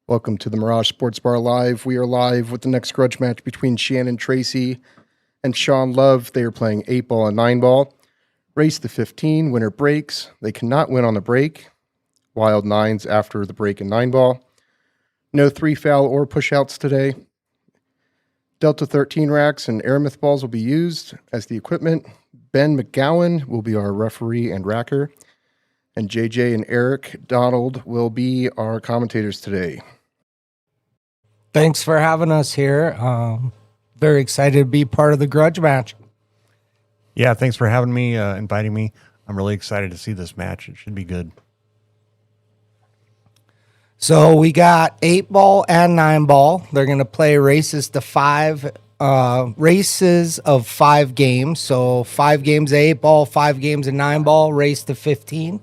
Welcome to the Mirage Sports Bar Live. We are live with the next grudge match between Shannon, Tracy, and Sean Love. They are playing 8-ball and 9-ball. Race to 15, winner breaks. They cannot win on the break. Wild 9s after the break in 9-ball. No 3-foul or pushouts today. Delta 13 racks and Aramith balls will be used as the equipment. Ben McGowan will be our referee and racker. And JJ and Eric Donald will be our commentators today. Thanks for having us here. Very excited to be part of the grudge match. Yeah, thanks for having me, inviting me. I'm really excited to see this match. It should be good. So we got 8-ball and 9-ball. They're going to play races to 5 races of 5 games. So 5 games of 8-ball, 5 games of 9-ball, race to 15.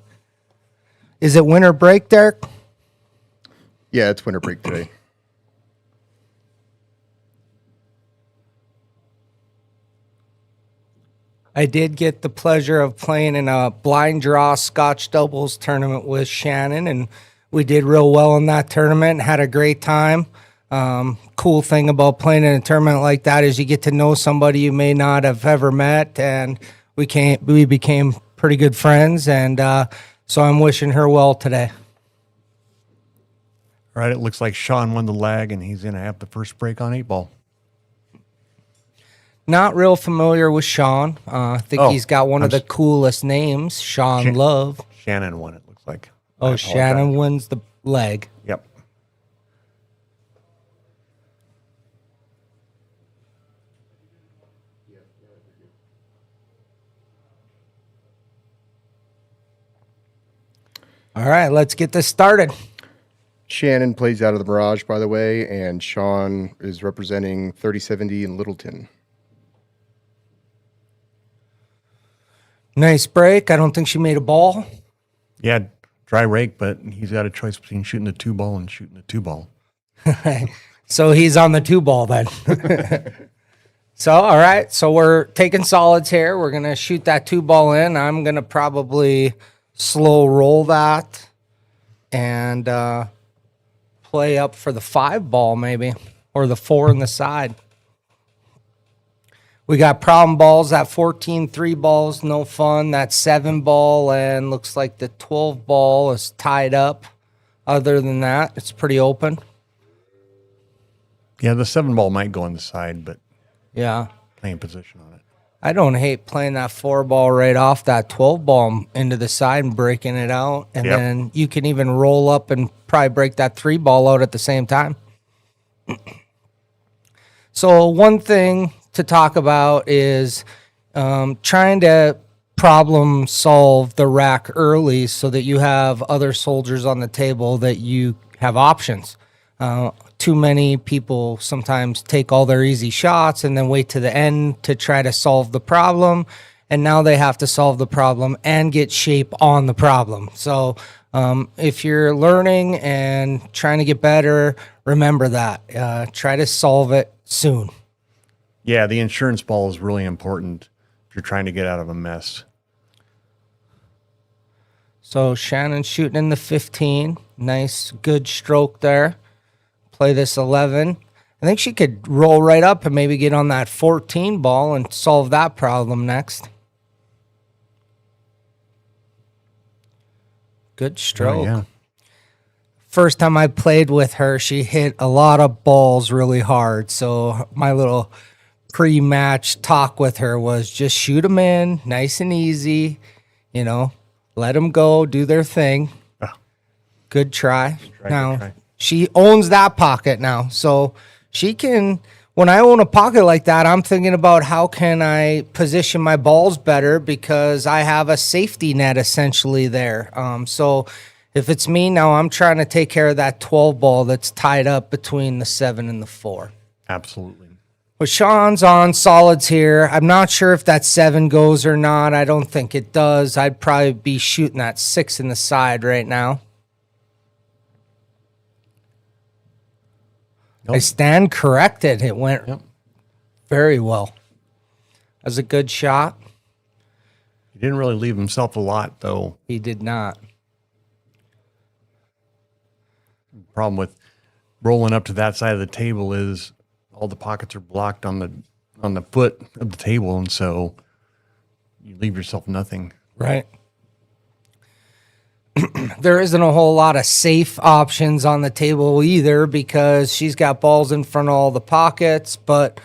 Is it winter break, Derek? Yeah, it's winter break today. I did get the pleasure of playing in a blind draw Scotch doubles tournament with Shannon, and we did real well in that tournament, had a great time. Cool thing about playing in a tournament like that is you get to know somebody you may not have ever met, and we became pretty good friends, and so I'm wishing her well today. All right, it looks like Sean won the lag, and he's going to have the first break on 8-ball. Not real familiar with Sean. I think he's got one of the coolest names, Sean Love. Shannon won, it looks like. Oh, Shannon wins the leg. Yep. All right, let's get this started. Shannon plays out of the Mirage, by the way, and Sean is representing 3070 in Littleton. Nice break. I don't think she made a ball. Yeah, dry rake, but he's got a choice between shooting the 2-ball and shooting the 2-ball. So he's on the 2-ball then. So, all right. So we're taking solids here. We're going to shoot that 2-ball in. I'm going to probably slow roll that and play up for the 5-ball maybe, or the 4 in the side. We got problem balls at 14 3-balls, no fun. That 7-ball, and looks like the 12-ball is tied up. Other than that, it's pretty open. Yeah, the 7-ball might go on the side, but yeah, playing position on it. I don't hate playing that 4-ball right off that 12-ball into the side and breaking it out. And then you can even roll up and probably break that 3-ball out at the same time. So one thing to talk about is trying to problem solve the rack early so that you have other soldiers on the table that you have options. Too many people sometimes take all their easy shots and then wait to the end to try to solve the problem. And now they have to solve the problem and get shape on the problem. So if you're learning and trying to get better, remember that. Try to solve it soon. Yeah, the insurance ball is really important if you're trying to get out of a mess. So Shannon's shooting in the 15. Nice, good stroke there. Play this 11. I think she could roll right up and maybe get on that 14 ball and solve that problem next. Good stroke. Oh, yeah. First time I played with her, she hit a lot of balls really hard. So my little pre-match talk with her was just shoot them in, nice and easy, let them go, do their thing. Oh. Good try. Now, she owns that pocket now. So she can, when I own a pocket like that, I'm thinking about how can I position my balls better because I have a safety net essentially there. So if it's me now, I'm trying to take care of that 12-ball that's tied up between the 7 and the 4. Absolutely. But Sean's on solids here. I'm not sure if that 7 goes or not. I don't think it does. I'd probably be shooting that 6 in the side right now. Nope. I stand corrected. It went very well. That was a good shot. He didn't really leave himself a lot, though. He did not. Problem with rolling up to that side of the table is all the pockets are blocked on the foot of the table, and so you leave yourself nothing. Right. There isn't a whole lot of safe options on the table either because she's got balls in front of all the pockets. But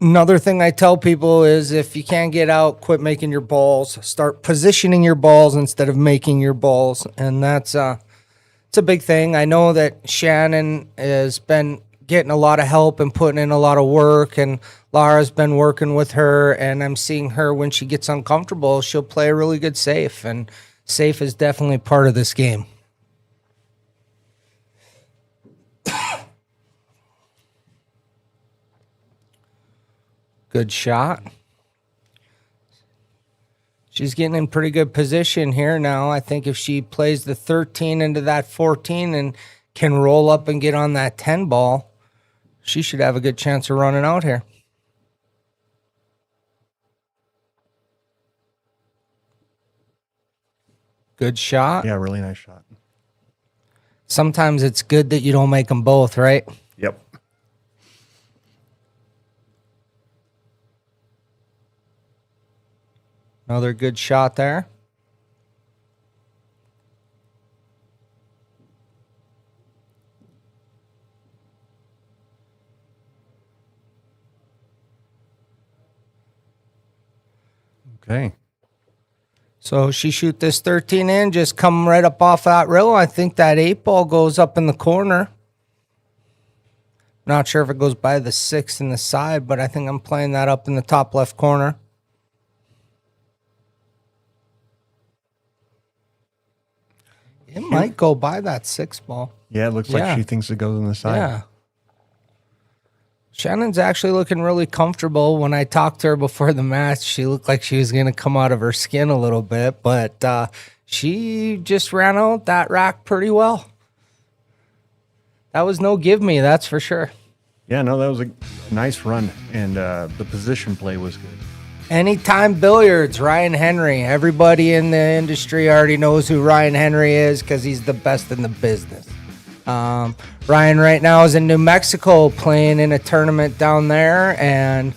another thing I tell people is if you can't get out, quit making your balls. Start positioning your balls instead of making your balls. And that's it's a big thing. I know that Shannon has been getting a lot of help and putting in a lot of work, and Lara's been working with her, and I'm seeing her when she gets uncomfortable, she'll play a really good safe, and safe is definitely part of this game. Good shot. She's getting in pretty good position here now. I think if she plays the 13 into that 14 and can roll up and get on that 10 ball, she should have a good chance of running out here. Good shot. Yeah, really nice shot. Sometimes it's good that you don't make them both, right? Yep. Another good shot there. Okay. So she shoot this 13 in, just come right up off that rail. I think that 8 ball goes up in the corner. Not sure if it goes by the 6 in the side, but I think I'm playing that up in the top left corner. It might go by that 6 ball. Yeah, it looks Yeah. like she thinks it goes on the side. Yeah. Shannon's actually looking really comfortable. When I talked to her before the match, she looked like she was going to come out of her skin a little bit, but she just ran out that rack pretty well. That was no give me, that's for sure. Yeah, no, that was a nice run, and the position play was good. Anytime billiards, Ryan Henry. Everybody in the industry already knows who Ryan Henry is because he's the best in the business. Ryan right now is in New Mexico playing in a tournament down there, and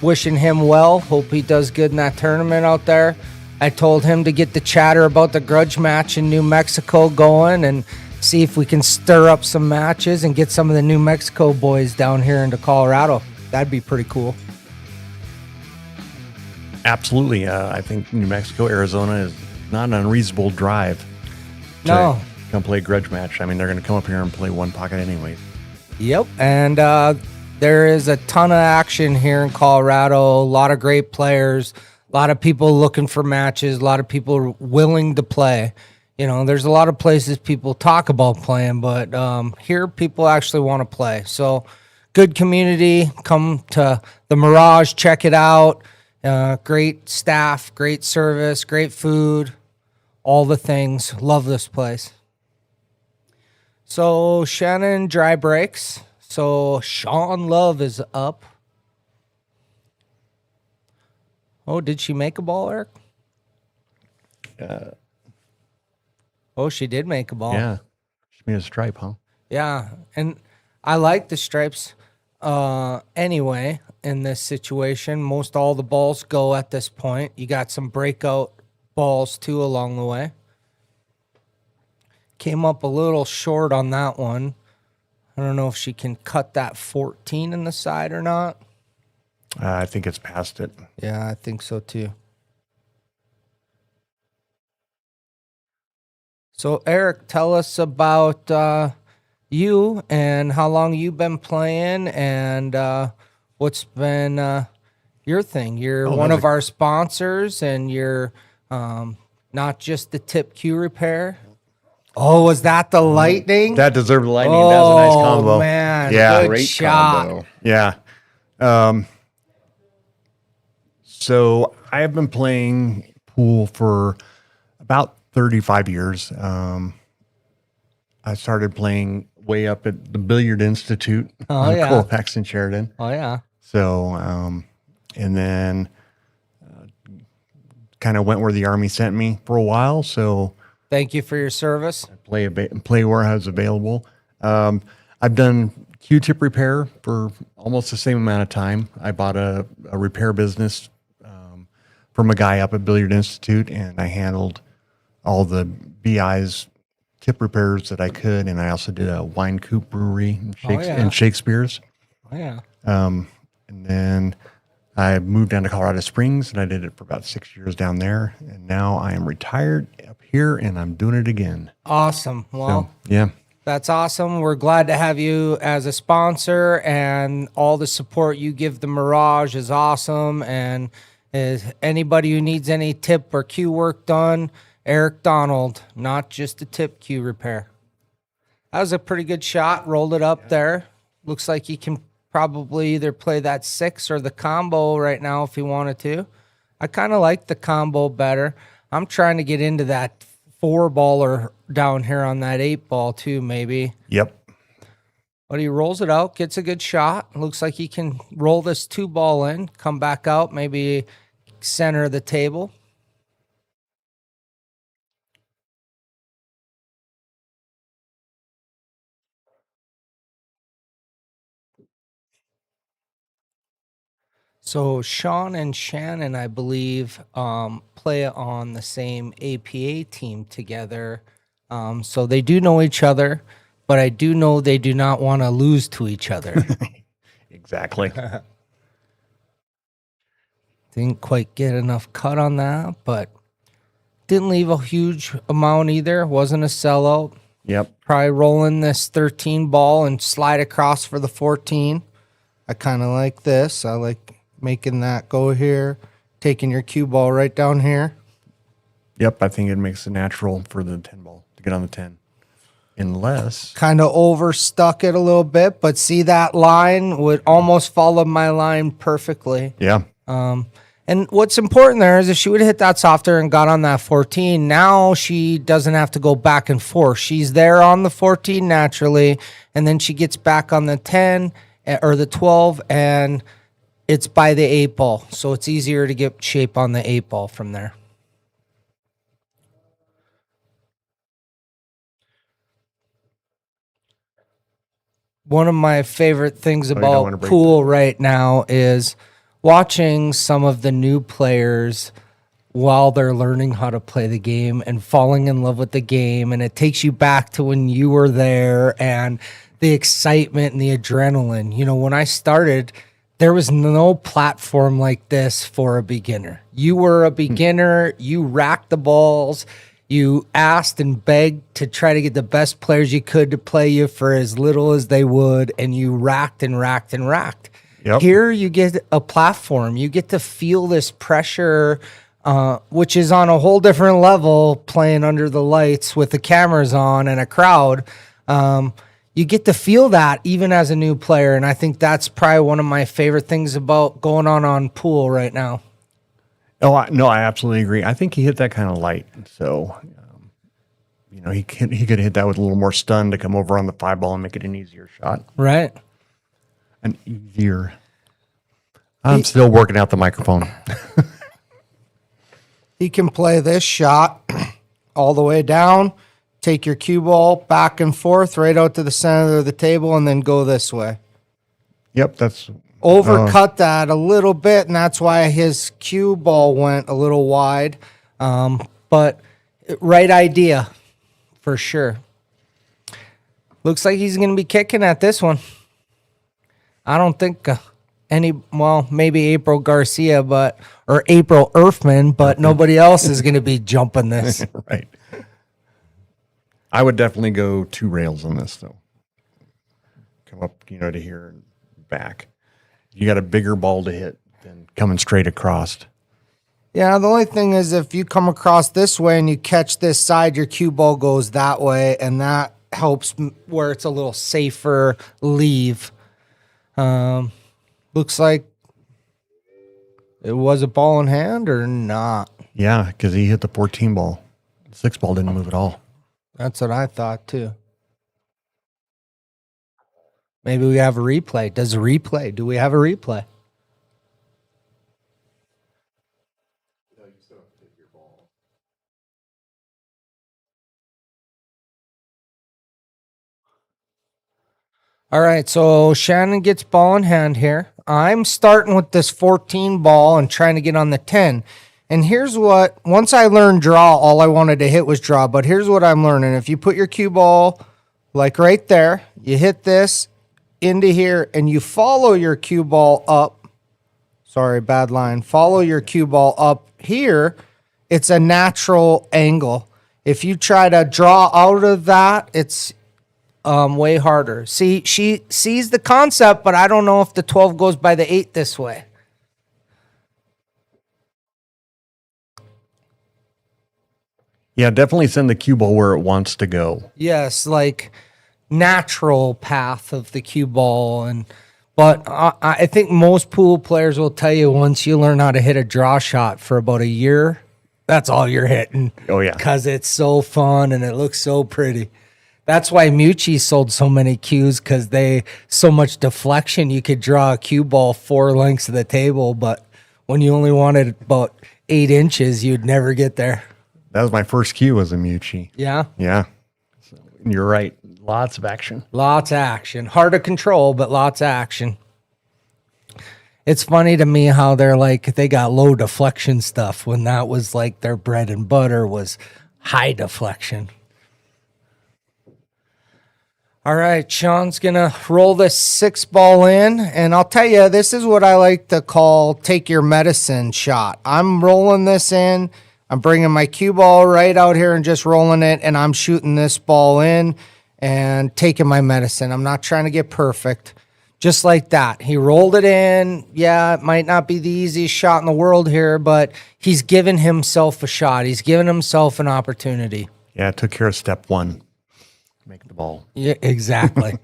wishing him well. Hope he does good in that tournament out there. I told him to get the chatter about the Grudge match in New Mexico going and see if we can stir up some matches and get some of the New Mexico boys down here into Colorado. That'd be pretty cool. Absolutely. I think New Mexico, Arizona is not an unreasonable drive to No. come play a Grudge match. I mean, they're going to come up here and play one pocket anyway. Yep, and there is a ton of action here in Colorado. A lot of great players, a lot of people looking for matches, a lot of people willing to play. You know, there's a lot of places people talk about playing, but here people actually want to play. So, good community. Come to the Mirage, check it out. Great staff, great service, great food, all the things. Love this place. So Shannon dry breaks. So Sean Love is up. Oh, did she make a ball, Eric? Oh, she did make a ball. Yeah. She made a stripe, huh? Yeah, and I like the stripes anyway in this situation. Most all the balls go at this point. You got some breakout balls too along the way. Came up a little short on that one. I don't know if she can cut that 14 in the side or not. I think it's past it. Yeah, I think so too. So, Eric, tell us about you and how long you've been playing and what's been your thing. You're one of our sponsors, and you're not just the tip Q repair. Oh, was that the lightning? That deserved lightning. That was a nice combo. Oh, man. Yeah. Good Great shot. combo. Yeah. So I have been playing pool for about 35 years. I started playing way up at the Billiard Institute on yeah. Colfax and Sheridan. Oh, yeah. So, and then kind of went where the Army sent me for a while. So Thank you for your service. play where I was available. I've done Q-tip repair for almost the same amount of time. I bought a repair business from a guy up at Billiard Institute, and I handled all the BI's tip repairs that I could, and I also did a wine coupe brewery in Shakespeare's. Oh, yeah. And then I moved down to Colorado Springs, and I did it for about 6 years down there. And now I am retired up here, and I'm doing it again. Awesome. Well, Yeah. that's awesome. We're glad to have you as a sponsor, and all the support you give the Mirage is awesome. And is anybody who needs any tip or cue work done, Eric Donald, not just a tip cue repair. That was a pretty good shot. Rolled it up there. Looks like he can probably either play that 6 or the combo right now if he wanted to. I kind of like the combo better. I'm trying to get into that 4-baller down here on that 8-ball too, maybe. Yep. But he rolls it out, gets a good shot. Looks like he can roll this 2-ball in, come back out, maybe center of the table. So Sean and Shannon, I believe, play on the same APA team together. So they do know each other, but I do know they do not want to lose to each other. Exactly. Didn't quite get enough cut on that, but didn't leave a huge amount either. Wasn't a sellout. Yep. Probably rolling this 13 ball and slide across for the 14. I kind of like this. I like making that go here, taking your cue ball right down here. Yep. I think it makes it natural for the 10 ball to get on the 10. Unless. Kind of overstuck it a little bit, but see that line would almost follow my line perfectly. Yeah. And what's important there is if she would have hit that softer and got on that 14, now she doesn't have to go back and forth. She's there on the 14 naturally, and then she gets back on the 10 or the 12, and it's by the 8-ball. So it's easier to get shape on the 8-ball from there. One of my favorite things about pool right now is watching some of the new players while they're learning how to play the game and falling in love with the game. And it takes you back to when you were there and the excitement and the adrenaline. You know, when I started, there was no platform like this for a beginner. You were a beginner, you racked the balls, you asked and begged to try to get the best players you could to play you for as little as they would, and you racked and racked and racked. Yep. Here you get a platform. You get to feel this pressure, which is on a whole different level, playing under the lights with the cameras on and a crowd. You get to feel that even as a new player, and I think that's probably one of my favorite things about going on pool right now. Oh, I absolutely agree. I think he hit that kind of light. So, you know, he could hit that with a little more stun to come over on the 5-ball and make it an easier shot. Right. An easier. I'm still working out the microphone. He can play this shot all the way down, take your cue ball back and forth right out to the center of the table, and then go this way. Yep, that's overcut that a little bit, and that's why his cue ball went a little wide. But right idea for sure. Looks like he's going to be kicking at this one. I don't think maybe April Garcia, or April Erfman, but nobody else is going to be jumping this. Right. I would definitely go 2 rails on this, though. Come up, to here and back. You got a bigger ball to hit than coming straight across. Yeah, the only thing is if you come across this way and you catch this side, your cue ball goes that way, and that helps where it's a little safer leave. Looks like it was a ball in hand or not. Yeah, because he hit the 14 ball. The 6 ball didn't move at all. That's what I thought, too. Maybe we have a replay. Do we have a replay? All right, so Shannon gets ball in hand here. I'm starting with this 14 ball and trying to get on the 10. And here's what, once I learned draw, all I wanted to hit was draw. But here's what I'm learning. If you put your cue ball like right there, you hit this into here, and you follow your cue ball up. Sorry, bad line. Follow your cue ball up here. It's a natural angle. If you try to draw out of that, it's way harder. See, she sees the concept, but I don't know if the 12 goes by the 8 this way. Yeah, definitely send the cue ball where it wants to go. Yes, like natural path of the cue ball. But I think most pool players will tell you once you learn how to hit a draw shot for about a year, that's all you're hitting. Oh, yeah. Because it's so fun and it looks so pretty. That's why Mucci sold so many cues, because so much deflection. You could draw a cue ball 4 lengths of the table, but when you only wanted about 8 inches, you'd never get there. That was my first cue, was a Mucci. Yeah? Yeah. So, you're right. Lots of action. Lots of action. Hard to control, but lots of action. It's funny to me how they're like, they got low deflection stuff when that was like their bread and butter was high deflection. All right, Sean's going to roll this 6 ball in, and I'll tell you, this is what I like to call take your medicine shot. I'm rolling this in. I'm bringing my cue ball right out here and just rolling it, and I'm shooting this ball in and taking my medicine. I'm not trying to get perfect. Just like that. He rolled it in. Yeah, it might not be the easiest shot in the world here, but he's given himself a shot. He's given himself an opportunity. Yeah, it took care of step 1. Make the ball. Yeah, exactly.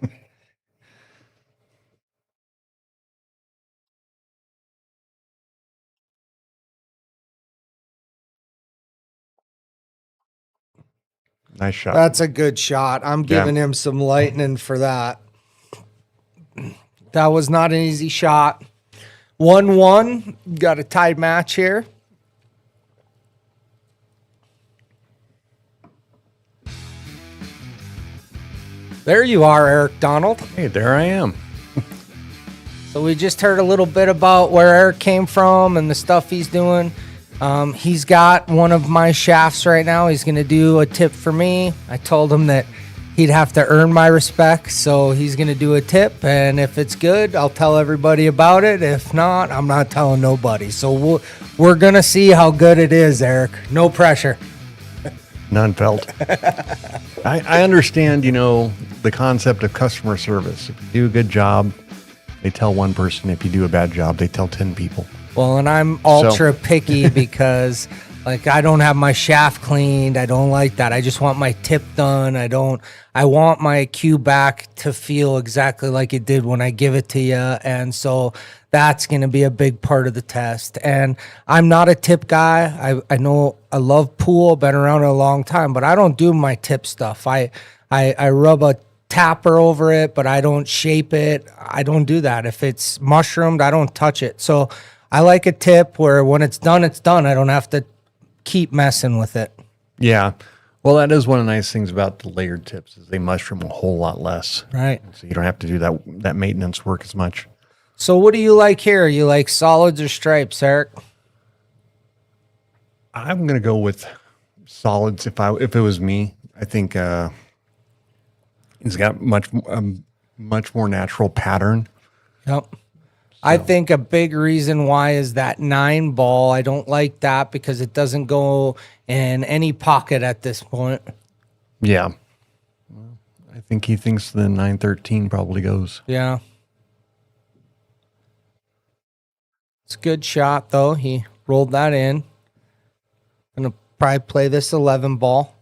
Nice shot. That's a good shot. I'm giving him some lightning for that. That was not an easy shot. 1-1. Got a tied match here. There you are, Eric Donald. Hey, there I am. So we just heard a little bit about where Eric came from and the stuff he's doing. He's got one of my shafts right now. He's going to do a tip for me. I told him that he'd have to earn my respect, so he's going to do a tip. And if it's good, I'll tell everybody about it. If not, I'm not telling nobody. So we're going to see how good it is, Eric. No pressure. None felt. I understand, the concept of customer service. If you do a good job, they tell one person. If you do a bad job, they tell 10 people. Well, and I'm ultra picky because, like, I don't have my shaft cleaned. I don't like that. I just want my tip done. I want my cue back to feel exactly like it did when I give it to you. And so that's going to be a big part of the test. And I'm not a tip guy. I know I love pool, been around it a long time, but I don't do my tip stuff. I rub a tapper over it, but I don't shape it. I don't do that. If it's mushroomed, I don't touch it. So I like a tip where when it's done, it's done. I don't have to keep messing with it. Yeah. Well, that is one of the nice things about the layered tips is they mushroom a whole lot less. Right. So you don't have to do that maintenance work as much. So what do you like here? You like solids or stripes, Eric? I'm going to go with solids if it was me. I think he's got much more natural pattern. Yep. So. I think a big reason why is that 9 ball. I don't like that because it doesn't go in any pocket at this point. Yeah. Well, I think he thinks the 913 probably goes. Yeah. It's a good shot, though. He rolled that in. I'm going to probably play this 11 ball.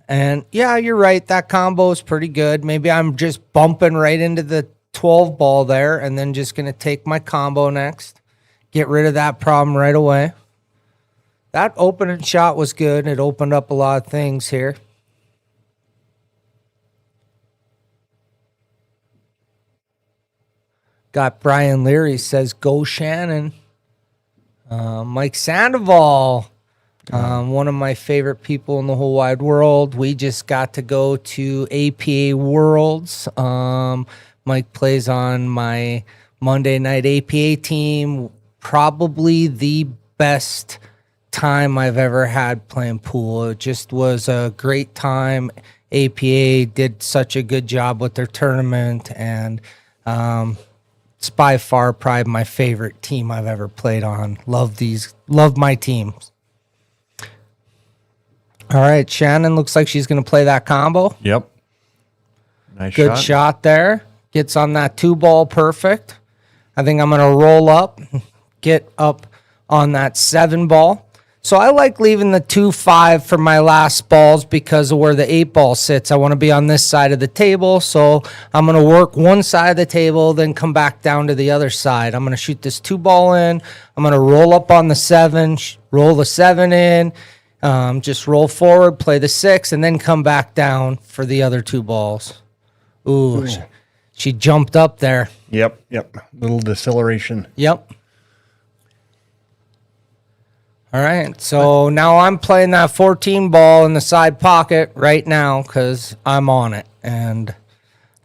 And, yeah, you're right. That combo is pretty good. Maybe I'm just bumping right into the 12 ball there and then just going to take my combo next. Get rid of that problem right away. That opening shot was good. It opened up a lot of things here. Got Brian Leary says, go Shannon. Mike Sandoval, one of my favorite people in the whole wide world. We just got to go to APA Worlds. Mike plays on my Monday night APA team. Probably the best time I've ever had playing pool. It just was a great time. APA did such a good job with their tournament, and it's by far probably my favorite team I've ever played on. Love my teams. All right, Shannon looks like she's going to play that combo. Yep. Nice Good shot there. Gets on that 2-ball perfect. I think I'm going to roll up, get up on that 7-ball. So I like leaving the 2-5 for my last balls because of where the 8-ball sits. I want to be on this side of the table, so I'm going to work one side of the table, then come back down to the other side. I'm going to shoot this 2-ball in. I'm going to roll up on the 7, roll the 7 in, just roll forward, play the 6, and then come back down for the other 2 balls. Ooh. She jumped up there. Yep. Little deceleration. Yep. All right, so now I'm playing that 14 ball in the side pocket right now because I'm on it, and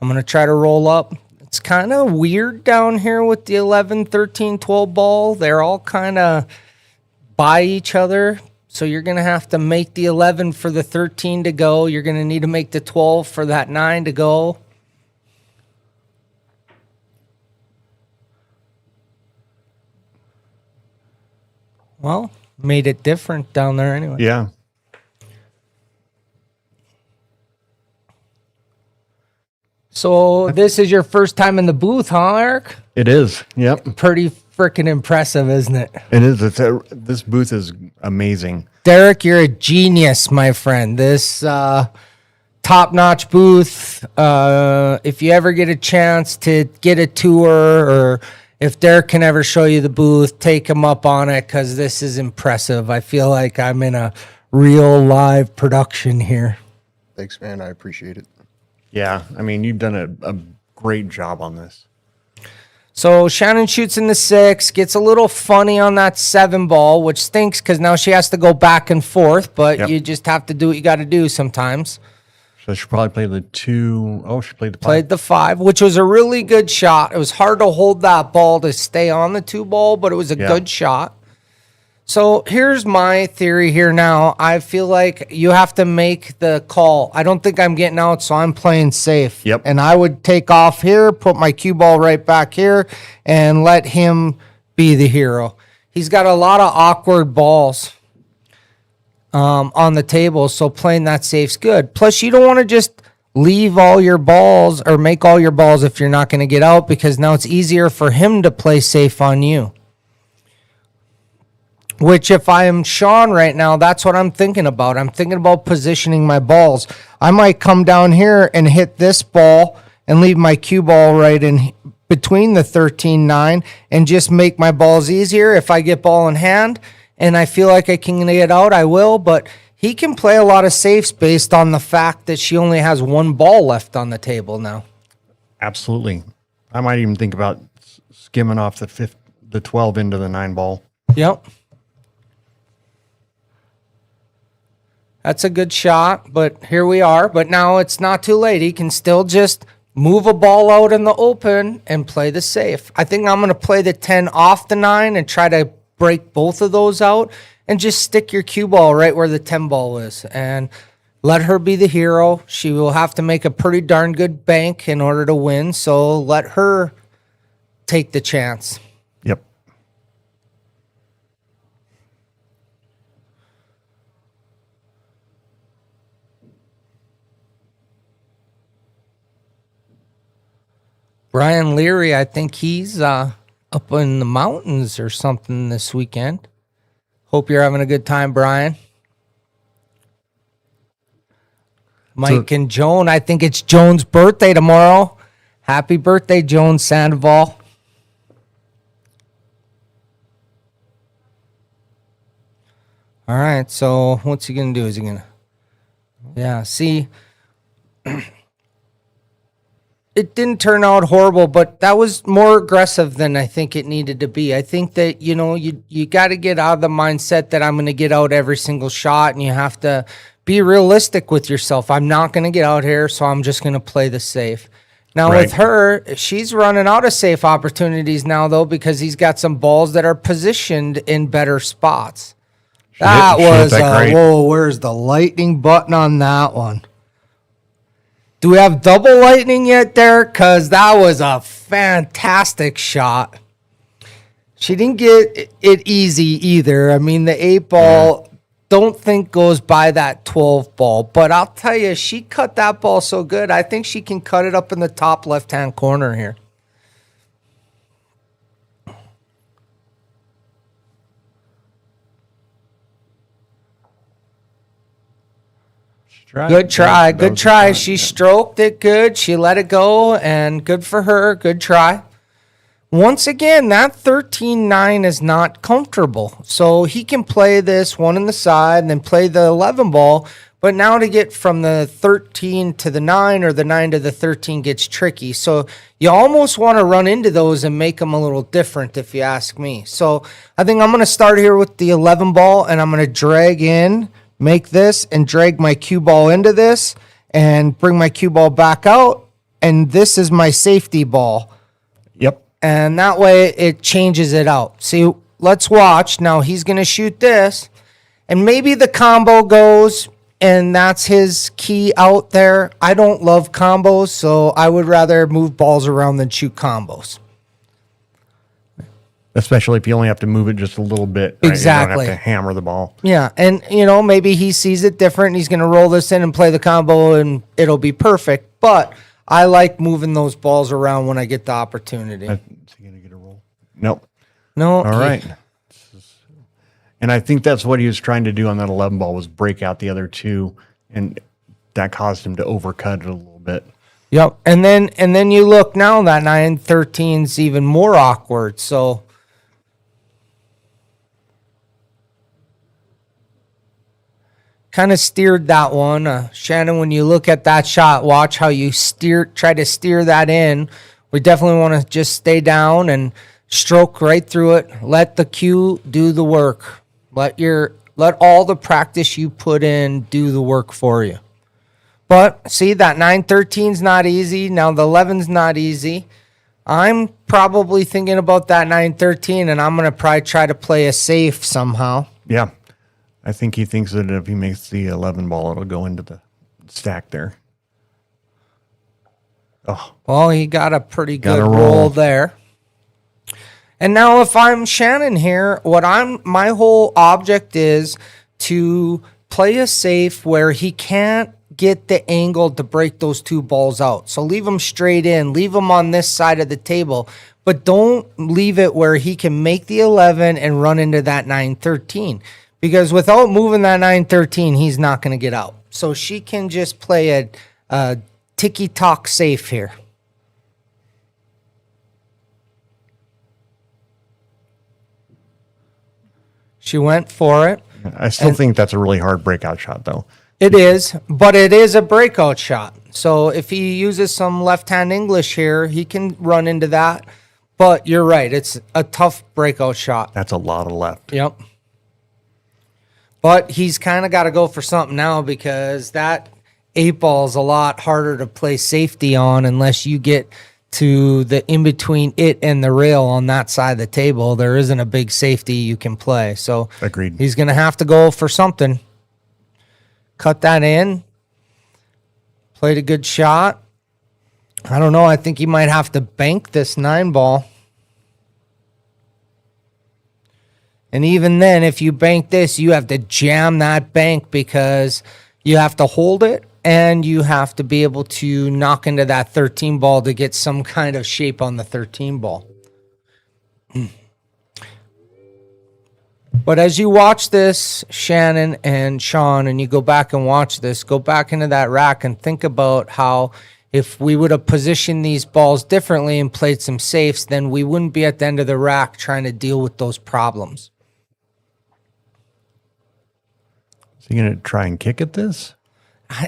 I'm going to try to roll up. It's kind of weird down here with the 11, 13, 12 ball. They're all kind of by each other, so you're going to have to make the 11 for the 13 to go. You're going to need to make the 12 for that 9 to go. Well, made it different down there anyway. Yeah. So this is your first time in the booth, huh, Eric? It is. Yep. Pretty freaking impressive, isn't it? It is. This booth is amazing. Derek, you're a genius, my friend. This top-notch booth. If you ever get a chance to get a tour, or if Derek can ever show you the booth, take him up on it because this is impressive. I feel like I'm in a real live production here. Thanks, man. I appreciate it. Yeah. I mean, you've done a great job on this. So Shannon shoots in the 6, gets a little funny on that 7 ball, which stinks because now she has to go back and forth, but Yep. you just have to do what you got to do sometimes. So she probably played the 2. Oh, she played the 5. Played the 5, which was a really good shot. It was hard to hold that ball to stay on the 2 ball, but it was a good shot. So here's my theory here now. I feel like you have to make the call. I don't think I'm getting out, so I'm playing safe. Yep. And I would take off here, put my cue ball right back here, and let him be the hero. He's got a lot of awkward balls on the table, so playing that safe's good. Plus, you don't want to just leave all your balls or make all your balls if you're not going to get out, because now it's easier for him to play safe on you. Which, if I am Sean right now, that's what I'm thinking about. I'm thinking about positioning my balls. I might come down here and hit this ball and leave my cue ball right in between the 13-9 and just make my balls easier. If I get ball in hand and I feel like I can get out, I will. But he can play a lot of safes based on the fact that she only has 1 ball left on the table now. Absolutely. I might even think about skimming off the 12 into the 9 ball. Yep. That's a good shot, but here we are. But now it's not too late. He can still just move a ball out in the open and play the safe. I think I'm going to play the 10 off the 9 and try to break both of those out and just stick your cue ball right where the 10 ball is and let her be the hero. She will have to make a pretty darn good bank in order to win, so let her take the chance. Yep. Brian Leary, I think he's up in the mountains or something this weekend. Hope you're having a good time, Brian. Mike and Joan, I think it's Joan's birthday tomorrow. Happy birthday, Joan Sandoval. All right, so what's he going to do? Is he going to... Yeah, see... It didn't turn out horrible, but that was more aggressive than I think it needed to be. I think that, you got to get out of the mindset that I'm going to get out every single shot, and you have to be realistic with yourself. I'm not going to get out here, so I'm just going to play the safe. Now Right. with her, she's running out of safe opportunities now, though, because he's got some balls that are positioned in better spots. That she hit was, that great. whoa, where's the lightning button on that one? Do we have double lightning yet, Derek? Because that was a fantastic shot. She didn't get it easy either. I mean, the 8 ball, don't think goes by that 12 ball. But I'll tell you, she cut that ball so good, I think she can cut it up in the top left-hand corner here. Good try. That Good was a try. shot, She yeah. stroked it good. She let it go, and good for her. Good try. Once again, that 13-9 is not comfortable. So he can play this one in the side and then play the 11 ball. But now to get from the 13 to the 9 or the 9 to the 13 gets tricky. So you almost want to run into those and make them a little different, if you ask me. So I think I'm going to start here with the 11 ball, and I'm going to drag in, make this, and drag my cue ball into this, and bring my cue ball back out. And this is my safety ball. Yep. And that way it changes it out. See, let's watch. Now he's going to shoot this, and maybe the combo goes, and that's his key out there. I don't love combos, so I would rather move balls around than shoot combos. Especially if you only have to move it just a little bit. Right? Exactly. You don't have to hammer the ball. Yeah, and, maybe he sees it different, and he's going to roll this in and play the combo, and it'll be perfect. But I like moving those balls around when I get the opportunity. Is he going to get a roll? Nope. No. All right. And I think that's what he was trying to do on that 11 ball was break out the other two, and that caused him to overcut it a little bit. Yep. And then you look now, that 9-13's even more awkward. So kind of steered that one. Shannon, when you look at that shot, watch how you try to steer that in. We definitely want to just stay down and stroke right through it. Let the cue do the work. Let all the practice you put in do the work for you. But see, that 9-13's not easy. Now the 11's not easy. I'm probably thinking about that 9-13, and I'm going to probably try to play a safe somehow. Yeah. I think he thinks that if he makes the 11 ball, it'll go into the stack there. Oh, Well, he got a pretty Got good a roll roll. there. And now if I'm Shannon here, my whole object is to play a safe where he can't get the angle to break those 2 balls out. So leave them straight in, leave them on this side of the table, but don't leave it where he can make the 11 and run into that 9-13. Because without moving that 9-13, he's not going to get out. So she can just play a ticky-tock safe here. She went for it. I still think that's a really hard breakout shot, though. It is, but it is a breakout shot. So if he uses some left-hand English here, he can run into that. But you're right. It's a tough breakout shot. That's a lot of left. Yep. But he's kind of got to go for something now because that 8 ball is a lot harder to play safety on unless you get to the in between it and the rail on that side of the table. There isn't a big safety you can play. So Agreed. he's going to have to go for something. Cut that in. Played a good shot. I don't know. I think he might have to bank this 9 ball. And even then, if you bank this, you have to jam that bank because you have to hold it and you have to be able to knock into that 13 ball to get some kind of shape on the 13 ball. But as you watch this, Shannon and Sean, and you go back and watch this, go back into that rack and think about how if we would have positioned these balls differently and played some safes, then we wouldn't be at the end of the rack trying to deal with those problems. Is he going to try and kick at this?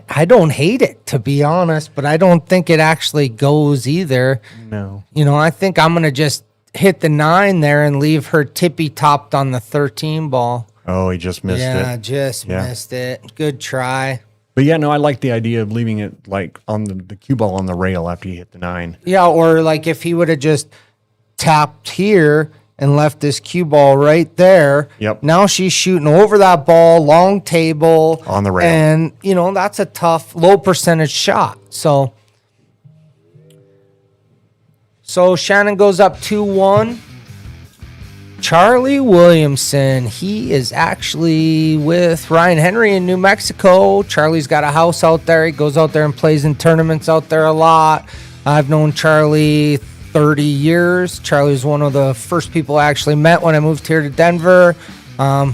I don't hate it, to be honest, but I don't think it actually goes either. No. I think I'm going to just hit the 9 there and leave her tippy-topped on the 13 ball. Oh, he just missed Yeah, it. just Yeah. missed it. Good try. But yeah, no, I like the idea of leaving it like on the cue ball on the rail after you hit the 9. Yeah, or like if he would have just tapped here and left this cue ball right there. Yep. Now she's shooting over that ball, long table. On the rail. And, that's a tough, low percentage shot. So Shannon goes up 2-1. Charlie Williamson, he is actually with Ryan Henry in New Mexico. Charlie's got a house out there. He goes out there and plays in tournaments out there a lot. I've known Charlie 30 years. Charlie's one of the first people I actually met when I moved here to Denver.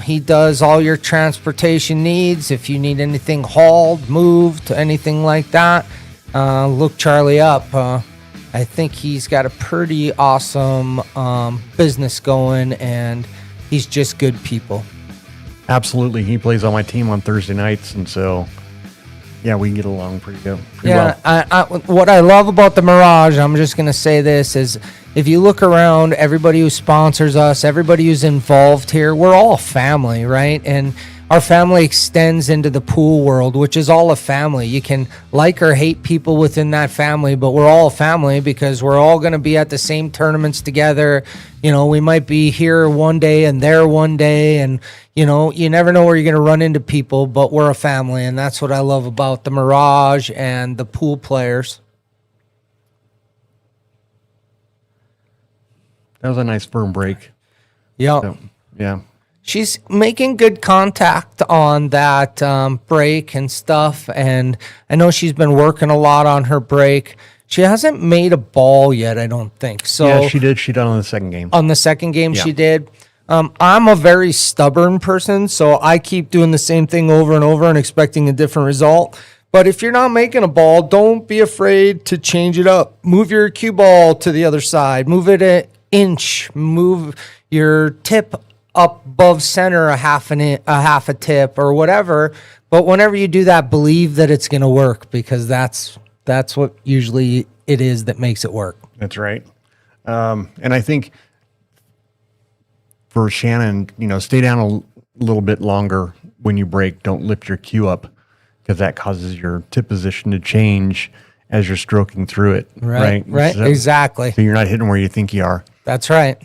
He does all your transportation needs. If you need anything hauled, moved, anything like that, look Charlie up. I think he's got a pretty awesome business going, and he's just good people. Absolutely. He plays on my team on Thursday nights, and so, yeah, we can get along pretty well. What I love about the Mirage, I'm just going to say this, is if you look around, everybody who sponsors us, everybody who's involved here, we're all family, right? And our family extends into the pool world, which is all a family. You can like or hate people within that family, but we're all a family because we're all going to be at the same tournaments together. We might be here one day and there one day, and, you never know where you're going to run into people, but we're a family, and that's what I love about the Mirage and the pool players. That was a nice firm break. Yeah. So, yeah. She's making good contact on that break and stuff, and I know she's been working a lot on her break. She hasn't made a ball yet, I don't think. So yeah, she did. She done on the second game. On the second game, Yeah. she did. I'm a very stubborn person, so I keep doing the same thing over and over and expecting a different result. But if you're not making a ball, don't be afraid to change it up. Move your cue ball to the other side. Move it an inch. Move your tip up above center a half a tip or whatever. But whenever you do that, believe that it's going to work, because that's what usually it is that makes it work. That's right. And I think for Shannon, stay down a little bit longer when you break. Don't lift your cue up, because that causes your tip position to change as you're stroking through it. Right. So, Exactly. So you're not hitting where you think you are. That's right.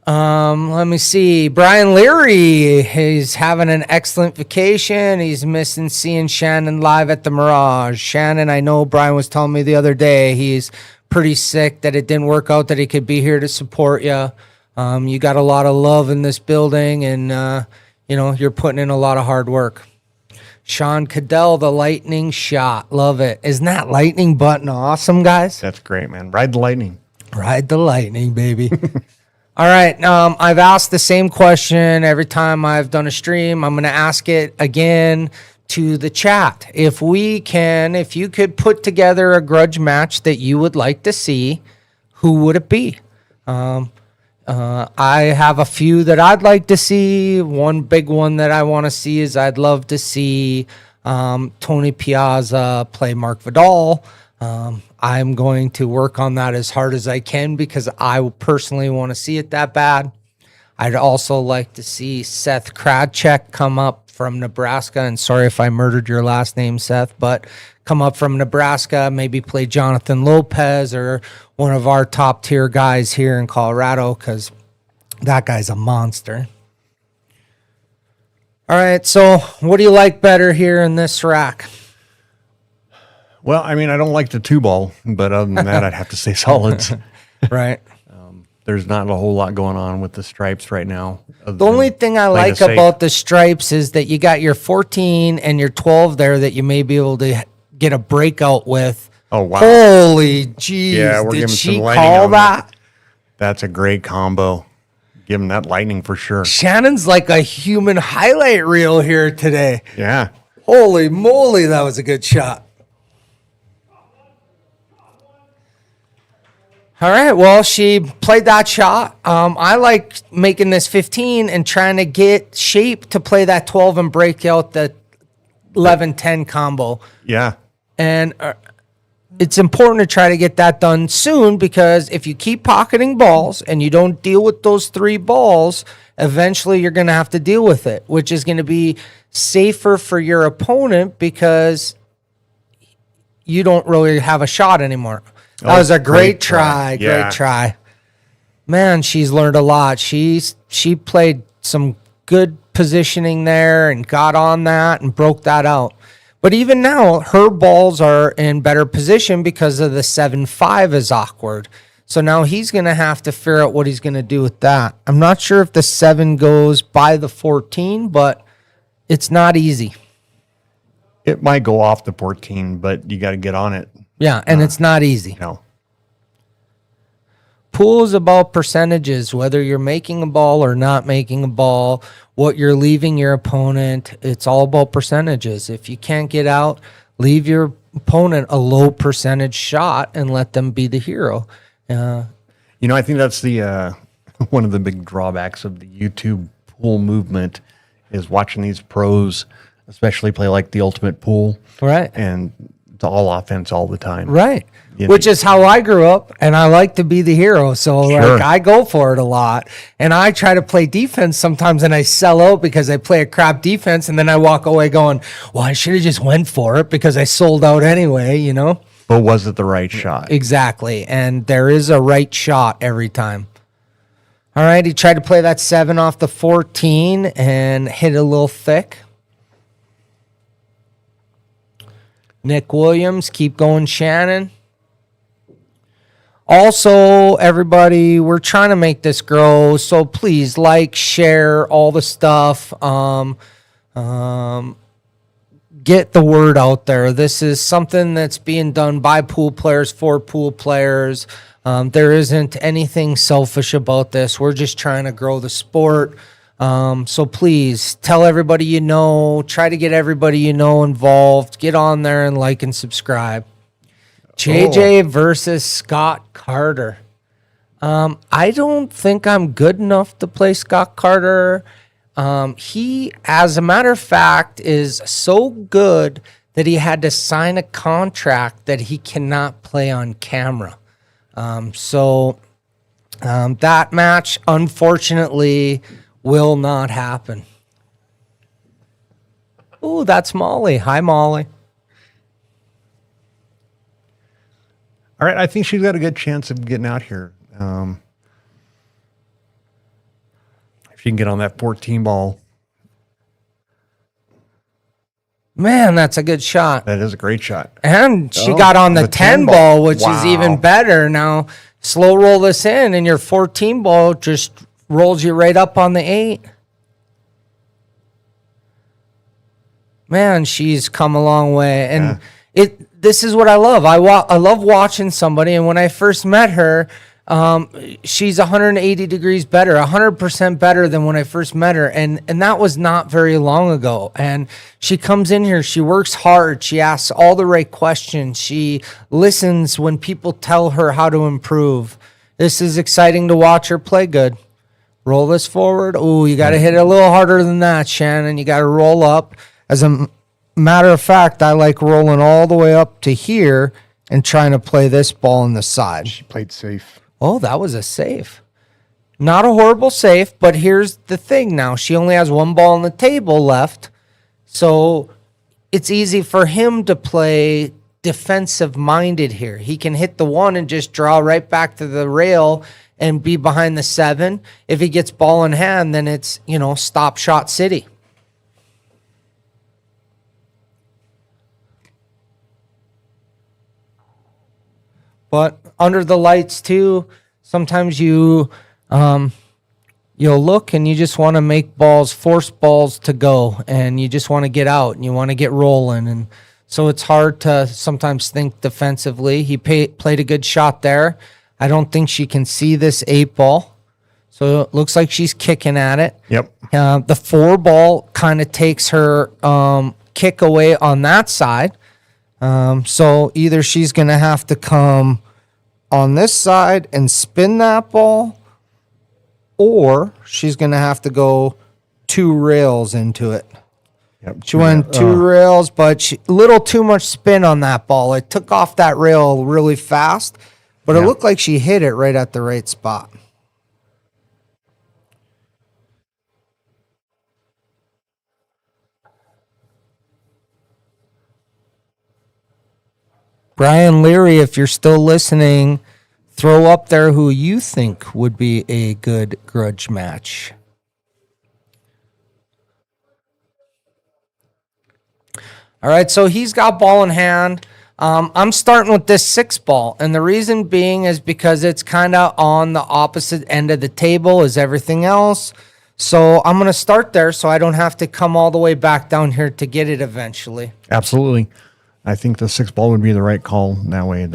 Let me see. Brian Leary, he's having an excellent vacation. He's missing seeing Shannon live at the Mirage. Shannon, I know Brian was telling me the other day, he's pretty sick that it didn't work out, that he could be here to support you. You got a lot of love in this building, and, you're putting in a lot of hard work. Sean Cadell, the lightning shot. Love it. Isn't that lightning button awesome, guys? That's great, man. Ride the lightning. Ride the lightning, baby. All right. I've asked the same question every time I've done a stream. I'm going to ask it again to the chat. If you could put together a grudge match that you would like to see, who would it be? I have a few that I'd like to see. One big one that I want to see is I'd love to see Tony Piazza play Mark Vidal. I'm going to work on that as hard as I can, because I personally want to see it that bad. I'd also like to see Seth Kradchek come up from Nebraska. And sorry if I murdered your last name, Seth, but come up from Nebraska, maybe play Jonathan Lopez or one of our top tier guys here in Colorado, because that guy's a monster. All right, so what do you like better here in this rack? Well, I don't like the 2-ball, but other than that, I'd have to say solids. Right. There's not a whole lot going on with the stripes right now. The only thing I like about the stripes is that you got your 14 and your 12 there that you may be able to get a breakout with. Oh, wow. Holy jeez. Yeah, we're Did giving she some lightning call on that? That's a great combo. Give him that lightning for sure. Shannon's like a human highlight reel here today. Yeah. Holy moly, that was a good shot. All right, well, she played that shot. I like making this 15 and trying to get shape to play that 12 and break out the 11-10 combo. Yeah. And it's important to try to get that done soon, because if you keep pocketing balls and you don't deal with those 3 balls, eventually you're going to have to deal with it, which is going to be safer for your opponent because you don't really have a shot anymore. That was a great try. Yeah. Great try. Man, she's learned a lot. She played some good positioning there and got on that and broke that out. But even now, her balls are in better position because of the 7-5 is awkward. So now he's going to have to figure out what he's going to do with that. I'm not sure if the 7 goes by the 14, but it's not easy. It might go off the 14, but you got to get on it. Yeah, and it's not easy. No. Pool is about percentages, whether you're making a ball or not making a ball, what you're leaving your opponent. It's all about percentages. If you can't get out, leave your opponent a low percentage shot and let them be the hero. I think that's the one of the big drawbacks of the YouTube pool movement is watching these pros, especially play like the ultimate pool. Right. And it's all offense all the time. Right. You Which know. is how I grew up, and I like to be the hero. So Sure. like I go for it a lot. And I try to play defense sometimes, and I sell out because I play a crap defense, and then I walk away going, well, I should have just went for it because I sold out anyway, you know? But was it the right shot? Exactly. And there is a right shot every time. All right, he tried to play that 7 off the 14 and hit a little thick. Nick Williams, keep going, Shannon. Also, everybody, we're trying to make this grow, so please like, share, all the stuff. Get the word out there. This is something that's being done by pool players for pool players. There isn't anything selfish about this. We're just trying to grow the sport. So please tell everybody you know, try to get everybody you know involved. Get on there and like and subscribe. JJ versus Scott Carter. I don't think I'm good enough to play Scott Carter. He, as a matter of fact, is so good that he had to sign a contract that he cannot play on camera. So that match, unfortunately, will not happen. Ooh, that's Molly. Hi, Molly. All right, I think she's got a good chance of getting out here. If she can get on that 14 ball. Man, that's a good shot. That is a great shot. And she got on the 10 ball, which is even better. Now, slow roll this in, and your 14 ball just rolls you right up on the 8. Man, she's come a long way. And this is what I love. I love watching somebody, and when I first met her, she's 180 degrees better, 100% better than when I first met her, and that was not very long ago. And she comes in here, she works hard, she asks all the right questions, she listens when people tell her how to improve. This is exciting to watch her play good. Roll this forward. Oh, you got to hit it a little harder than that, Shannon. You got to roll up. As a matter of fact, I like rolling all the way up to here and trying to play this ball on the side. She played safe. Oh, that was a save. Not a horrible save, but here's the thing now. She only has 1 ball on the table left, so it's easy for him to play defensive-minded here. He can hit the 1 and just draw right back to the rail and be behind the 7. If he gets ball in hand, then it's, stop shot city. But under the lights too, sometimes you'll look and you just want to make balls, force balls to go, and you just want to get out and you want to get rolling. And so it's hard to sometimes think defensively. He played a good shot there. I don't think she can see this 8 ball. So it looks like she's kicking at it. Yep. The 4 ball kind of takes her kick away on that side. So either she's going to have to come on this side and spin that ball, or she's going to have to go 2 rails into it. Yep. She went 2 rails, but a little too much spin on that ball. It took off that rail really fast, but it looked like she hit it right at the right spot. Brian Leary, if you're still listening, throw up there who you think would be a good grudge match. All right, so he's got ball in hand. I'm starting with this 6 ball, and the reason being is because it's kind of on the opposite end of the table as everything else. So I'm going to start there so I don't have to come all the way back down here to get it eventually. Absolutely. I think the 6 ball would be the right call that way.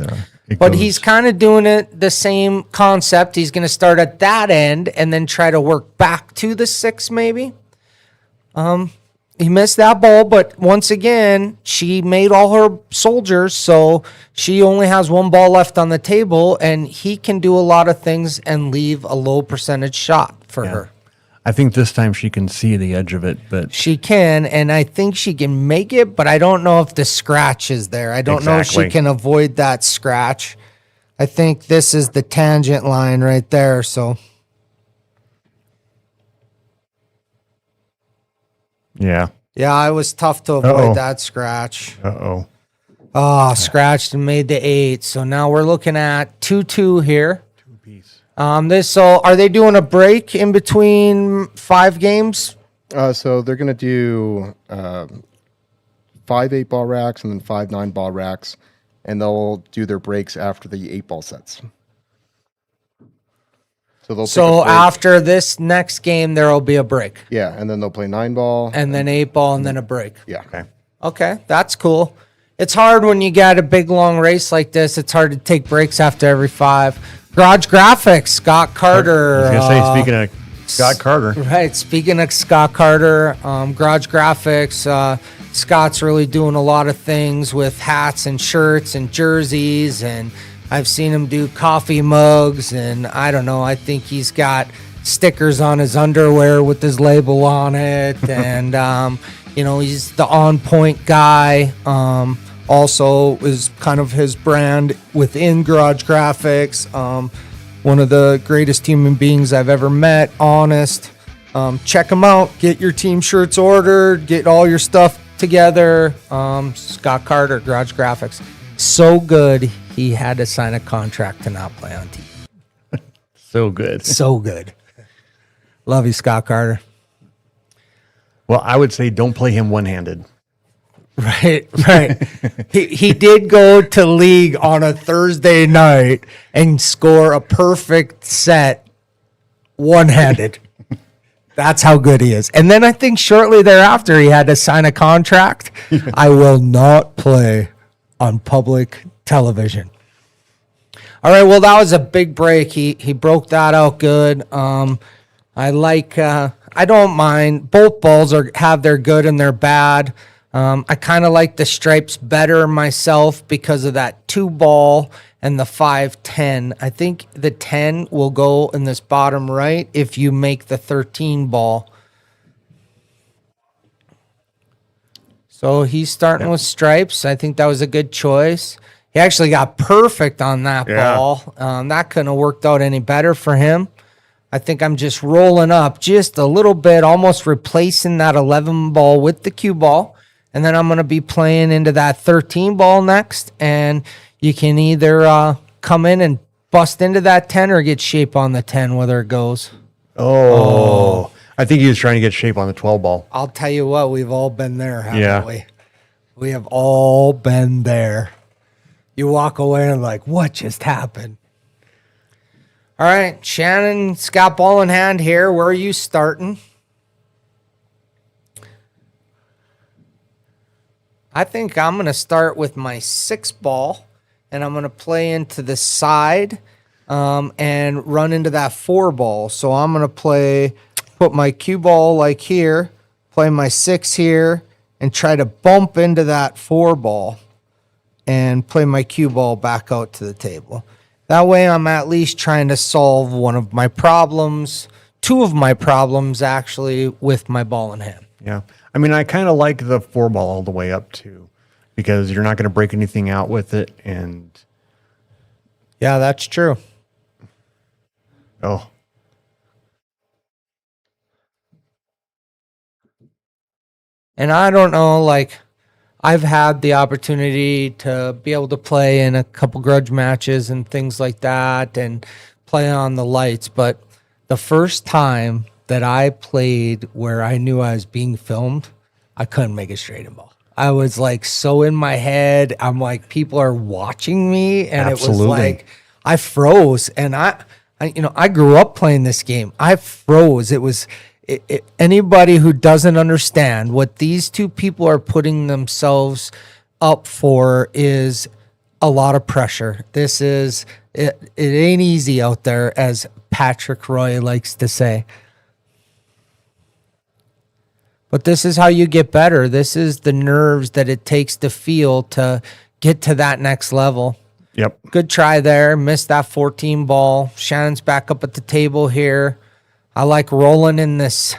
But he's kind of doing it the same concept. He's going to start at that end and then try to work back to the 6 maybe. He missed that ball, but once again, she made all her soldiers, so she only has 1 ball left on the table, and he can do a lot of things and leave a low percentage shot for her. I think this time she can see the edge of it, but she can, and I think she can make it, but I don't know if the scratch is there. I don't know if she can avoid that scratch. I think this is the tangent line right there, so... Yeah, it was tough to avoid that scratch. Scratched and made the 8. So now we're looking at 2-2 here. 2-piece. So are they doing a break in between 5 games? So they're going to do 5 8-ball racks and then 5 9-ball racks, and they'll do their breaks after the 8-ball sets. So after this next game, there will be a break. Yeah, and then they'll play 9-ball. And then 8-ball and then a break. Yeah. Okay, that's cool. It's hard when you got a big, long race like this. It's hard to take breaks after every 5. Garage Graphics, Scott Carter. I was going to say, speaking of Scott Carter. Right, speaking of Scott Carter, Garage Graphics, Scott's really doing a lot of things with hats and shirts and jerseys, and I've seen him do coffee mugs, and I don't know, I think he's got stickers on his underwear with his label on it, and, he's the on-point guy. Also is kind of his brand within Garage Graphics. One of the greatest human beings I've ever met, honest. Check him out. Get your team shirts ordered. Get all your stuff together. Scott Carter, Grudge Graphics. So good, he had to sign a contract to not play on TV. So good. So good. Love you, Scott Carter. Well, I would say don't play him one-handed. Right. He did go to league on a Thursday night and score a perfect set one-handed. That's how good he is. And then I think shortly thereafter he had to sign a contract. I will not play on public television. All right, well, that was a big break. He broke that out good. I don't mind. Both balls have their good and their bad. I kind of like the stripes better myself because of that 2-ball and the 5-10. I think the 10 will go in this bottom right if you make the 13 ball. So he's starting with stripes. I think that was a good choice. He actually got perfect on that ball. That couldn't have worked out any better for him. I think I'm just rolling up just a little bit, almost replacing that 11 ball with the cue ball. And then I'm going to be playing into that 13 ball next. And you can either come in and bust into that 10 or get shape on the 10, whether it goes. Oh. I think he was trying to get shape on the 12 ball. I'll tell you what, we've all been there, haven't we? We have all been there. You walk away and like, what just happened? All right, Shannon's got ball in hand here. Where are you starting? I think I'm going to start with my 6 ball, and I'm going to play into the side and run into that 4 ball. So I'm going to put my cue ball like here, play my 6 here, and try to bump into that 4 ball and play my cue ball back out to the table. That way I'm at least trying to solve one of my problems, 2 of my problems actually, with my ball in hand. Yeah. I mean, I kind of like the 4-ball all the way up too, because you're not going to break anything out with it. And Yeah, that's true. oh, And I don't know, like, I've had the opportunity to be able to play in a couple grudge matches and things like that and play on the lights. But the first time that I played where I knew I was being filmed, I couldn't make a straight and ball. I was like so in my head. I'm like, people are watching me. And it was Absolutely. like, I froze. And I grew up playing this game. I froze. It was anybody who doesn't understand what these two people are putting themselves up for is a lot of pressure. It ain't easy out there, as Patrick Roy likes to say. But this is how you get better. This is the nerves that it takes to feel to get to that next level. yep. Good try there. Missed that 14 ball. Shannon's back up at the table here. I like rolling in this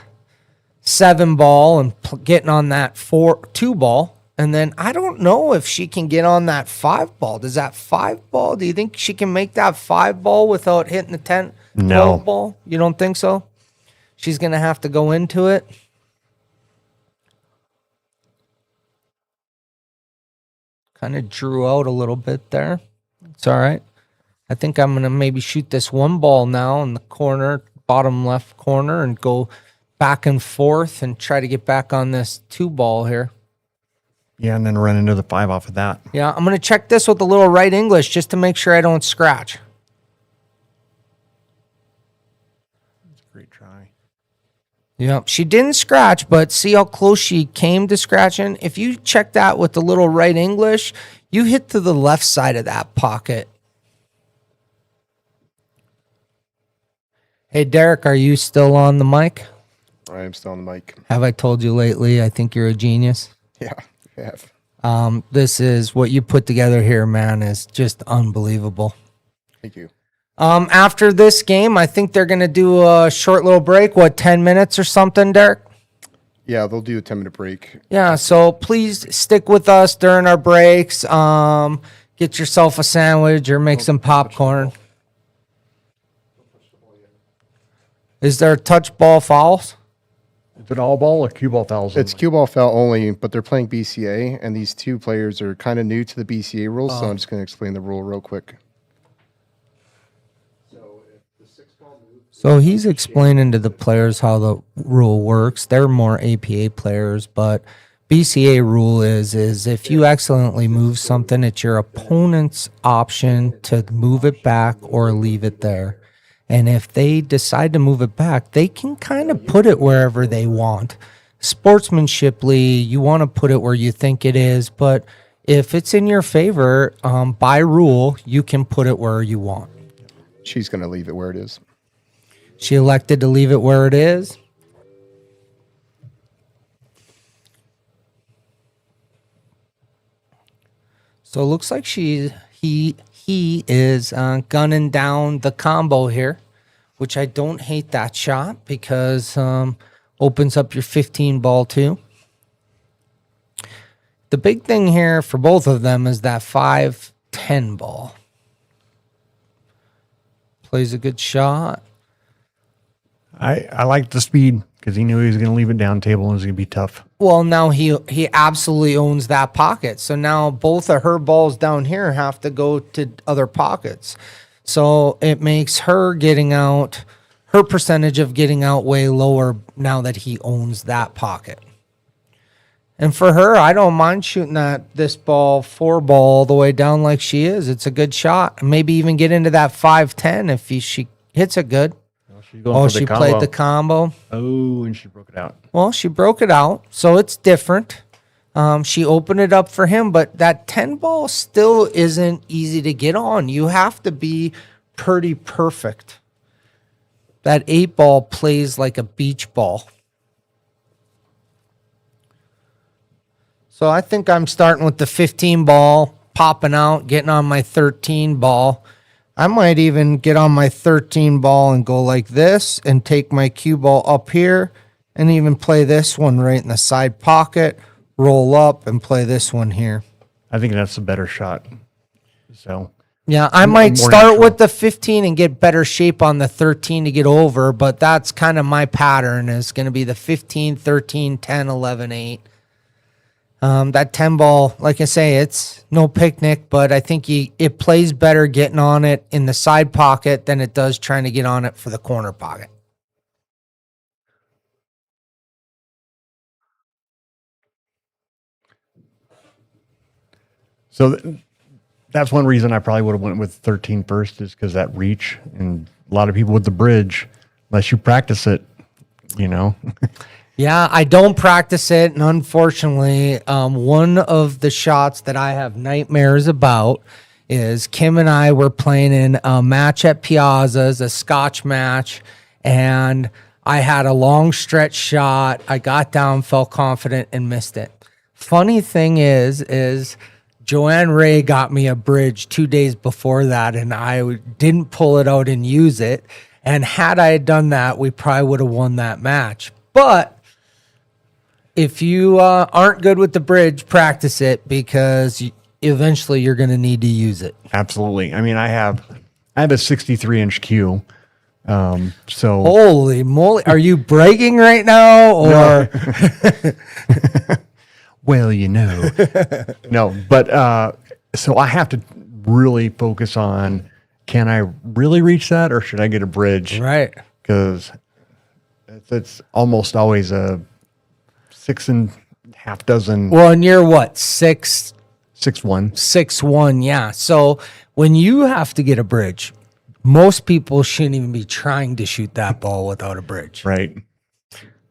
7 ball and getting on that 2 ball. And then I don't know if she can get on that 5 ball. Does that 5 ball, do you think she can make that 5 ball without hitting the 10 No. ball? You don't think so? She's going to have to go into it. Kind of drew out a little bit there. It's all right. I think I'm going to maybe shoot this 1 ball now in the corner, bottom left corner, and go back and forth and try to get back on this 2 ball here. Yeah, and then run into the 5 off of that. Yeah, I'm going to check this with a little right English just to make sure I don't scratch. Great try. Yeah, she didn't scratch, but see how close she came to scratching? If you check that with the little right English, you hit to the left side of that pocket. Hey, Derek, are you still on the mic? I am still on the mic. Have I told you lately I think you're a genius? Yeah, you have. This is what you put together here, man, is just unbelievable. Thank you. After this game, I think they're going to do a short little break, 10 minutes or something, Derek? Yeah, they'll do a 10-minute break. Yeah, so please stick with us during our breaks. Get yourself a sandwich or make some popcorn. Is there touch ball fouls? Is it all ball or cue ball fouls? It's cue ball foul only, but they're playing BCA, and these 2 players are kind of new to the BCA rules, so I'm just going to explain the rule real quick. So he's explaining to the players how the rule works. They're more APA players, but BCA rule is if you accidentally move something, it's your opponent's option to move it back or leave it there. And if they decide to move it back, they can kind of put it wherever they want. Sportsmanshiply, you want to put it where you think it is, but if it's in your favor, by rule, you can put it where you want. She's going to leave it where it is. She elected to leave it where it is. So it looks like he is gunning down the combo here, which I don't hate that shot because opens up your 15 ball too. The big thing here for both of them is that 5-10 ball. Plays a good shot. I like the speed because he knew he was going to leave it down table and it was going to be tough. Well, now he absolutely owns that pocket. So now both of her balls down here have to go to other pockets. So it makes her her percentage of getting out way lower now that he owns that pocket. And for her, I don't mind shooting this ball, 4 ball all the way down like she is. It's a good shot. Maybe even get into that 5-10 if she hits it good. She played the combo. Oh, and she broke it out. Well, she broke it out, so it's different. She opened it up for him, but that 10 ball still isn't easy to get on. You have to be pretty perfect. That 8 ball plays like a beach ball. So I think I'm starting with the 15 ball, popping out, getting on my 13 ball. I might even get on my 13 ball and go like this and take my cue ball up here and even play this one right in the side pocket, roll up, and play this one here. I think that's a better shot. So Yeah, I might more start natural. with the 15 and get better shape on the 13 to get over, but that's kind of my pattern is going to be the 15, 13, 10, 11, 8. That 10 ball, like I say, it's no picnic, but I think it plays better getting on it in the side pocket than it does trying to get on it for the corner pocket. So that's one reason I probably would have went with 13 first, is because that reach, and a lot of people with the bridge, unless you practice it, you know. Yeah, I don't practice it, and unfortunately, one of the shots that I have nightmares about is Kim and I were playing in a match at Piazza's, a Scotch match, and I had a long stretch shot. I got down, felt confident, and missed it. Funny thing is Joanne Ray got me a bridge 2 days before that, and I didn't pull it out and use it. And had I done that, we probably would have won that match. But if you aren't good with the bridge, practice it, because eventually you're going to need to use it. Absolutely. I mean, I have a 63-inch cue. So Holy moly. Are you bragging right now? Or well, you know. No, but so I have to really focus on, can I really reach that, or should I get a bridge? right. Because it's almost always a 6.5 dozen, Well, and you're what, 6'1"? 6'1". Yeah. So when you have to get a bridge, most people shouldn't even be trying to shoot that ball without a bridge. Right.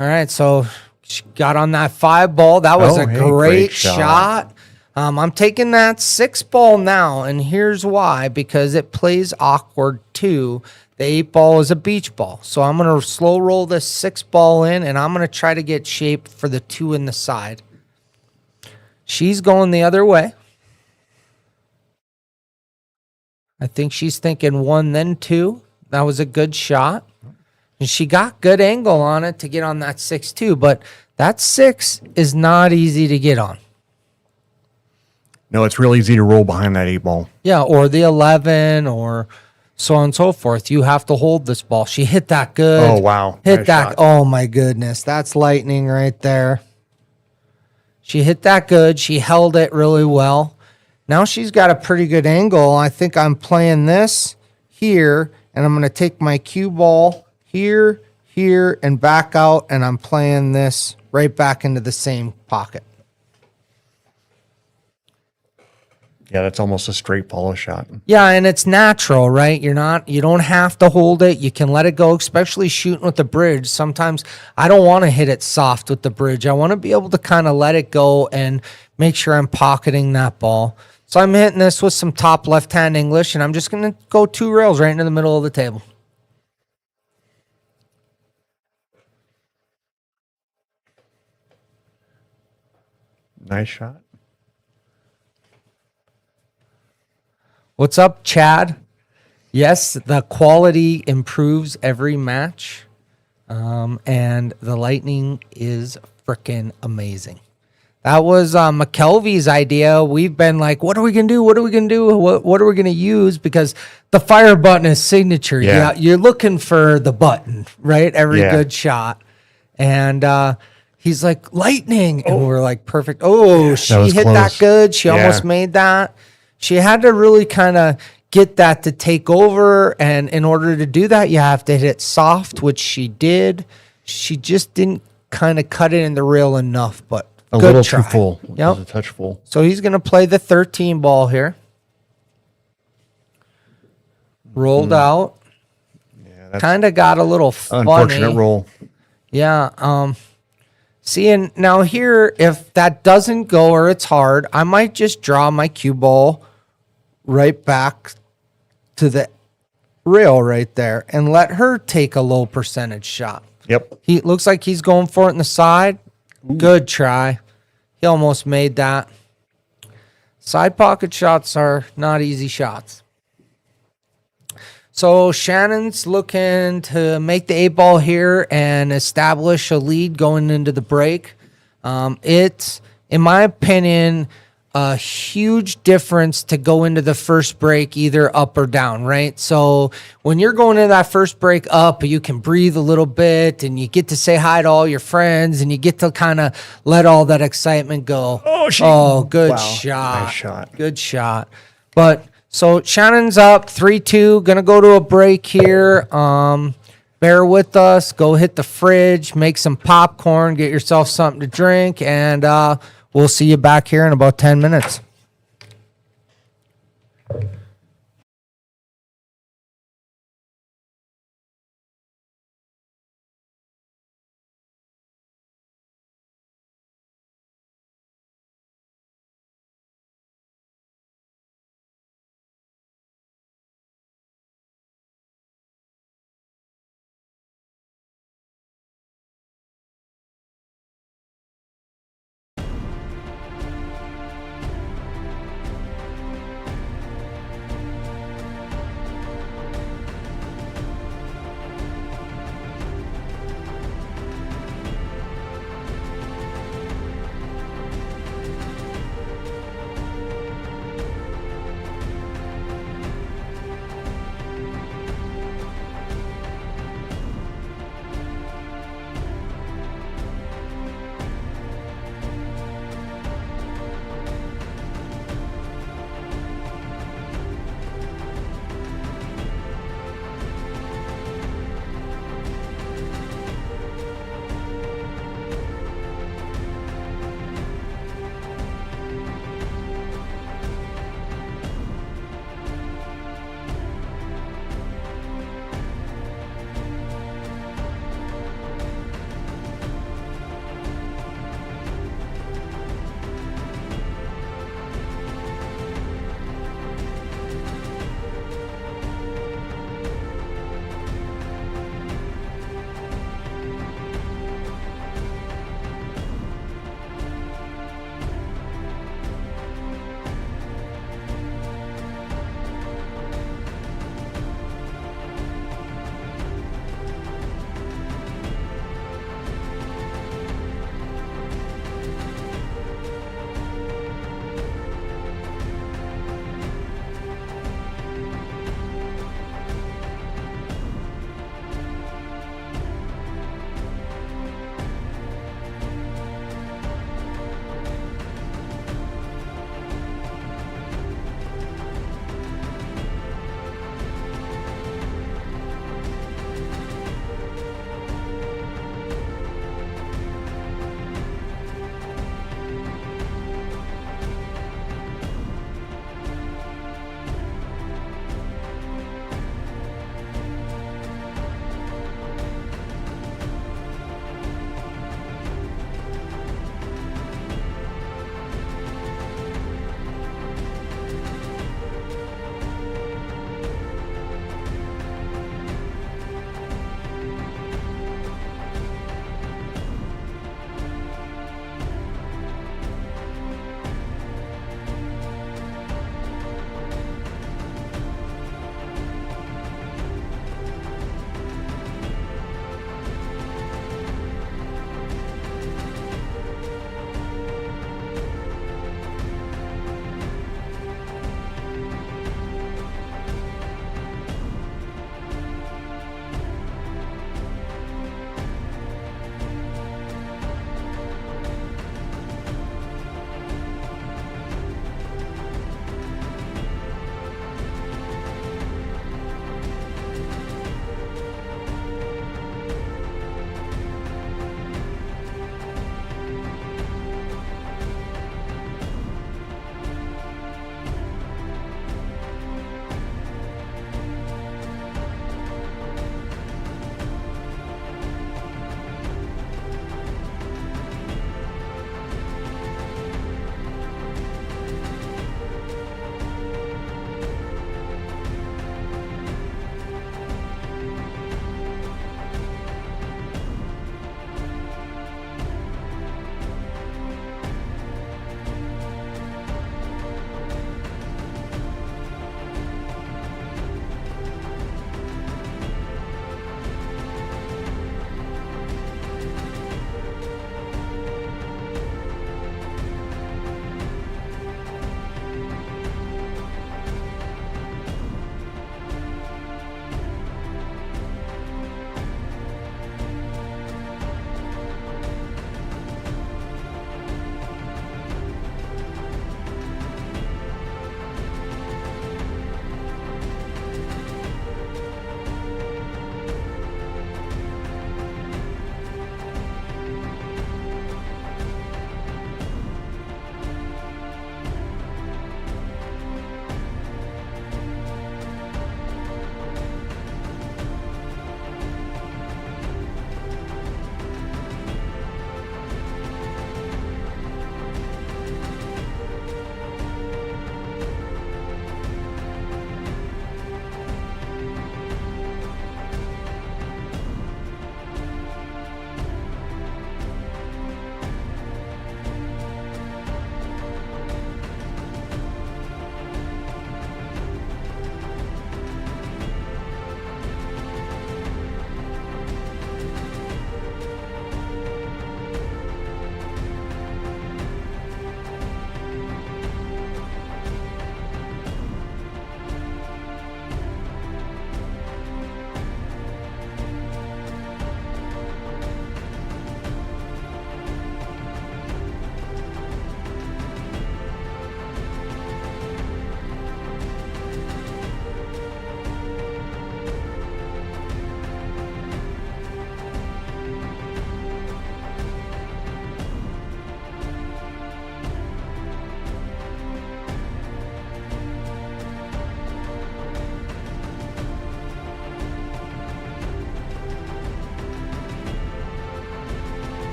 All right, so she got on that 5 ball. That was a great shot. I'm taking that 6 ball now, and here's why: because it plays awkward too. The 8 ball is a beach ball, so I'm gonna slow roll this 6 ball in, and I'm gonna try to get shape for the 2 in the side. She's going the other way. I think she's thinking 1 then 2. That was a good shot. And she got good angle on it to get on that 6 too, but that 6 is not easy to get on. No, it's real easy to roll behind that 8 ball. Yeah, or the 11 or so on and so forth. You have to hold this ball. She hit that good. Oh, wow. Hit Nice that. shot. Oh, my goodness. That's lightning right there. She hit that good. She held it really well. Now she's got a pretty good angle. I think I'm playing this here, and I'm going to take my cue ball here, here, and back out, and I'm playing this right back into the same pocket. Yeah, that's almost a straight follow shot. Yeah, and it's natural, right? You don't have to hold it. You can let it go, especially shooting with the bridge. Sometimes I don't want to hit it soft with the bridge. I want to be able to kind of let it go and make sure I'm pocketing that ball. So I'm hitting this with some top left-hand English, and I'm just going to go 2 rails right into the middle of the table. Nice shot. What's up, Chad? Yes, the quality improves every match, and the lightning is freaking amazing. That was McKelvey's idea. We've been like, what are we going to do? What are we going to do? What are we going to use? Because the fire button is signature. Yeah. You're looking for the button, right? Every Yeah. good shot. And he's like, lightning. And we're like, perfect. Oh, she was hit close. that good. She almost made that. She had to really kind of get that to take over. And in order to do that, you have to hit it soft, which she did. She just didn't kind of cut it in the rail enough, but A good little try. too full. It Yep. was a touch full. So he's going to play the 13 ball here. Rolled out. Yeah, that's Kind of got a little funny. unfortunate roll. Yeah. See, and now here, if that doesn't go or it's hard, I might just draw my cue ball right back to the rail right there and let her take a low percentage shot. Yep. He looks like he's going for it in the side. Good try. He almost made that. Side pocket shots are not easy shots. So Shannon's looking to make the 8-ball here and establish a lead going into the break. It's, in my opinion, a huge difference to go into the first break either up or down, right? So when you're going into that first break up, you can breathe a little bit and you get to say hi to all your friends and you get to kind of let all that excitement go. Good Wow, shot. nice shot. Good shot. But so Shannon's up 3-2, gonna go to a break here. Bear with us, go hit the fridge, make some popcorn, get yourself something to drink, and we'll see you back here in about 10 minutes.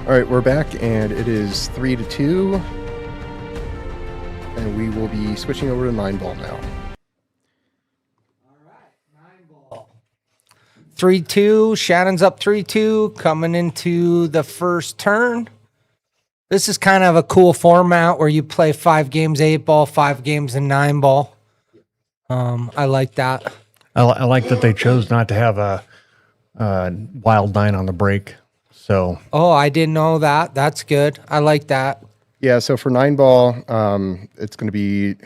All right, we're back, and it is 3-2. And we will be switching over to 9-ball now. 3-2. Shannon's up 3-2, coming into the first turn. This is kind of a cool format where you play 5 games 8-ball, 5 games in 9-ball. I like that. I like that they chose not to have a wild 9 on the break. So. Oh, I didn't know that. That's good. I like that. Yeah, so for 9-ball, it's going to be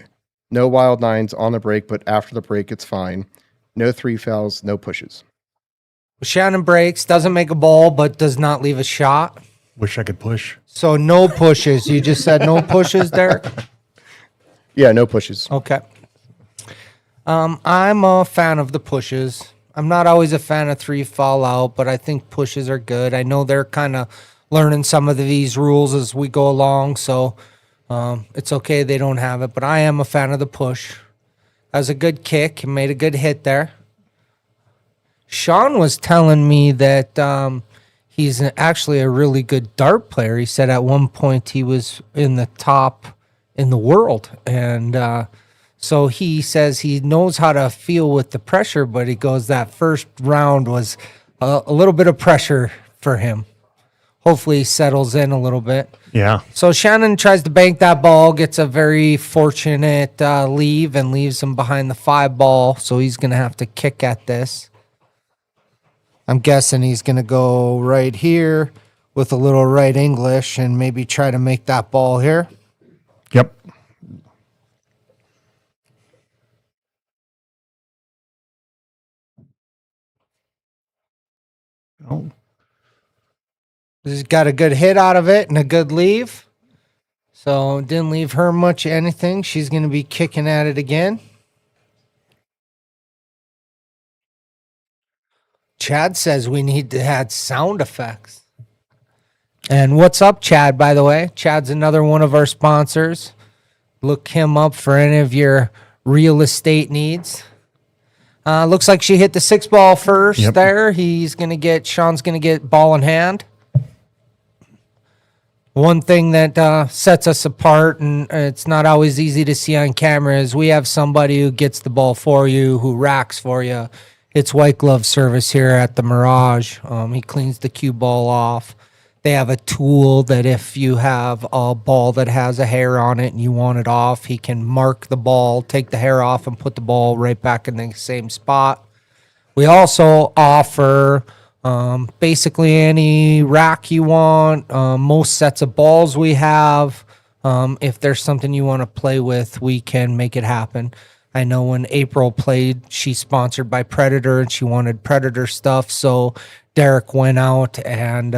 no wild 9s on the break, but after the break, it's fine. No 3 fouls, no pushes. Shannon breaks, doesn't make a ball, but does not leave a shot. Wish I could push. So no pushes. You just said no pushes, Derek? Yeah, no pushes. Okay. I'm a fan of the pushes. I'm not always a fan of 3 foul out, but I think pushes are good. I know they're kind of learning some of these rules as we go along, so it's okay they don't have it, but I am a fan of the push. That was a good kick and made a good hit there. Sean was telling me that he's actually a really good dart player. He said at one point he was in the top in the world, and so he says he knows how to feel with the pressure, but he goes that first round was a little bit of pressure for him. Hopefully he settles in a little bit. Yeah. So Shannon tries to bank that ball, gets a very fortunate leave, and leaves him behind the 5 ball, so he's going to have to kick at this. I'm guessing he's going to go right here with a little right English and maybe try to make that ball here. Yep. Oh. He's got a good hit out of it and a good leave. So didn't leave her much anything. She's going to be kicking at it again. Chad says we need to add sound effects. And what's up, Chad, by the way? Chad's another one of our sponsors. Look him up for any of your real estate needs. Looks like she hit the 6 ball first there. Sean's going to get ball in hand. One thing that sets us apart, and it's not always easy to see on camera, is we have somebody who gets the ball for you, who racks for you. It's white glove service here at the Mirage. He cleans the cue ball off. They have a tool that if you have a ball that has a hair on it and you want it off, he can mark the ball, take the hair off, and put the ball right back in the same spot. We also offer basically any rack you want, most sets of balls we have. If there's something you want to play with, we can make it happen. I know when April played, she's sponsored by Predator and she wanted Predator stuff. So Derek went out and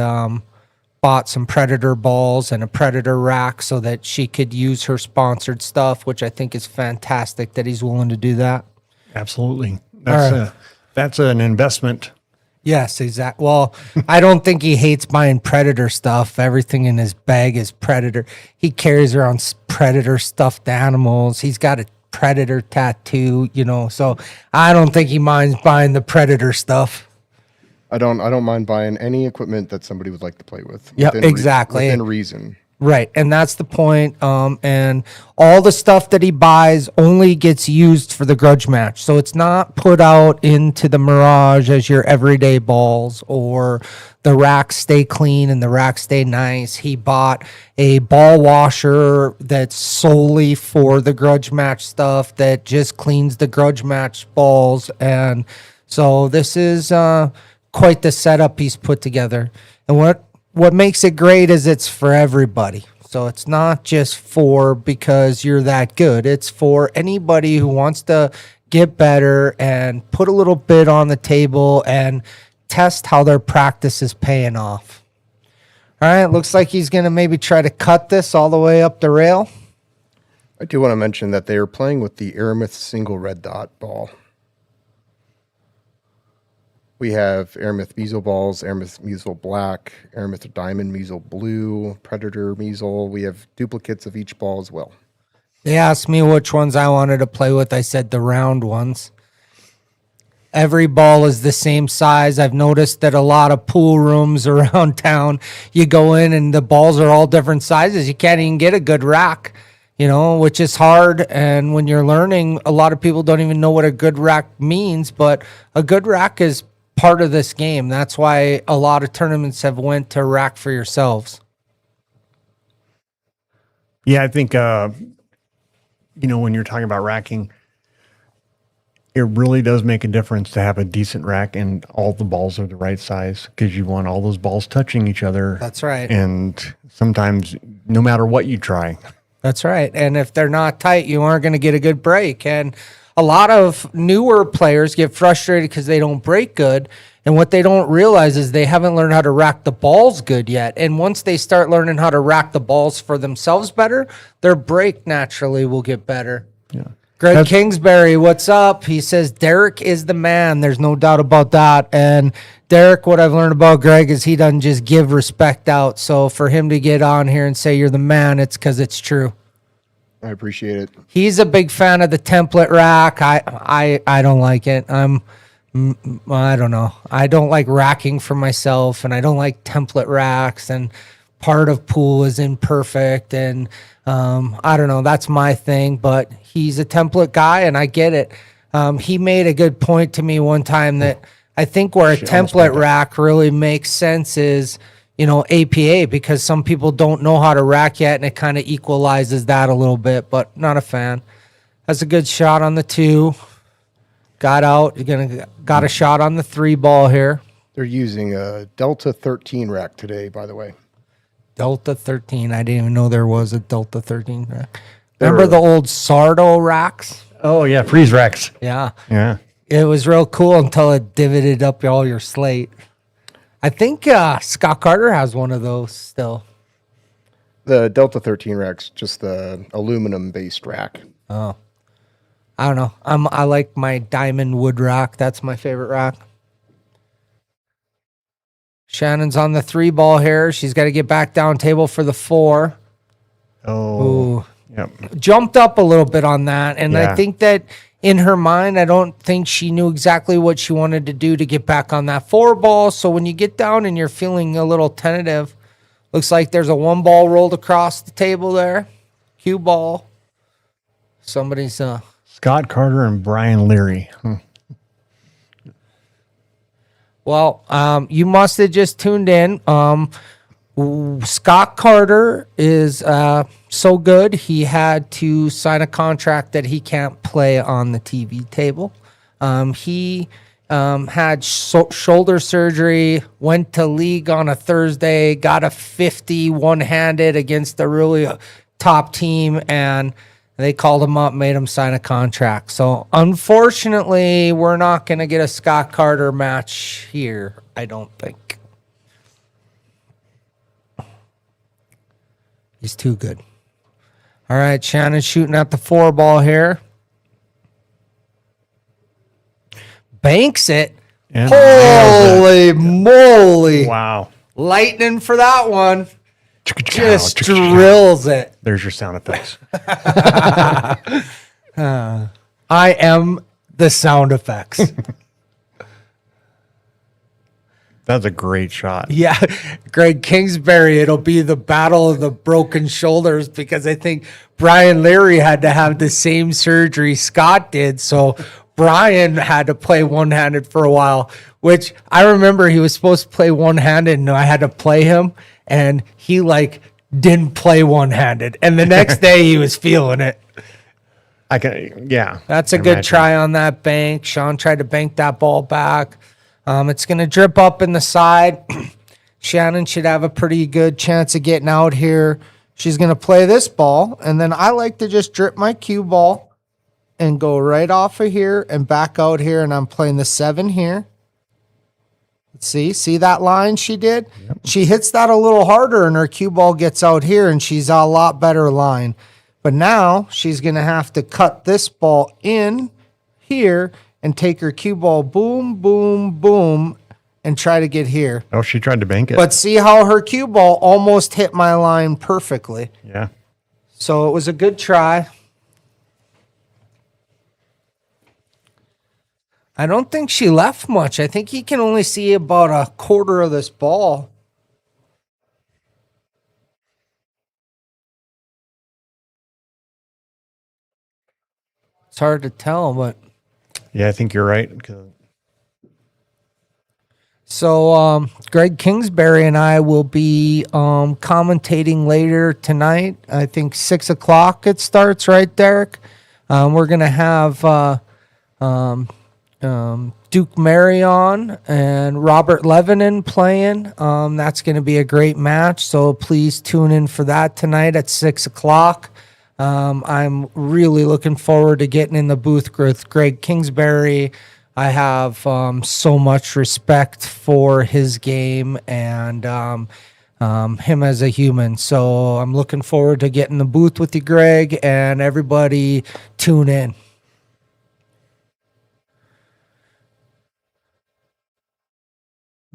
bought some Predator balls and a Predator rack so that she could use her sponsored stuff, which I think is fantastic that he's willing to do that. Absolutely. That's an investment. Yes, exactly. Well, I don't think he hates buying Predator stuff. Everything in his bag is Predator. He carries around Predator stuffed animals. He's got a Predator tattoo, so I don't think he minds buying the Predator stuff. I don't mind buying any equipment that somebody would like to play with. Yep, exactly. Within reason. Right, and that's the point. And all the stuff that he buys only gets used for the grudge match. So it's not put out into the Mirage as your everyday balls, or the racks stay clean and the racks stay nice. He bought a ball washer that's solely for the grudge match stuff that just cleans the grudge match balls. And so this is quite the setup he's put together. And what makes it great is it's for everybody. So it's not just for because you're that good. It's for anybody who wants to get better and put a little bit on the table and test how their practice is paying off. All right, looks like he's going to maybe try to cut this all the way up the rail. I do want to mention that they are playing with the Aramith single red dot ball. We have Aramith measle balls, Aramith measle black, Aramith diamond measle blue, Predator measle. We have duplicates of each ball as well. They asked me which ones I wanted to play with. I said the round ones. Every ball is the same size. I've noticed that a lot of pool rooms around town, you go in and the balls are all different sizes. You can't even get a good rack, which is hard. And when you're learning, a lot of people don't even know what a good rack means, but a good rack is part of this game. That's why a lot of tournaments have went to rack for yourselves. Yeah, I think, when you're talking about racking, it really does make a difference to have a decent rack and all the balls are the right size, because you want all those balls touching each other. That's right. And sometimes, no matter what you try. That's right. And if they're not tight, you aren't going to get a good break. And a lot of newer players get frustrated because they don't break good. And what they don't realize is they haven't learned how to rack the balls good yet. And once they start learning how to rack the balls for themselves better, their break naturally will get better. Yeah. Greg Kingsbury, what's up? He says, Derek is the man. There's no doubt about that. And Derek, what I've learned about Greg is he doesn't just give respect out. So for him to get on here and say you're the man, it's because it's true. I appreciate it. He's a big fan of the template rack. I don't like it. I don't know. I don't like racking for myself, and I don't like template racks, and part of pool is imperfect, and I don't know. That's my thing, but he's a template guy, and I get it. He made a good point to me one time that I think where a template rack really makes sense is, APA, because some people don't know how to rack yet, and it kind of equalizes that a little bit, but not a fan. That's a good shot on the 2. Got out. Got a shot on the 3 ball here. They're using a Delta 13 rack today, by the way. Delta 13. I didn't even know there was a Delta 13 rack. Remember the old Sardo racks? Oh, yeah, freeze racks. Yeah. Yeah. It was real cool until it divoted up all your slate. I think Scott Carter has one of those still. The Delta 13 rack's just the aluminum-based rack. Oh. I don't know. I like my diamond wood rack. That's my favorite rack. Shannon's on the 3 ball here. She's got to get back down table for the 4. Oh. Ooh. Yep. Jumped up a little bit on that. And Yeah. I think that in her mind, I don't think she knew exactly what she wanted to do to get back on that 4 ball. So when you get down and you're feeling a little tentative, looks like there's a 1 ball rolled across the table there. Cue ball. Somebody's Scott Carter and Brian Leary. Well, you must have just tuned in. Scott Carter is so good, he had to sign a contract that he can't play on the TV table. He had shoulder surgery, went to league on a Thursday, got a 50 one-handed against a really top team, and they called him up, made him sign a contract. So unfortunately, we're not going to get a Scott Carter match here, I don't think. He's too good. All right, Shannon shooting at the 4 ball here. Banks it. And Holy moly. wow. Lightning for that one. Just drills it. There's your sound effects. I am the sound effects. That's a great shot. Yeah, Greg Kingsbury, it'll be the battle of the broken shoulders, because I think Brian Leary had to have the same surgery Scott did. So Brian had to play one-handed for a while, which I remember he was supposed to play one-handed and I had to play him, and he didn't play one-handed. And the next day he was feeling it. Yeah. That's a good try on that bank. Sean tried to bank that ball back. It's going to drip up in the side. Shannon should have a pretty good chance of getting out here. She's going to play this ball, and then I like to just drip my cue ball and go right off of here and back out here, and I'm playing the 7 here. Let's see that line she did? Yep. She hits that a little harder, and her cue ball gets out here, and she's a lot better line. But now she's going to have to cut this ball in here and take her cue ball, boom, boom, boom, and try to get here. Oh, she tried to bank it. But see how her cue ball almost hit my line perfectly. Yeah. So it was a good try. I don't think she left much. I think he can only see about a quarter of this ball. It's hard to tell, but Yeah, I think you're right. so Greg Kingsbury and I will be commentating later tonight. I think 6 o'clock it starts, right, Derek? We're gonna have Duke Marion and Robert Levinan playing. That's going to be a great match, so please tune in for that tonight at 6 o'clock. I'm really looking forward to getting in the booth with Greg Kingsbury. I have so much respect for his game and him as a human. So I'm looking forward to getting in the booth with you, Greg, and everybody tune in.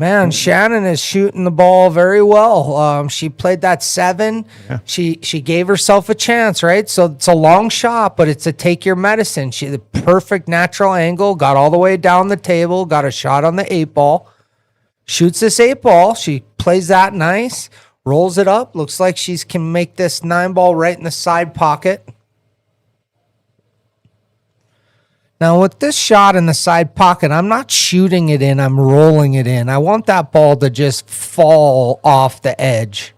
Man, Shannon is shooting the ball very well. She played that 7. Yeah. She gave herself a chance, right? So it's a long shot, but it's a take your medicine. She the perfect natural angle, got all the way down the table, got a shot on the 8-ball, shoots this 8-ball. She plays that nice, rolls it up. Looks like she can make this 9-ball right in the side pocket. Now, with this shot in the side pocket, I'm not shooting it in, I'm rolling it in. I want that ball to just fall off the edge.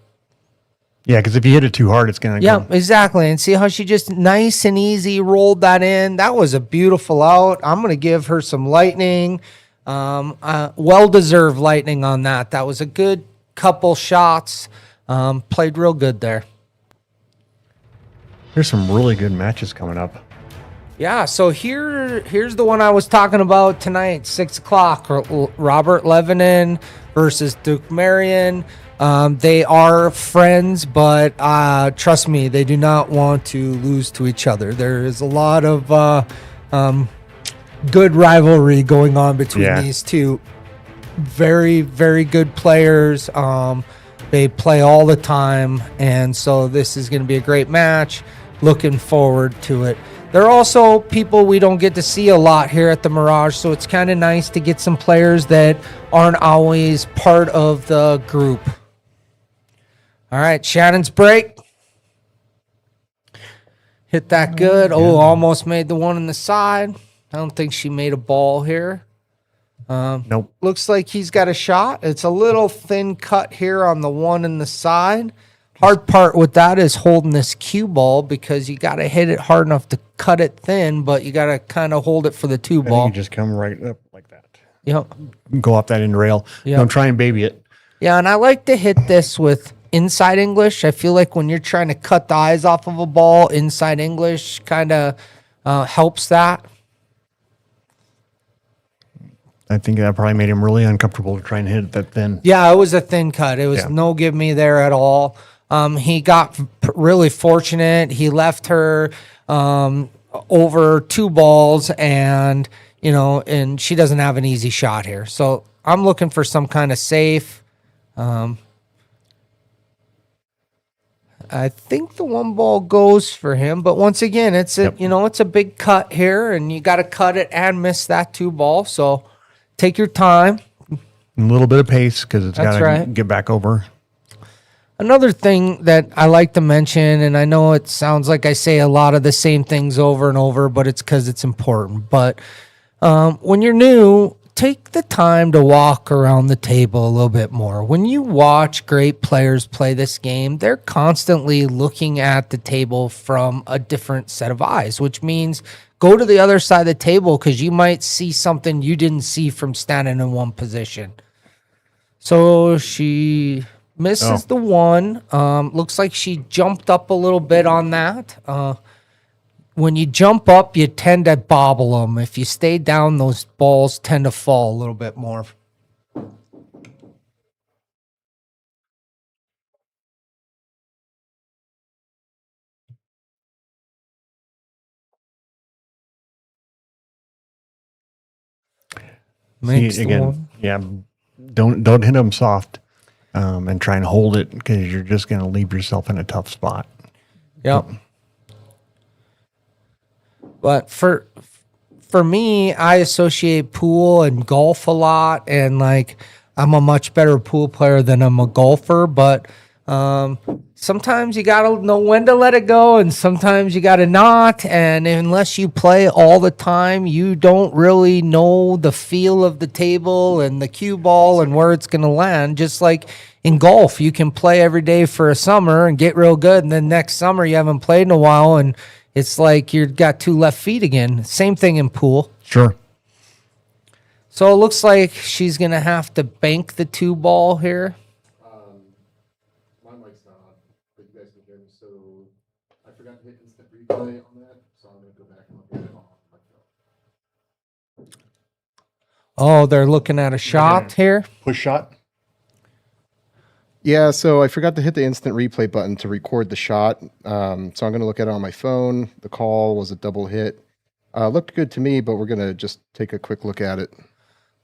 Yeah, because if you hit it too hard, it's going to Yeah, go. exactly. And see how she just nice and easy rolled that in? That was a beautiful out. I'm going to give her some lightning. Well-deserved lightning on that. That was a good couple shots. Played real good there. There's some really good matches coming up. Yeah, so here's the one I was talking about tonight, 6 o'clock. Robert Levinan versus Duke Marion. They are friends, but trust me, they do not want to lose to each other. There is a lot of good rivalry going on between these two. Very, very good players. They play all the time, and so this is going to be a great match. Looking forward to it. They're also people we don't get to see a lot here at the Mirage, so it's kind of nice to get some players that aren't always part of the group. All right, Shannon's break. Hit that good. Oh, almost made the one on the side. I don't think she made a ball here. Nope. Looks like he's got a shot. It's a little thin cut here on the one in the side. Hard part with that is holding this cue ball because you got to hit it hard enough to cut it thin, but you got to kind of hold it for the 2 ball. You just come right up like that. Yep. Go off that end rail. Yep. Don't try and baby it. Yeah, and I like to hit this with inside English. I feel like when you're trying to cut the eyes off of a ball, inside English kind of helps that. I think that probably made him really uncomfortable to try and hit it that thin. Yeah, it was a thin cut. It was no give me there at all. He got really fortunate. He left her over 2 balls, and and she doesn't have an easy shot here. So I'm looking for some kind of safe. I think the 1 ball goes for him, but once again, it's it's a big cut here, and you got to cut it and miss that 2 ball. So take your time. A little bit of pace because it's got to get back over. Another thing that I like to mention, and I know it sounds like I say a lot of the same things over and over, but it's because it's important. But when you're new, take the time to walk around the table a little bit more. When you watch great players play this game, they're constantly looking at the table from a different set of eyes, which means go to the other side of the table because you might see something you didn't see from standing in one position. So she misses the 1. Looks like she jumped up a little bit on that. When you jump up, you tend to bobble them. If you stay down, those balls tend to fall a little bit more. See, again, don't hit them soft and try and hold it because you're just going to leave yourself in a tough spot. Yep. But for me, I associate pool and golf a lot, and like I'm a much better pool player than I'm a golfer, but sometimes you gotta know when to let it go, and sometimes you gotta not. And unless you play all the time, you don't really know the feel of the table and the cue ball and where it's gonna land. Just like in golf, you can play every day for a summer and get real good, and then next summer you haven't played in a while, and it's like you've got 2 left feet again. Same thing in pool. Sure. So it looks like she's going to have to bank the 2 ball here. My mic's not on, but you guys can hear me. So I forgot to hit instant replay on that, so I'm going to go back and look at it on my phone. Oh, they're looking at a shot here. Pushout. Yeah, so I forgot to hit the instant replay button to record the shot. So I'm going to look at it on my phone. The call was a double hit. Looked good to me, but we're going to just take a quick look at it.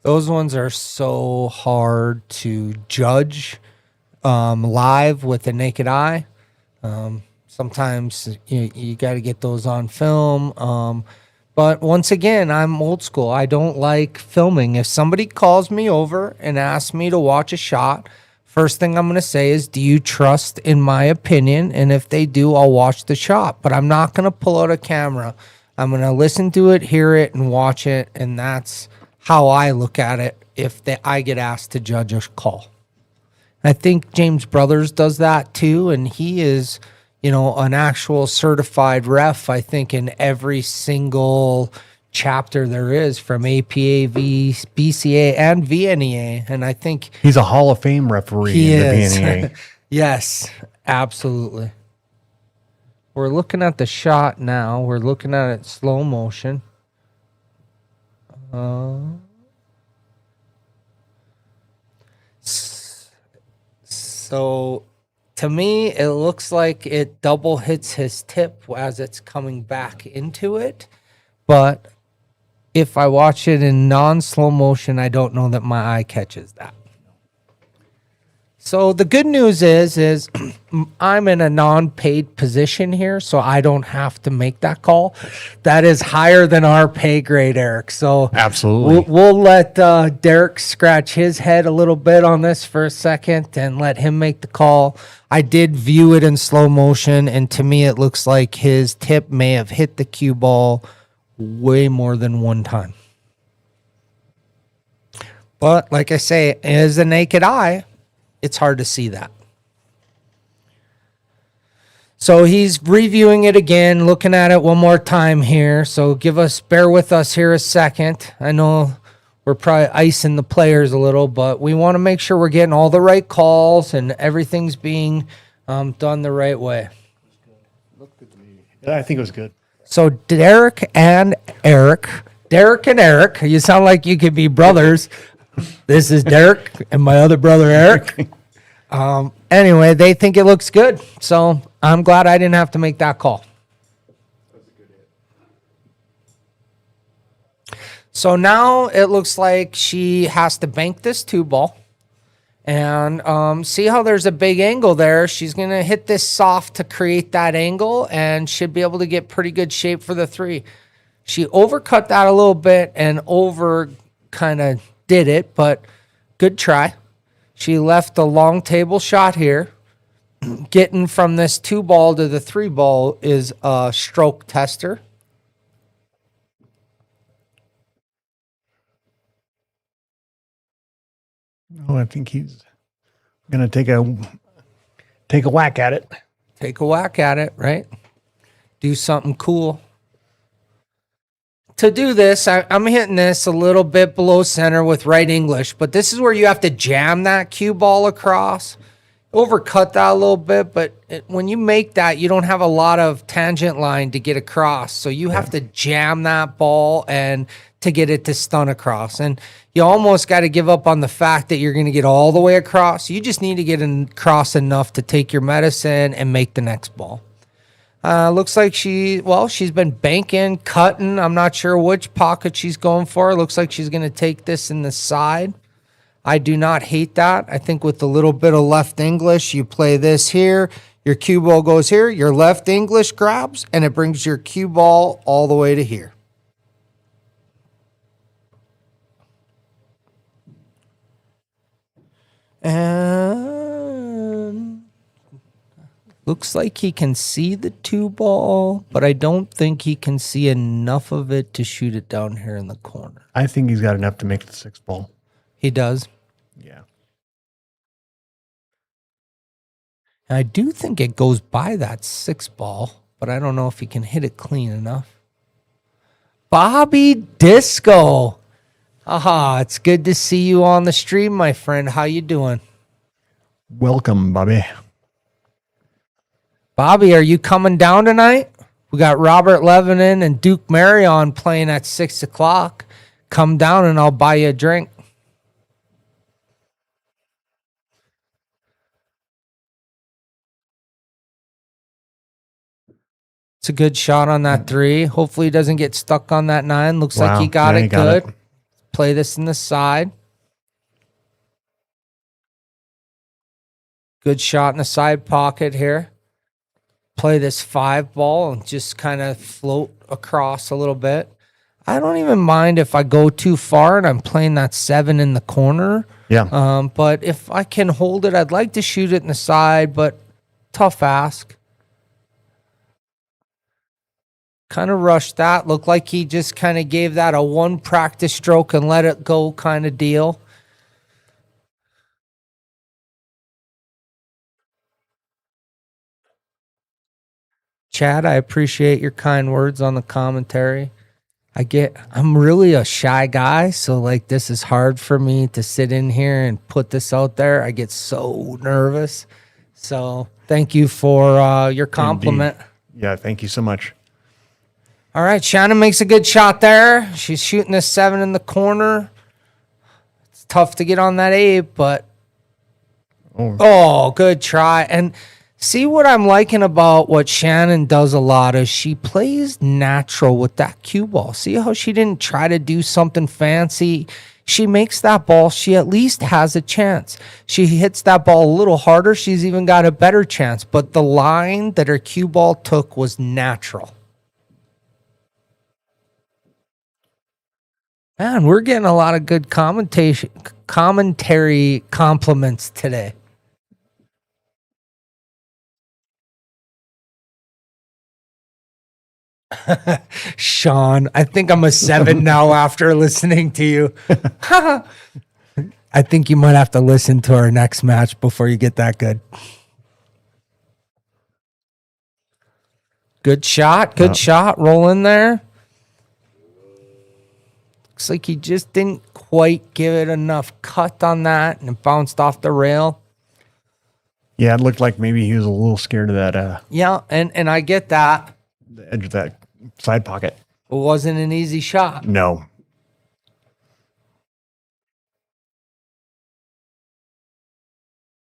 Those ones are so hard to judge live with the naked eye. Sometimes you got to get those on film. But once again, I'm old school. I don't like filming. If somebody calls me over and asks me to watch a shot, first thing I'm going to say is, do you trust in my opinion? And if they do, I'll watch the shot. But I'm not going to pull out a camera. I'm going to listen to it, hear it, and watch it. And that's how I look at it if I get asked to judge a call. I think James Brothers does that too. And he is, an actual certified ref, I think, in every single chapter there is, from APA, BCA, and VNEA. And I think He's a Hall of Fame referee he in the is. BNEA. Yes, absolutely. We're looking at the shot now. We're looking at it slow motion. So to me, it looks like it double hits his tip as it's coming back into it. But if I watch it in non-slow motion, I don't know that my eye catches that. So the good news is I'm in a non-paid position here, so I don't have to make that call. That is higher than our pay grade, Eric. So Absolutely. we'll let Derek scratch his head a little bit on this for a second and let him make the call. I did view it in slow motion, and to me it looks like his tip may have hit the cue ball way more than one time. But like I say, as a naked eye, it's hard to see that. So he's reviewing it again, looking at it one more time here. So bear with us here a second. I know we're probably icing the players a little, but we want to make sure we're getting all the right calls and everything's being done the right way. I think it was good. So Derek and Eric, you sound like you could be brothers. This is Derek and my other brother, Eric. Anyway, they think it looks good. So I'm glad I didn't have to make that call. So now it looks like she has to bank this 2 ball. And see how there's a big angle there. She's going to hit this soft to create that angle and should be able to get pretty good shape for the 3. She overcut that a little bit and over kind of did it, but good try. She left a long table shot here. Getting from this 2 ball to the 3 ball is a stroke tester. Oh, I think he's going to take a whack at it. Take a whack at it, right? Do something cool. To do this, I'm hitting this a little bit below center with right English, but this is where you have to jam that cue ball across. Overcut that a little bit, but when you make that, you don't have a lot of tangent line to get across. So you have to jam that ball and to get it to stun across. And you almost got to give up on the fact that you're going to get all the way across. You just need to get across enough to take your medicine and make the next ball. Looks like she's been banking, cutting. I'm not sure which pocket she's going for. Looks like she's going to take this in the side. I do not hate that. I think with a little bit of left English, you play this here, your cue ball goes here, your left English grabs, and it brings your cue ball all the way to here. And looks like he can see the 2-ball, but I don't think he can see enough of it to shoot it down here in the corner. I think he's got enough to make the 6-ball. He does. Yeah. And I do think it goes by that 6-ball, but I don't know if he can hit it clean enough. Bobby Disco. Aha, it's good to see you on the stream, my friend. How you doing? Welcome, Bobby. Bobby, are you coming down tonight? We got Robert Lebanon and Duke Marion playing at 6 o'clock. Come down and I'll buy you a drink. It's a good shot on that 3. Hopefully he doesn't get stuck on that 9. Looks like he got it good. Play this in the side. Good shot in the side pocket here. Play this 5-ball and just kind of float across a little bit. I don't even mind if I go too far and I'm playing that 7 in the corner. Yeah. But if I can hold it, I'd like to shoot it in the side, but tough ask. Kind of rushed that. Looked like he just kind of gave that a 1 practice stroke and let it go kind of deal. Chad, I appreciate your kind words on the commentary. I'm really a shy guy, so like this is hard for me to sit in here and put this out there. I get so nervous. So thank you for your compliment. Indeed. Yeah, thank you so much. All right, Shannon makes a good shot there. She's shooting this 7 in the corner. It's tough to get on that 8, but oh, good try. And see what I'm liking about what Shannon does a lot is she plays natural with that cue ball. See how she didn't try to do something fancy? She makes that ball. She at least has a chance. She hits that ball a little harder. She's even got a better chance. But the line that her cue ball took was natural. Man, we're getting a lot of good commentary compliments today. Sean, I think I'm a 7 now after listening to you. I think you might have to listen to our next match before you get that good. Good shot. Good shot. Roll in there. Looks like he just didn't quite give it enough cut on that and it bounced off the rail. Yeah, it looked like maybe he was a little scared of that. Yeah, and I get that. The edge of that side pocket. It wasn't an easy shot. No.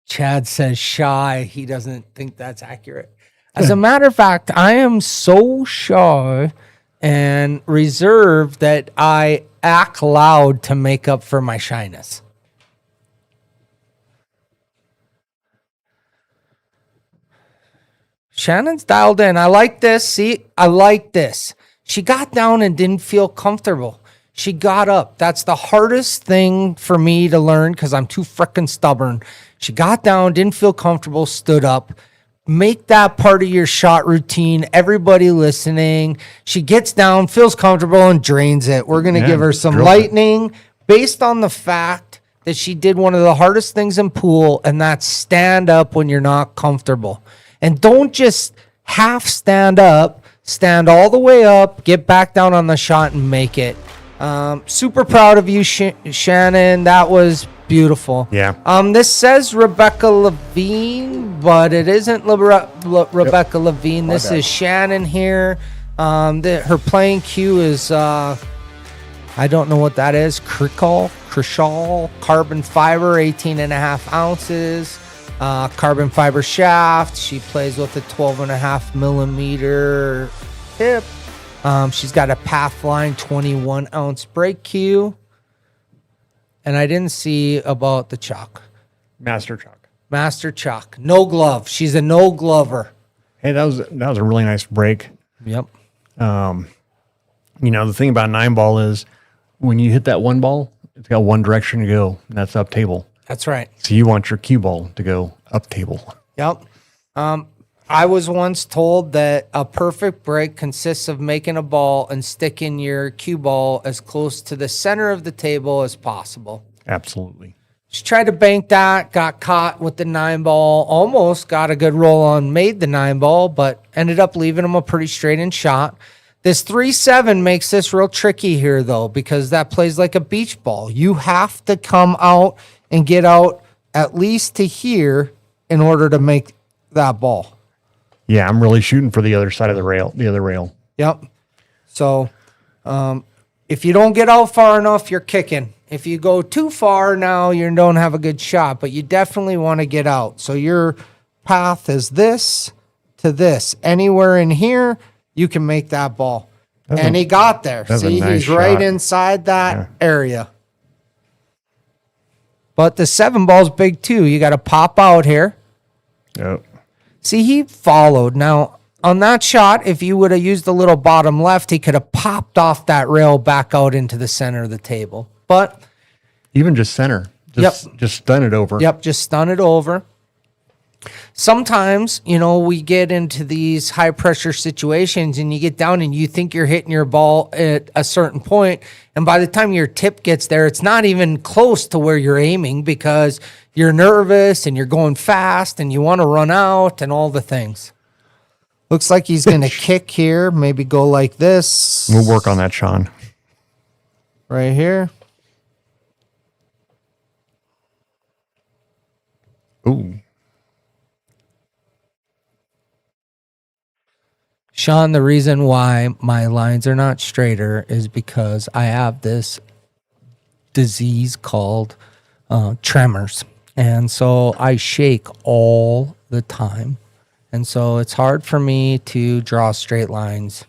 Chad says shy. He doesn't think that's accurate. As a matter of fact, I am so shy and reserved that I act loud to make up for my shyness. Shannon's dialed in. I like this. See, I like this. She got down and didn't feel comfortable. She got up. That's the hardest thing for me to learn because I'm too freaking stubborn. She got down, didn't feel comfortable, stood up. Make that part of your shot routine. Everybody listening. She gets down, feels comfortable, and drains it. We're going to give her some lightning based on the fact that she did one of the hardest things in pool, and that's stand up when you're not comfortable. And don't just half stand up. Stand all the way up, get back down on the shot, and make it. Super proud of you, Shannon. That was beautiful. Yeah. This says Rebecca Levine, but it isn't Rebecca Levine. This is Shannon here. Her playing cue is, I don't know what that is. Crishal, carbon fiber, 18.5 ounces. Carbon fiber shaft. She plays with a 12.5 millimeter tip. She's got a Pathline 21 ounce break cue. And I didn't see about the chalk. Master chalk. Master chalk. No glove. She's a no glover. Hey, that was a really nice break. Yep. The thing about 9-ball is when you hit that 1 ball, it's got one direction to go, and that's up table. That's right. So you want your cue ball to go up table. Yep. I was once told that a perfect break consists of making a ball and sticking your cue ball as close to the center of the table as possible. Absolutely. Just tried to bank that, got caught with the 9-ball, almost got a good roll on, made the 9-ball, but ended up leaving him a pretty straight-in shot. This 3-7 makes this real tricky here, though, because that plays like a beach ball. You have to come out and get out at least to here in order to make that ball. Yeah, I'm really shooting for the other side of the rail, the other rail. Yep. So if you don't get out far enough, you're kicking. If you go too far now, you don't have a good shot, but you definitely want to get out. So your path is this to this. Anywhere in here, you can make that ball. And he got there. See, nice he's right shot. inside that area. But the 7-ball's big too. You got to pop out here. Yep. See, he followed. Now, on that shot, if you would have used the little bottom left, he could have popped off that rail back out into the center of the table. But even just center. Just stun it over. Yep, just stun it over. Sometimes, we get into these high pressure situations and you get down and you think you're hitting your ball at a certain point, and by the time your tip gets there, it's not even close to where you're aiming because you're nervous and you're going fast and you want to run out and all the things. Looks like he's going to kick here, maybe go like this. We'll work on that, Sean. Right here. Ooh. Sean, the reason why my lines are not straighter is because I have this disease called tremors. And so I shake all the time. And so it's hard for me to draw straight lines.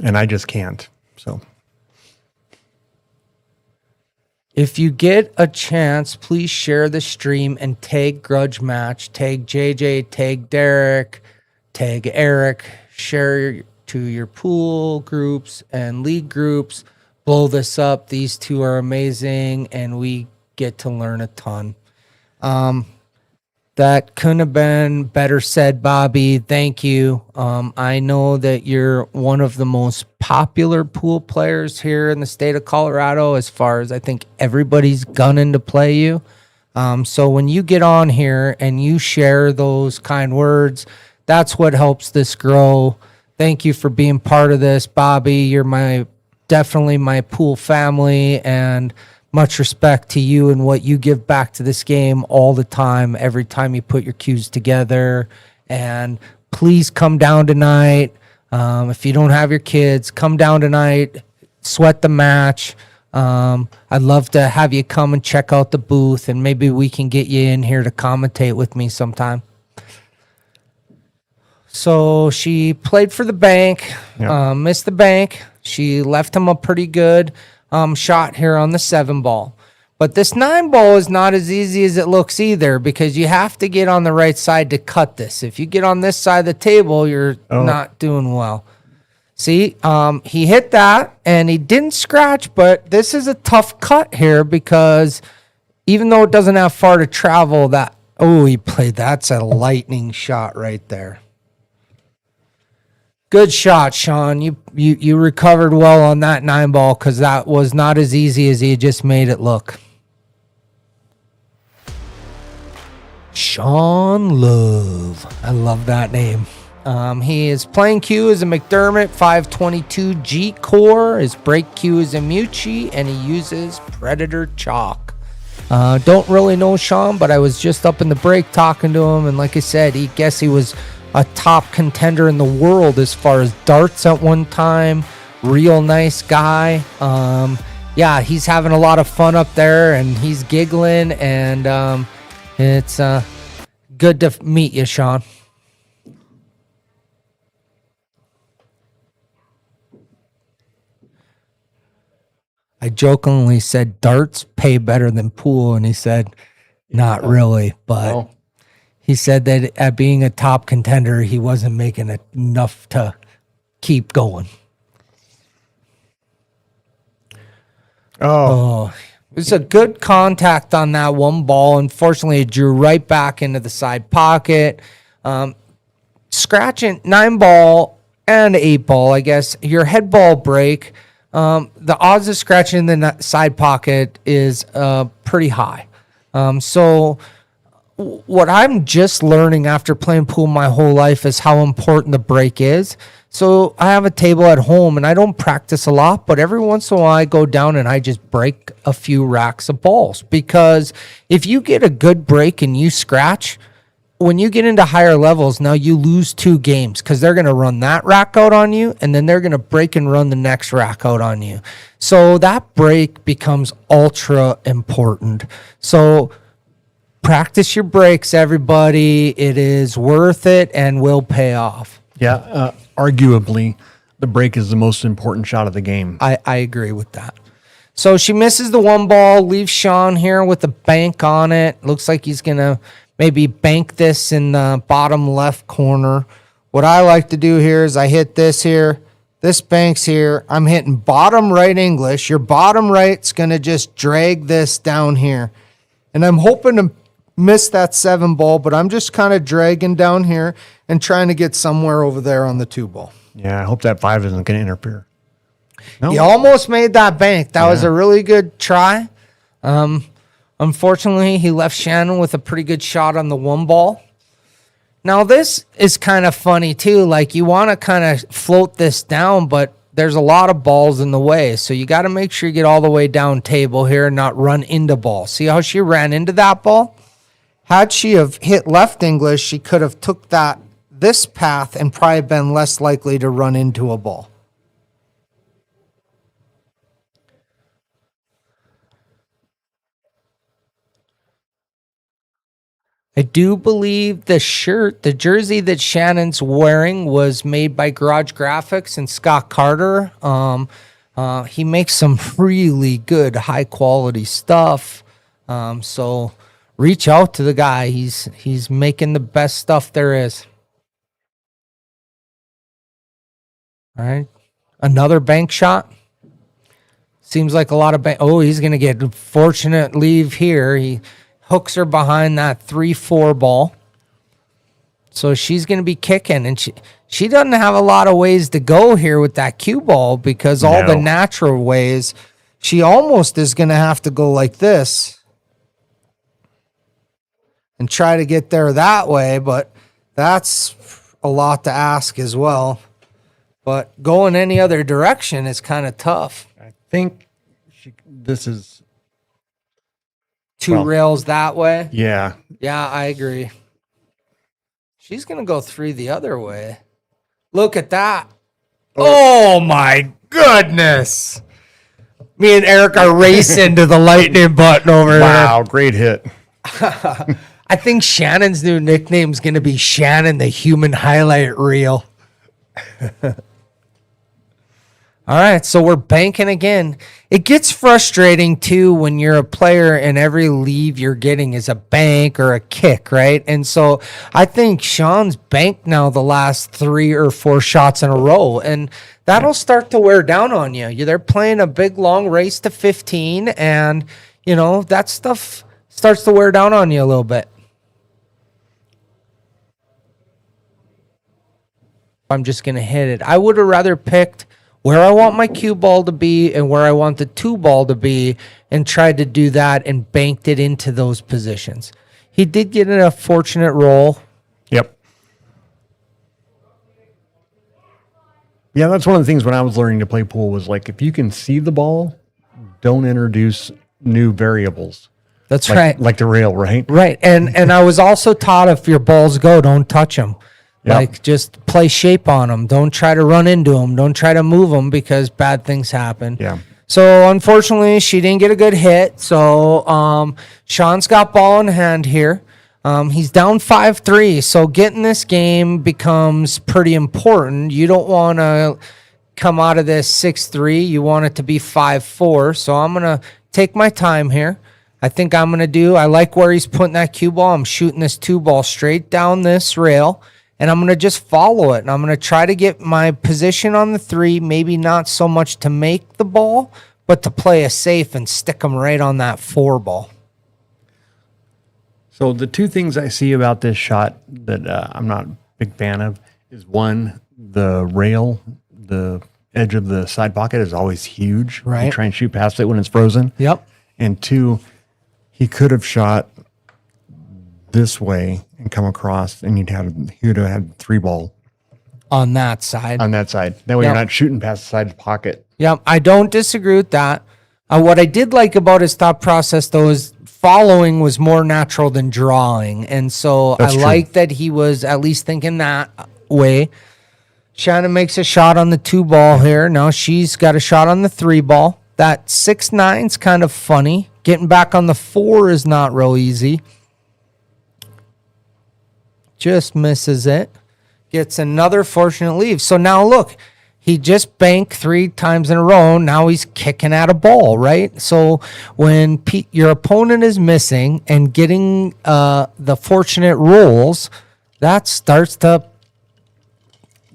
And I just can't. So if you get a chance, please share the stream and tag Grudge Match, tag JJ, tag Derek, tag Eric, share to your pool groups and league groups. Blow this up. These two are amazing, and we get to learn a ton. That couldn't have been better said, Bobby. Thank you. I know that you're one of the most popular pool players here in the state of Colorado, as far as I think everybody's gunning to play you. So when you get on here and you share those kind words, that's what helps this grow. Thank you for being part of this, Bobby. You're definitely my pool family, and much respect to you and what you give back to this game all the time, every time you put your cues together. And please come down tonight. If you don't have your kids, come down tonight, sweat the match. I'd love to have you come and check out the booth, and maybe we can get you in here to commentate with me sometime. So she played for the bank, missed the bank. She left him a pretty good shot here on the 7-ball. But this 9-ball is not as easy as it looks either, because you have to get on the right side to cut this. If you get on this side of the table, you're not doing well. See, he hit that, and he didn't scratch, but this is a tough cut here because even though it doesn't have far to travel, he played, that's a lightning shot right there. Good shot, Sean. You recovered well on that 9-ball, because that was not as easy as he just made it look. Sean Love. I love that name. He is playing Q as a McDermott 522 G Core. His break Q is a Mucci, and he uses Predator Chalk. Don't really know Sean, but I was just up in the break talking to him, and like I said, he was a top contender in the world as far as darts at one time. Real nice guy. He's having a lot of fun up there, and he's giggling, and it's good to meet you, Sean. I jokingly said darts pay better than pool, and he said not really, but he said that at being a top contender, he wasn't making enough to keep going. It's a good contact on that one ball. Unfortunately, it drew right back into the side pocket. Scratching 9-ball and 8-ball, I guess, your head ball break, the odds of scratching in the side pocket is pretty high. So what I'm just learning after playing pool my whole life is how important the break is. So I have a table at home, and I don't practice a lot, but every once in a while I go down and I just break a few racks of balls, because if you get a good break and you scratch, when you get into higher levels, now you lose 2 games because they're going to run that rack out on you, and then they're going to break and run the next rack out on you. So that break becomes ultra important. So practice your breaks, everybody. It is worth it and will pay off. Yeah, arguably, the break is the most important shot of the game. I agree with that. So she misses the 1 ball, leaves Sean here with the bank on it. Looks like he's going to maybe bank this in the bottom left corner. What I like to do here is I hit this here. This bank's here. I'm hitting bottom right English. Your bottom right's going to just drag this down here. And I'm hoping to miss that 7 ball, but I'm just kind of dragging down here and trying to get somewhere over there on the 2 ball. Yeah, I hope that 5 isn't going to interfere. No. He almost made that bank. That was a really good try. Unfortunately, he left Shannon with a pretty good shot on the 1 ball. Now, this is kind of funny, too. Like, you want to kind of float this down, but there's a lot of balls in the way. So you got to make sure you get all the way down table here and not run into ball. See how she ran into that ball? Had she have hit left English, she could have took this path and probably been less likely to run into a ball. I do believe the jersey that Shannon's wearing was made by Garage Graphics and Scott Carter. He makes some really good, high-quality stuff. So reach out to the guy. He's making the best stuff there is. All right. Another bank shot. Seems like a lot of bank. Oh, he's going to get a fortunate leave here. He hooks her behind that 3-4 ball. So she's going to be kicking, and she doesn't have a lot of ways to go here with that cue ball, because all the natural ways, she almost is going to have to go like this and try to get there that way, but that's a lot to ask as well. But going any other direction is kind of tough. I think this is 2 rails that way. Yeah. Yeah, I agree. She's going to go 3 the other way. Look at that. Oh, my goodness. Me and Eric are racing to the lightning button over there. Wow, great hit. I think Shannon's new nickname is going to be Shannon, the human highlight reel. All right, so we're banking again. It gets frustrating, too, when you're a player and every leave you're getting is a bank or a kick, right? And so I think Sean's banked now the last 3 or 4 shots in a row, and that'll start to wear down on you. They're playing a big, long race to 15, and, that stuff starts to wear down on you a little bit. I'm just going to hit it. I would have rather picked where I want my cue ball to be and where I want the 2 ball to be, and tried to do that and banked it into those positions. He did get in a fortunate roll. Yep. Yeah, that's one of the things when I was learning to play pool was like, if you can see the ball, don't introduce new variables. That's right. Like the rail, right? Right. And I was also taught, if your balls go, don't touch them. Yep. Like, just play shape on them. Don't try to run into them. Don't try to move them, because bad things happen. Yeah. So, unfortunately, she didn't get a good hit. So, Sean's got ball in hand here. He's down 5-3. So, getting this game becomes pretty important. You don't want to come out of this 6-3. You want it to be 5-4. So, I'm going to take my time here. I think I like where he's putting that cue ball. I'm shooting this 2 ball straight down this rail. And I'm going to just follow it. And I'm going to try to get my position on the 3, maybe not so much to make the ball, but to play a safe and stick them right on that 4 ball. So the two things I see about this shot that I'm not a big fan of is, one, the rail, the edge of the side pocket is always huge. Right. You try and shoot past it when it's frozen. Yep. And two, he could have shot this way and come across, and he would have had 3 ball On that side. on that side. That way Yep. you're not shooting past the side pocket. Yep, I don't disagree with that. What I did like about his thought process, though, is following was more natural than drawing. And so That's I true. like that he was at least thinking that way. Shannon makes a shot on the 2 ball here. Now she's got a shot on the 3 ball. That 6-9's kind of funny. Getting back on the 4 is not real easy. Just misses it. Gets another fortunate leave. So now look, he just banked 3 times in a row. Now he's kicking at a ball, right? So when your opponent is missing and getting the fortunate rolls, that starts to,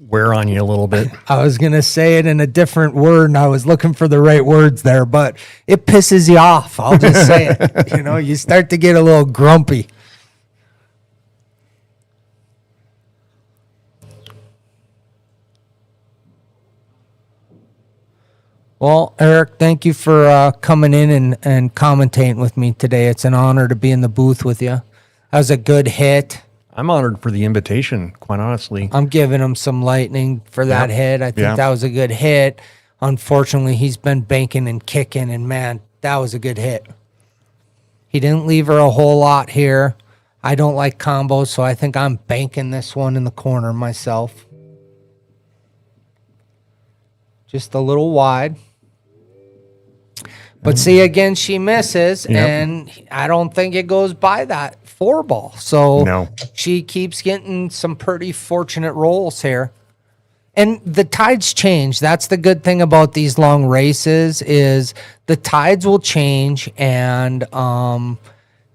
Wear on you a little bit. I was going to say it in a different word, and I was looking for the right words there, but it pisses you off. I'll just say it. You start to get a little grumpy. Well, Eric, thank you for coming in and commentating with me today. It's an honor to be in the booth with you. That was a good hit. I'm honored for the invitation, quite honestly. I'm giving him some lightning for that Yep. hit. I think Yeah. that was a good hit. Unfortunately, he's been banking and kicking, and man, that was a good hit. He didn't leave her a whole lot here. I don't like combos, so I think I'm banking this one in the corner myself. Just a little wide. But see, again, she misses, Yep. and I don't think it goes by that 4 ball. So No. she keeps getting some pretty fortunate rolls here. And the tides change. That's the good thing about these long races is the tides will change, and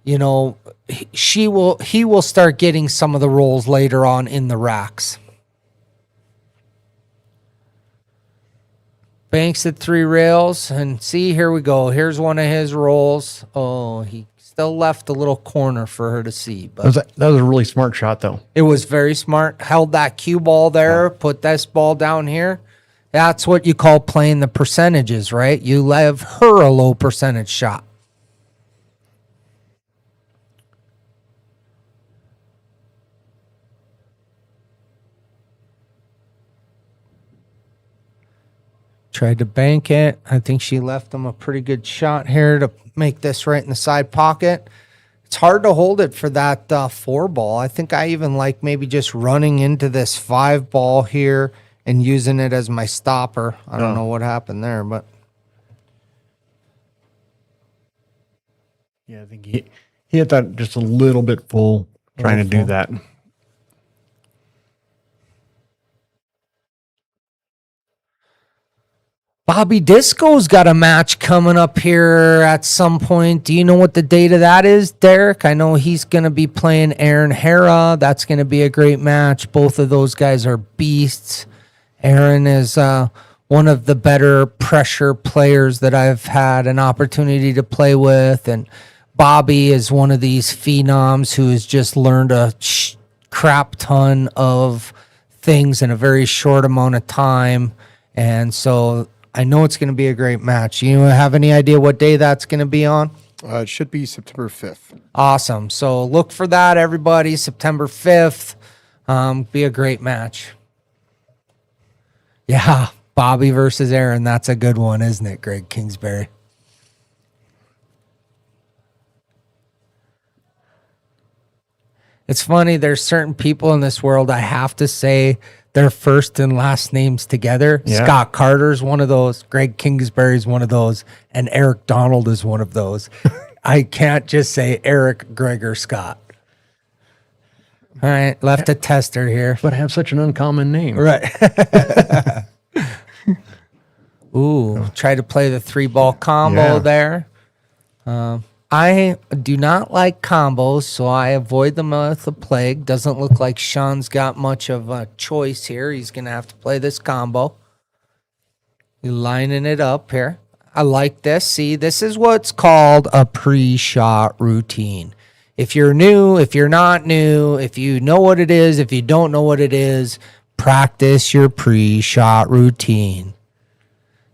he will start getting some of the rolls later on in the racks. Banks at 3 rails, and see, here we go. Here's one of his rolls. Oh, he still left a little corner for her to see, but That was a really smart shot, though. it was very smart. Held that cue ball there, put this ball down here. That's what you call playing the percentages, right? You leave her a low percentage shot. Tried to bank it. I think she left him a pretty good shot here to make this right in the side pocket. It's hard to hold it for that 4 ball. I think I even like maybe just running into this 5 ball here and using it as my stopper. I don't know what happened there, but Yeah, I think he hit that just a little bit full, trying to do that. Bobby Disco's got a match coming up here at some point. Do you know what the date of that is, Derek? I know he's going to be playing Aaron Hara. That's going to be a great match. Both of those guys are beasts. Aaron is one of the better pressure players that I've had an opportunity to play with. And Bobby is one of these phenoms who has just learned a crap ton of things in a very short amount of time. And so I know it's going to be a great match. You have any idea what day that's going to be on? It should be September 5th. Awesome. So look for that, everybody. September 5th. Be a great match. Yeah, Bobby versus Aaron. That's a good one, isn't it, Greg Kingsbury? It's funny. There's certain people in this world I have to say their first and last names together. Yeah. Scott Carter's one of those. Greg Kingsbury's one of those. And Eric Donald is one of those. I can't just say Eric, Greg, or Scott. All right, left a tester here. But have such an uncommon name. Right. Ooh, try to play the 3-ball combo Yeah. there. I do not like combos, so I avoid them with the plague. Doesn't look like Sean's got much of a choice here. He's going to have to play this combo. He's lining it up here. I like this. See, this is what's called a pre-shot routine. If you're new, if you're not new, if you know what it is, if you don't know what it is, practice your pre-shot routine.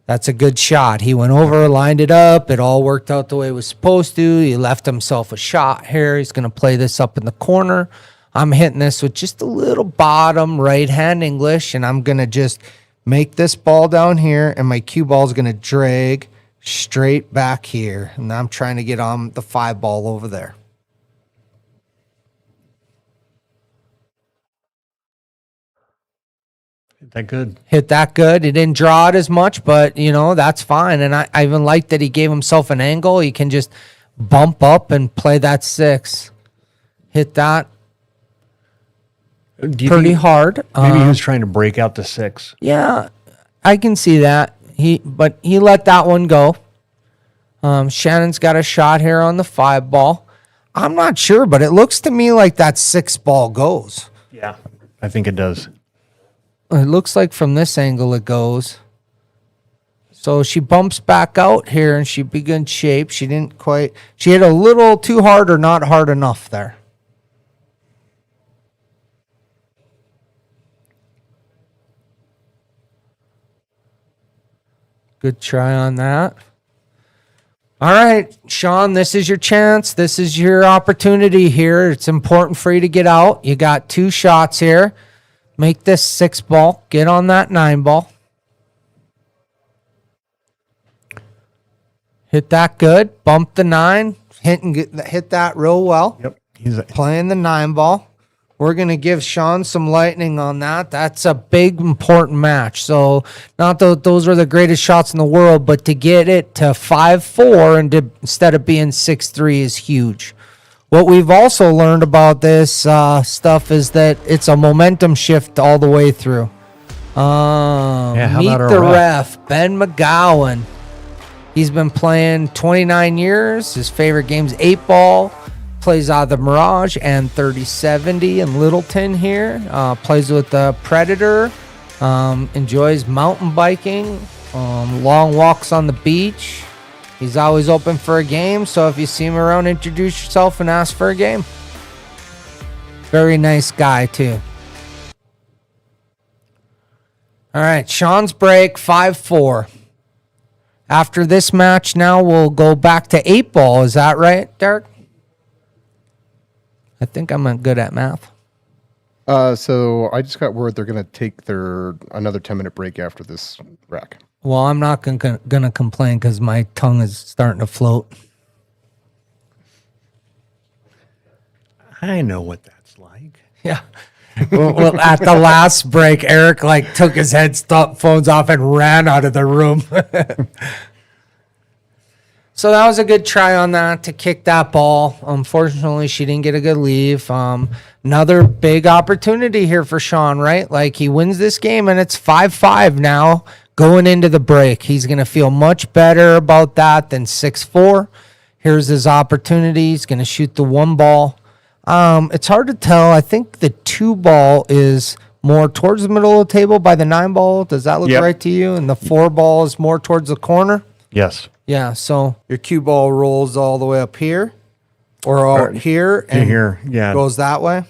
That's a good shot. He went over, lined it up. It all worked out the way it was supposed to. He left himself a shot here. He's going to play this up in the corner. I'm hitting this with just a little bottom right-hand English, and I'm going to just make this ball down here, and my cue ball is going to drag straight back here. And I'm trying to get on the 5 ball over there. Hit that good. Hit that good. He didn't draw it as much, but, that's fine. And I even like that he gave himself an angle. He can just bump up and play that 6. Hit that pretty hard. Maybe he was trying to break out the 6. Yeah, I can see that. But he let that one go. Shannon's got a shot here on the 5 ball. I'm not sure, but it looks to me like that 6 ball goes. Yeah, I think it does. It looks like from this angle it goes. So she bumps back out here and she'd be good shape. She hit a little too hard or not hard enough there. Good try on that. All right, Sean, this is your chance. This is your opportunity here. It's important for you to get out. You got 2 shots here. Make this 6 ball. Get on that 9 ball. Hit that good. Bump the 9. Hit that real well. Yep. He's playing the 9 ball. We're going to give Sean some lightning on that. That's a big, important match. So not that those are the greatest shots in the world, but to get it to 5-4 and instead of being 6-3 is huge. What we've also learned about this stuff is that it's a momentum shift all the way through. How Meet about our the ref? ref, Ben McGowan. He's been playing 29 years. His favorite game's 8 ball. Plays out of the Mirage and 3070 in Littleton here. Plays with the Predator. Enjoys mountain biking. Long walks on the beach. He's always open for a game, so if you see him around, introduce yourself and ask for a game. Very nice guy, too. All right, Sean's break, 5-4. After this match, now we'll go back to 8 ball. Is that right, Derek? I think I'm good at math. So I just got word they're going to take another 10-minute break after this rack. Well, I'm not gonna complain because my tongue is starting to float. I know what that's like. Yeah. Well, at the last break, Eric took his headphones off and ran out of the room. So that was a good try on that to kick that ball. Unfortunately, she didn't get a good leave. Another big opportunity here for Sean, right? He wins this game and it's 5-5 now. Going into the break, he's going to feel much better about that than 6-4. Here's his opportunity. He's going to shoot the 1 ball. It's hard to tell. I think the 2 ball is more towards the middle of the table by the 9 ball. Does that look right to you? And the 4 ball is more towards the corner? Yes. Yeah, so your cue ball rolls all the way up here or out here and here. Yeah. Goes that way.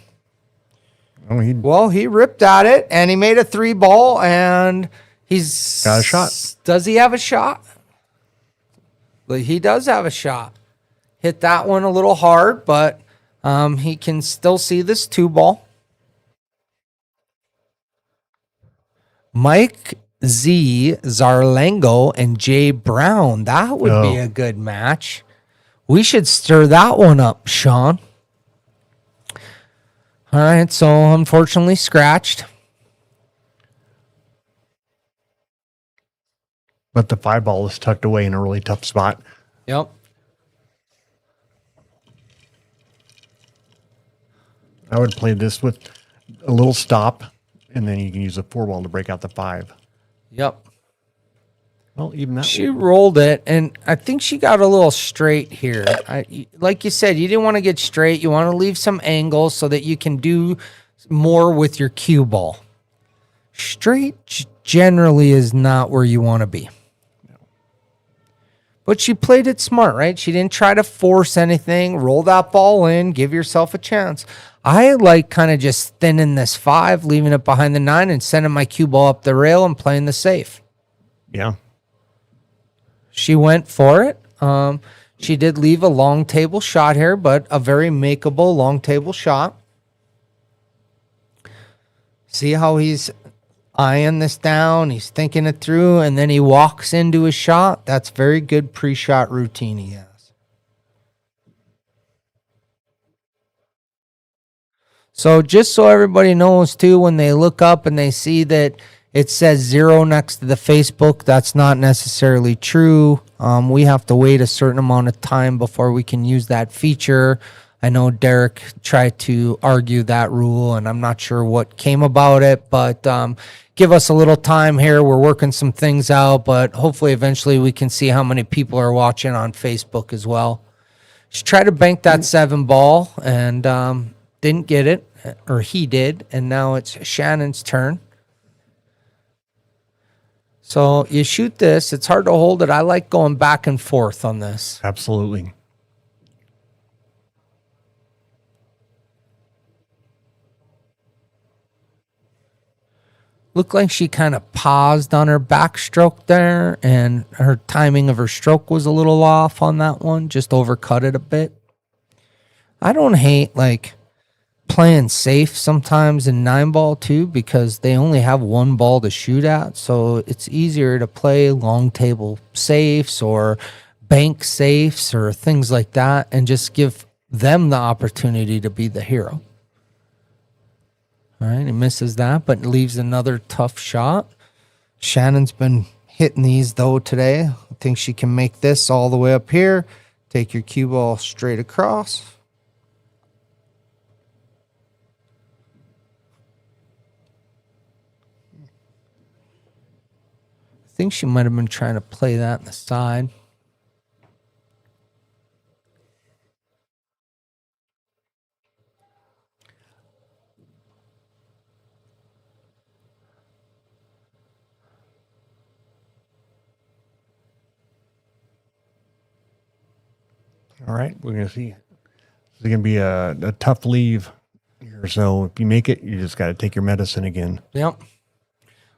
Oh, he ripped at it and he made a 3 ball and he's got a shot. Does he have a shot? He does have a shot. Hit that one a little hard, but he can still see this 2 ball. Mike Z, Zarlango, and Jay Brown. That would be a good match. We should stir that one up, Sean. All right, so unfortunately scratched. But the 5 ball is tucked away in a really tough spot. Yep. I would play this with a little stop, and then you can use a 4 ball to break out the 5. Yep. Well, even that. She rolled it, and I think she got a little straight here. Like you said, you didn't want to get straight. You want to leave some angles so that you can do more with your cue ball. Straight generally is not where you want to be. But she played it smart, right? She didn't try to force anything. Roll that ball in. Give yourself a chance. I like kind of just thinning this 5, leaving it behind the 9, and sending my cue ball up the rail and playing the safe. Yeah. She went for it. She did leave a long table shot here, but a very makeable long table shot. See how he's eyeing this down. He's thinking it through, and then he walks into his shot. That's very good pre-shot routine he has. So just so everybody knows too, when they look up and they see that it says 0 next to the Facebook, that's not necessarily true. We have to wait a certain amount of time before we can use that feature. I know Derek tried to argue that rule, and I'm not sure what came about it, but give us a little time here. We're working some things out, but hopefully eventually we can see how many people are watching on Facebook as well. She tried to bank that 7 ball and didn't get it, or he did, and now it's Shannon's turn. So you shoot this. It's hard to hold it. I like going back and forth on this. Absolutely. Looked like she kind of paused on her backstroke there, and her timing of her stroke was a little off on that one. Just overcut it a bit. I don't hate like playing safe sometimes in 9-ball too, because they only have 1 ball to shoot at, so it's easier to play long table safes or bank safes or things like that, and just give them the opportunity to be the hero. All right, he misses that, but leaves another tough shot. Shannon's been hitting these though today. I think she can make this all the way up here. Take your cue ball straight across. I think she might have been trying to play that in the side. All right. We're going to see. It's going to be a tough leave here. So if you make it, you just got to take your medicine again. Yep.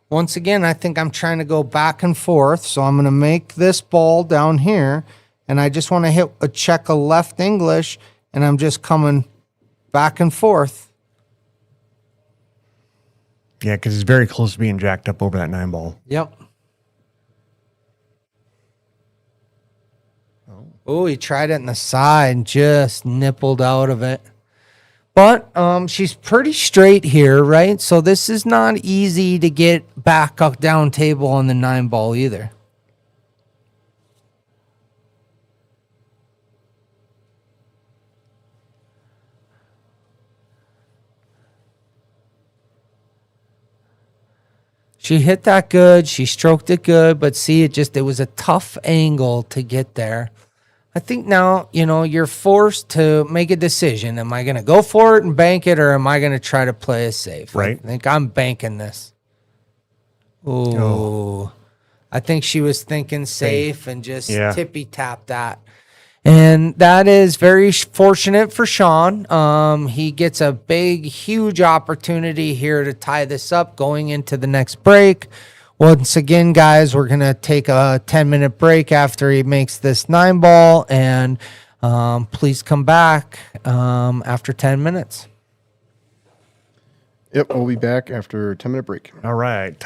Once again, I think I'm trying to go back and forth. So I'm going to make this ball down here, and I just want to hit a check of left English, and I'm just coming back and forth. Yeah, because it's very close to being jacked up over that 9-ball. Yep. Oh, he tried it in the side, just nippled out of it. But she's pretty straight here, right? So this is not easy to get back up down table on the 9-ball either. She hit that good. She stroked it good, but see, it was a tough angle to get there. I think now, you're forced to make a decision. Am I going to go for it and bank it, or am I going to try to play it safe? Right. I think I'm banking this. Ooh. Oh. I think she was thinking safe and just Yeah. tippy tap that. And that is very fortunate for Sean. He gets a big, huge opportunity here to tie this up going into the next break. Once again, guys, we're going to take a 10-minute break after he makes this 9-ball, and please come back after 10 minutes. Yep, we'll be back after a 10-minute break. All right.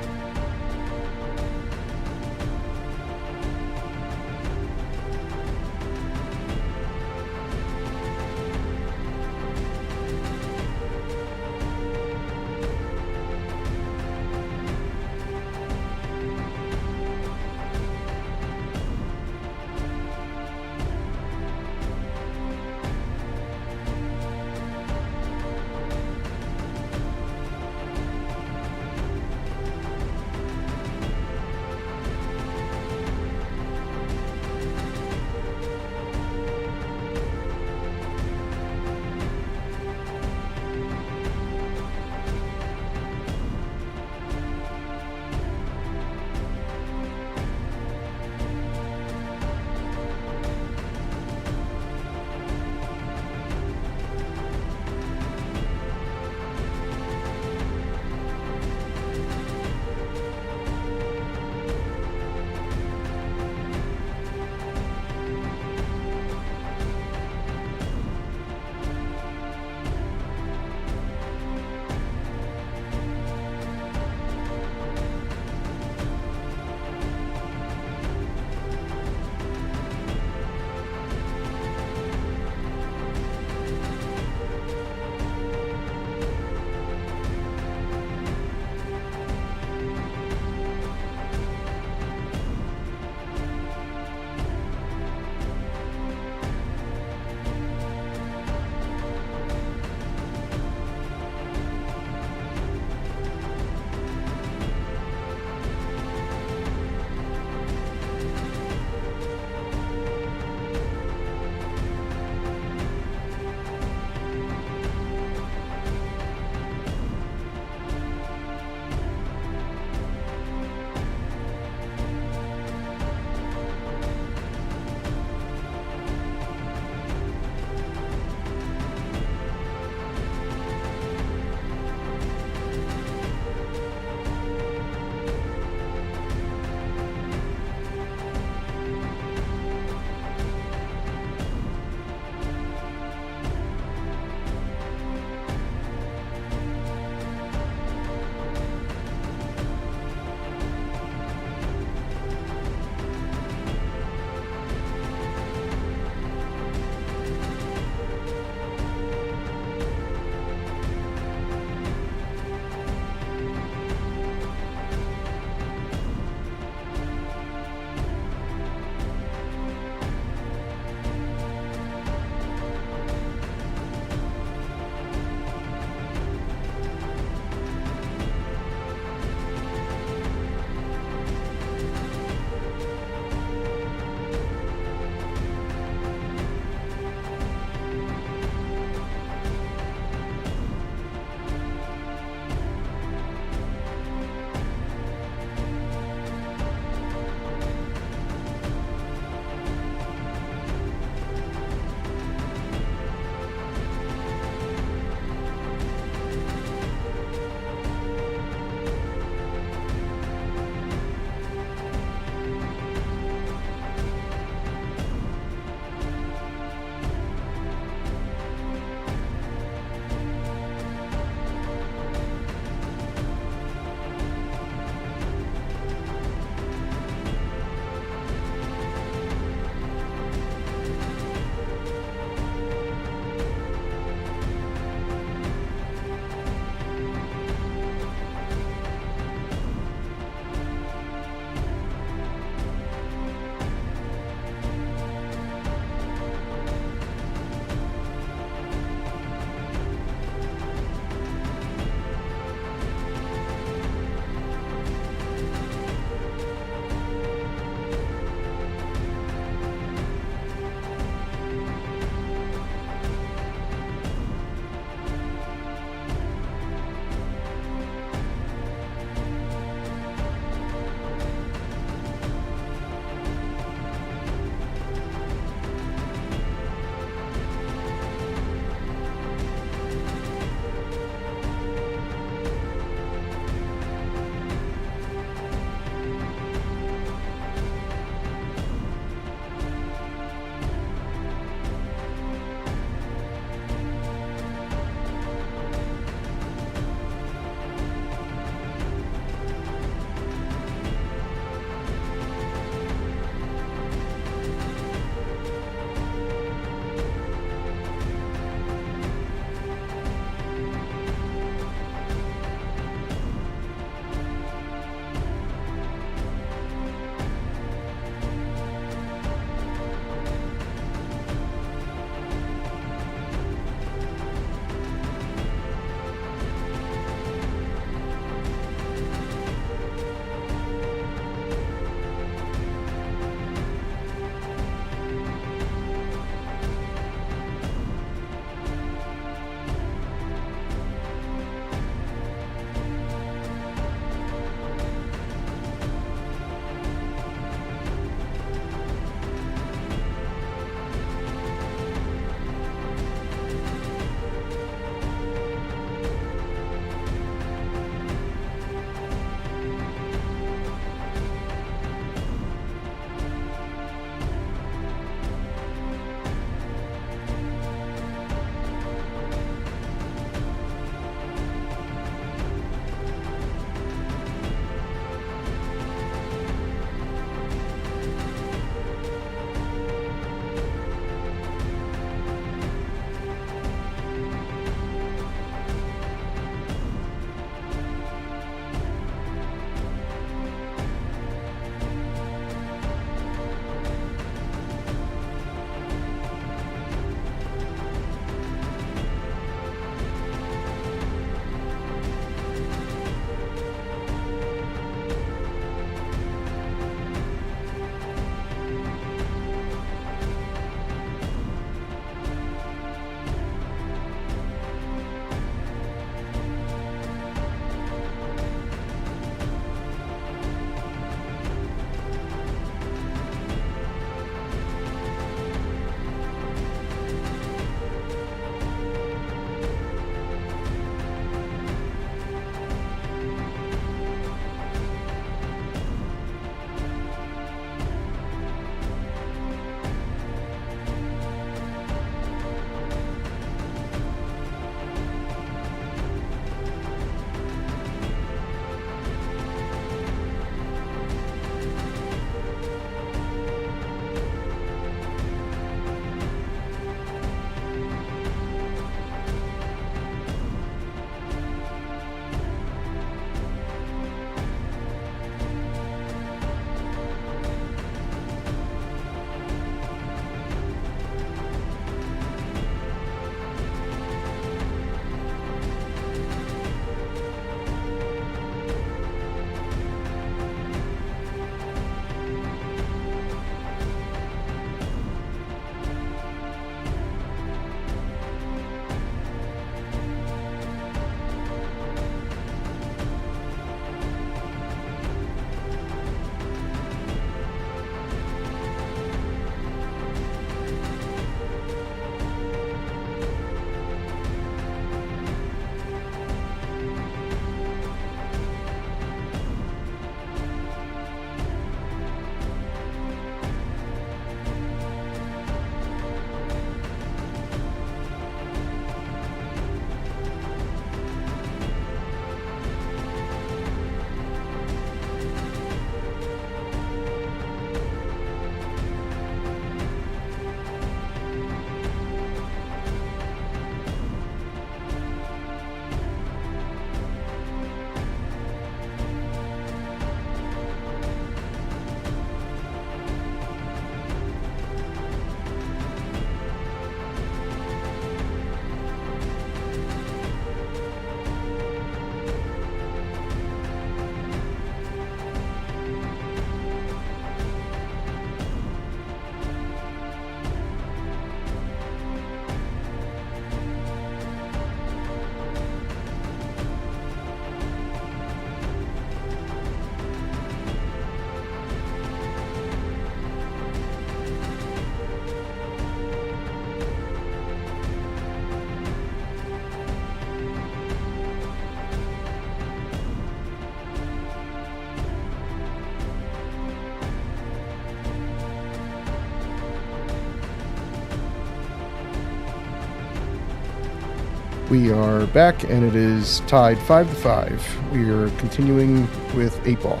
We are back, and it is tied 5-5. We are continuing with 8-ball.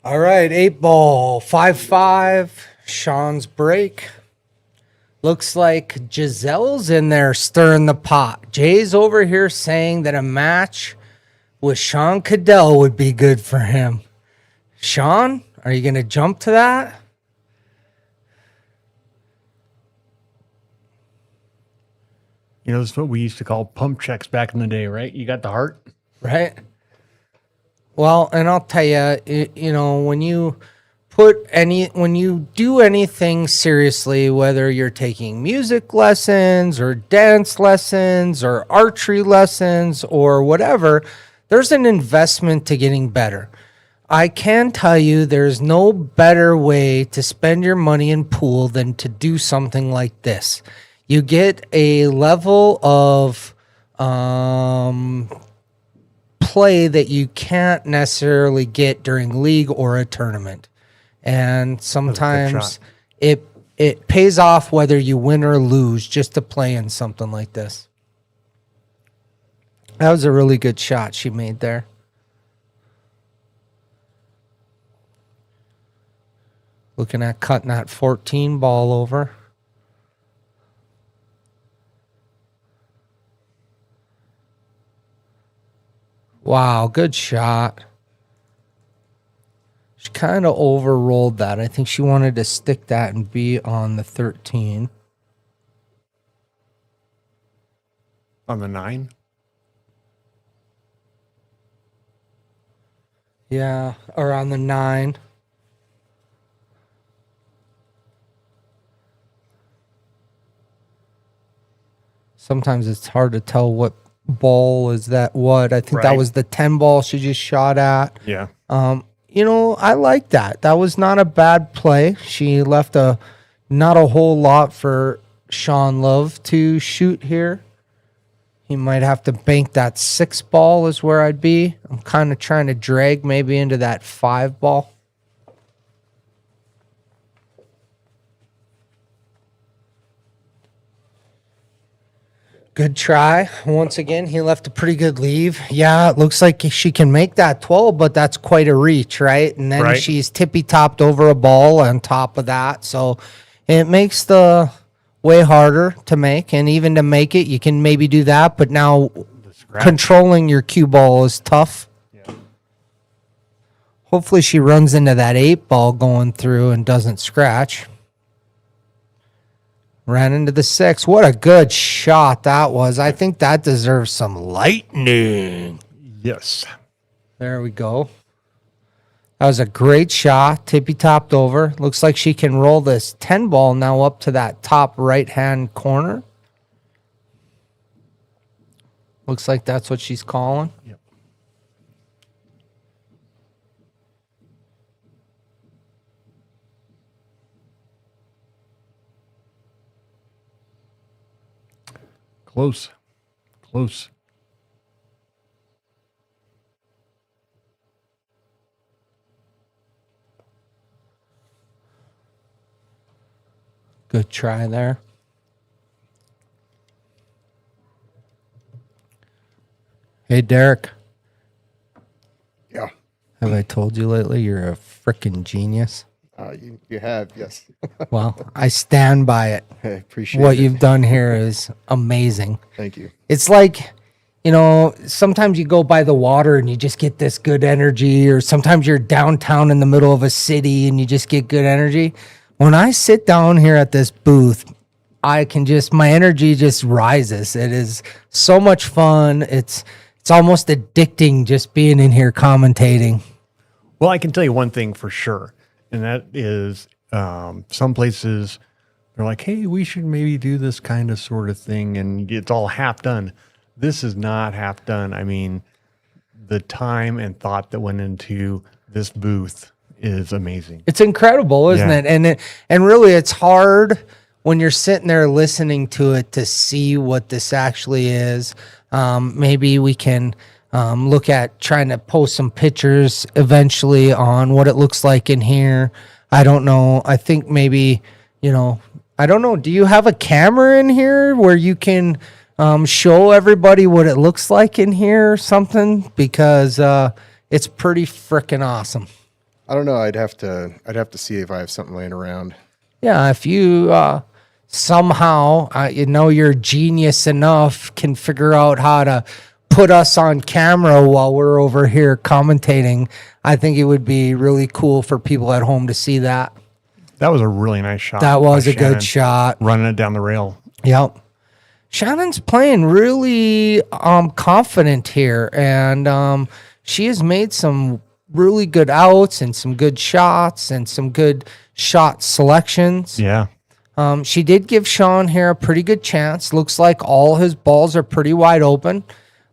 All right, 8-ball, 5-5. Sean's break. Looks like Giselle's in there stirring the pot. Jay's over here saying that a match with Sean Cadell would be good for him. Sean, are you going to jump to that? You know, this is what we used to call pump checks back in the day, right? You got the heart? Right? Well, and I'll tell you, you know, when you do anything seriously, whether you're taking music lessons or dance lessons or archery lessons or whatever, there's an investment to getting better. I can tell you there's no better way to spend your money in pool than to do something like this. You get a level of play that you can't necessarily get during league or a tournament. And sometimes it pays off whether you win or lose just to play in something like this. That was a really good shot she made there. Looking at cutting that 14 ball over. Wow, good shot. She kind of overrolled that. I think she wanted to stick that and be on the 13. On the 9? Yeah, or on the 9. Sometimes it's hard to tell what ball is that what. I think that was the 10 ball she just shot at. Yeah. You know, I like that. That was not a bad play. She left not a whole lot for Sean Love to shoot here. He might have to bank that 6 ball is where I'd be. I'm kind of trying to drag maybe into that 5 ball. Good try. Once again, he left a pretty good leave. Yeah, it looks like she can make that 12, but that's quite a reach, right? And then she's tippy-topped over a ball on top of that. So it makes the way harder to make. And even to make it, you can maybe do that. But now controlling your cue ball is tough. Yeah. Hopefully she runs into that 8 ball going through and doesn't scratch. Ran into the 6. What a good shot that was. I think that deserves some lightning. Yes. There we go. That was a great shot. Tippy-topped over. Looks like she can roll this 10 ball now up to that top right-hand corner. Looks like that's what she's calling. Yep. Close. Close. Good try there. Hey, Derek. Yeah. Have I told you lately you're a freaking genius? You have, yes. Well, I stand by it. I appreciate What it. you've done here is amazing. Thank you. It's like, you know, sometimes you go by the water and you just get this good energy, or sometimes you're downtown in the middle of a city and you just get good energy. When I sit down here at this booth, I can just, my energy just rises. It is so much fun. It's almost addicting just being in here commentating. Well, I can tell you one thing for sure, and that is some places they're like, hey, we should maybe do this kind of sort of thing, and it's all half done. This is not half done. I mean, the time and thought that went into this booth is amazing. It's incredible, isn't it? And really, it's hard when you're sitting there listening to it to see what this actually is. Maybe we can look at trying to post some pictures eventually on what it looks like in here. I don't know. I think maybe, you know, I don't know. Do you have a camera in here where you can show everybody what it looks like in here or something? Because it's pretty freaking awesome. I don't know. I'd have to see if I have something laying around. Yeah, if you somehow, you're genius enough, can figure out how to put us on camera while we're over here commentating, I think it would be really cool for people at home to see that. That was a really nice shot. That was by a Shannon, good shot. running it down the rail. Yep. Shannon's playing really confident here, and she has made some really good outs and some good shots and some good shot selections. Yeah. She did give Sean here a pretty good chance. Looks like all his balls are pretty wide open.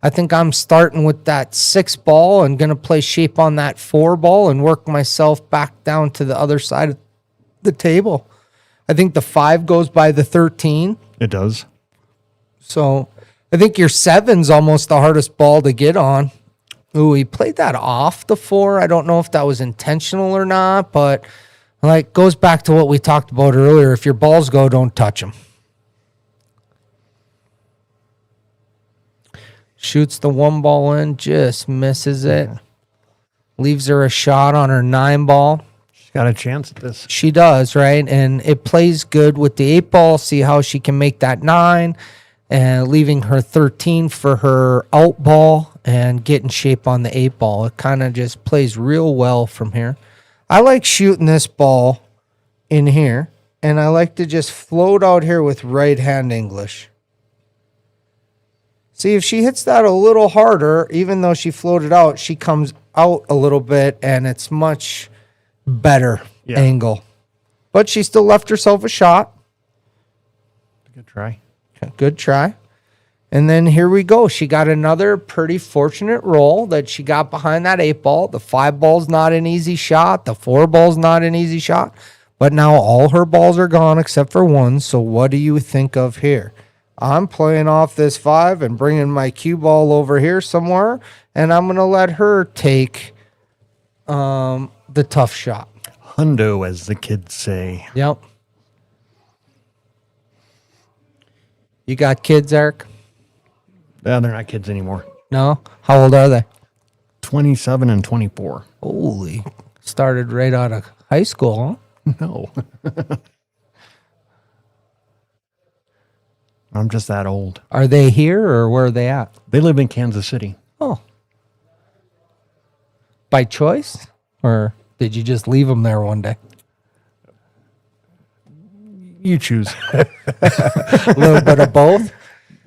I think I'm starting with that 6 ball and going to play shape on that 4 ball and work myself back down to the other side of the table. I think the 5 goes by the 13. It does. So I think your 7's almost the hardest ball to get on. Ooh, he played that off the 4. I don't know if that was intentional or not, but like goes back to what we talked about earlier. If your balls go, don't touch them. Shoots the 1 ball in, just misses it. Leaves her a shot on her 9 ball. She's got a chance at this. She does, right? And it plays good with the 8 ball. See how she can make that 9 and leaving her 13 for her out ball and getting shape on the 8 ball. It kind of just plays real well from here. I like shooting this ball in here, and I like to just float out here with right hand English. See, if she hits that a little harder, even though she floated out, she comes out a little bit, and it's much better angle. But she still left herself a shot. Good try. Good try. And then here we go. She got another pretty fortunate roll that she got behind that 8 ball. The 5 ball's not an easy shot. The 4 ball's not an easy shot. But now all her balls are gone except for 1. So what do you think of here? I'm playing off this 5 and bringing my cue ball over here somewhere. And I'm going to let her take the tough shot. Hundo, as the kids say. Yep. You got kids, Eric? Yeah, they're not kids anymore. No? How old are they? 27 and 24. Holy. Started right out of high school, huh? No. I'm just that old. Are they here or where are they at? They live in Kansas City. Oh. By choice? Or did you just leave them there one day? You choose. A little bit of both.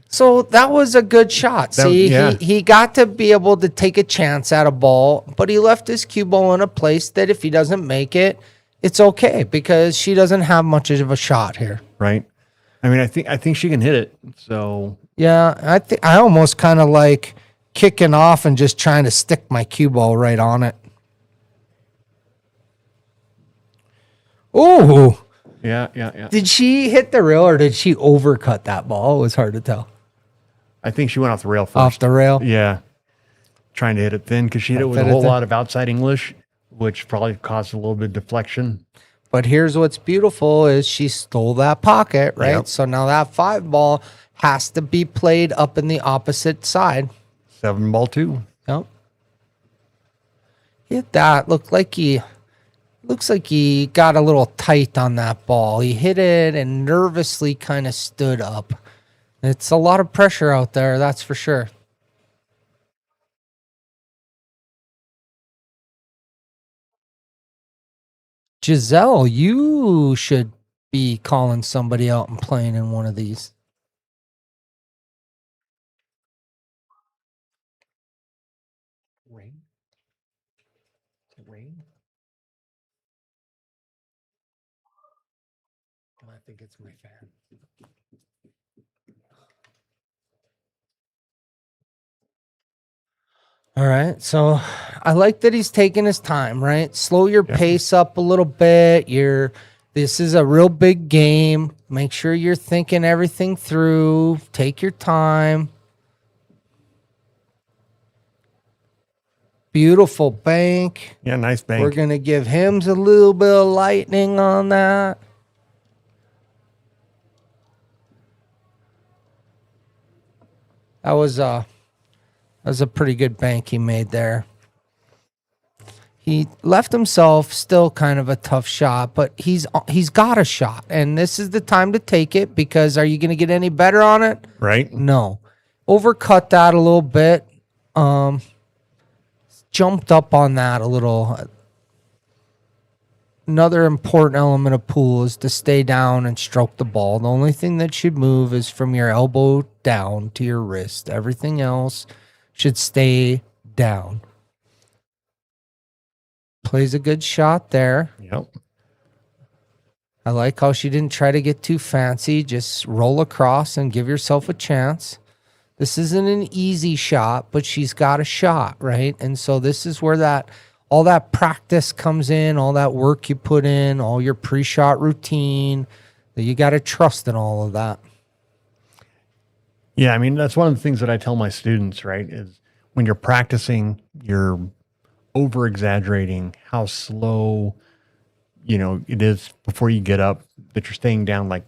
So that was a good shot. See, he got to be able to take a chance at a ball, but he left his cue ball in a place that if he doesn't make it, it's okay because she doesn't have much of a shot here. Right. I mean, I think she can hit it. So yeah, I almost kind of like kicking off and just trying to stick my cue ball right on it. Ooh. Yeah. Did she hit the rail or did she overcut that ball? It was hard to tell. I think she went off the rail first. Off the rail? Yeah. Trying to hit it thin because she hit it with a whole lot of outside English, which probably caused a little bit of deflection. But here's what's beautiful is she stole that pocket, right? Yep. So now that 5 ball has to be played up in the opposite side. 7 ball 2. Yep. Hit that. Looks like he got a little tight on that ball. He hit it and nervously kind of stood up. It's a lot of pressure out there, that's for sure. Giselle, you should be calling somebody out and playing in one of these. Rain? Rain? I think it's my fan. All right, so I like that he's taking his time, right? Slow your pace up a little bit. This is a real big game. Make sure you're thinking everything through. Take your time. Beautiful bank. Yeah, nice bank. We're going to give him a little bit of lightning on that. That was a pretty good bank he made there. He left himself still kind of a tough shot, but he's got a shot, and this is the time to take it, because are you going to get any better on it? Right. No. Overcut that a little bit. Jumped up on that a little. Another important element of pool is to stay down and stroke the ball. The only thing that should move is from your elbow down to your wrist. Everything else should stay down. Plays a good shot there. Yep. I like how she didn't try to get too fancy. Just roll across and give yourself a chance. This isn't an easy shot, but she's got a shot, right? And so this is where all that practice comes in, all that work you put in, all your pre-shot routine, that you got to trust in all of that. Yeah, I mean, that's one of the things that I tell my students, right, is when you're practicing, you're over-exaggerating how slow, it is before you get up, that you're staying down like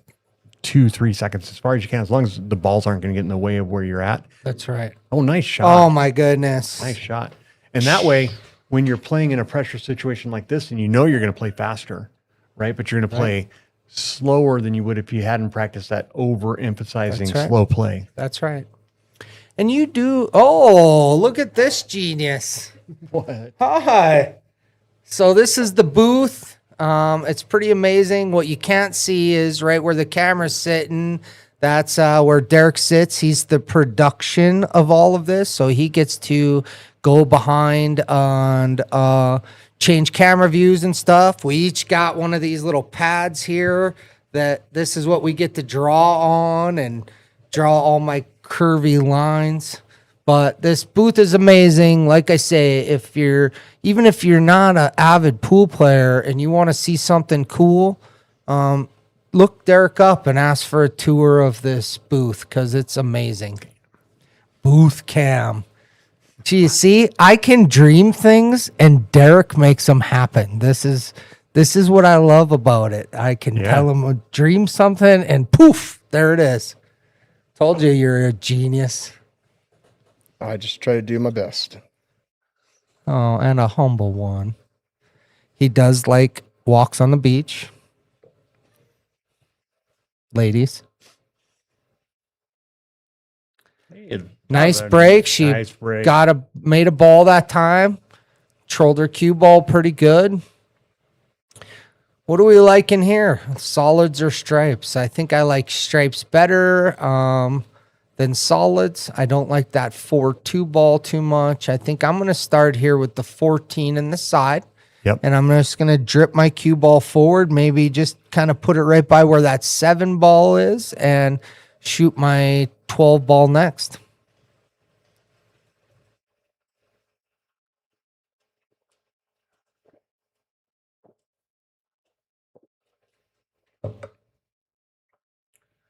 2-3 seconds as far as you can, as long as the balls aren't going to get in the way of where you're at. That's right. Oh, nice shot. Oh, my goodness. Nice shot. And that way, when you're playing in a pressure situation like this, and you're going to play faster, right? But you're going to play slower than you would if you hadn't practiced that overemphasizing slow play. That's right. And you do, look at this genius. What? Hi. So this is the booth. It's pretty amazing. What you can't see is right where the camera's sitting. That's where Derek sits. He's the production of all of this. So he gets to go behind and change camera views and stuff. We each got one of these little pads here that this is what we get to draw on and draw all my curvy lines. But this booth is amazing. Like I say, even if you're not an avid pool player and you want to see something cool, look Derek up and ask for a tour of this booth, because it's amazing. Booth cam. Gee, see, I can dream things and Derek makes them happen. This is what I love about it. I can tell him dream something and poof, there it is. Told you you're a genius. I just try to do my best. Oh, and a humble one. He does like walks on the beach. Ladies. Nice break. She made a ball that time. Trolled her cue ball pretty good. What do we like in here? Solids or stripes? I think I like stripes better than solids. I don't like that 4-2 ball too much. I think I'm going to start here with the 14 in the side. Yep. And I'm just going to drip my cue ball forward, maybe just kind of put it right by where that 7 ball is, and shoot my 12 ball next. That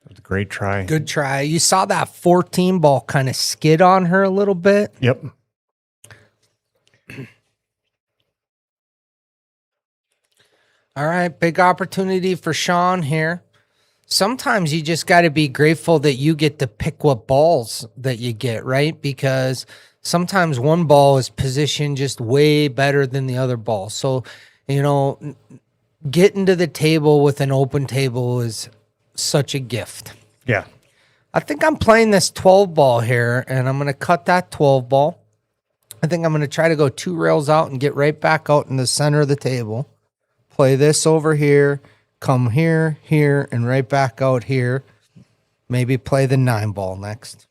was a great try. Good try. You saw that 14 ball kind of skid on her a little bit. Yep. All right, big opportunity for Sean here. Sometimes you just got to be grateful that you get to pick what balls that you get, right? Because sometimes one ball is positioned just way better than the other ball. So, getting to the table with an open table is such a gift. Yeah. I think I'm playing this 12 ball here, and I'm going to cut that 12 ball. I think I'm going to try to go 2 rails out and get right back out in the center of the table. Play this over here, come here, here, and right back out here. Maybe play the 9 ball next.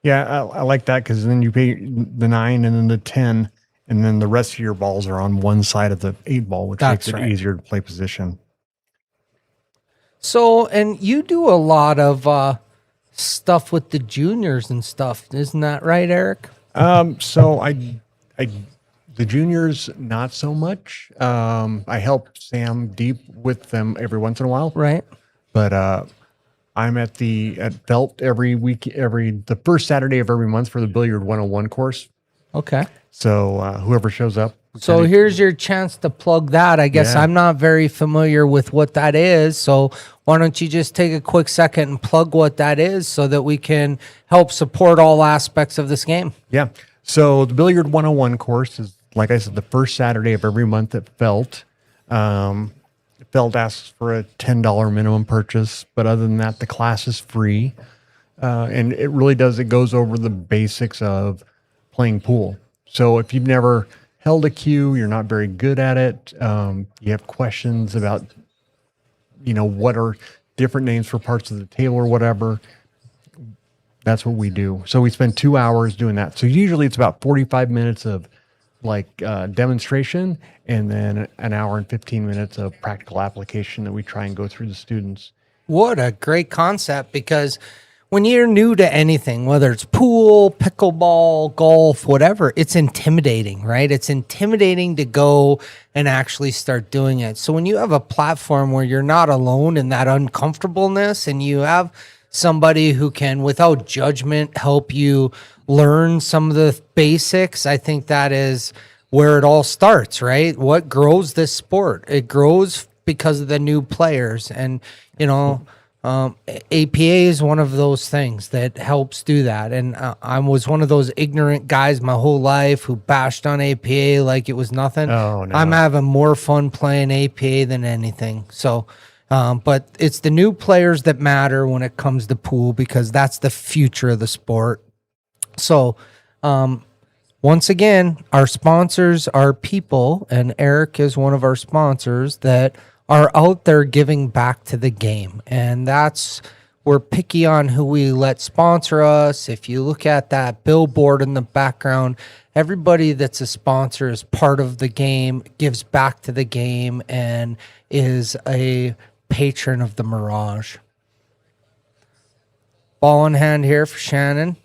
Yeah, I like that, because then you pay the 9 and then the 10, and then the rest of your balls are on one side of the 8 ball, which makes it easier to play position. So, and you do a lot of stuff with the juniors and stuff, isn't that right, Eric? So the juniors, not so much. I help Sam deep with them every once in a while. Right. But I'm at Belt every week, the first Saturday of every month for the Billiard 101 course. Okay. So whoever shows up, So here's your chance to plug that. I guess Yeah. I'm not very familiar with what that is. So why don't you just take a quick second and plug what that is so that we can help support all aspects of this game? Yeah. So the Billiard 101 course is, like I said, the first Saturday of every month at Felt. Felt asks for a $10 minimum purchase, but other than that, the class is free. And it really does, it goes over the basics of playing pool. So if you've never held a cue, you're not very good at it, you have questions about, what are different names for parts of the table or whatever, that's what we do. So we spend 2 hours doing that. So usually it's about 45 minutes of demonstration, and then an hour and 15 minutes of practical application that we try and go through the students. What a great concept, because when you're new to anything, whether it's pool, pickleball, golf, whatever, it's intimidating, right? It's intimidating to go and actually start doing it. So when you have a platform where you're not alone in that uncomfortableness, and you have somebody who can, without judgment, help you learn some of the basics, I think that is where it all starts, right? What grows this sport? It grows because of the new players. And, APA is one of those things that helps do that. And I was one of those ignorant guys my whole life who bashed on APA like it was nothing. Oh, no. I'm having more fun playing APA than anything. So, but it's the new players that matter when it comes to pool, because that's the future of the sport. So, once again, our sponsors are people, and Eric is one of our sponsors that are out there giving back to the game. And we're picky on who we let sponsor us. If you look at that billboard in the background, everybody that's a sponsor is part of the game, gives back to the game, and is a patron of the Mirage. Ball in hand here for Shannon.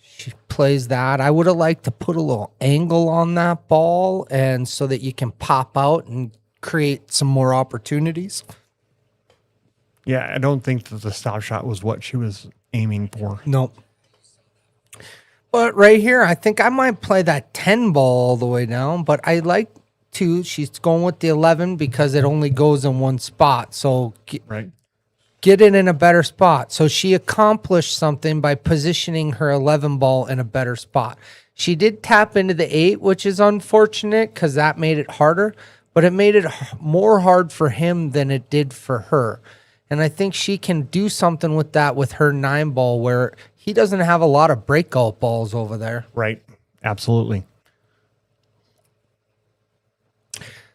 She plays that. I would have liked to put a little angle on that ball, and so that you can pop out and create some more opportunities. Yeah, I don't think that the stop shot was what she was aiming for. Nope. But right here, I think I might play that 10 ball all the way down, but I like to, she's going with the 11 because it only goes in one spot. So Right. get it in a better spot. So she accomplished something by positioning her 11 ball in a better spot. She did tap into the 8, which is unfortunate because that made it harder, but it made it more hard for him than it did for her. And I think she can do something with that with her 9 ball, where he doesn't have a lot of breakout balls over there. Right. Absolutely.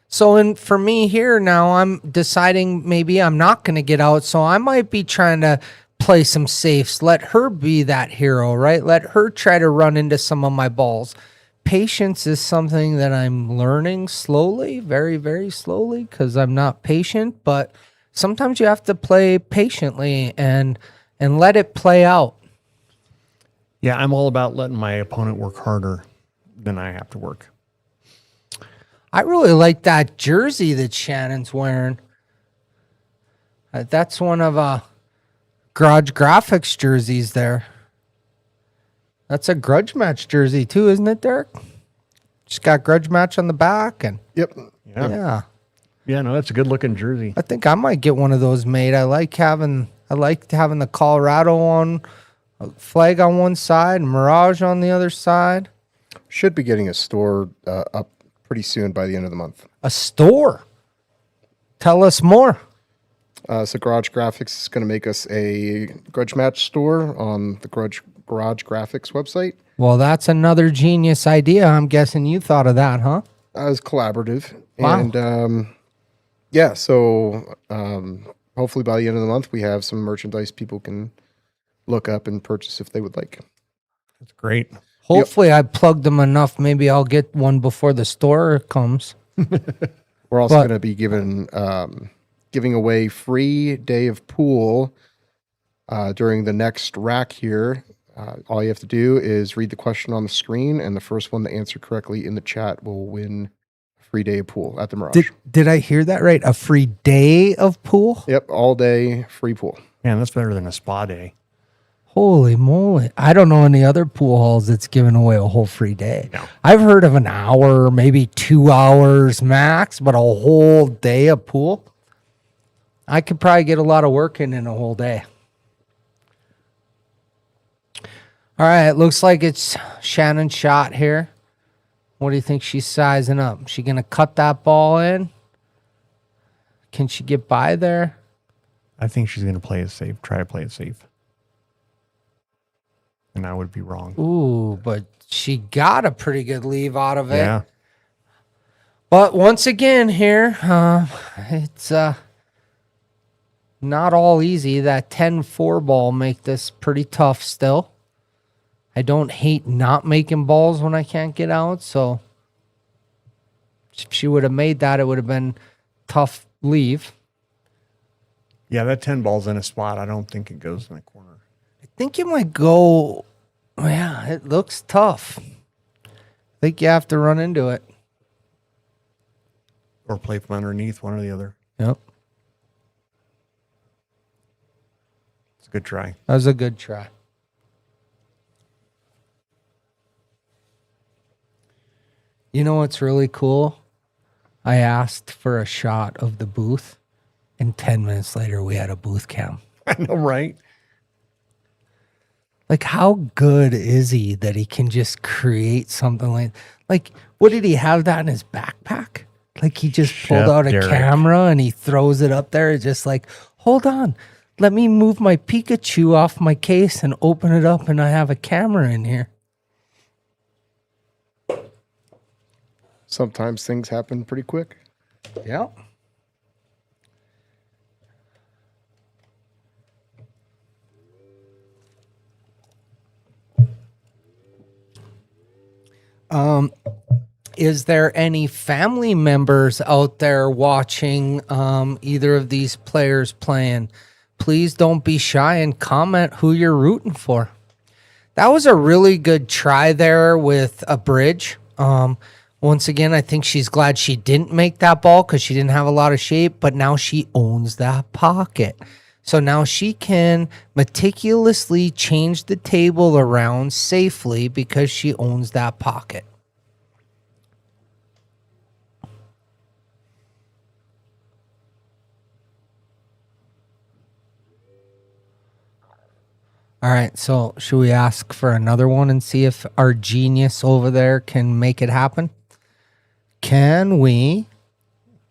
So for me here now, I'm deciding maybe I'm not going to get out. So I might be trying to play some safes. Let her be that hero, right? Let her try to run into some of my balls. Patience is something that I'm learning slowly, very, very slowly, because I'm not patient. But sometimes you have to play patiently and let it play out. Yeah, I'm all about letting my opponent work harder than I have to work. I really like that jersey that Shannon's wearing. That's one of Grudge Graphics jerseys there. That's a Grudge Match jersey too, isn't it, Derek? Just got Grudge Match on the back, and Yep. yeah. Yeah, no, that's a good looking jersey. I think I might get one of those made. I like having the Colorado one, flag on one side, Mirage on the other side. Should be getting a store up pretty soon by the end of the month. A store. Tell us more. So Garage Graphics is going to make us a Grudge Match store on the Garage Graphics website. Well, that's another genius idea. I'm guessing you thought of that, huh? It's collaborative. Wow. And yeah, so hopefully by the end of the month, we have some merchandise people can look up and purchase if they would like. That's great. Hopefully I plugged them enough. Maybe I'll get one before the store comes. We're also going to be giving away free day of pool during the next rack here. All you have to do is read the question on the screen, and the first one to answer correctly in the chat will win a free day of pool at the Mirage. Did I hear that right? A free day of pool? Yep, all day free pool. Man, that's better than a spa day. Holy moly. I don't know any other pool halls that's giving away a whole free day. No. I've heard of an hour, maybe 2 hours max, but a whole day of pool. I could probably get a lot of work in a whole day. All right, it looks like it's Shannon's shot here. What do you think she's sizing up? She going to cut that ball in? Can she get by there? I think she's going to play it safe, try to play it safe. And I would be wrong. Ooh, but she got a pretty good leave out of it. Yeah. But once again here, it's not all easy. That 10-4 ball make this pretty tough still. I don't hate not making balls when I can't get out, so if she would have made that, it would have been tough leave. Yeah, that 10 ball's in a spot. I don't think it goes in the corner. I think you might go, yeah, it looks tough. I think you have to run into it. Or play from underneath, one or the other. Yep. It's a good try. That was a good try. You know what's really cool? I asked for a shot of the booth, and 10 minutes later, we had a booth cam. I know, right? Like, how good is he that he can just create something like, what did he have that in his backpack? Like, he just pulled out a Derek. camera and he throws it up there. It's just like, hold on, let me move my Pikachu off my case and open it up, and I have a camera in here. Sometimes things happen pretty quick. Yeah. Is there any family members out there watching either of these players playing? Please don't be shy and comment who you're rooting for. That was a really good try there with a bridge. Once again, I think she's glad she didn't make that ball because she didn't have a lot of shape, but now she owns that pocket. So now she can meticulously change the table around safely because she owns that pocket. All right, so should we ask for another one and see if our genius over there can make it happen? Can we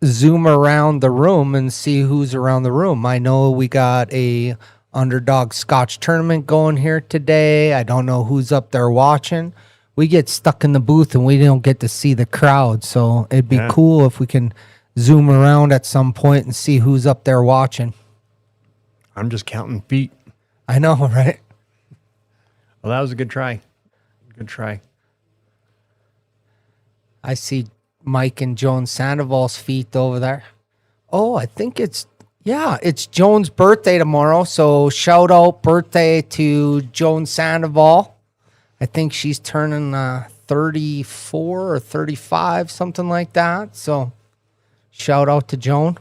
zoom around the room and see who's around the room? I know we got a underdog Scotch tournament going here today. I don't know who's up there watching. We get stuck in the booth and we don't get to see the crowd, so it'd be cool if we can zoom around at some point and see who's up there watching. I'm just counting feet. I know, right? Well, that was a good try. Good try. I see Mike and Joan Sandoval's feet over there. Oh, I think it's Joan's birthday tomorrow. So shout out birthday to Joan Sandoval. I think she's turning 34 or 35, something like that. So shout out to Joan.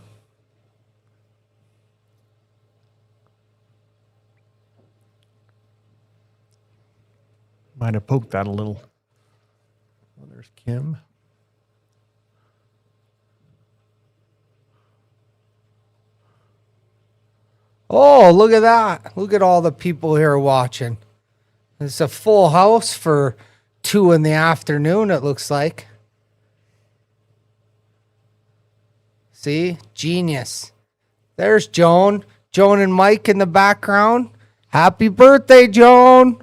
Might have poked that a little. Oh, there's Kim. Oh, look at that. Look at all the people here watching. It's a full house for 2 in the afternoon, it looks like. See? Genius. There's Joan. Joan and Mike in the background. Happy birthday, Joan.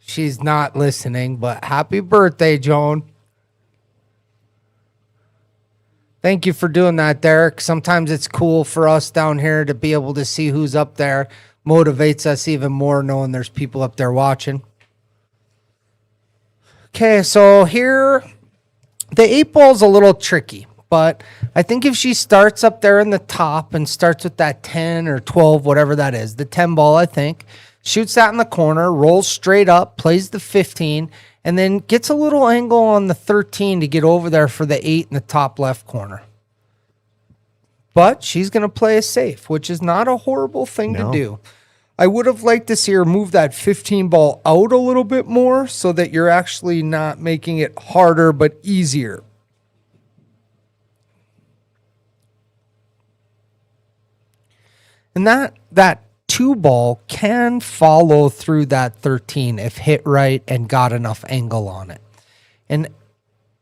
She's not listening, but happy birthday, Joan. Thank you for doing that, Derek. Sometimes it's cool for us down here to be able to see who's up there. Motivates us even more knowing there's people up there watching. Okay, so here, the 8 ball's a little tricky, but I think if she starts up there in the top and starts with that 10 or 12, whatever that is, the 10 ball, I think, shoots that in the corner, rolls straight up, plays the 15, and then gets a little angle on the 13 to get over there for the 8 in the top left corner. But she's going to play it safe, which is not a horrible thing to do. I would have liked to see her move that 15 ball out a little bit more so that you're actually not making it harder but easier. And that 2 ball can follow through that 13 if hit right and got enough angle on it. And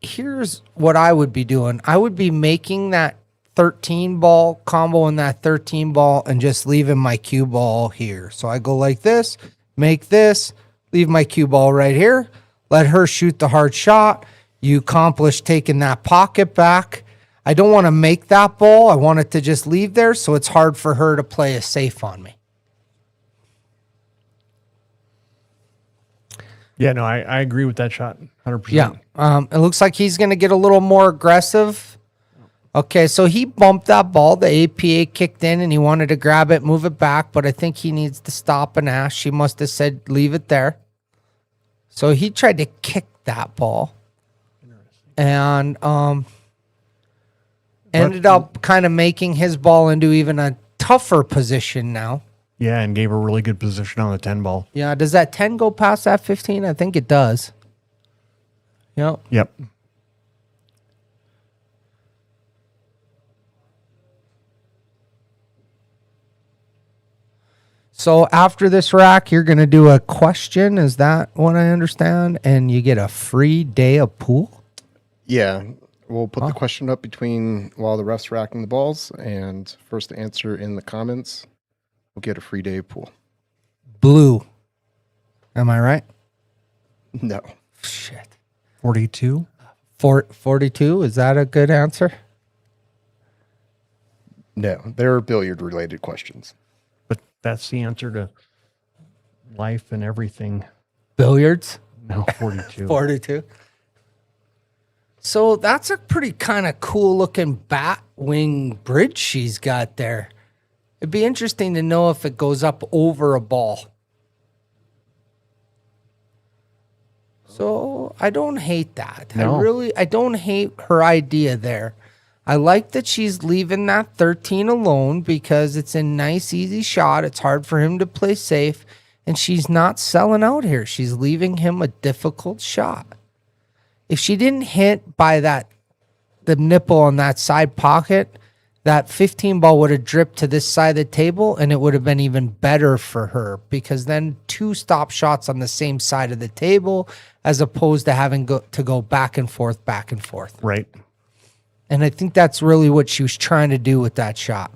here's what I would be doing. I would be making that 13 ball, comboing that 13 ball, and just leaving my cue ball here. So I go like this, make this, leave my cue ball right here, let her shoot the hard shot. You accomplish taking that pocket back. I don't want to make that ball. I want it to just leave there, so it's hard for her to play a safe on me. Yeah, no, I agree with that shot, 100%. Yeah, it looks like he's going to get a little more aggressive. Okay, so he bumped that ball. The APA kicked in, and he wanted to grab it, move it back, but I think he needs to stop and ask. She must have said, leave it there. So he tried to kick that ball. And ended up kind of making his ball into even a tougher position now. Yeah, and gave a really good position on the 10 ball. Yeah, does that 10 go past that 15? I think it does. Yep. Yep. So after this rack, you're going to do a question. Is that what I understand? And you get a free day of pool? Yeah. We'll put the question up between while the ref's racking the balls, and first answer in the comments will get a free day of pool. Blue. Am I right? No. Shit. 42? 42? Is that a good answer? No. They're billiard related questions. But that's the answer to life and everything. Billiards? No, 42. 42. So that's a pretty kind of cool looking bat wing bridge she's got there. It'd be interesting to know if it goes up over a ball. So I don't hate that. No. I don't hate her idea there. I like that she's leaving that 13 alone because it's a nice, easy shot. It's hard for him to play safe, and she's not selling out here. She's leaving him a difficult shot. If she didn't hit by the nipple on that side pocket, that 15 ball would have dripped to this side of the table, and it would have been even better for her because then 2 stop shots on the same side of the table as opposed to having to go back and forth, back and forth. Right. And I think that's really what she was trying to do with that shot.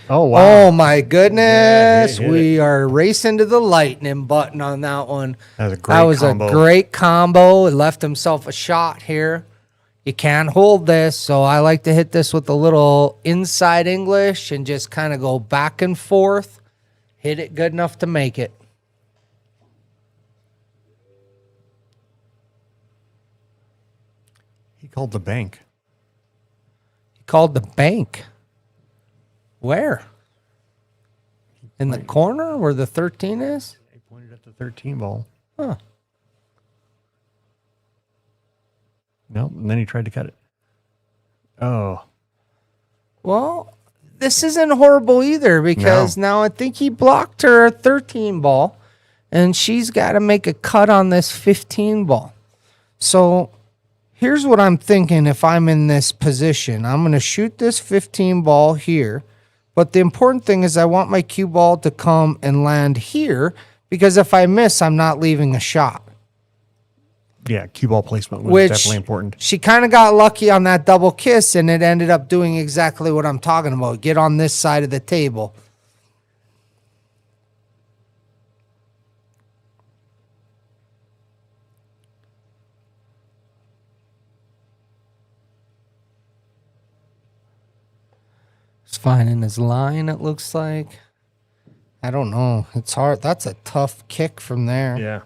Oh, wow. Oh, my goodness. Yeah, We are racing to the lightning button on that one. That was a great That was combo. a great combo. It left himself a shot here. You can't hold this, so I like to hit this with a little inside English and just kind of go back and forth. Hit it good enough to make it. He called the bank. He called the bank. Where? In the corner where the 13 is? He pointed at the 13 ball. Huh. Nope, and then he tried to cut it. Oh. Well, this isn't horrible either because now I think he blocked her 13 ball and she's got to make a cut on this 15 ball. So here's what I'm thinking if I'm in this position. I'm going to shoot this 15 ball here, but the important thing is I want my cue ball to come and land here because if I miss, I'm not leaving a shot. Yeah, cue ball placement was Which definitely important. she kind of got lucky on that double kiss, and it ended up doing exactly what I'm talking about. Get on this side of the table. He's finding his line, it looks like. I don't know. It's hard. That's a tough kick from there. Yeah.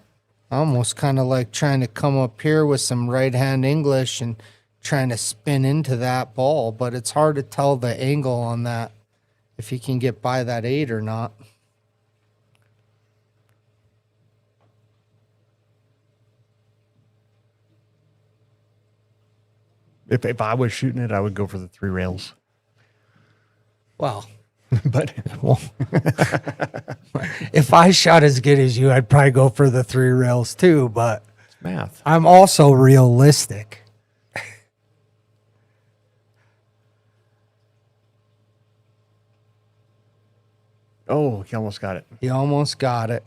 Almost kind of like trying to come up here with some right-hand English and trying to spin into that ball, but it's hard to tell the angle on that, if he can get by that 8 or not. If I was shooting it, I would go for the 3 rails. Well, But Well, if I shot as good as you, I'd probably go for the 3 rails too, but math. I'm also realistic. Oh, he almost got it. You almost got it.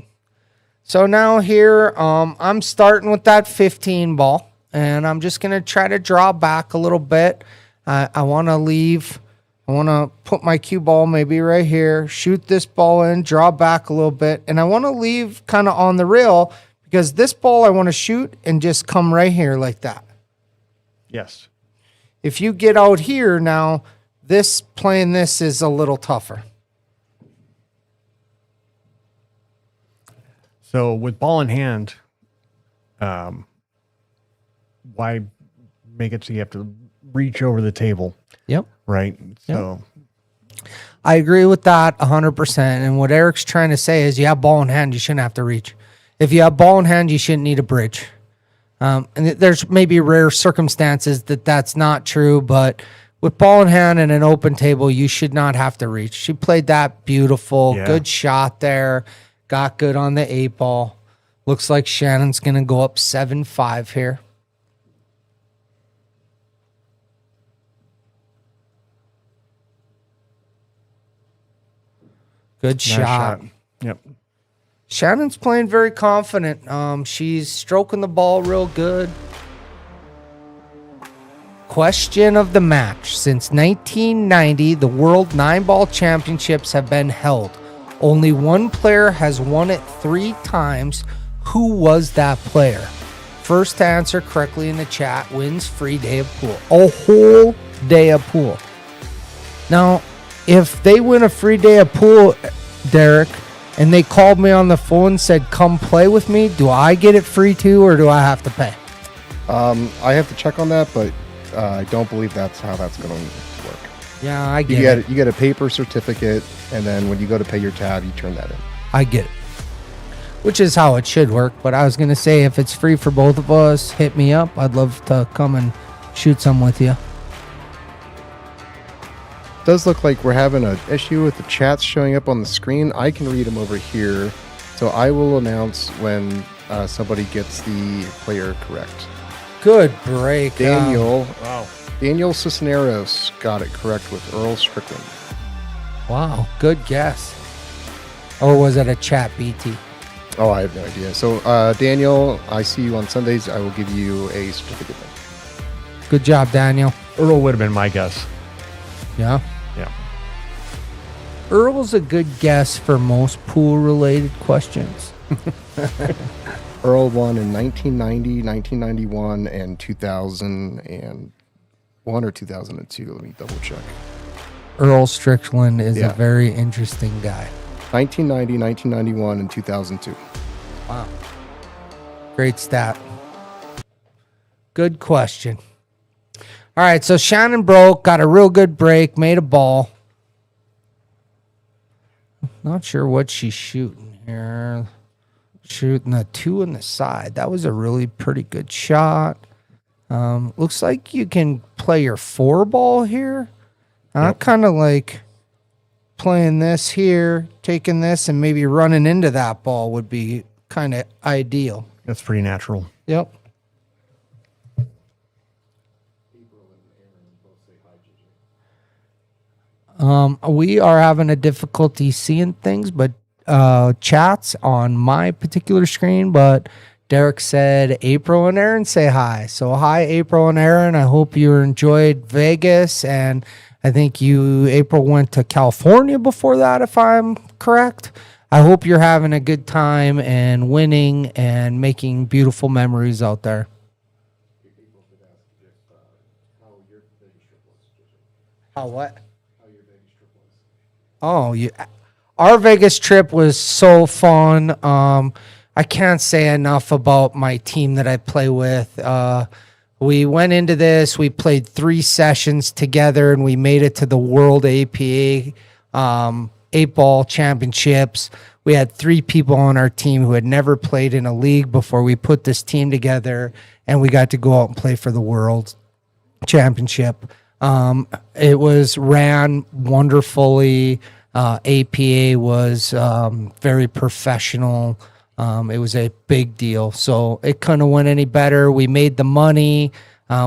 So now here, I'm starting with that 15 ball, and I'm just going to try to draw back a little bit. I want to put my cue ball maybe right here, shoot this ball in, draw back a little bit, and I want to leave kind of on the rail because this ball I want to shoot and just come right here like that. Yes. If you get out here now, playing this is a little tougher. So with ball in hand, why make it so you have to reach over the table, Yep. right? So I agree with that 100%. And what Eric's trying to say is you have ball in hand, you shouldn't have to reach. If you have ball in hand, you shouldn't need a bridge. And there's maybe rare circumstances that's not true, but with ball in hand and an open table, you should not have to reach. She played that beautiful, Yeah. good shot there. Got good on the 8 ball. Looks like Shannon's going to go up 7-5 here. Good nice shot. Yep. Shannon's playing very confident. She's stroking the ball real good. Question of the match. Since 1990, the World 9-Ball Championships have been held. Only one player has won it 3 times. Who was that player? First to answer correctly in the chat wins free day of pool. A whole day of pool. Now, if they win a free day of pool, Derek, and they called me on the phone and said, come play with me, do I get it free too, or do I have to pay? I have to check on that, but I don't believe that's how that's going to work. Yeah, I You get it. you get a paper certificate, and then when you go to pay your tab, you turn that in. I get it. Which is how it should work. But I was going to say, if it's free for both of us, hit me up. I'd love to come and shoot some with you. Does look like we're having an issue with the chats showing up on the screen. I can read them over here, so I will announce when somebody gets the player correct. Good break. Daniel Wow. Cisneros got it correct with Earl Strickland. Wow. Good guess. Or was it a chat BT? Oh, I have no idea. So, Daniel, I see you on Sundays. I will give you a certificate. Good job, Daniel. Earl would have been my guess. Yeah. Yeah. Earl's a good guess for most pool-related questions. Earl won in 1990, 1991, and 2001 or 2002. Let me double check. Earl Strickland is Yeah. a very interesting guy. 1990, 1991, and 2002. Wow. Great stat. Good question. All right, so Shannon broke, got a real good break, made a ball. Not sure what she's shooting here. Shooting a 2 on the side. That was a really pretty good shot. Looks like you can play your 4 ball here. I kind of like playing this here, taking this, and maybe running into that ball would be kind of ideal. That's pretty natural. Yep. We are having a difficulty seeing things, but chats on my particular screen. But Derek said April and Aaron say hi. So hi, April and Aaron. I hope you enjoyed Vegas, and I think April, went to California before that, if I'm correct. I hope you're having a good time and winning and making beautiful memories out there. How what? Oh, our Vegas trip was so fun. I can't say enough about my team that I play with. We went into this, we played 3 sessions together, and we made it to the World APA 8-ball championships. We had 3 people on our team who had never played in a league before we put this team together, and we got to go out and play for the World Championship. It was ran wonderfully. APA was very professional. It was a big deal. So it couldn't went any better. We made the money.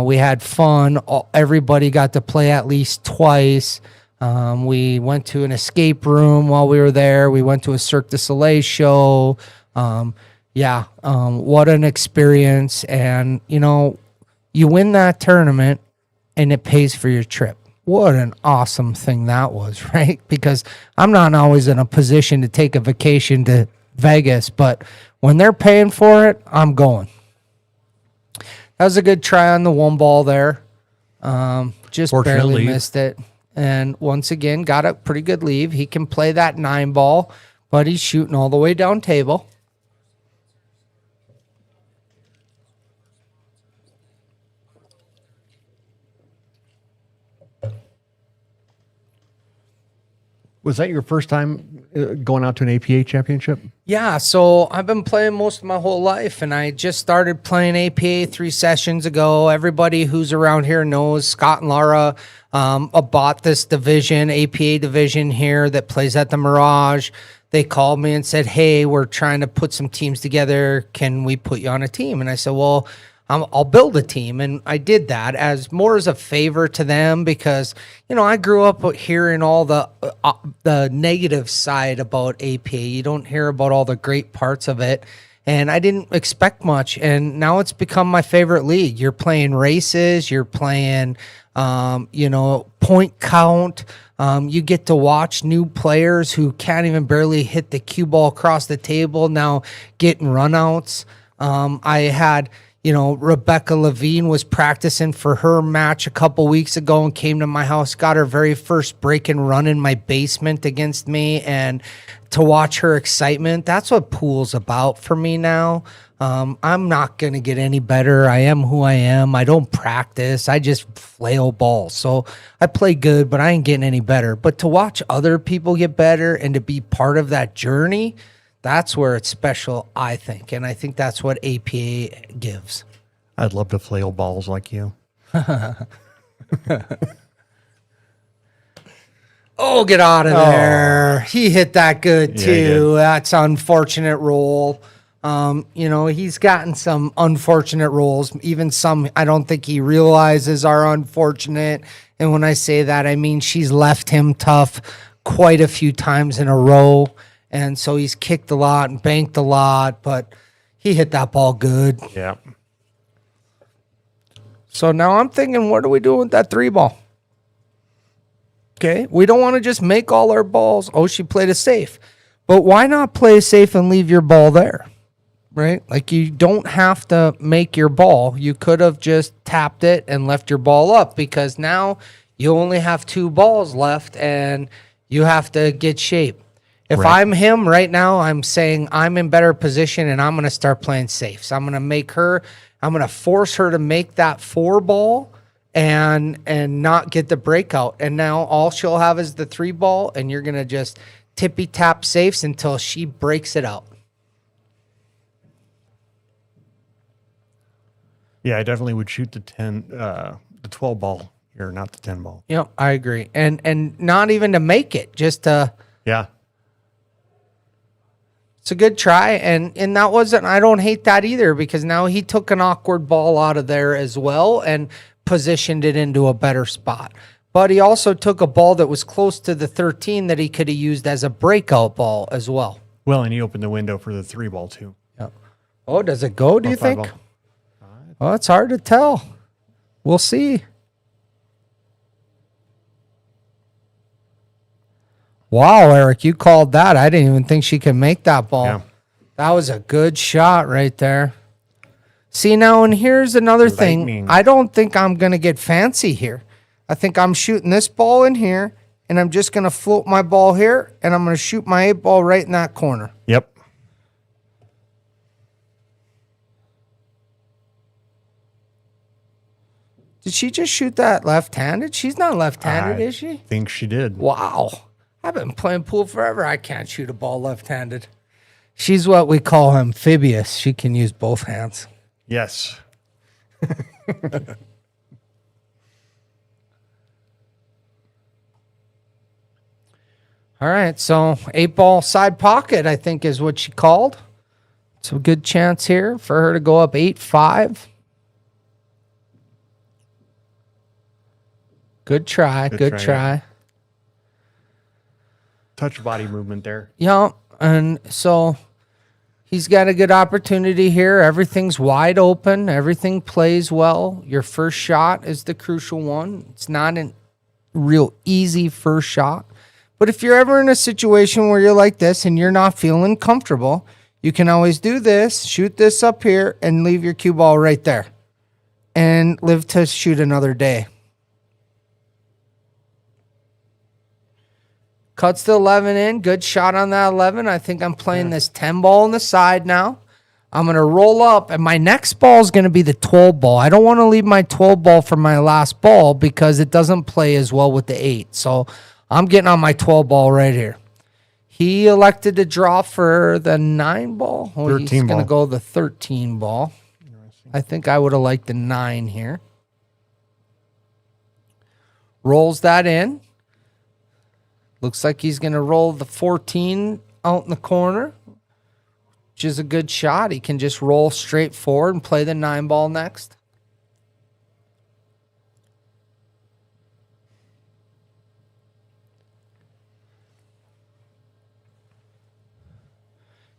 We had fun. Everybody got to play at least twice. We went to an escape room while we were there. We went to a Cirque du Soleil show. What an experience. And, you win that tournament and it pays for your trip. What an awesome thing that was, right? Because I'm not always in a position to take a vacation to Vegas, but when they're paying for it, I'm going. That was a good try on the one ball there. Just barely missed it. And once again, got a pretty good leave. He can play that 9 ball, but he's shooting all the way down table. Was that your first time going out to an APA championship? Yeah, so I've been playing most of my whole life, and I just started playing APA 3 sessions ago. Everybody who's around here knows Scott and Laura bought this division, APA division here that plays at the Mirage. They called me and said, hey, we're trying to put some teams together. Can we put you on a team? And I said, well, I'll build a team. And I did that as a favor to them because, I grew up hearing all the negative side about APA. You don't hear about all the great parts of it. And I didn't expect much. And now it's become my favorite league. You're playing races. You're playing, point count. You get to watch new players who can't even barely hit the cue ball across the table now getting runouts. I had... Rebecca Levine was practicing for her match a couple weeks ago and came to my house, got her very first break and run in my basement against me. And to watch her excitement, that's what pool's about for me now. I'm not going to get any better. I am who I am. I don't practice. I just flail balls. So I play good, but I ain't getting any better. But to watch other people get better and to be part of that journey, that's where it's special, I think. And I think that's what APA gives. I'd love to flail balls like you. Oh, get out of there. He hit that good, too. That's unfortunate roll. He's gotten some unfortunate rolls. Even some I don't think he realizes are unfortunate. And when I say that, I mean she's left him tough quite a few times in a row. And so he's kicked a lot and banked a lot, but he hit that ball good. Yeah. So now I'm thinking, what are we doing with that 3 ball? Okay, we don't want to just make all our balls. Oh, she played it safe. But why not play safe and leave your ball there? Right? Like you don't have to make your ball. You could have just tapped it and left your ball up because now you only have 2 balls left and you have to get shape. If I'm him right now, I'm saying I'm in better position and I'm going to start playing safe. So I'm going to force her to make that 4 ball and not get the breakout. And now all she'll have is the 3 ball and you're going to just tippy tap safes until she breaks it out. Yeah, I definitely would shoot the 12 ball here, not the 10 ball. Yep, I agree. And not even to make it, just to... Yeah. It's a good try, and that wasn't. I don't hate that either because now he took an awkward ball out of there as well and positioned it into a better spot. But he also took a ball that was close to the 13 that he could have used as a breakout ball as well. Well, and he opened the window for the 3 ball too. Yep. Oh, does it go? Do you think? Ball. Oh, it's hard to tell. We'll see. Wow, Eric, you called that. I didn't even think she could make that ball. Yeah. That was a good shot right there. See, now, and here's another thing. I don't think I'm going to get fancy here. I think I'm shooting this ball in here, and I'm just going to float my ball here, and I'm going to shoot my 8 ball right in that corner. Yep. Did she just shoot that left-handed? She's not left-handed, is she? I think she did. Wow. I've been playing pool forever. I can't shoot a ball left-handed. She's what we call amphibious. She can use both hands. Yes. All right, so 8-ball side pocket, I think, is what she called. It's a good chance here for her to go up 8-5. Good try, good try. Touch body movement there. Yeah, and so he's got a good opportunity here. Everything's wide open. Everything plays well. Your first shot is the crucial one. It's not a real easy first shot. But if you're ever in a situation where you're like this and you're not feeling comfortable, you can always do this, shoot this up here, and leave your cue ball right there. And live to shoot another day. Cuts the 11 in. Good shot on that 11. I think I'm playing this 10 ball on the side now. I'm going to roll up, and my next ball is going to be the 12 ball. I don't want to leave my 12 ball for my last ball because it doesn't play as well with the 8. So I'm getting on my 12 ball right here. He elected to draw for the 9 ball. Oh, 13 he's going to ball. go the 13 ball. I think I would have liked the 9 here. Rolls that in. Looks like he's going to roll the 14 out in the corner, which is a good shot. He can just roll straight forward and play the 9 ball next.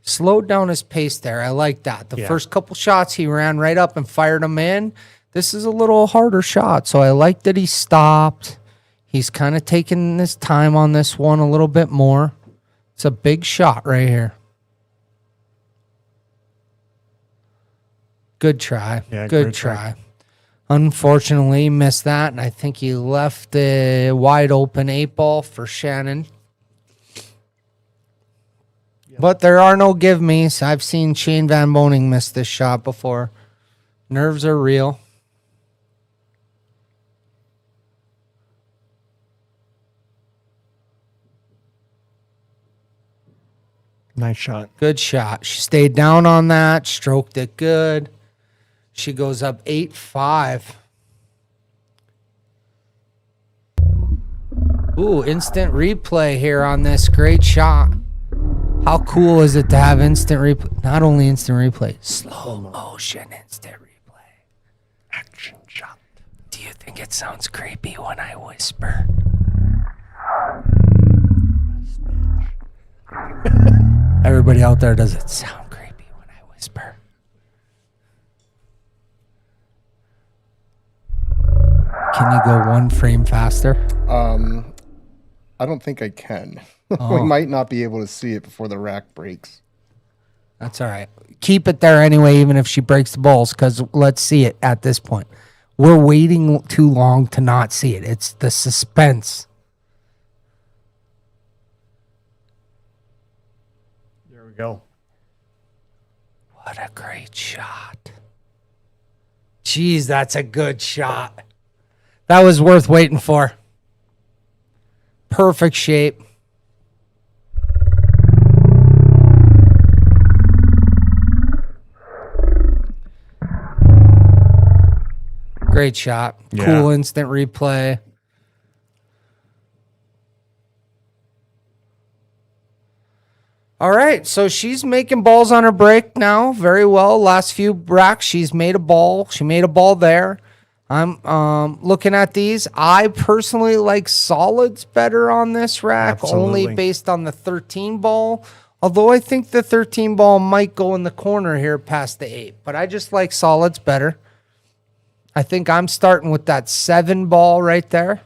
Slowed down his pace there. I like that. The first couple shots, he ran right up and fired them in. This is a little harder shot, so I like that he stopped. He's kind of taking his time on this one a little bit more. It's a big shot right here. Good try. Yeah, good try. Unfortunately, he missed that, and I think he left the wide open 8-ball for Shannon. But there are no give me's. I've seen Shane Van Boning miss this shot before. Nerves are real. Nice shot. Good shot. She stayed down on that, stroked it good. She goes up 8-5. Ooh, instant replay here on this great shot. How cool is it to have instant replay? Not only instant replay, slow motion instant replay. Action shot. Do you think it sounds creepy when I whisper? Everybody out there, does it sound creepy when I whisper? Can you go one frame faster? I don't think I can. Oh. We might not be able to see it before the rack breaks. That's all right. Keep it there anyway, even if she breaks the balls, because let's see it at this point. We're waiting too long to not see it. It's the suspense. There we go. What a great shot. Jeez, that's a good shot. That was worth waiting for. Perfect shape. Great shot. Yeah. Cool instant replay. All right, so she's making balls on her break now very well. Last few racks, she's made a ball. She made a ball there. I'm looking at these. I personally like solids better on this rack, only Absolutely. based on the 13 ball. Although I think the 13 ball might go in the corner here past the 8. But I just like solids better. I think I'm starting with that 7 ball right there.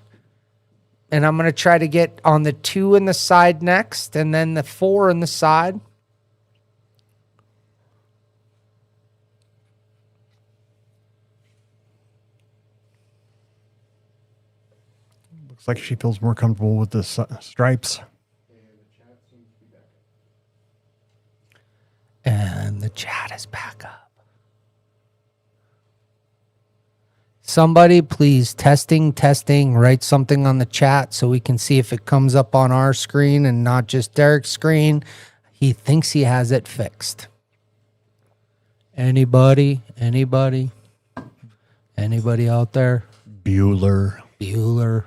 And I'm going to try to get on the 2 in the side next, and then the 4 in the side. Looks like she feels more comfortable with the stripes. And the chat is back up. Somebody, please, testing, write something on the chat so we can see if it comes up on our screen and not just Derek's screen. He thinks he has it fixed. Anybody out there? Bueller.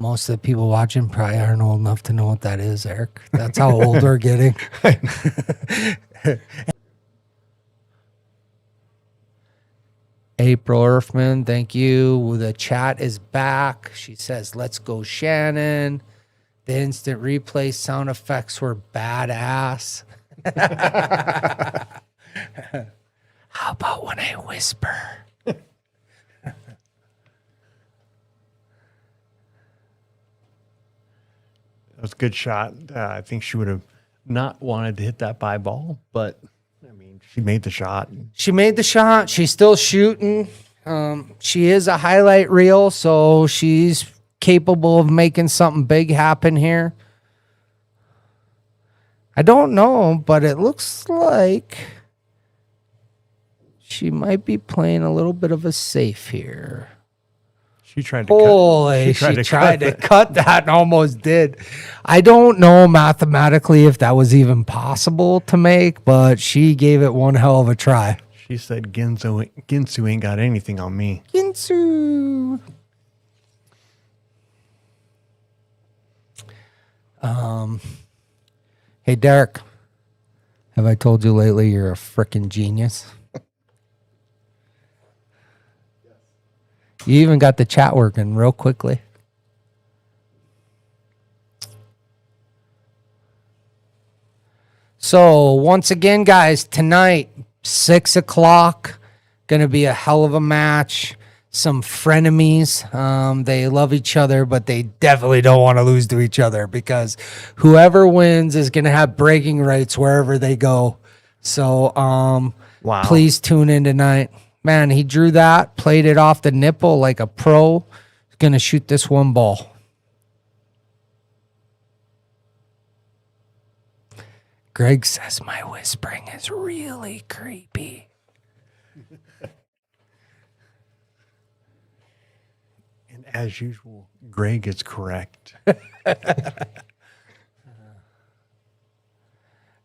Most of the people watching probably aren't old enough to know what that is, Eric. That's how old we're getting. April Earthman, thank you. The chat is back. She says, let's go, Shannon. The instant replay sound effects were badass. How about when I whisper? That was a good shot. I think she would have not wanted to hit that by ball, but I mean, she made the shot. She made the shot. She's still shooting. She is a highlight reel, so she's capable of making something big happen here. I don't know, but it looks like she might be playing a little bit of a safe here. She tried to Holy, cut. she tried to cut that and almost did. I don't know mathematically if that was even possible to make, but she gave it one hell of a try. She said, Ginsu ain't got anything on me. Ginsu. Hey, Derek, have I told you lately you're a freaking genius? You even got the chat working real quickly. So, once again, guys, tonight, 6 o'clock, going to be a hell of a match. Some frenemies. They love each other, but they definitely don't want to lose to each other because whoever wins is going to have bragging rights wherever they go. So, Wow. Please tune in tonight. Man, he drew that, played it off the nipple like a pro. He's going to shoot this one ball. Greg says my whispering is really creepy. And as usual, Greg is correct.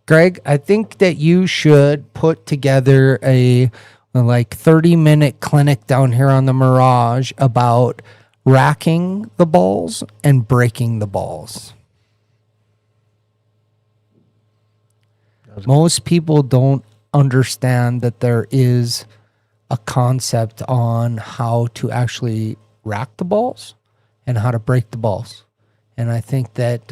Greg, I think that you should put together a 30-minute clinic down here on the Mirage about racking the balls and breaking the balls. Most people don't understand that there is a concept on how to actually rack the balls and how to break the balls. And I think that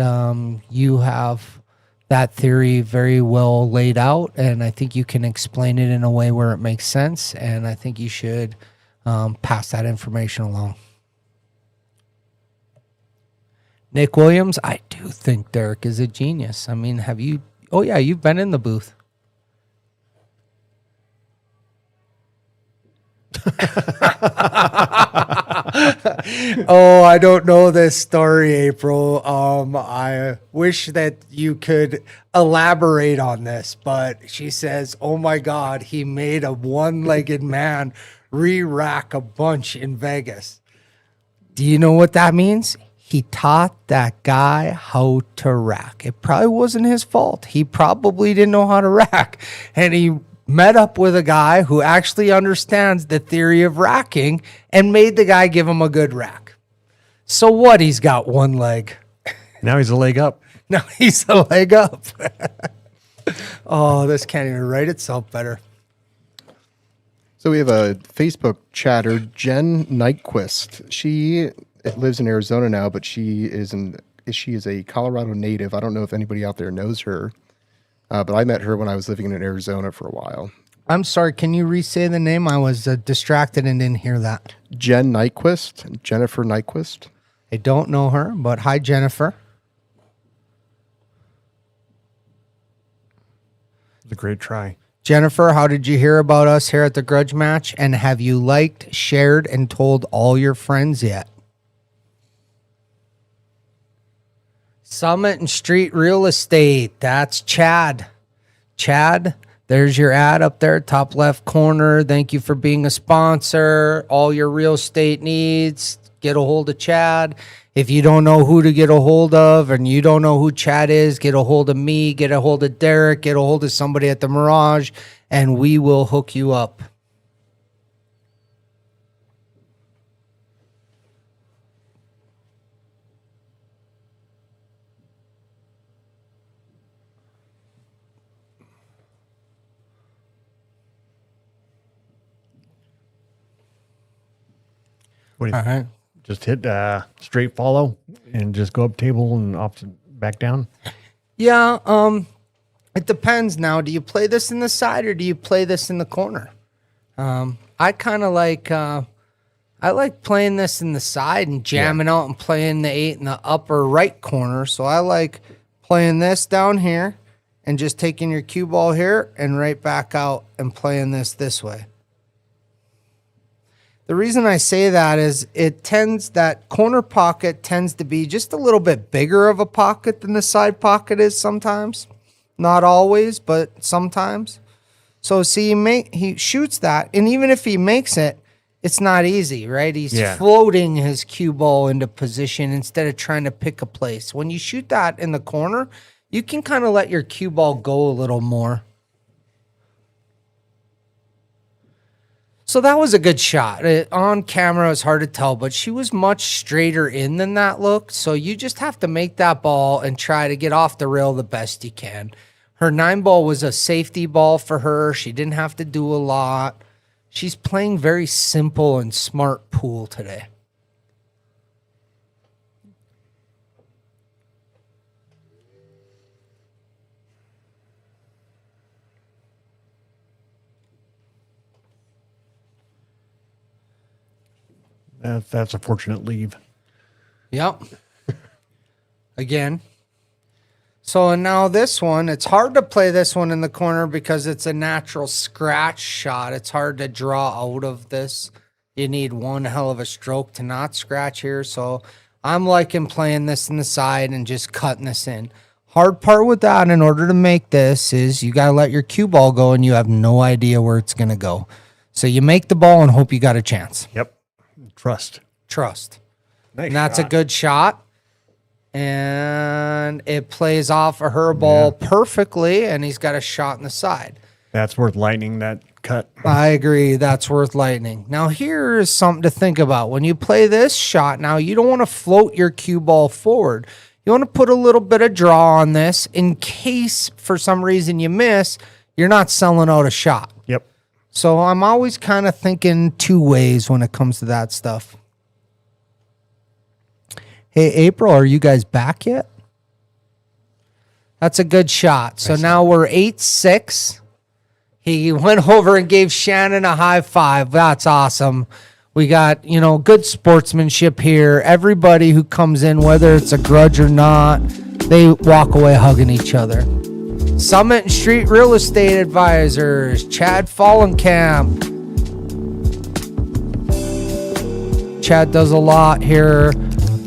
you have that theory very well laid out, and I think you can explain it in a way where it makes sense, and I think you should pass that information along. Nick Williams, I do think Derek is a genius. I mean, have you... Oh, yeah, you've been in the booth. Oh, I don't know this story, April. I wish that you could elaborate on this, but she says, oh my God, he made a one-legged man re-rack a bunch in Vegas. Do you know what that means? He taught that guy how to rack. It probably wasn't his fault. He probably didn't know how to rack. And he met up with a guy who actually understands the theory of racking and made the guy give him a good rack. So what? He's got one leg. Now he's a leg up. Now he's a leg up. Oh, this can't even write itself better. So we have a Facebook chatter, Jen Nyquist. She lives in Arizona now, but she is a Colorado native. I don't know if anybody out there knows her, but I met her when I was living in Arizona for a while. I'm sorry, can you re-say the name? I was distracted and didn't hear that. Jen Nyquist, Jennifer Nyquist. I don't know her, but hi, Jennifer. It was a great try. Jennifer, how did you hear about us here at the Grudge match? And have you liked, shared, and told all your friends yet? Summit and Street Real Estate. That's Chad. Chad, there's your ad up there, top left corner. Thank you for being a sponsor. All your real estate needs, get a hold of Chad. If you don't know who to get a hold of and you don't know who Chad is, get a hold of me, get a hold of Derek, get a hold of somebody at the Mirage, and we will hook you up. What do you All right. just hit straight follow and just go up table and opposite back down? Yeah, it depends now. Do you play this in the side or do you play this in the corner? I kind of like I like playing this in the side and jamming out and playing the 8 in the upper right corner. So I like playing this down here and just taking your cue ball here and right back out and playing this way. The reason I say that is that corner pocket tends to be just a little bit bigger of a pocket than the side pocket is sometimes. Not always, but sometimes. So see, he shoots that, and even if he makes it, it's not easy, right? He's floating his cue ball into position instead of trying to pick a place. When you shoot that in the corner, you can kind of let your cue ball go a little more. So that was a good shot. On camera, it's hard to tell, but she was much straighter in than that looked. So you just have to make that ball and try to get off the rail the best you can. Her 9 ball was a safety ball for her. She didn't have to do a lot. She's playing very simple and smart pool today. That's a fortunate leave. Yep. Again. So and now this one, it's hard to play this one in the corner because it's a natural scratch shot. It's hard to draw out of this. You need one hell of a stroke to not scratch here. So I'm liking playing this in the side and just cutting this in. Hard part with that in order to make this is you got to let your cue ball go and you have no idea where it's going to go. So you make the ball and hope you got a chance. Yep. Trust. Nice and that's shot. A good shot. And it plays off of her ball perfectly, and he's got a shot in the side. That's worth lightning, that cut. I agree. That's worth lightning. Now, here's something to think about. When you play this shot, now you don't want to float your cue ball forward. You want to put a little bit of draw on this in case, for some reason, you miss, you're not selling out a shot. Yep. So I'm always kind of thinking two ways when it comes to that stuff. Hey, April, are you guys back yet? That's a good shot. So now we're 8-6. He went over and gave Shannon a high five. That's awesome. We got, good sportsmanship here. Everybody who comes in, whether it's a grudge or not, they walk away hugging each other. Summit and Street Real Estate Advisors, Chad Fallenkamp. Chad does a lot here.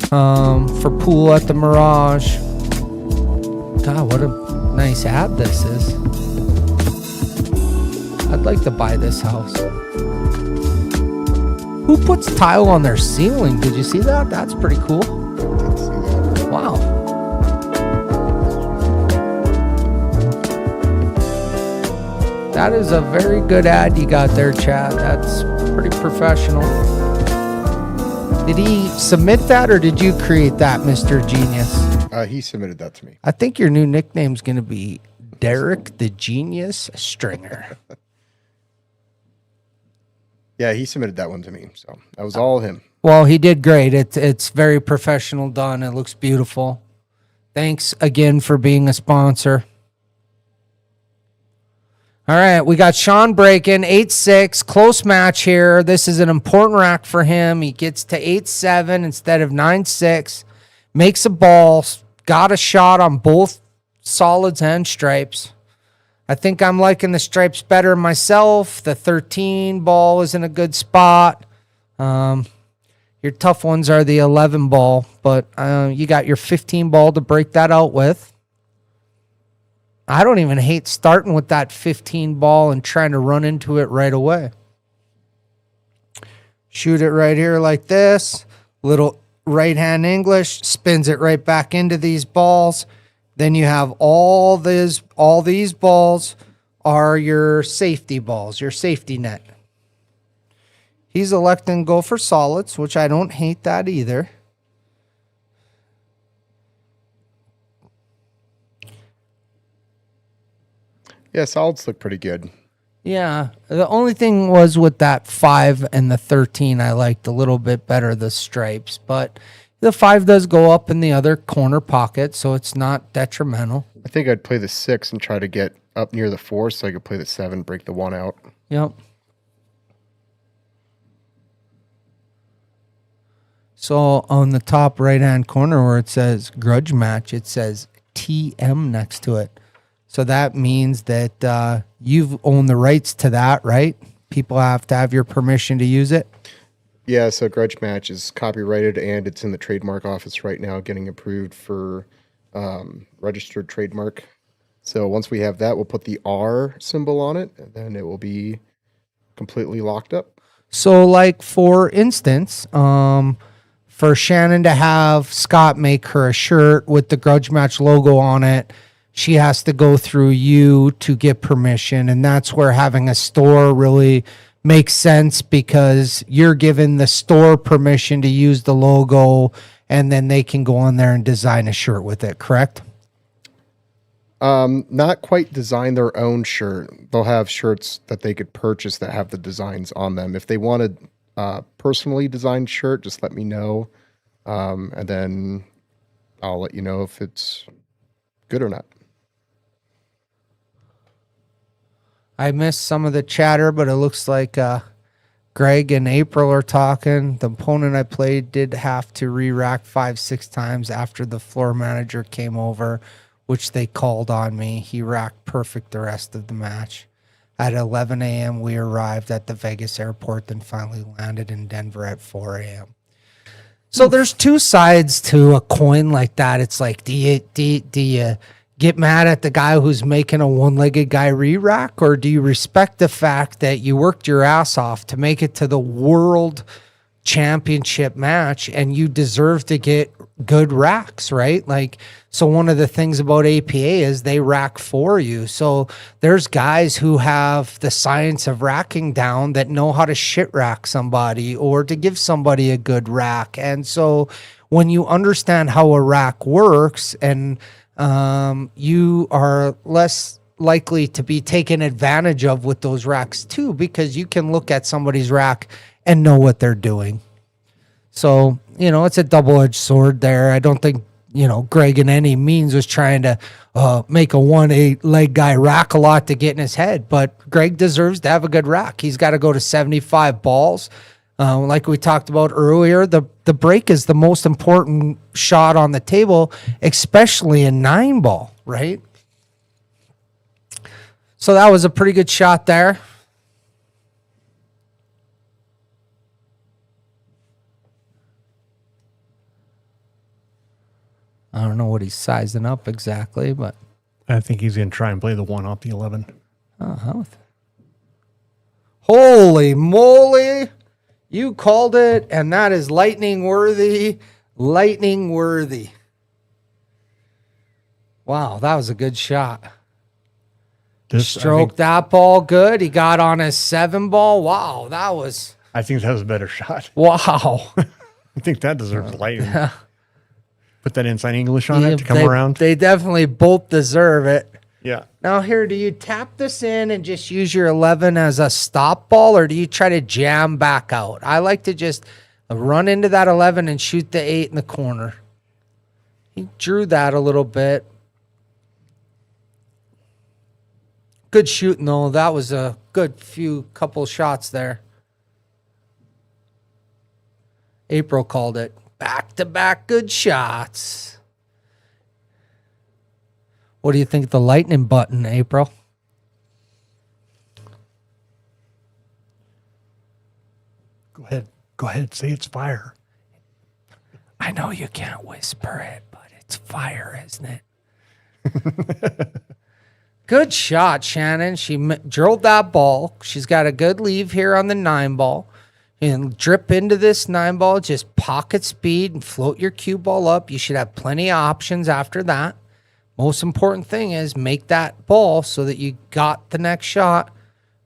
For pool at the Mirage. God, what a nice ad this is. I'd like to buy this house. Who puts tile on their ceiling? Did you see that? That's pretty cool. Wow. That is a very good ad you got there, Chad. That's pretty professional. Did he submit that or did you create that, Mr. Genius? He submitted that to me. I think your new nickname's going to be Derek the Genius Stringer. Yeah, he submitted that one to me. So that was all him. Well, he did great. It's very professional done. It looks beautiful. Thanks again for being a sponsor. All right, we got Sean breaking 8-6, close match here. This is an important rack for him. He gets to 8-7 instead of 9-6, makes a ball, got a shot on both solids and stripes. I think I'm liking the stripes better myself. The 13 ball is in a good spot. Your tough ones are the 11 ball, but you got your 15 ball to break that out with. I don't even hate starting with that 15 ball and trying to run into it right away. Shoot it right here like this. Little right hand English, spins it right back into these balls. Then you have all these balls are your safety balls, your safety net. He's electing go for solids, which I don't hate that either. Yeah, solids look pretty good. Yeah. The only thing was with that 5 and the 13, I liked a little bit better the stripes, but the 5 does go up in the other corner pocket, so it's not detrimental. I think I'd play the 6 and try to get up near the 4 so I could play the 7, break the 1 out. Yep. So on the top right-hand corner where it says Grudge Match, it says TM next to it. So that means that you've owned the rights to that, right? People have to have your permission to use it. Yeah, so Grudge Match is copyrighted and it's in the trademark office right now getting approved for registered trademark. So once we have that, we'll put the R symbol on it and then it will be completely locked up. So like for instance, for Shannon to have Scott make her a shirt with the Grudge Match logo on it, she has to go through you to get permission. And that's where having a store really makes sense because you're giving the store permission to use the logo and then they can go on there and design a shirt with it, correct? Not quite design their own shirt. They'll have shirts that they could purchase that have the designs on them. If they wanted personally designed shirt, just let me know. And then I'll let you know if it's good or not. I missed some of the chatter, but it looks like Greg and April are talking. The opponent I played did have to re-rack 5-6 times after the floor manager came over, which they called on me. He racked perfect the rest of the match. At 11 a.m., we arrived at the Vegas airport, then finally landed in Denver at 4 a.m. So there's two sides to a coin like that. It's like, do you get mad at the guy who's making a one-legged guy re-rack, or do you respect the fact that you worked your ass off to make it to the world championship match and you deserve to get good racks, right? Like, so one of the things about APA is they rack for you. So there's guys who have the science of racking down that know how to shit rack somebody or to give somebody a good rack. And so when you understand how a rack works and you are less likely to be taken advantage of with those racks too, because you can look at somebody's rack and know what they're doing. So, you know, it's a double-edged sword there. I don't think, you know, Greg in any means was trying to make a 1-8 guy rack a lot to get in his head, but Greg deserves to have a good rack. He's got to go to 75 balls. Like we talked about earlier, the break is the most important shot on the table, especially in 9-ball, right? So that was a pretty good shot there. I don't know what he's sizing up exactly, but I think he's going to try and play the 1 off the 11. Holy moly! You called it, and that is lightning worthy. Lightning worthy. Wow, that was a good shot. Stroked that ball good. He got on his 7-ball. Wow, that was... I think that was a better shot. Wow. I think that deserves lightning. Put that inside English on it to come around. They definitely both deserve it. Yeah. Now here, do you tap this in and just use your 11 as a stop ball, or do you try to jam back out? I like to just run into that 11 and shoot the 8 in the corner. He drew that a little bit. Good shooting, though. That was a good couple shots there. April called it. Back-to-back good shots. What do you think of the lightning button, April? Go ahead. Say it's fire. I know you can't whisper it, but it's fire, isn't it? Good shot, Shannon. She drilled that ball. She's got a good leave here on the 9-ball. And drip into this 9-ball, just pocket speed and float your cue ball up. You should have plenty of options after that. Most important thing is make that ball so that you got the next shot.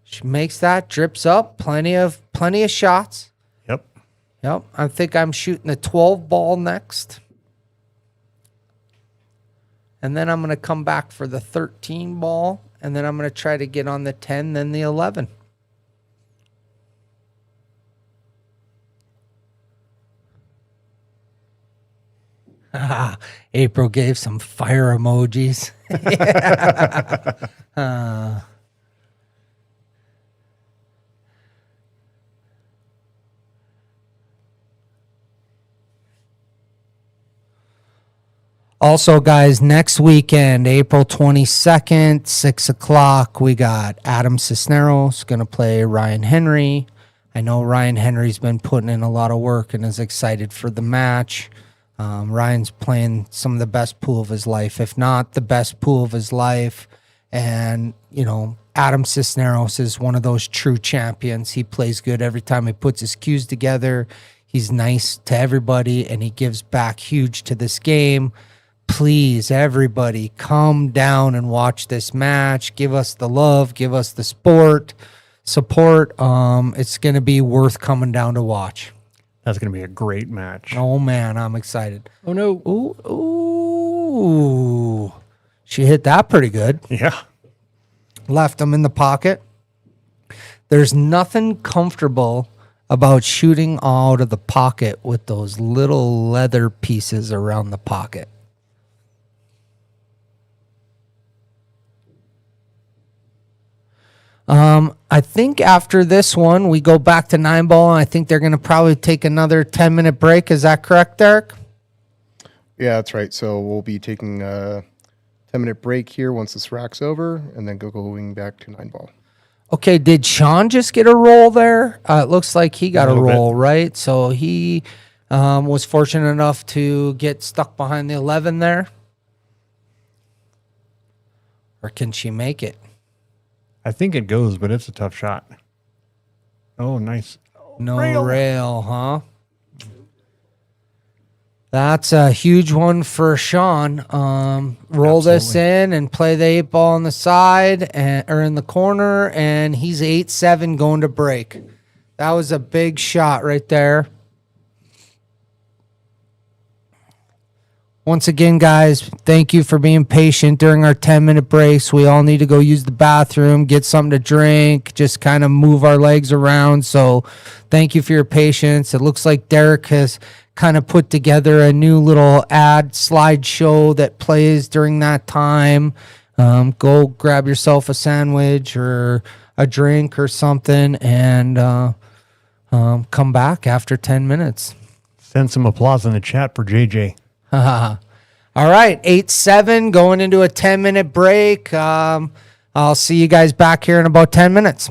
She makes that, drips up, plenty of shots. Yep. I think I'm shooting the 12-ball next. And then I'm going to come back for the 13-ball and then I'm going to try to get on the 10, then the 11. April gave some fire emojis. Also, guys, next weekend, April 22nd, 6 o'clock, we got Adam Cisneros going to play Ryan Henry. I know Ryan Henry's been putting in a lot of work and is excited for the match. Ryan's playing some of the best pool of his life, if not the best pool of his life. And, you know, Adam Cisneros is one of those true champions. He plays good every time he puts his cues together. He's nice to everybody, and he gives back huge to this game. Please, everybody, come down and watch this match. Give us the love. Give us the support. It's going to be worth coming down to watch. That's going to be a great match. Oh, man, I'm excited. Oh, no. Ooh. She hit that pretty good. Yeah. Left him in the pocket. There's nothing comfortable about shooting out of the pocket with those little leather pieces around the pocket. I think after this one, we go back to 9-ball, and I think they're going to probably take another 10-minute break. Is that correct, Derek? Yeah, that's right. So we'll be taking a 10-minute break here once this rack's over, and then going back to 9-ball. Okay, did Sean just get a roll there? It looks like he got a roll, bit. right? So he was fortunate enough to get stuck behind the 11 there. Or can she make it? I think it goes, but it's a tough shot. Oh, nice. No rail, huh? That's a huge one for Sean. Roll this in and play the 8-ball on the side or in the corner, and he's 8-7 going to break. That was a big shot right there. Once again, guys, thank you for being patient during our 10-minute breaks. We all need to go use the bathroom, get something to drink, just kind of move our legs around. So thank you for your patience. It looks like Derek has kind of put together a new little ad slideshow that plays during that time. Go grab yourself a sandwich or a drink or something and come back after 10 minutes. Send some applause in the chat for JJ. All right, 8-7 going into a 10-minute break. I'll see you guys back here in about 10 minutes.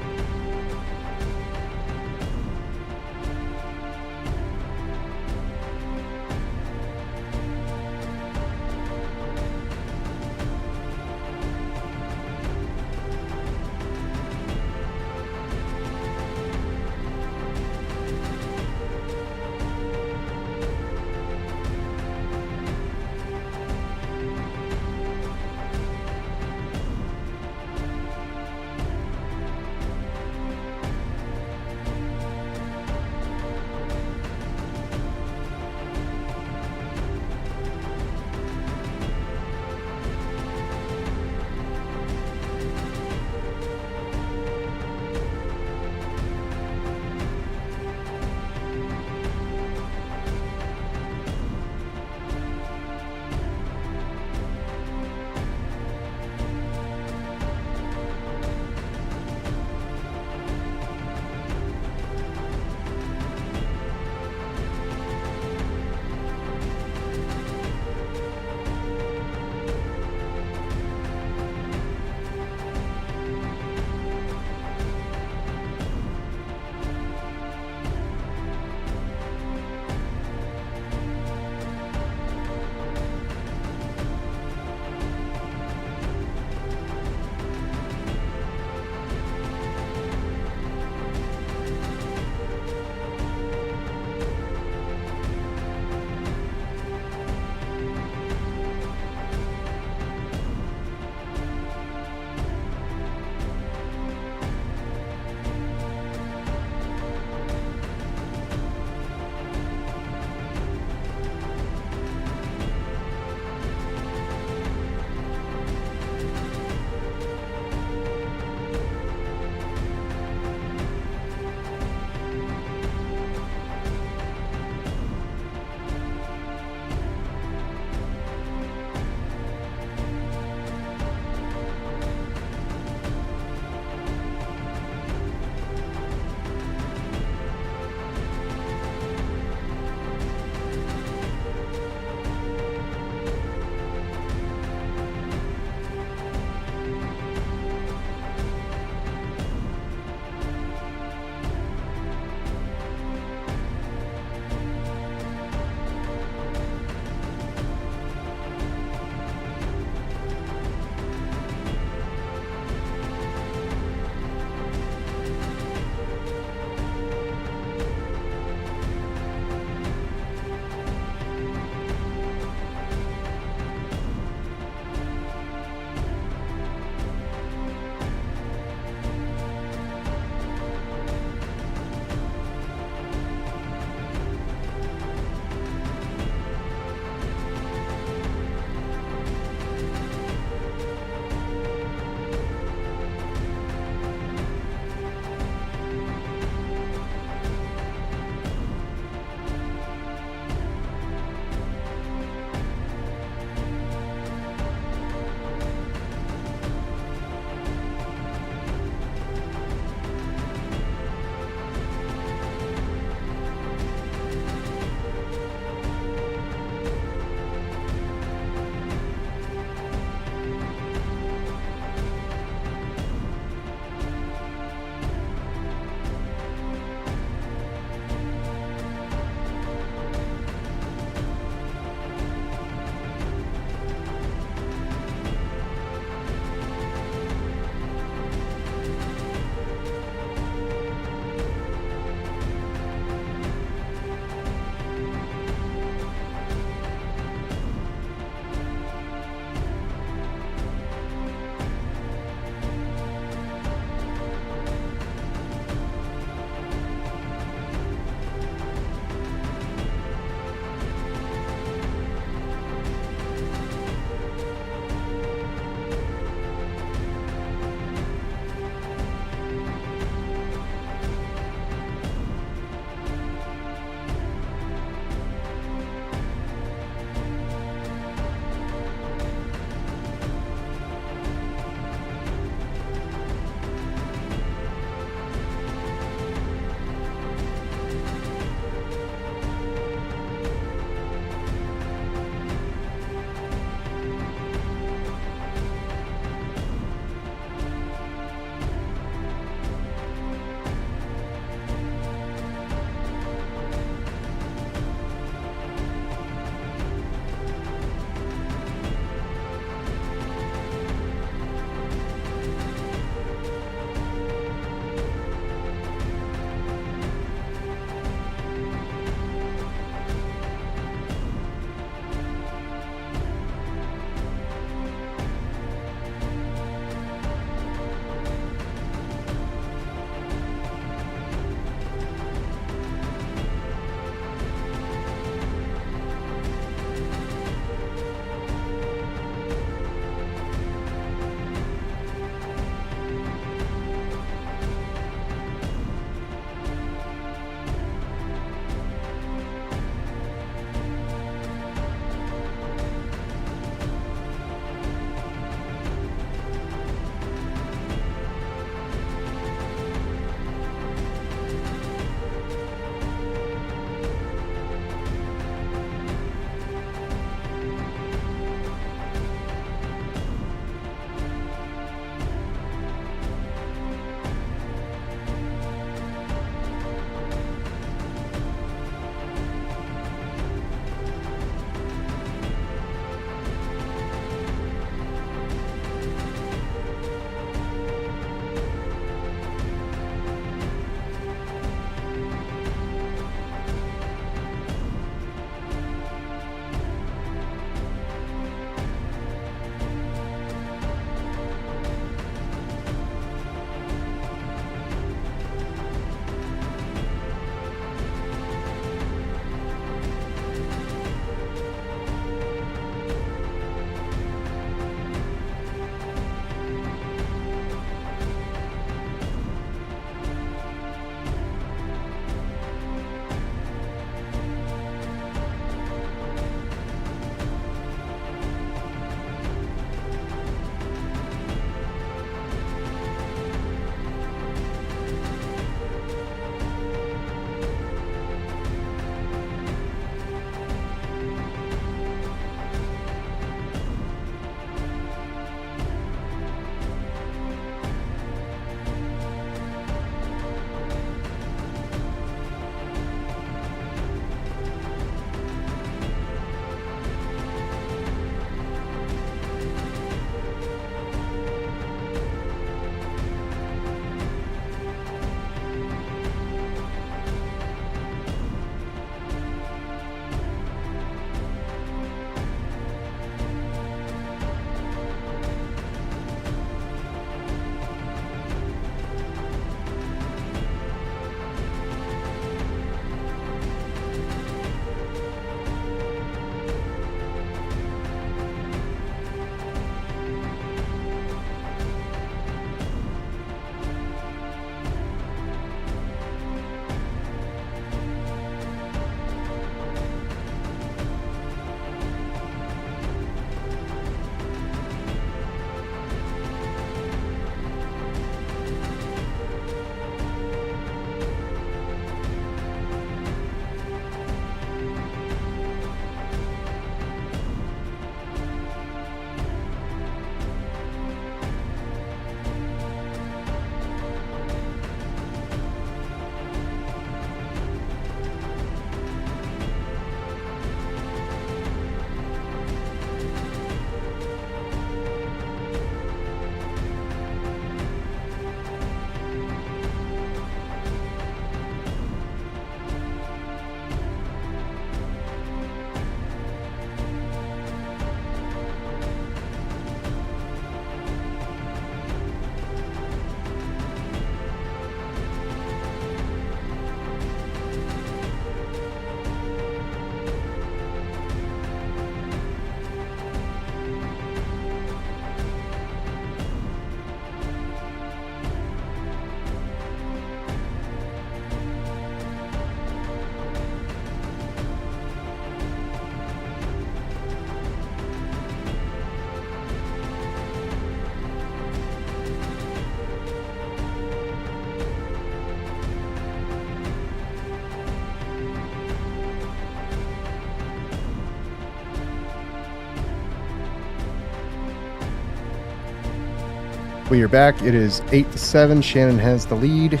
We are back. It is 8-7. Shannon has the lead.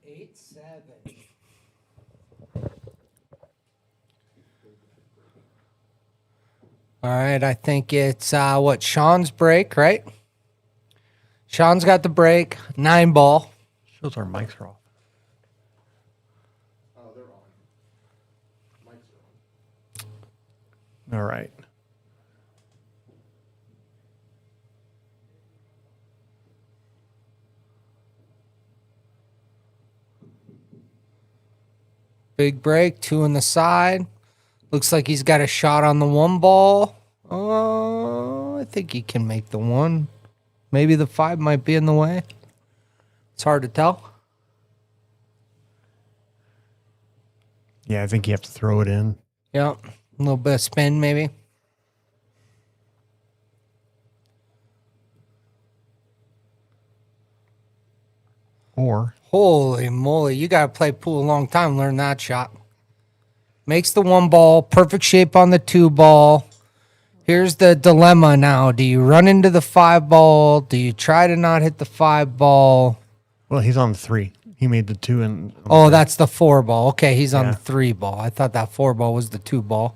8-7. All right, I think it's Sean's break, right? Sean's got the break. 9 ball. Shows our mics are off. Oh, they're on. Mics are on. All right. Big break, 2 on the side. Looks like he's got a shot on the 1 ball. I think he can make the 1. Maybe the 5 might be in the way. It's hard to tell. Yeah, I think you have to throw it in. Yeah, a little bit of spin maybe. Or Holy moly, you got to play pool a long time, learn that shot. Makes the 1 ball, perfect shape on the 2 ball. Here's the dilemma now. Do you run into the 5 ball? Do you try to not hit the 5 ball? well, he's on 3. He made the 2 and Oh, that's the 4 ball. Okay, he's on Yeah. the 3 ball. I thought that 4 ball was the 2 ball.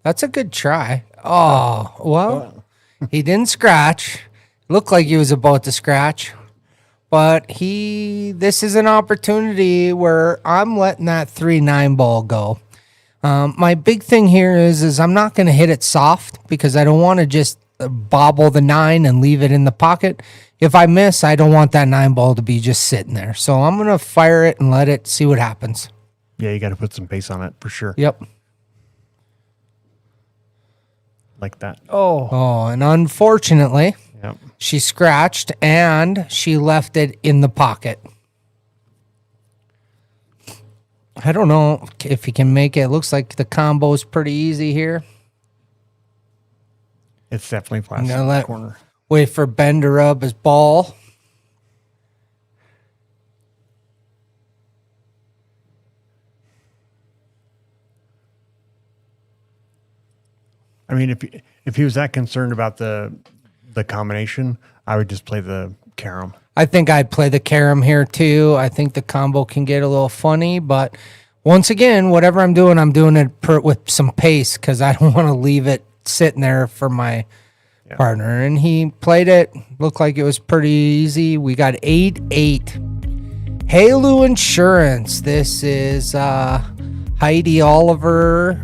That's a good try. Oh, well, he didn't scratch. Looked like he was about to scratch. But this is an opportunity where I'm letting that 3-9 ball go. My big thing here is I'm not going to hit it soft because I don't want to just bobble the 9 and leave it in the pocket. If I miss, I don't want that 9 ball to be just sitting there. So I'm going to fire it and let it see what happens. yeah, you got to put some pace on it for sure. Yep. Like that. Oh, and unfortunately, Yep. she scratched and she left it in the pocket. I don't know if he can make it. It looks like the combo is pretty easy here. It's definitely plastic Now in the let- corner. Wait for Ben to rub his ball. I mean, if he was that concerned about the combination, I would just play the carom. I think I'd play the carom here too. I think the combo can get a little funny, but once again, whatever I'm doing it with some pace because I don't want to leave it sitting there for my partner. And he played it. Looked like it was pretty easy. We got 8-8. Halu Insurance. This is Heidi Oliver.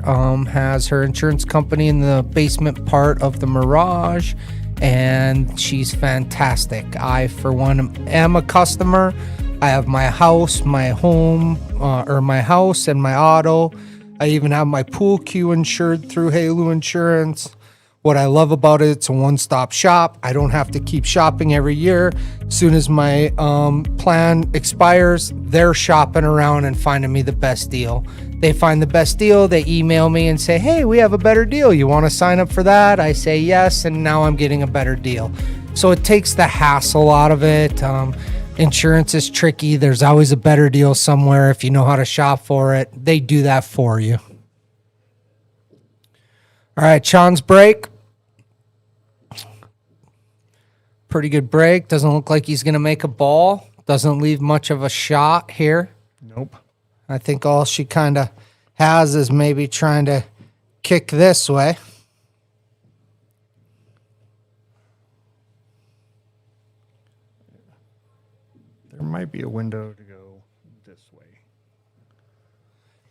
Has her insurance company in the basement part of the Mirage. And she's fantastic. I, for one, am a customer. I have my house, my home, or my house and my auto. I even have my pool cue insured through Halu Insurance. What I love about it, it's a one-stop shop. I don't have to keep shopping every year. As soon as my plan expires, they're shopping around and finding me the best deal. They find the best deal, they email me and say, hey, we have a better deal. You want to sign up for that? I say yes, and now I'm getting a better deal. So it takes the hassle out of it. Insurance is tricky. There's always a better deal somewhere if you know how to shop for it. They do that for you. All right, Sean's break. Pretty good break. Doesn't look like he's going to make a ball. Doesn't leave much of a shot here. Nope. I think all she kind of has is maybe trying to kick this way. There might be a window to go this way.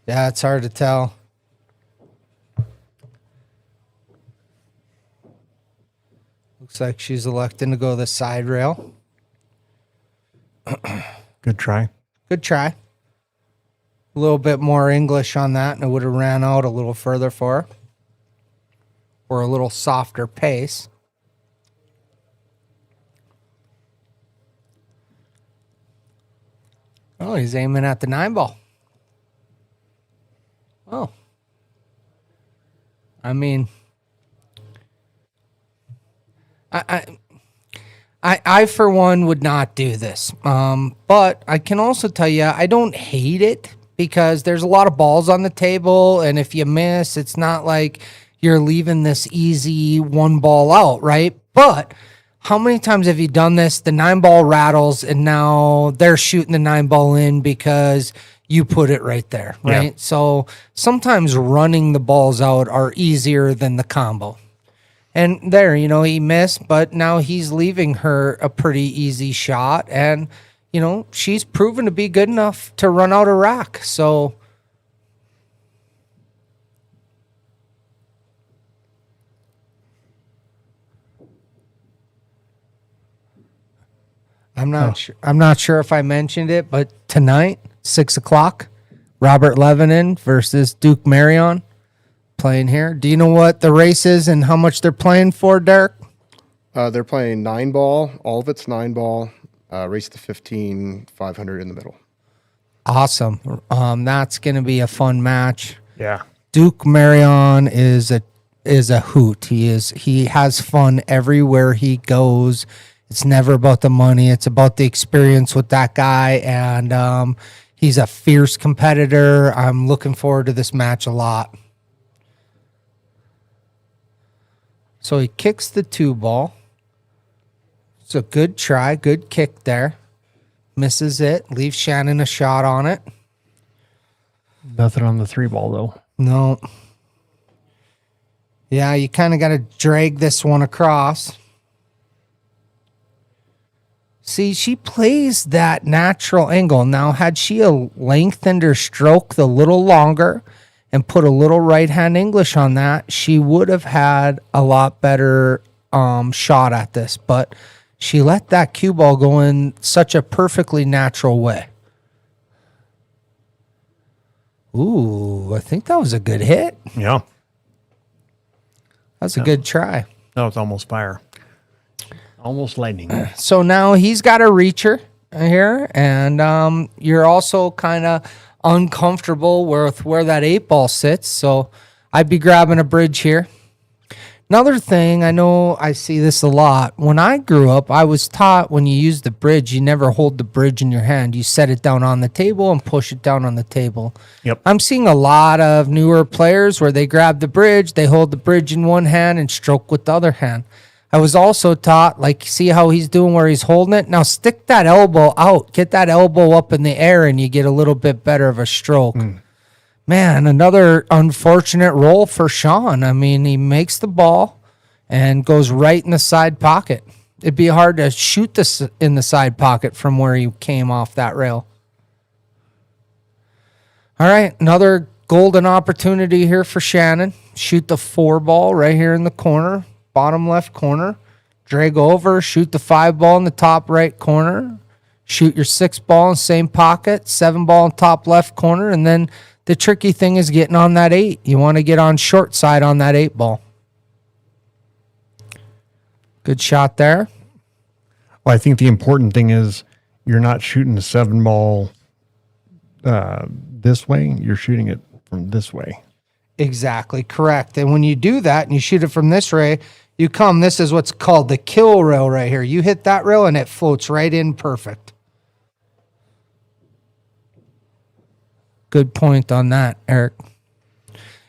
Yeah, it's hard to tell. Looks like she's electing to go the side rail. Good try. Good try. A little bit more English on that, and it would have ran out a little further for her. Or a little softer pace. Oh, he's aiming at the 9 ball. Oh. I mean, I for one would not do this. But I can also tell you I don't hate it because there's a lot of balls on the table, and if you miss, it's not like you're leaving this easy 1 ball out, right? But how many times have you done this? The 9 ball rattles, and now they're shooting the 9 ball in because you put it right there, right? Yeah. So sometimes running the balls out are easier than the combo. And there, he missed, but now he's leaving her a pretty easy shot. And, she's proven to be good enough to run out a rack. So I'm not sure if I mentioned it, but tonight, 6:00, Robert Lebanon versus Duke Marion playing here. Do you know what the race is and how much they're playing for, Derek? They're playing 9 ball. All of it's 9 ball. Race to 15, 500 in the middle. Awesome. That's going to be a fun match. Yeah. Duke Marion is a hoot. He has fun everywhere he goes. It's never about the money. It's about the experience with that guy, and he's a fierce competitor. I'm looking forward to this match a lot. So he kicks the 2 ball. It's a good try, good kick there. Misses it, leaves Shannon a shot on it. Nothing on the 3 ball, though. No. Yeah, you kind of got to drag this one across. See, she plays that natural angle. Now, had she lengthened her stroke a little longer and put a little right-hand English on that, she would have had a lot better shot at this. But she let that cue ball go in such a perfectly natural way. Ooh, I think that was a good hit. Yeah. That was a good try. That was almost fire. Almost lightning. So now he's got a reacher here, and you're also kind of uncomfortable with where that 8 ball sits. So I'd be grabbing a bridge here. Another thing, I know I see this a lot. When I grew up, I was taught when you use the bridge, you never hold the bridge in your hand. You set it down on the table and push it down on the table. Yep. I'm seeing a lot of newer players where they grab the bridge, they hold the bridge in one hand and stroke with the other hand. I was also taught, see how he's doing where he's holding it? Now stick that elbow out. Get that elbow up in the air and you get a little bit better of a stroke. Man, another unfortunate roll for Sean. I mean, he makes the ball and goes right in the side pocket. It'd be hard to shoot this in the side pocket from where he came off that rail. All right, another golden opportunity here for Shannon. Shoot the 4 ball right here in the corner. Bottom left corner, drag over, shoot the 5 ball in the top right corner, shoot your 6 ball in same pocket, 7 ball in top left corner, and then the tricky thing is getting on that 8. You want to get on short side on that 8 ball. Good shot there. Well, I think the important thing is you're not shooting the 7 ball this way. You're shooting it from this way. Exactly, correct. And when you do that and you shoot it from this way, this is what's called the kill rail right here. You hit that rail and it floats right in perfect. Good point on that, Eric.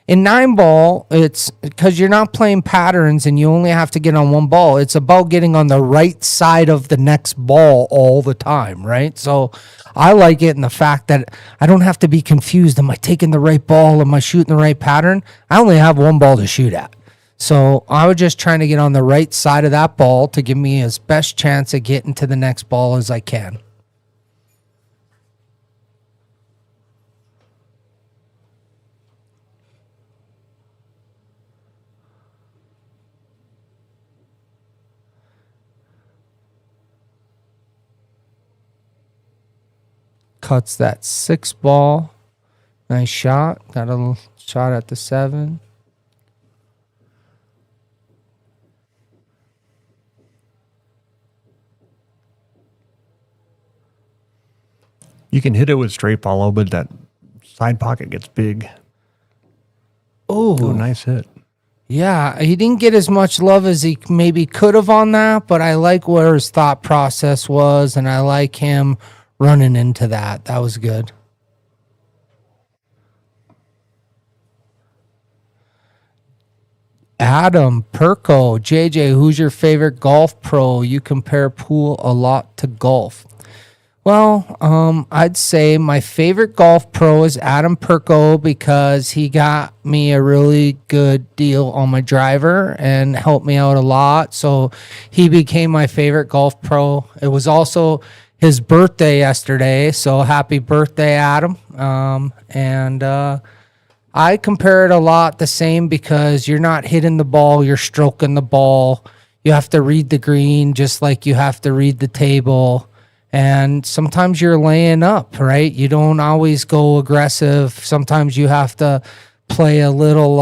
In 9 ball, it's because you're not playing patterns and you only have to get on 1 ball. It's about getting on the right side of the next ball all the time, right? So I like it in the fact that I don't have to be confused. Am I taking the right ball? Am I shooting the right pattern? I only have 1 ball to shoot at. So I was just trying to get on the right side of that ball to give me as best chance of getting to the next ball as I can. Cuts that 6 ball. Nice shot. Got a shot at the 7. You can hit it with straight follow, but that side pocket gets big. Oh, nice hit. Yeah, he didn't get as much love as he maybe could have on that, but I like where his thought process was, and I like him running into that. That was good. Adam, Perko, JJ, who's your favorite golf pro? You compare pool a lot to golf. Well, I'd say my favorite golf pro is Adam Perko because he got me a really good deal on my driver and helped me out a lot. So he became my favorite golf pro. It was also his birthday yesterday, so happy birthday, Adam. I compare it a lot the same because you're not hitting the ball, you're stroking the ball. You have to read the green just like you have to read the table. And sometimes you're laying up, right? You don't always go aggressive. Sometimes you have to play a little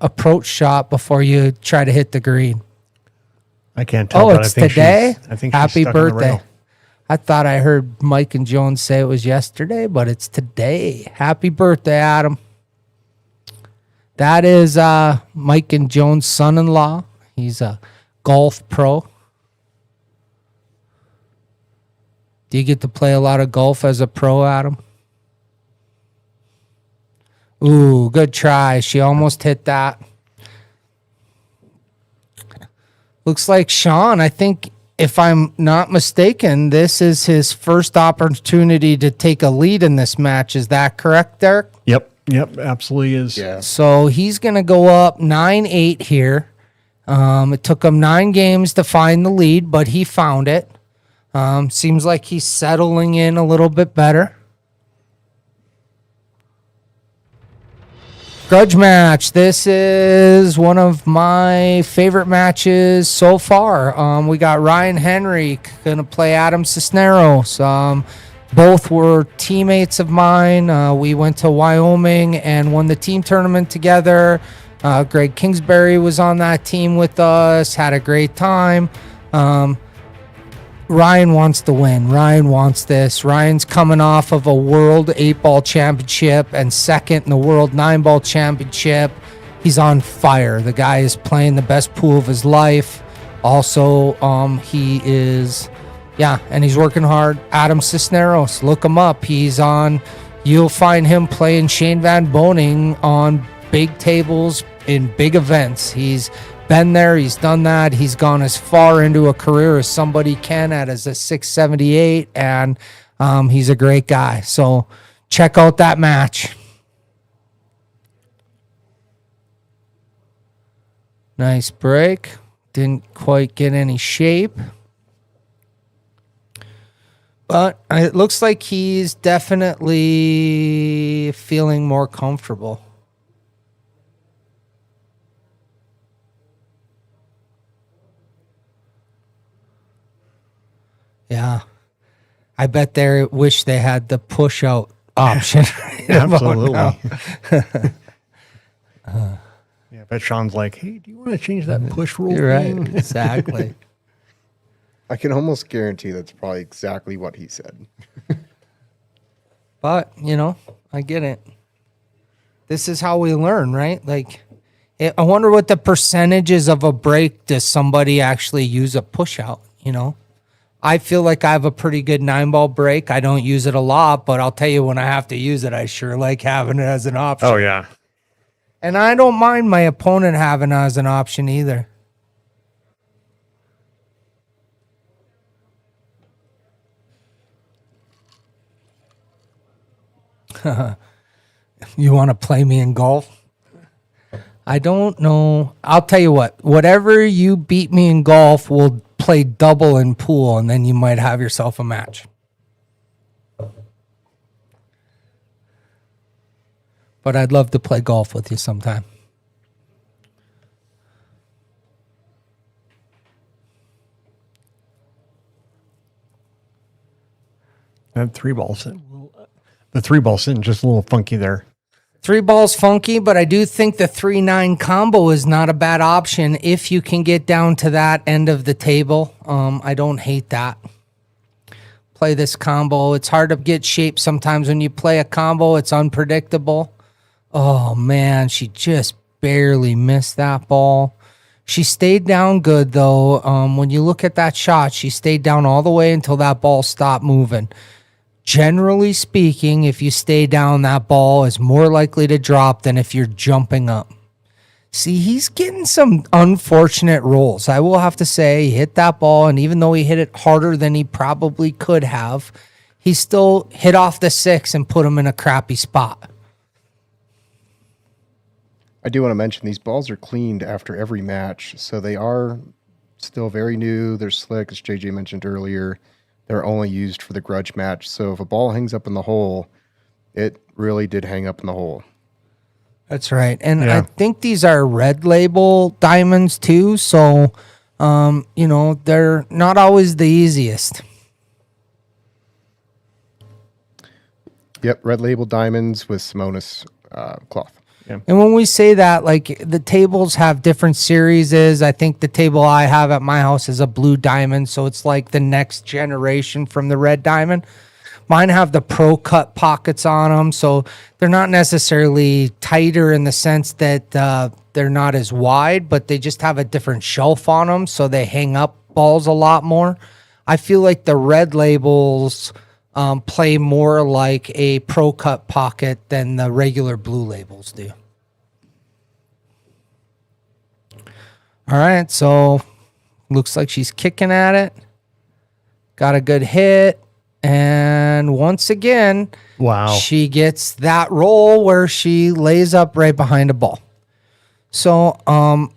approach shot before you try to hit the green. I can't tell. Oh, but it's I think today? I think Happy she's stuck on the birthday. rail. I thought I heard Mike and Jones say it was yesterday, but it's today. Happy birthday, Adam. That is Mike and Jones' son-in-law. He's a golf pro. Do you get to play a lot of golf as a pro, Adam? Ooh, good try. She almost hit that. Looks like Sean, I think, if I'm not mistaken, this is his first opportunity to take a lead in this match. Is that correct, Derek? Yep, absolutely is. Yeah. So he's going to go up 9-8 here. It took him 9 games to find the lead, but he found it. Seems like he's settling in a little bit better. Grudge match. This is one of my favorite matches so far. We got Ryan Henry going to play Adam Cisneros. Both were teammates of mine. We went to Wyoming and won the team tournament together. Greg Kingsbury was on that team with us, had a great time. Ryan wants to win. Ryan wants this. Ryan's coming off of a World 8-Ball Championship and second in the World 9-Ball Championship. He's on fire. The guy is playing the best pool of his life. Also, he is, and he's working hard. Adam Cisneros, look him up. You'll find him playing Shane Van Boning on big tables in big events. He's been there, he's done that. He's gone as far into a career as somebody can at as a 678, and he's a great guy. So check out that match. Nice break. Didn't quite get any shape. But it looks like he's definitely feeling more comfortable. Yeah. I bet they wish they had the push-out option. Absolutely. Yeah, I bet Sean's like, hey, do you want to change that push rule? You're right. thing?" Exactly. I can almost guarantee that's probably exactly what he said. But, I get it. This is how we learn, right? Like, I wonder what the percentages of a break does somebody actually use a push-out, I feel like I have a pretty good 9-ball break. I don't use it a lot, but I'll tell you when I have to use it, I sure like having it as an option. Oh, yeah. And I don't mind my opponent having it as an option either. You want to play me in golf? I don't know. I'll tell you what. Whatever you beat me in golf, we'll play double in pool, and then you might have yourself a match. But I'd love to play golf with you sometime. That 3-ball sitting. The 3-ball sitting just a little funky there. 3-ball's funky, but I do think the 3-9 combo is not a bad option if you can get down to that end of the table. I don't hate that. Play this combo. It's hard to get shape sometimes when you play a combo. It's unpredictable. Oh, man, she just barely missed that ball. She stayed down good, though. When you look at that shot, she stayed down all the way until that ball stopped moving. Generally speaking, if you stay down, that ball is more likely to drop than if you're jumping up. See, he's getting some unfortunate rolls. I will have to say, he hit that ball, and even though he hit it harder than he probably could have, he still hit off the 6 and put him in a crappy spot. I do want to mention these balls are cleaned after every match, so they are still very new. They're slick, as JJ mentioned earlier. They're only used for the grudge match. So if a ball hangs up in the hole, it really did hang up in the hole. That's right. And I think these are red label diamonds too. So, they're not always the easiest. Yep, red label diamonds with Simonis cloth. Yeah. And when we say that, like the tables have different series. I think the table I have at my house is a blue diamond. So it's like the next generation from the red diamond. Mine have the pro cut pockets on them, so they're not necessarily tighter in the sense that they're not as wide, but they just have a different shelf on them, so they hang up balls a lot more. I feel like the red labels play more like a pro cut pocket than the regular blue labels do. All right, so looks like she's kicking at it. Got a good hit. And once again, she gets that roll where she lays up right behind a ball. So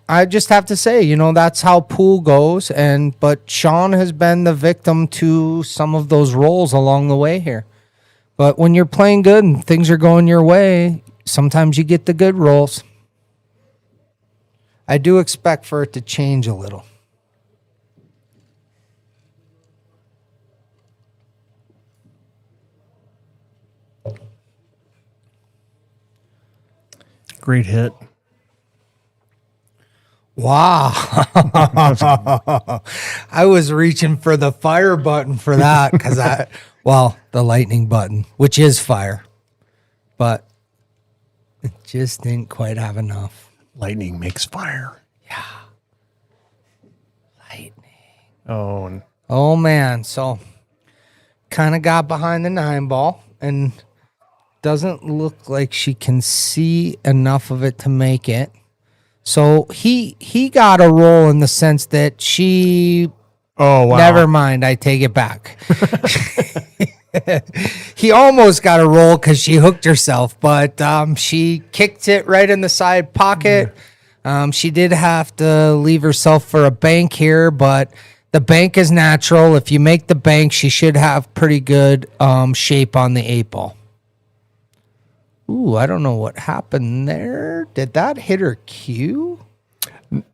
I just have to say, that's how pool goes. But Sean has been the victim to some of those rolls along the way here. But when you're playing good and things are going your way, sometimes you get the good rolls. I do expect for it to change a little. Great hit. Wow. I was reaching for the fire button for that because the lightning button, which is fire, but it just didn't quite have enough. Lightning makes fire. Yeah. Lightning. Oh man. So kind of got behind the 9 ball and doesn't look like she can see enough of it to make it. So he got a roll in the sense that she... Oh, wow. Never mind. I take it back. He almost got a roll because she hooked herself, but she kicked it right in the side pocket. She did have to leave herself for a bank here, but the bank is natural. If you make the bank, she should have pretty good shape on the 8 ball. Ooh, I don't know what happened there. Did that hit her cue?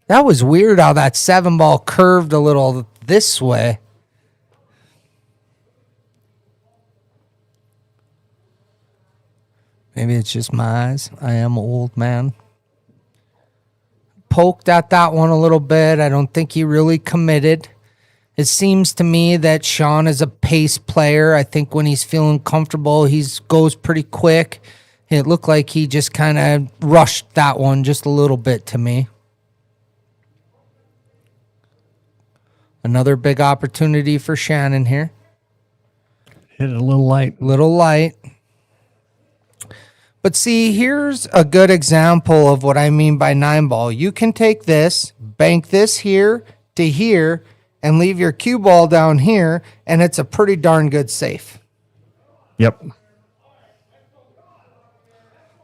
That was weird how that 7 ball curved a little this way. Maybe it's just my eyes. I am an old man. Poked at that one a little bit. I don't think he really committed. It seems to me that Sean is a pace player. I think when he's feeling comfortable, he goes pretty quick. It looked like he just kind of rushed that one just a little bit to me. Another big opportunity for Shannon here. Hit it a little light. Little light. But see, here's a good example of what I mean by 9 ball. You can take this, bank this here to here, and leave your cue ball down here, and it's a pretty darn good safe. Yep.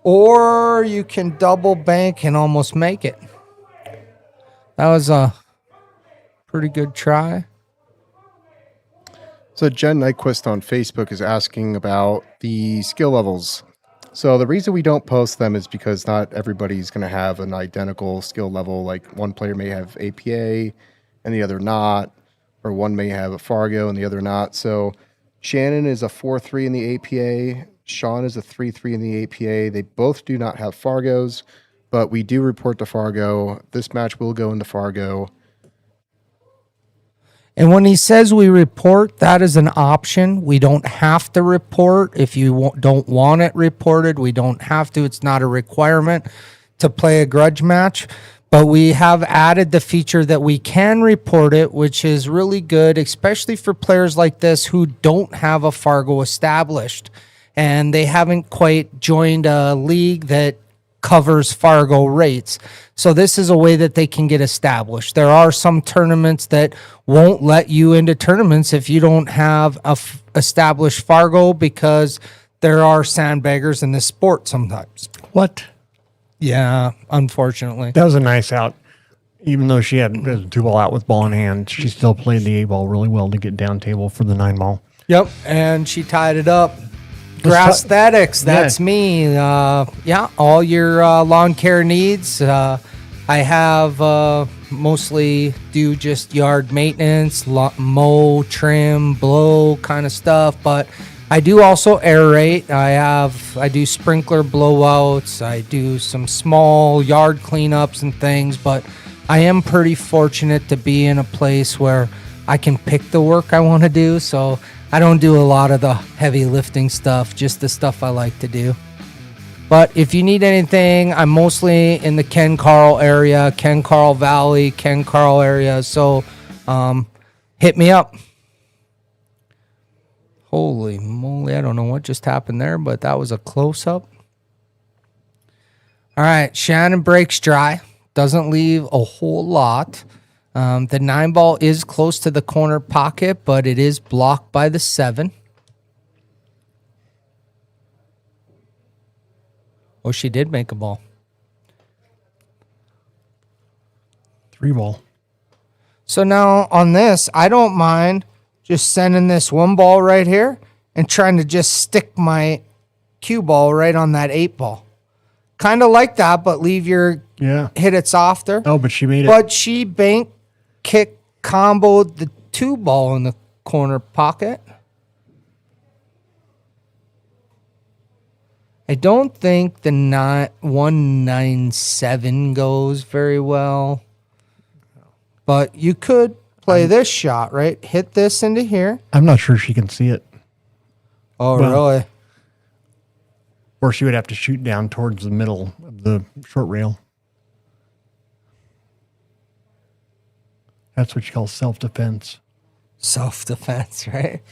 Or you can double bank and almost make it. That was a pretty good try. So Jen Nyquist on Facebook is asking about the skill levels. So the reason we don't post them is because not everybody's going to have an identical skill level. Like one player may have APA and the other not, or one may have a Fargo and the other not. So Shannon is a 4-3 in the APA. Sean is a 3-3 in the APA. They both do not have Fargos, but we do report to Fargo. This match will go into Fargo. And when he says we report, that is an option. We don't have to report. If you don't want it reported, we don't have to. It's not a requirement to play a grudge match. But we have added the feature that we can report it, which is really good, especially for players like this who don't have a Fargo established. And they haven't quite joined a league that covers Fargo rates. So this is a way that they can get established. There are some tournaments that won't let you into tournaments if you don't have a established Fargo, because there are sandbaggers in this sport sometimes. What? Yeah, unfortunately. That was a nice out. Even though she had a 2-ball out with ball in hand, she still played the 8-ball really well to get down table for the 9-ball. Yep, and she tied it up. Grassthetics, that's me. All your lawn care needs. I have mostly do just yard maintenance, mow, trim, blow kind of stuff, but I do also aerate. I do sprinkler blowouts. I do some small yard cleanups and things, but I am pretty fortunate to be in a place where I can pick the work I want to do, so I don't do a lot of the heavy lifting stuff, just the stuff I like to do. But if you need anything, I'm mostly in the Ken Carl area, Ken Carl Valley, Ken Carl area, so hit me up. Holy moly, I don't know what just happened there, but that was a close-up. All right, Shannon breaks dry. Doesn't leave a whole lot. The 9-ball is close to the corner pocket, but it is blocked by the 7. Oh, she did make a ball. 3-ball. So now on this, I don't mind just sending this 1 ball right here and trying to just stick my cue ball right on that 8-ball. Kind of like that, but leave your hit it softer. Oh, but she made it. But she bank kick comboed the 2-ball in the corner pocket. I don't think the 197 goes very well. But you could play this shot, right? Hit this into here. I'm not sure she can see it. Oh, really? Or she would have to shoot down towards the middle of the short rail. That's what you call self-defense. Self-defense, right?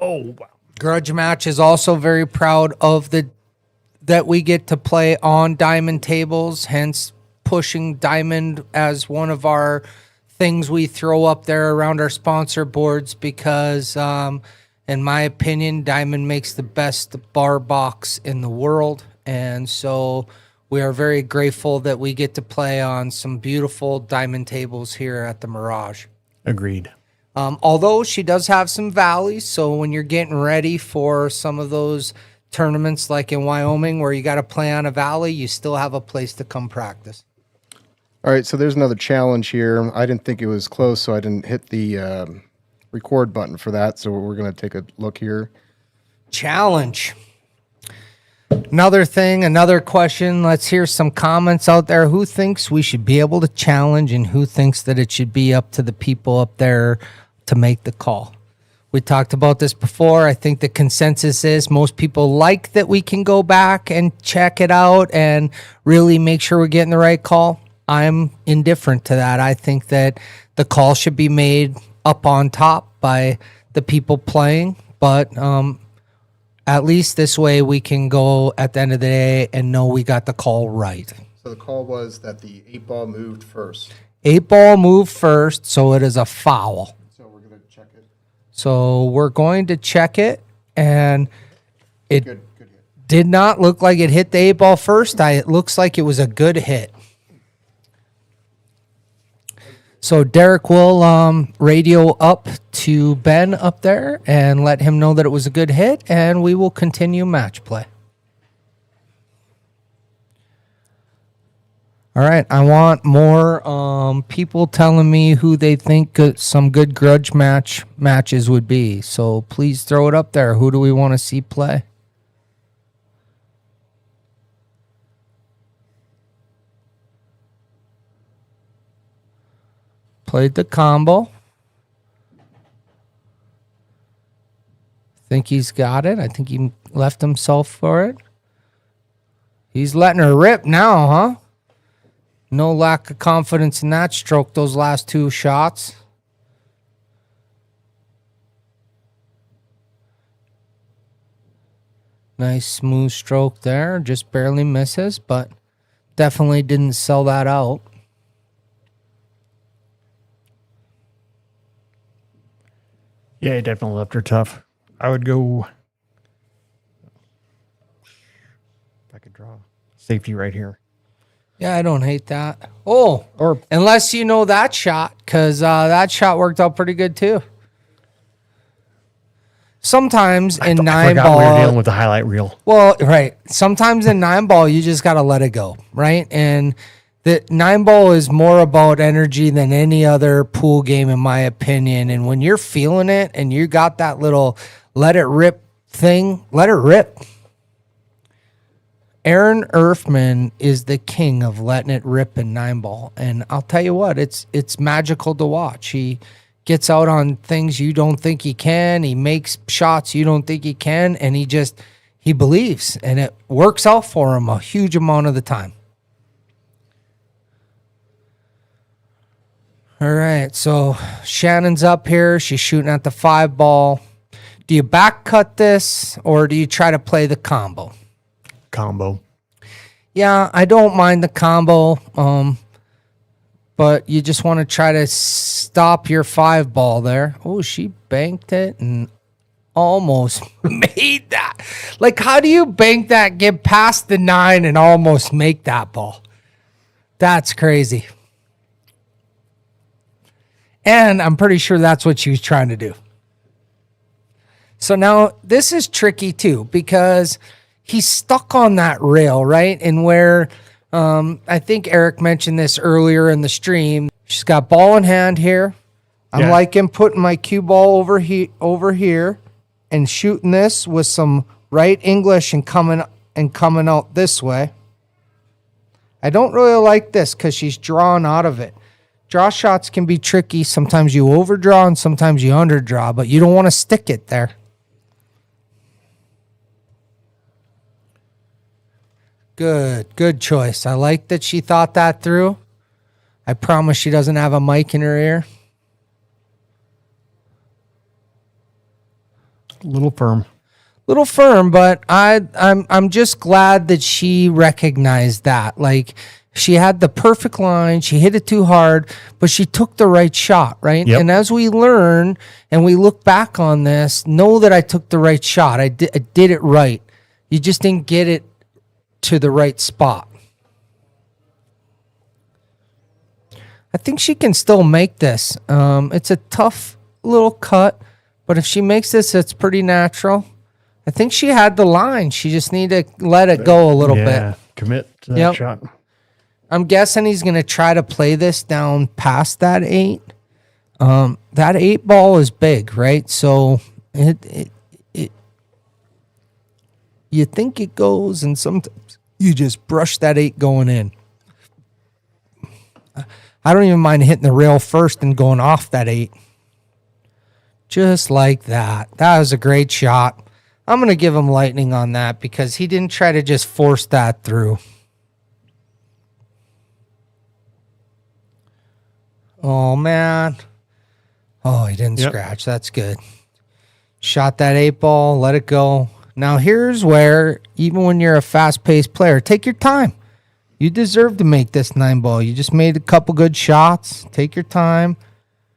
Oh, wow. Grudge Match is also very proud of that we get to play on diamond tables, hence pushing diamond as one of our things we throw up there around our sponsor boards, because in my opinion, diamond makes the best bar box in the world. And so we are very grateful that we get to play on some beautiful diamond tables here at the Mirage. Agreed. Although she does have some valleys, so when you're getting ready for some of those tournaments like in Wyoming where you got to play on a valley, you still have a place to come practice. All right, so there's another challenge here. I didn't think it was close, so I didn't hit the record button for that, so we're going to take a look here. Challenge. Another thing, another question. Let's hear some comments out there. Who thinks we should be able to challenge, and who thinks that it should be up to the people up there to make the call? We talked about this before. I think the consensus is most people like that we can go back and check it out and really make sure we're getting the right call. I'm indifferent to that. I think that the call should be made up on top by the people playing, but at least this way we can go at the end of the day and know we got the call right. So the call was that the 8-ball moved first. 8-ball moved first, so it is a foul. So we're going to check it. So we're going to check it, and it Good hit. did not look like it hit the 8-ball first. It looks like it was a good hit. So Derek will radio up to Ben up there and let him know that it was a good hit, and we will continue match play. All right, I want more people telling me who they think some good grudge matches would be. So please throw it up there. Who do we want to see play? Played the combo. Think he's got it. I think he left himself for it. He's letting her rip now, huh? No lack of confidence in that stroke, those last 2 shots. Nice smooth stroke there. Just barely misses, but definitely didn't sell that out. Yeah, he definitely left her tough. I would go. If I could draw safety right here. Yeah, I don't hate that. Oh, Or unless you know that shot, because that shot worked out pretty good too. Sometimes in I nine forgot we were dealing ball, with the highlight reel. well, right. Sometimes in nine ball, you just got to let it go, right? And the nine ball is more about energy than any other pool game, in my opinion. And when you're feeling it and you got that little let it rip thing, let it rip. Aaron Erfman is the king of letting it rip in nine ball. And I'll tell you what, it's magical to watch. He gets out on things you don't think he can. He makes shots you don't think he can. And he believes. And it works out for him a huge amount of the time. All right, so Shannon's up here. She's shooting at the 5 ball. Do you back cut this or do you try to play the combo? Combo. Yeah, I don't mind the combo, but you just want to try to stop your 5 ball there. Oh, she banked it and almost made that. Like, how do you bank that, get past the 9 and almost make that ball? That's crazy. And I'm pretty sure that's what she was trying to do. So now this is tricky too, because he's stuck on that rail, right? And where I think Eric mentioned this earlier in the stream, she's got ball in hand here. I'm liking putting my cue ball over here and shooting this with some right English and coming out this way. I don't really like this because she's drawn out of it. Draw shots can be tricky. Sometimes you overdraw and sometimes you underdraw, but you don't want to stick it there. Good choice. I like that she thought that through. I promise she doesn't have a mic in her ear. A little firm. Little firm, but I'm just glad that she recognized that. Like, she had the perfect line. She hit it too hard, but she took the right shot, right? Yep. And as we learn and we look back on this, know that I took the right shot. I did it right. You just didn't get it to the right spot. I think she can still make this. It's a tough little cut, but if she makes this, it's pretty natural. I think she had the line. She just needed to let it go a little bit. Commit to that shot. I'm guessing he's going to try to play this down past that 8. That 8 ball is big, right? So it you think it goes, and sometimes you just brush that 8 going in. I don't even mind hitting the rail first and going off that 8. Just like that. That was a great shot. I'm going to give him lightning on that because he didn't try to just force that through. Oh, man. Oh, he didn't scratch. That's good. Shot that 8 ball, let it go. Now, here's where, even when you're a fast-paced player, take your time. You deserve to make this 9 ball. You just made a couple good shots. Take your time.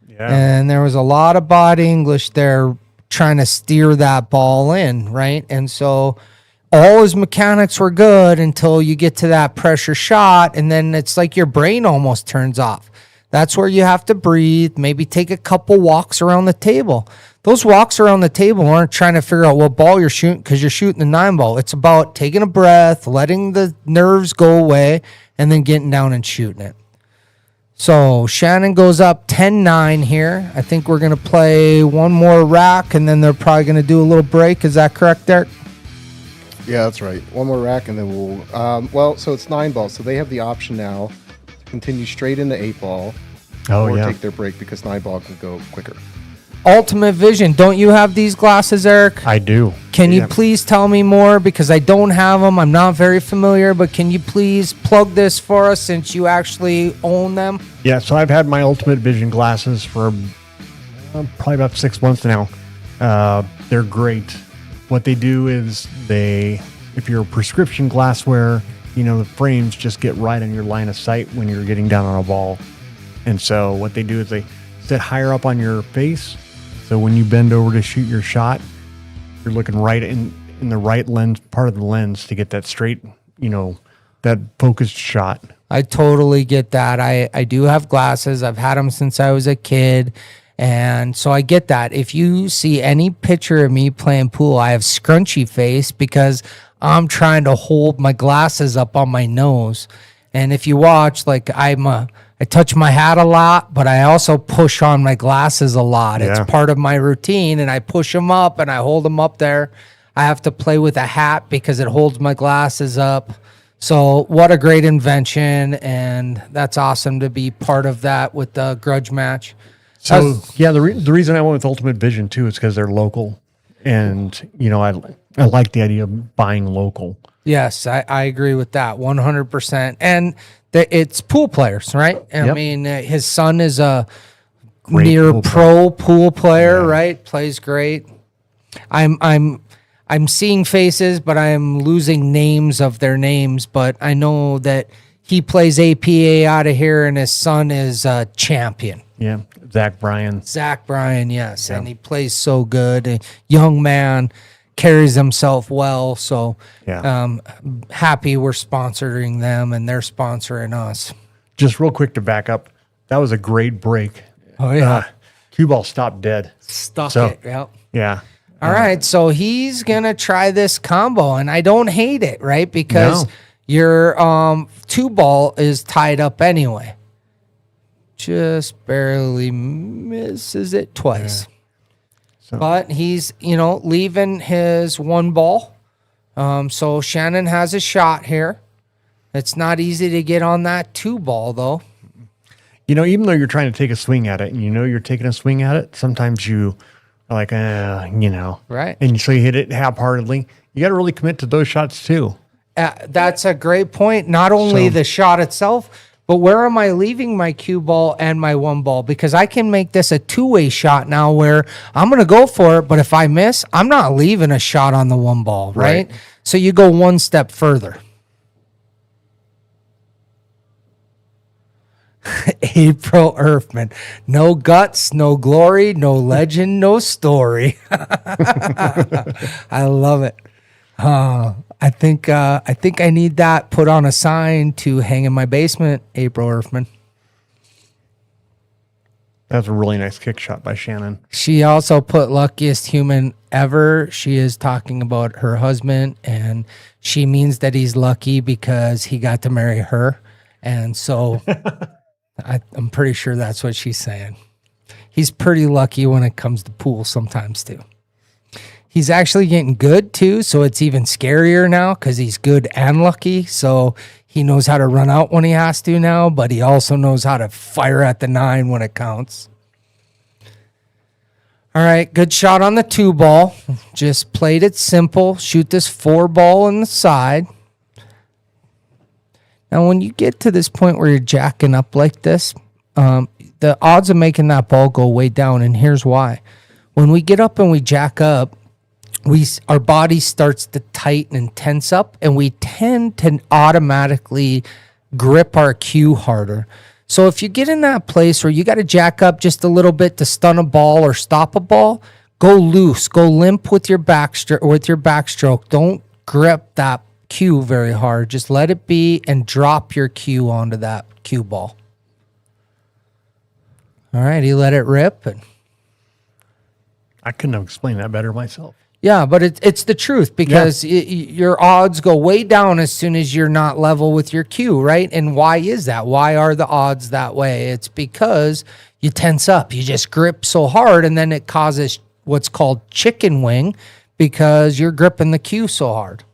Yeah. And there was a lot of body English there trying to steer that ball in, right? And so all his mechanics were good until you get to that pressure shot, and then it's like your brain almost turns off. That's where you have to breathe, maybe take a couple walks around the table. Those walks around the table aren't trying to figure out what ball you're shooting because you're shooting the 9 ball. It's about taking a breath, letting the nerves go away, and then getting down and shooting it. So Shannon goes up 10-9 here. I think we're going to play one more rack, and then they're probably going to do a little break. Is that correct, Derek? Yeah, that's right. One more rack, and then we'll... so it's 9 ball, so they have the option now to continue straight into 8 ball or take their break because 9 ball can go quicker. Ultimate Vision. Don't you have these glasses, Eric? I do. Can you please tell me more? Because I don't have them. I'm not very familiar, but can you please plug this for us since you actually own them? Yeah, so I've had my Ultimate Vision glasses for probably about 6 months now. They're great. what they do is if you're a prescription glassware, the frames just get right on your line of sight when you're getting down on a ball. And so what they do is they sit higher up on your face. So when you bend over to shoot your shot, you're looking right in the right lens, part of the lens, to get that straight, that focused shot. I totally get that. I do have glasses. I've had them since I was a kid. And so I get that. If you see any picture of me playing pool, I have scrunchy face because I'm trying to hold my glasses up on my nose. And if you watch, like I touch my hat a lot, but I also push on my glasses a lot. Yeah. It's part of my routine, and I push them up and I hold them up there. I have to play with a hat because it holds my glasses up. So what a great invention, and that's awesome to be part of that with the Grudge match. So the reason I went with Ultimate Vision too is because they're local, and I like the idea of buying local. Yes, I agree with that 100%. And it's pool players, right? I Yep. mean, his son is a Great near pool pro pool player, right? Plays great. I'm seeing faces, but I'm losing names of their names. But I know that he plays APA out of here, and his son is a champion. Yeah, Zach Bryan. Zach Bryan, yes, and he plays so good. A young man, carries himself well. So happy we're sponsoring them and they're sponsoring us. Just real quick to back up, that was a great break. Oh, yeah. Cue ball stopped dead. Stuck So, it, yep. Yeah. All right, so he's going to try this combo, and I don't hate it, right? Because your 2-ball is tied up anyway. Just barely misses it twice. Yeah. So. But he's, leaving his 1-ball. So Shannon has a shot here. It's not easy to get on that 2-ball, though. Even though you're trying to take a swing at it and you're taking a swing at it, sometimes you are like, Right. And so you hit it half-heartedly. You got to really commit to those shots too. That's a great point. Not only the shot itself, but where am I leaving my cue ball and my 1-ball? Because I can make this a 2-way shot now where I'm going to go for it, but if I miss, I'm not leaving a shot on the 1-ball, right? So you go one step further. April Earthman. No guts, no glory, no legend, no story. I love it. I think I need that put on a sign to hang in my basement, April Earthman. That's a really nice kick shot by Shannon. She also put luckiest human ever. She is talking about her husband, and she means that he's lucky because he got to marry her. And so I'm pretty sure that's what she's saying. He's pretty lucky when it comes to pool sometimes too. He's actually getting good too, so it's even scarier now because he's good and lucky. So he knows how to run out when he has to now, but he also knows how to fire at the 9 when it counts. All right, good shot on the 2-ball. Just played it simple. Shoot this 4-ball in the side. Now, when you get to this point where you're jacking up like this, the odds of making that ball go way down, and here's why. When we get up and we jack up, our body starts to tighten and tense up, and we tend to automatically grip our cue harder. So if you get in that place where you got to jack up just a little bit to stun a ball or stop a ball, go loose, go limp with your backstroke. Don't grip that cue very hard. Just let it be and drop your cue onto that cue ball. All right, he let it rip. And I couldn't have explained that better myself. yeah, but it's the truth because your odds go way down as soon as you're not level with your cue, right? And why is that? Why are the odds that way? It's because you tense up. You just grip so hard, and then it causes what's called chicken wing because you're gripping the cue so hard.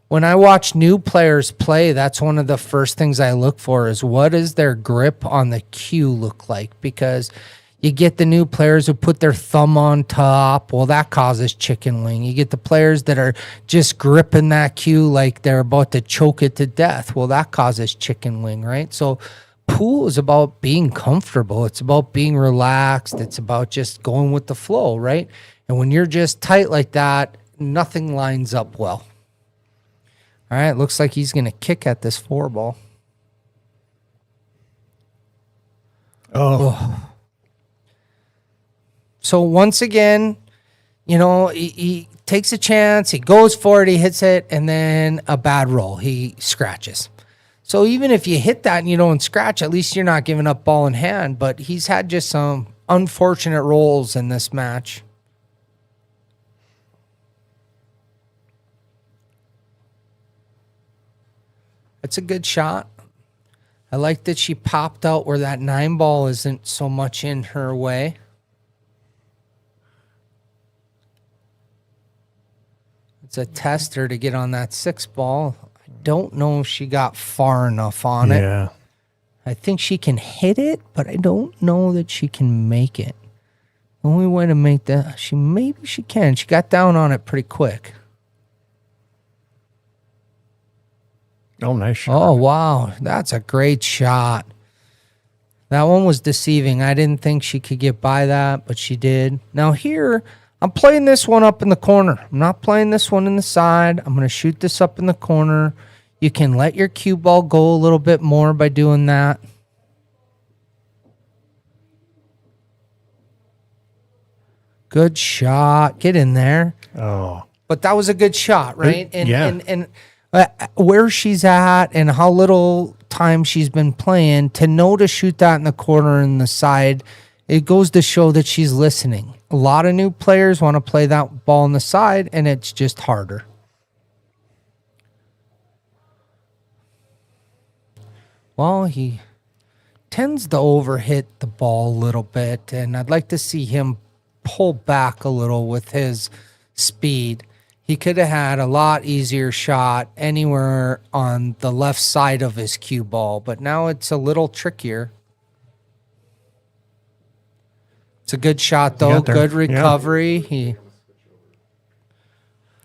When I watch new players play, that's one of the first things I look for is what does their grip on the cue look like? Because you get the new players who put their thumb on top. Well, that causes chicken wing. You get the players that are just gripping that cue like they're about to choke it to death. Well, that causes chicken wing, right? So pool is about being comfortable. It's about being relaxed. It's about just going with the flow, right? And when you're just tight like that, nothing lines up well. All right, looks like he's going to kick at this 4-ball. Oh. So once again, he takes a chance, he goes for it, he hits it, and then a bad roll. He scratches. So even if you hit that and you don't scratch, at least you're not giving up ball in hand. But he's had just some unfortunate rolls in this match. It's a good shot. I like that she popped out where that 9-ball isn't so much in her way. It's a tester to get on that 6-ball. I don't know if she got far enough on it. Yeah. I think she can hit it, but I don't know that she can make it. The only way to make that, maybe she can. She got down on it pretty quick. Oh, nice shot. Oh, wow. That's a great shot. That one was deceiving. I didn't think she could get by that, but she did. Now here, I'm playing this one up in the corner. I'm not playing this one in the side. I'm going to shoot this up in the corner. You can let your cue ball go a little bit more by doing that. Good shot. Get in there. Oh. But that was a good shot, right? Yeah. And where she's at and how little time she's been playing, to know to shoot that in the corner and the side, it goes to show that she's listening. A lot of new players want to play that ball on the side, and it's just harder. Well, he tends to overhit the ball a little bit, and I'd like to see him pull back a little with his speed. He could have had a lot easier shot anywhere on the left side of his cue ball, but now it's a little trickier. It's a good shot, though. got there. Good recovery.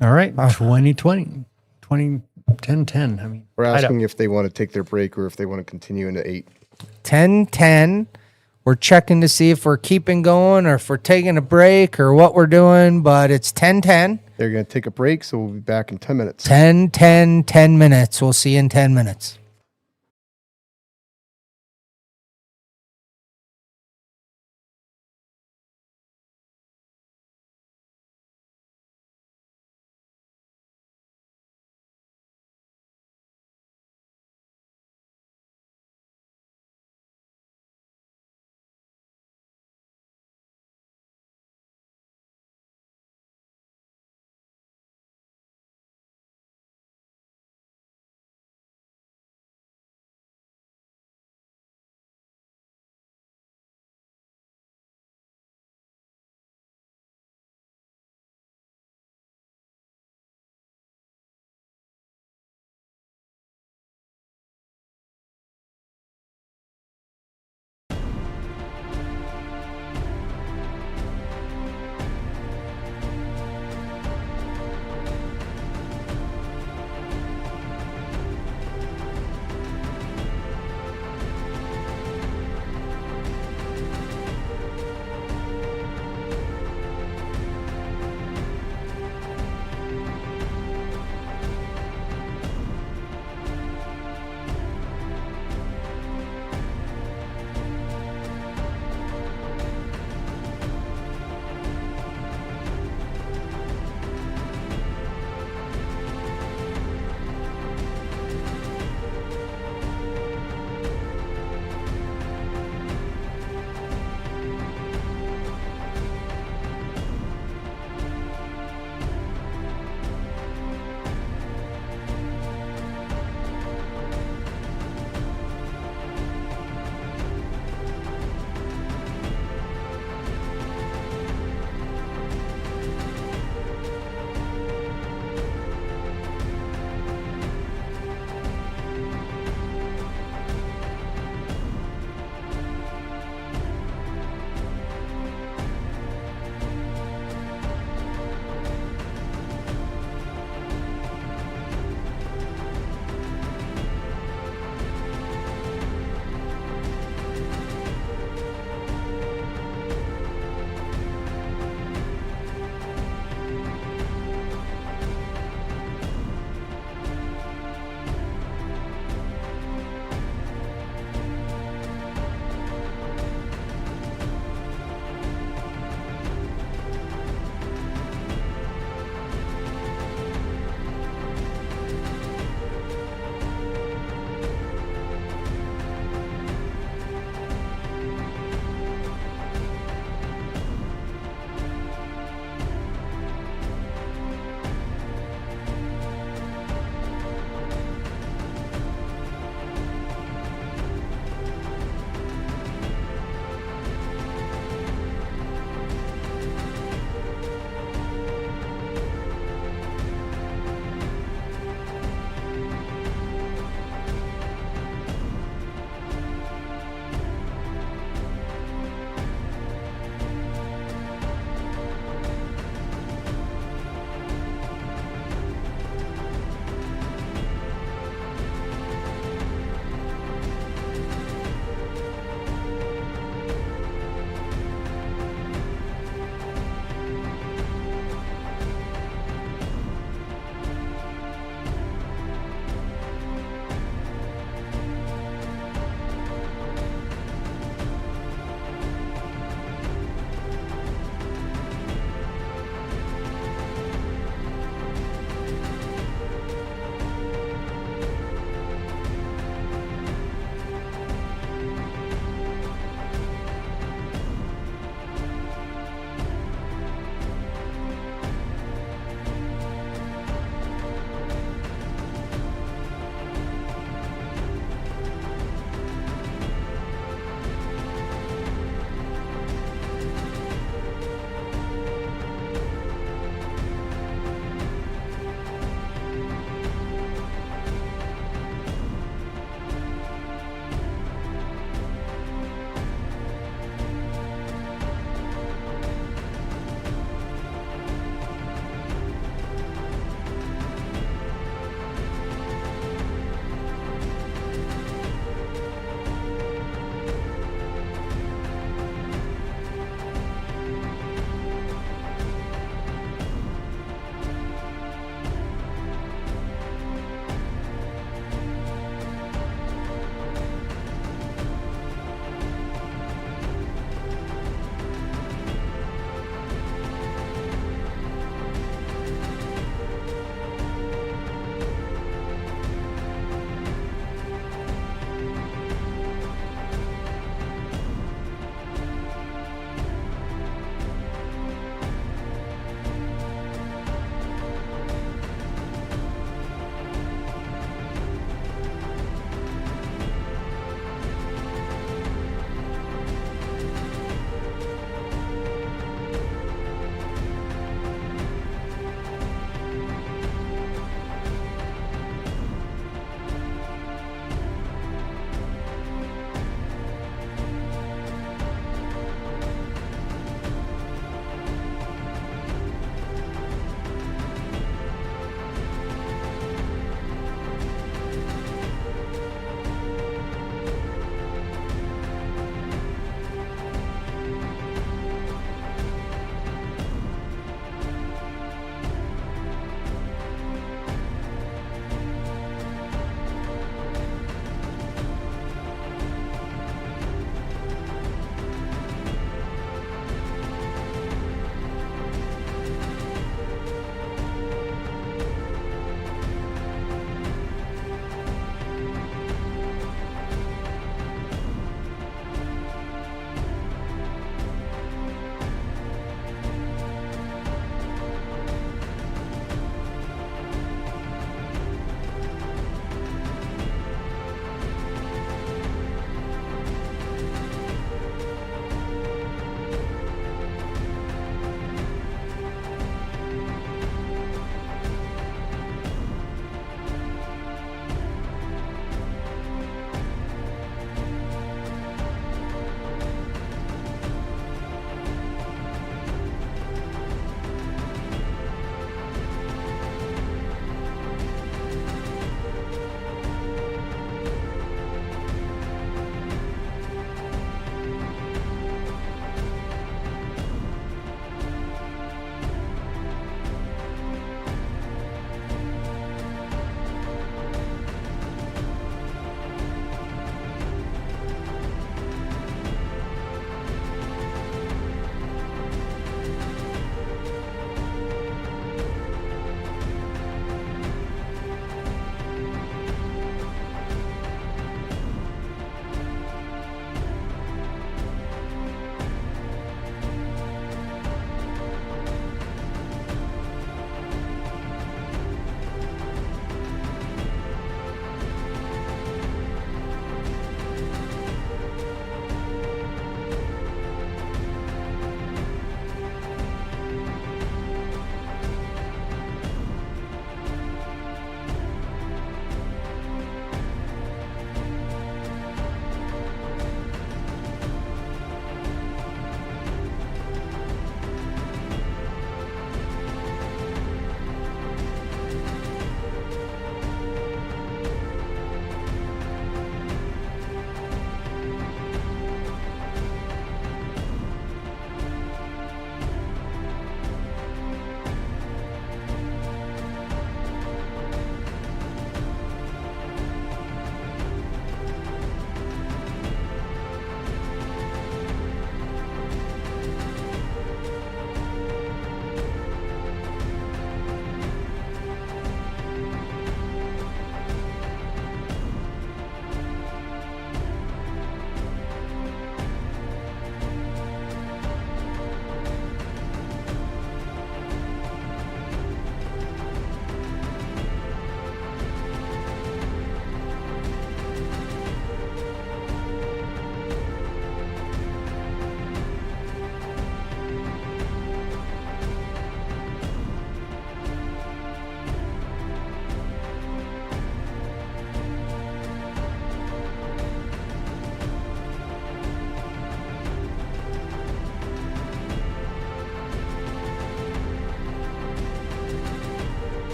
All right. 2020. 10-10. I mean, We're asking if they want to take their break or if they want to continue into 8. 10-10. We're checking to see if we're keeping going or if we're taking a break or what we're doing, but it's 10-10. They're going to take a break, so we'll be back in 10 minutes. 10 minutes. We'll see you in 10 minutes.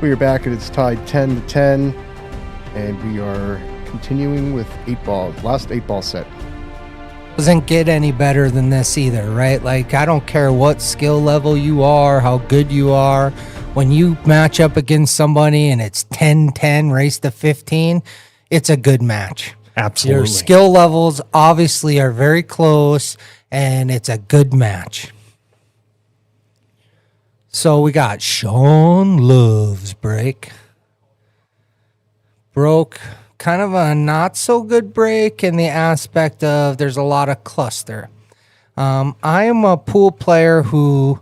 We are back and it's tied 10-10, and we are continuing with 8-ball, last 8-ball set. Doesn't get any better than this either, right? Like, I don't care what skill level you are, how good you are. When you match up against somebody and it's 10-10, race to 15, it's a good match. Absolutely. Your skill levels obviously are very close, and it's a good match. So we got Sean Love's break. Broke kind of a not so good break in the aspect of there's a lot of cluster. I am a pool player who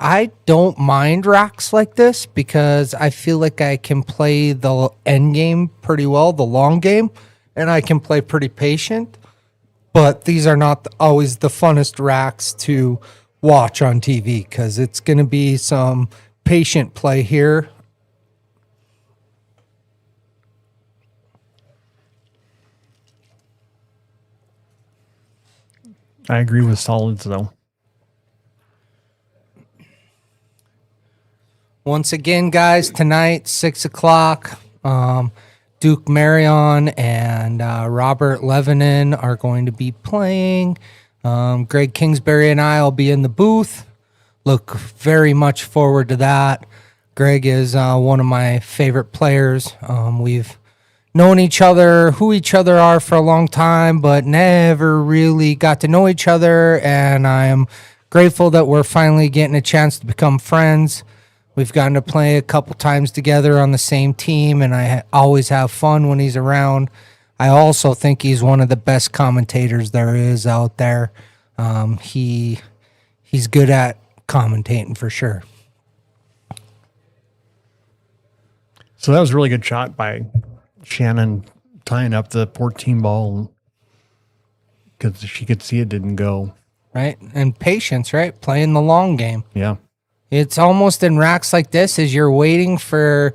I don't mind racks like this because I feel like I can play the end game pretty well, the long game, and I can play pretty patient. But these are not always the funnest racks to watch on TV because it's going to be some patient play here. I agree with solids, though. Once again, guys, tonight, 6 o'clock, Duke Marion and Robert Levanon are going to be playing. Greg Kingsbury and I will be in the booth. Look very much forward to that. Greg is one of my favorite players. We've known each other, who each other are for a long time, but never really got to know each other, and I am grateful that we're finally getting a chance to become friends. We've gotten to play a couple times together on the same team, and I always have fun when he's around. I also think he's one of the best commentators there is out there. He's good at commentating for sure. So that was a really good shot by Shannon tying up the 14 ball because she could see it didn't go. Right? And patience, right? Playing the long game. Yeah. It's almost in racks like this as you're waiting for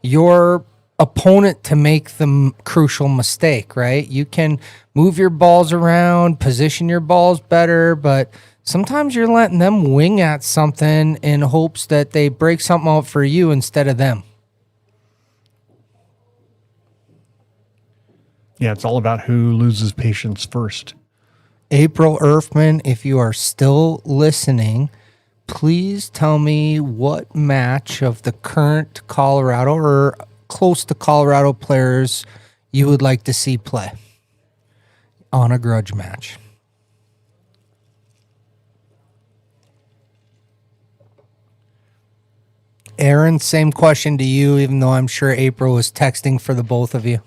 your opponent to make the crucial mistake, right? You can move your balls around, position your balls better, but sometimes you're letting them wing at something in hopes that they break something out for you instead of them. Yeah, it's all about who loses patience first. April Erfman, if you are still listening, please tell me what match of the current Colorado or close to Colorado players you would like to see play on a grudge match. Aaron, same question to you, even though I'm sure April was texting for the both of you.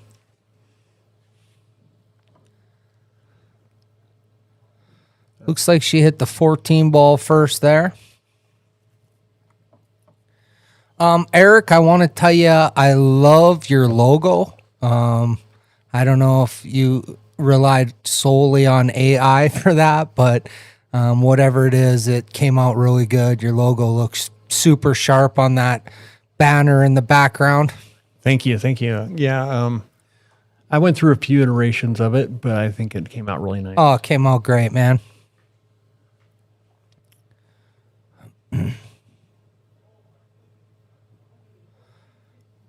Looks like she hit the 14 ball first there. Eric, I want to tell you, I love your logo. I don't know if you relied solely on AI for that, but whatever it is, it came out really good. Your logo looks super sharp on that banner in the background. Thank you. Thank you. Yeah. I went through a few iterations of it, but I think it came out really nice. Oh, it came out great, man.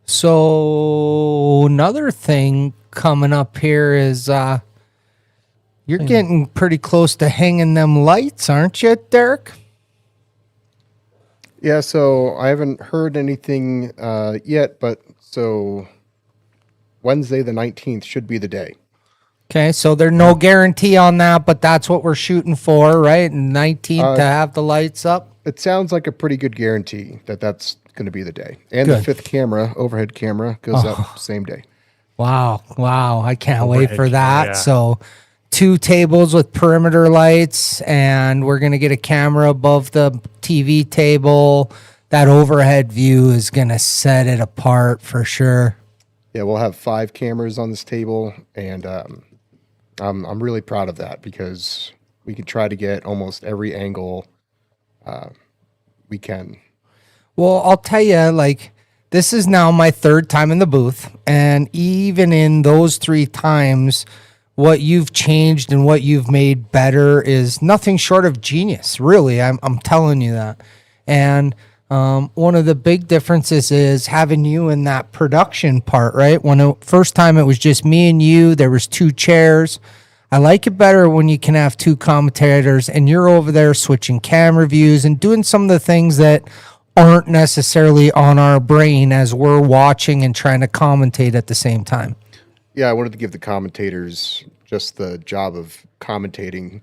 So another thing coming up here is you're getting pretty close to hanging them lights, aren't you, Derek? Yeah, so I haven't heard anything yet, but so Wednesday the 19th should be the day. Okay, so there's no guarantee on that, but that's what we're shooting for, right? 19th to have the lights up. It sounds like a pretty good guarantee that that's going to be the day. And Good. the fifth camera, overhead camera, goes up same day. Wow. I can't wait Overhead for that. camera, yeah. So 2 tables with perimeter lights, and we're going to get a camera above the TV table. That overhead view is going to set it apart for sure. Yeah, we'll have 5 cameras on this table, and I'm really proud of that because we can try to get almost every angle we can. Well, I'll tell you, like, this is now my 3rd time in the booth, and even in those 3 times, what you've changed and what you've made better is nothing short of genius, really. I'm telling you that. And One of the big differences is having you in that production part, right? First time it was just me and you, there was 2 chairs. I like it better when you can have 2 commentators and you're over there switching camera views and doing some of the things that aren't necessarily on our brain as we're watching and trying to commentate at the same time. Yeah, I wanted to give the commentators just the job of commentating.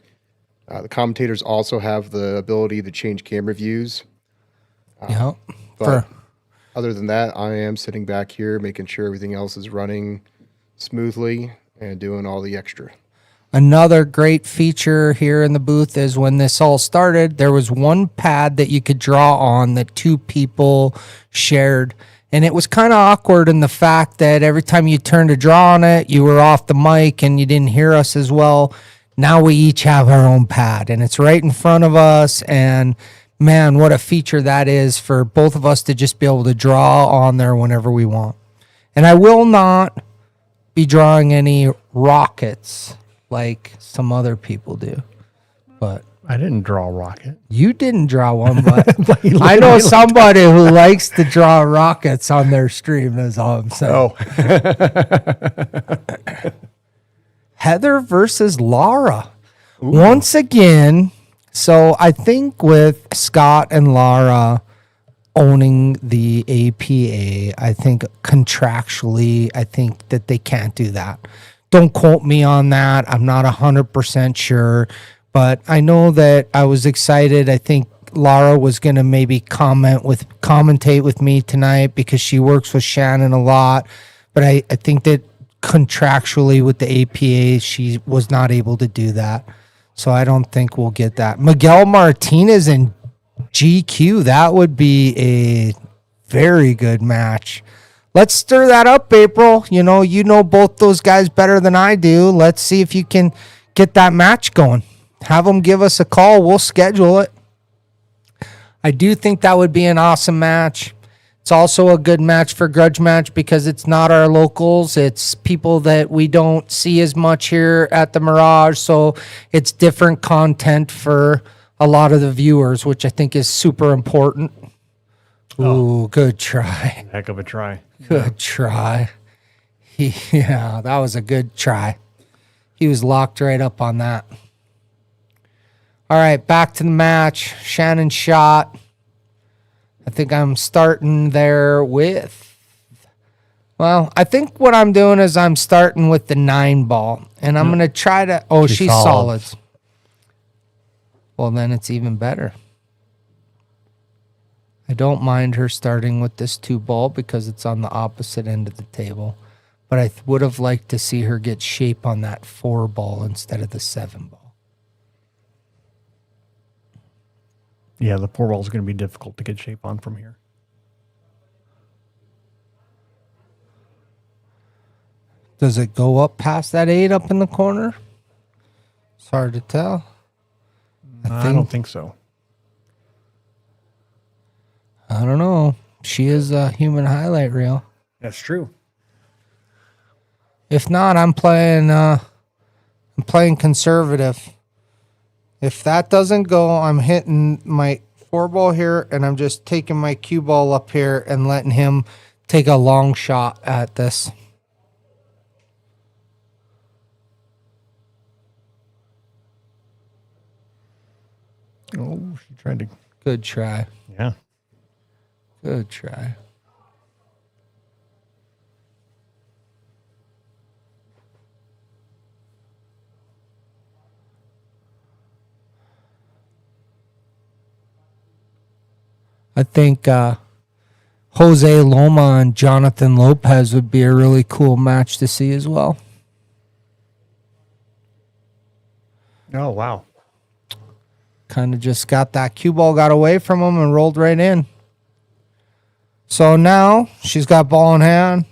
The commentators also have the ability to change camera views. Yeah. But other than that, I am sitting back here making sure everything else is running smoothly and doing all the extra. Another great feature here in the booth is when this all started, there was one pad that you could draw on that 2 people shared. And it was kind of awkward in the fact that every time you turned to draw on it, you were off the mic and you didn't hear us as well. Now we each have our own pad and it's right in front of us. And man, what a feature that is for both of us to just be able to draw on there whenever we want. And I will not be drawing any rockets like some other people do. But I didn't draw a rocket. you didn't draw one, but I know somebody who likes to draw rockets on their stream, that's all I'm saying. Oh, Heather versus Laura. Once again, so I think with Scott and Laura owning the APA, I think contractually, I think that they can't do that. Don't quote me on that. I'm not 100% sure, but I know that I was excited. I think Laura was going to maybe commentate with me tonight because she works with Shannon a lot, but I think that contractually with the APA, she was not able to do that. So I don't think we'll get that. Miguel Martinez and GQ, that would be a very good match. Let's stir that up, April. You know both those guys better than I do. Let's see if you can get that match going. Have them give us a call. We'll schedule it. I do think that would be an awesome match. It's also a good match for Grudge Match because it's not our locals. It's people that we don't see as much here at the Mirage. So it's different content for a lot of the viewers, which I think is super important. Ooh, good try. Heck of a try. Good try. Yeah, that was a good try. He was locked right up on that. All right, back to the match. Shannon shot. I think I'm starting there with, well, I think what I'm doing is I'm starting with the 9 ball. And I'm going to try to, she's solid. Well, then it's even better. I don't mind her starting with this 2 ball because it's on the opposite end of the table. But I would have liked to see her get shape on that 4 ball instead of the 7 ball. Yeah, the 4 ball is going to be difficult to get shape on from here. Does it go up past that 8 up in the corner? It's hard to tell. I don't think so. I don't know. She is a human highlight reel. That's true. If not, I'm playing conservative. If that doesn't go, I'm hitting my 4 ball here, and I'm just taking my cue ball up here and letting him take a long shot at this. Oh, she tried to. Good try. Yeah. Good try. I think Jose Loma and Jonathan Lopez would be a really cool match to see as well. Oh, wow. Kind of just got that cue ball, got away from him, and rolled right in. So now she's got ball in hand.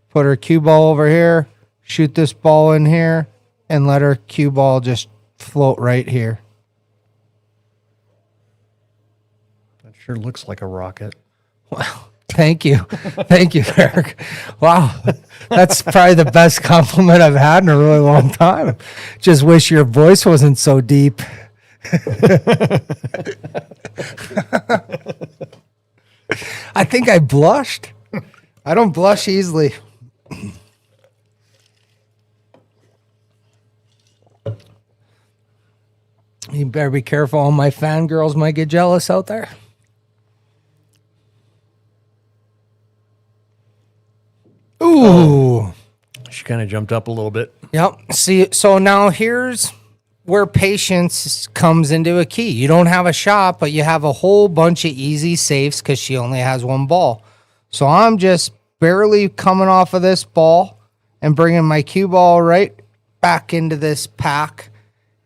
Put her cue ball over here. Shoot this ball in here. And let her cue ball just float right here. That sure looks like a rocket. Wow. Thank you. Thank you, Eric. Wow. That's probably the best compliment I've had in a really long time. Just wish your voice wasn't so deep. I think I blushed. I don't blush easily. You better be careful. All my fangirls might get jealous out there. Ooh. She kind of jumped up a little bit. Yep. See, so now here's where patience comes into a key. You don't have a shot, but you have a whole bunch of easy safes because she only has one ball. So I'm just barely coming off of this ball and bringing my cue ball right back into this pack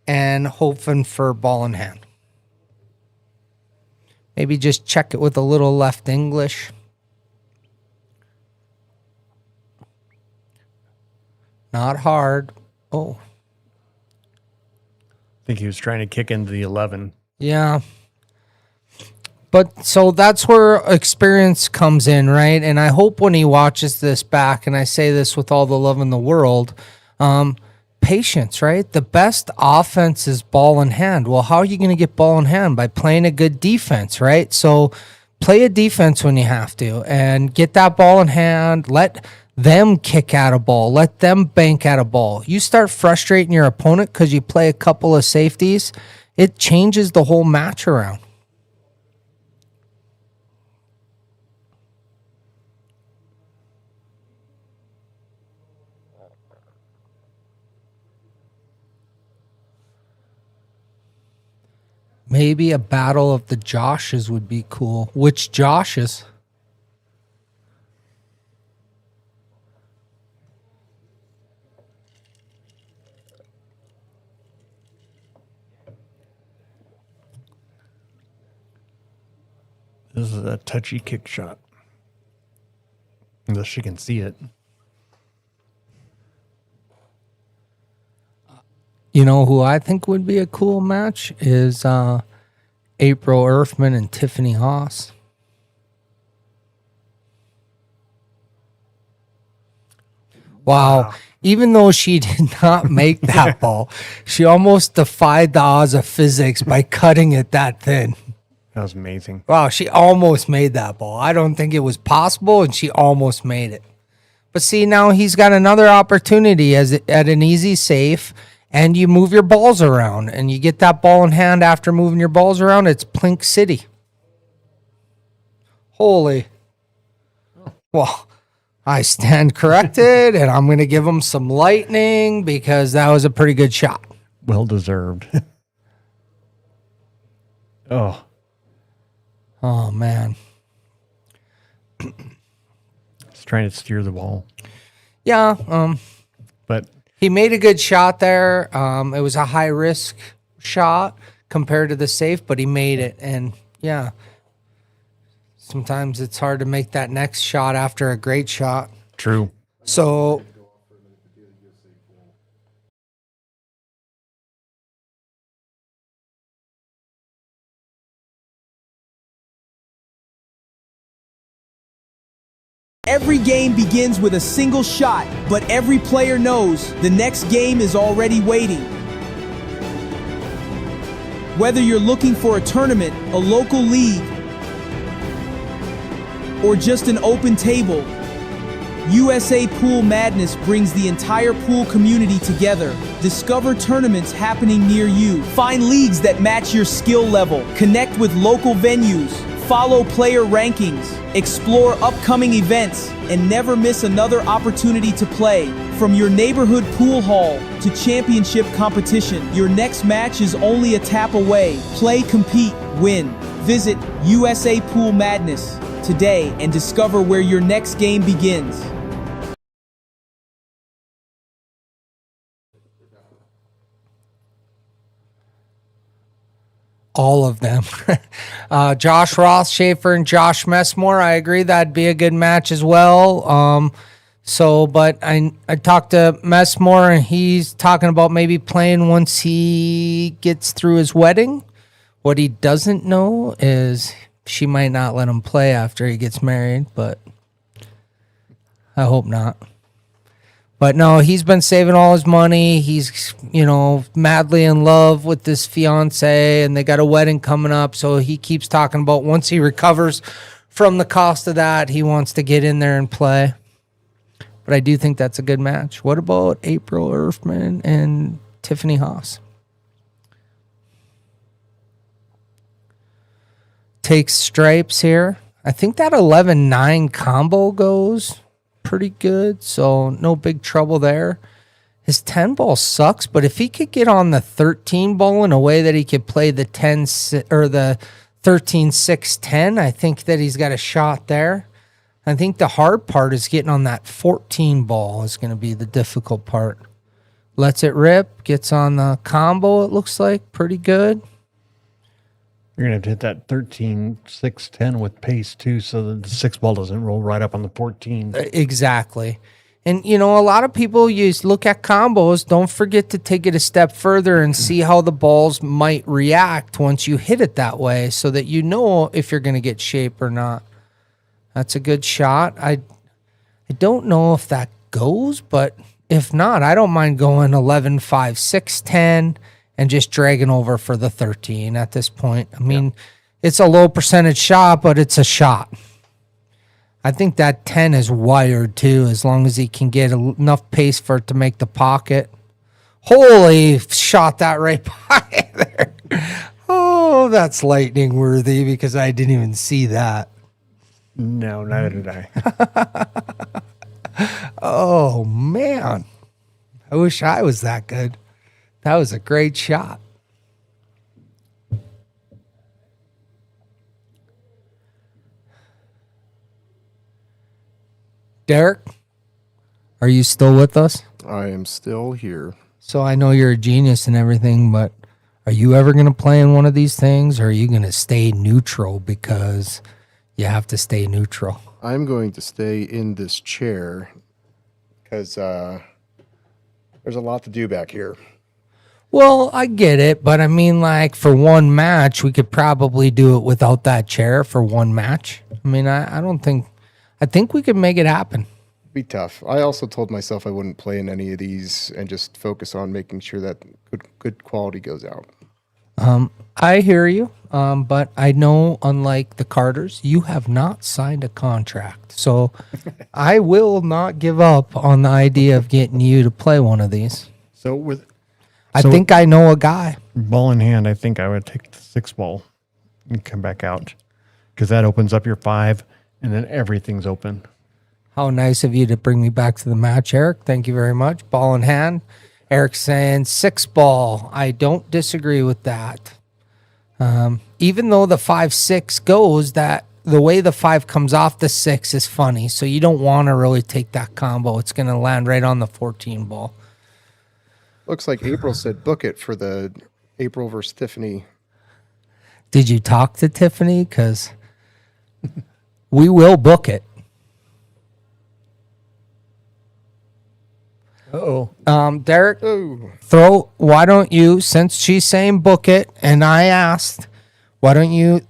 and hoping for ball in hand. Maybe just check it with a little left English. Not hard. Oh. I think he was trying to kick into the 11. Yeah. But so that's where experience comes in, right? And I hope when he watches this back, and I say this with all the love in the world, patience, right? The best offense is ball in hand. Well, how are you going to get ball in hand? By playing a good defense, right? So play a defense when you have to and get that ball in hand. Let them kick at a ball. Let them bank at a ball. You start frustrating your opponent because you play a couple of safeties, it changes the whole match around. Maybe a battle of the Joshes would be cool. Which Joshes? This is a touchy kick shot. Unless she can see it. You know who I think would be a cool match is April Earthman and Tiffany Haas. Wow. Even though she did not make that ball, she almost defied the odds of physics by cutting it that thin. That was amazing. Wow, she almost made that ball. I don't think it was possible, and she almost made it. But see, now he's got another opportunity at an easy safe, and you move your balls around, and you get that ball in hand after moving your balls around. It's Plink City. Holy. Well, I stand corrected, and I'm going to give him some lightning because that was a pretty good shot. Well deserved. Oh. Oh, man. He's trying to steer the ball. Yeah. But He made a good shot there. It was a high-risk shot compared to the safe, but he made it. And, yeah, sometimes it's hard to make that next shot after a great shot. true. So every game begins with a single shot, but every player knows the next game is already waiting. Whether you're looking for a tournament, a local league, or just an open table, USA Pool Madness brings the entire pool community together. Discover tournaments happening near you. Find leagues that match your skill level. Connect with local venues. Follow player rankings. Explore upcoming events. And never miss another opportunity to play. From your neighborhood pool hall to championship competition, your next match is only a tap away. Play, compete, win. Visit USA Pool Madness today and discover where your next game begins. all of them. Josh Rothschafer and Josh Messmore, I agree that'd be a good match as well. But I talked to Messmore, and he's talking about maybe playing once he gets through his wedding. What he doesn't know is she might not let him play after he gets married, but I hope not. But no, he's been saving all his money. He's, madly in love with this fiance, and they got a wedding coming up. So he keeps talking about once he recovers from the cost of that, he wants to get in there and play. But I do think that's a good match. What about April Erfman and Tiffany Haas? Takes stripes here. I think that 11-9 combo goes pretty good, so no big trouble there. His 10 ball sucks, but if he could get on the 13 ball in a way that he could play the 10 or the 13-6-10, I think that he's got a shot there. I think the hard part is getting on that 14 ball is going to be the difficult part. Lets it rip, gets on the combo, it looks like, pretty good. You're going to have to hit that 13-6-10 with pace too, so that the 6 ball doesn't roll right up on the 14. Exactly. And, a lot of people look at combos. Don't forget to take it a step further and see how the balls might react once you hit it that way so that you know if you're going to get shape or not. That's a good shot. I don't know if that goes, but if not, I don't mind going 11-5-6-10 and just dragging over for the 13 at this point. I mean, It's a low percentage shot, but it's a shot. I think that 10 is wired too, as long as he can get enough pace for it to make the pocket. Holy, shot that right by there. Oh, that's lightning worthy because I didn't even see that. No, neither did I. Oh, man. I wish I was that good. That was a great shot. Derek, are you still with us? I am still here. So I know you're a genius and everything, but are you ever going to play in one of these things, or are you going to stay neutral because you have to stay neutral? I'm going to stay in this chair because there's a lot to do back here. Well, I get it, but I mean, like, for one match, we could probably do it without that chair for one match. I mean, I think we could make it happen. Be tough. I also told myself I wouldn't play in any of these and just focus on making sure that good quality goes out. I hear you, but I know, unlike the Carters, you have not signed a contract. So I will not give up on the idea of getting you to play one of these. I think I know a guy. Ball in hand, I think I would take the 6 ball and come back out because that opens up your 5, and then everything's open. How nice of you to bring me back to the match, Eric. Thank you very much. Ball in hand. Eric's saying 6 ball. I don't disagree with that. Even though the 5-6 goes, that the way the 5 comes off the 6 is funny. So you don't want to really take that combo. It's going to land right on the 14 ball. Looks like April said book it for the April versus Tiffany. Did you talk to Tiffany? Because we will book it. Derek, why don't you, since she's saying book it, and I asked, why don't you,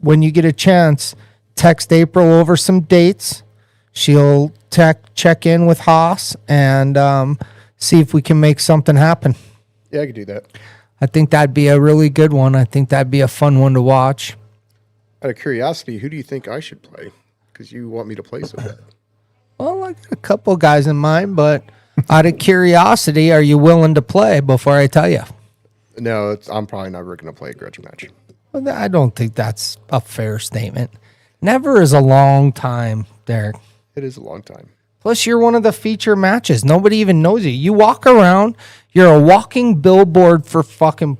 when you get a chance, text April over some dates. She'll check in with Haas and see if we can make something happen. Yeah, I could do that. I think that'd be a really good one. I think that'd be a fun one to watch. Out of curiosity, who do you think I should play? Because you want me to play so bad. Well, I got a couple guys in mind, but out of curiosity, are you willing to play before I tell you? No, I'm probably never going to play a grudge match. Well, I don't think that's a fair statement. Never is a long time, Derek. It is a long time. Plus, you're one of the feature matches. Nobody even knows you. You walk around. You're a walking billboard for fucking...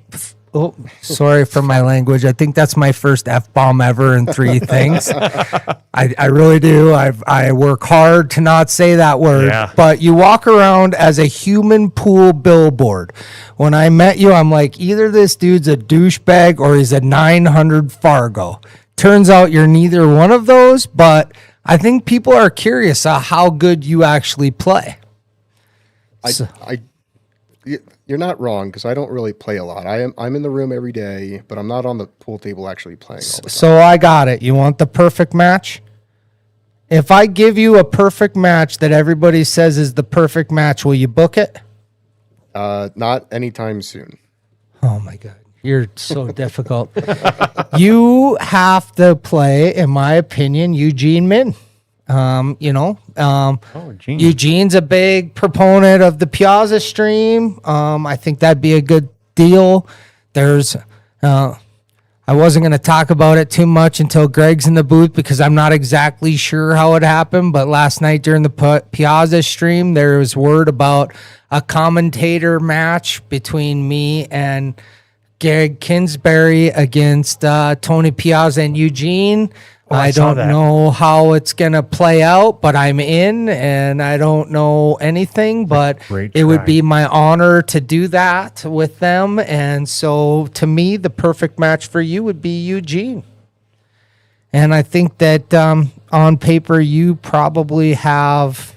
Oh, sorry for my language. I think that's my first F-bomb ever in 3 things. I really do. I work hard to not say that word. Yeah. But you walk around as a human pool billboard. When I met you, I'm like, either this dude's a douchebag or he's a 900 Fargo. Turns out you're neither one of those, but I think people are curious how good you actually play. You're not wrong, because I don't really play a lot. I'm in the room every day, but I'm not on the pool table actually playing all the time. So I got it. You want the perfect match? If I give you a perfect match that everybody says is the perfect match, will you book it? Not anytime soon. Oh my God. You're so difficult. You have to play, in my opinion, Eugene Min. Gene. Eugene's a big proponent of the Piazza stream. I think that'd be a good deal. There's, I wasn't going to talk about it too much until Greg's in the booth because I'm not exactly sure how it happened. But last night during the Piazza stream, there was word about a commentator match between me and Greg Kinsbury against Tony Piazza and Eugene. I don't know how it's going to play out, but I'm in and I don't know anything, but it would be my honor to do that with them. And so to me, the perfect match for you would be Eugene. And I think that on paper, you probably have,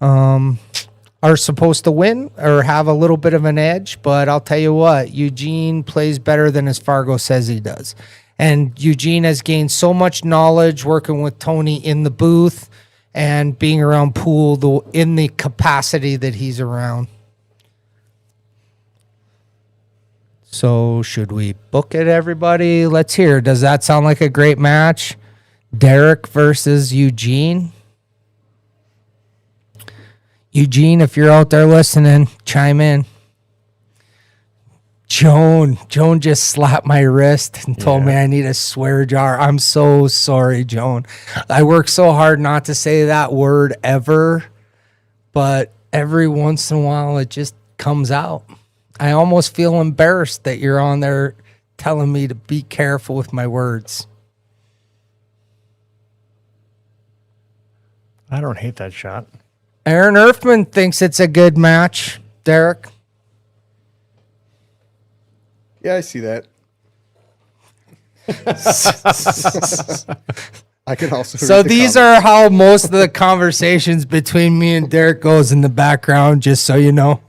are supposed to win or have a little bit of an edge, but I'll tell you what, Eugene plays better than as Fargo says he does. And Eugene has gained so much knowledge working with Tony in the booth and being around pool in the capacity that he's around. So should we book it, everybody? Let's hear. Does that sound like a great match? Derek versus Eugene. Eugene, if you're out there listening, chime in. Joan just slapped my wrist and told me I need a swear jar. I'm so sorry, Joan. I work so hard not to say that word ever, but every once in a while it just comes out. I almost feel embarrassed that you're on there telling me to be careful with my words. I don't hate that shot. Aaron Erfman thinks it's a good match. Derek? Yeah, I see that. I can also. So these are how most of the conversations between me and Derek goes in the background, just so you know.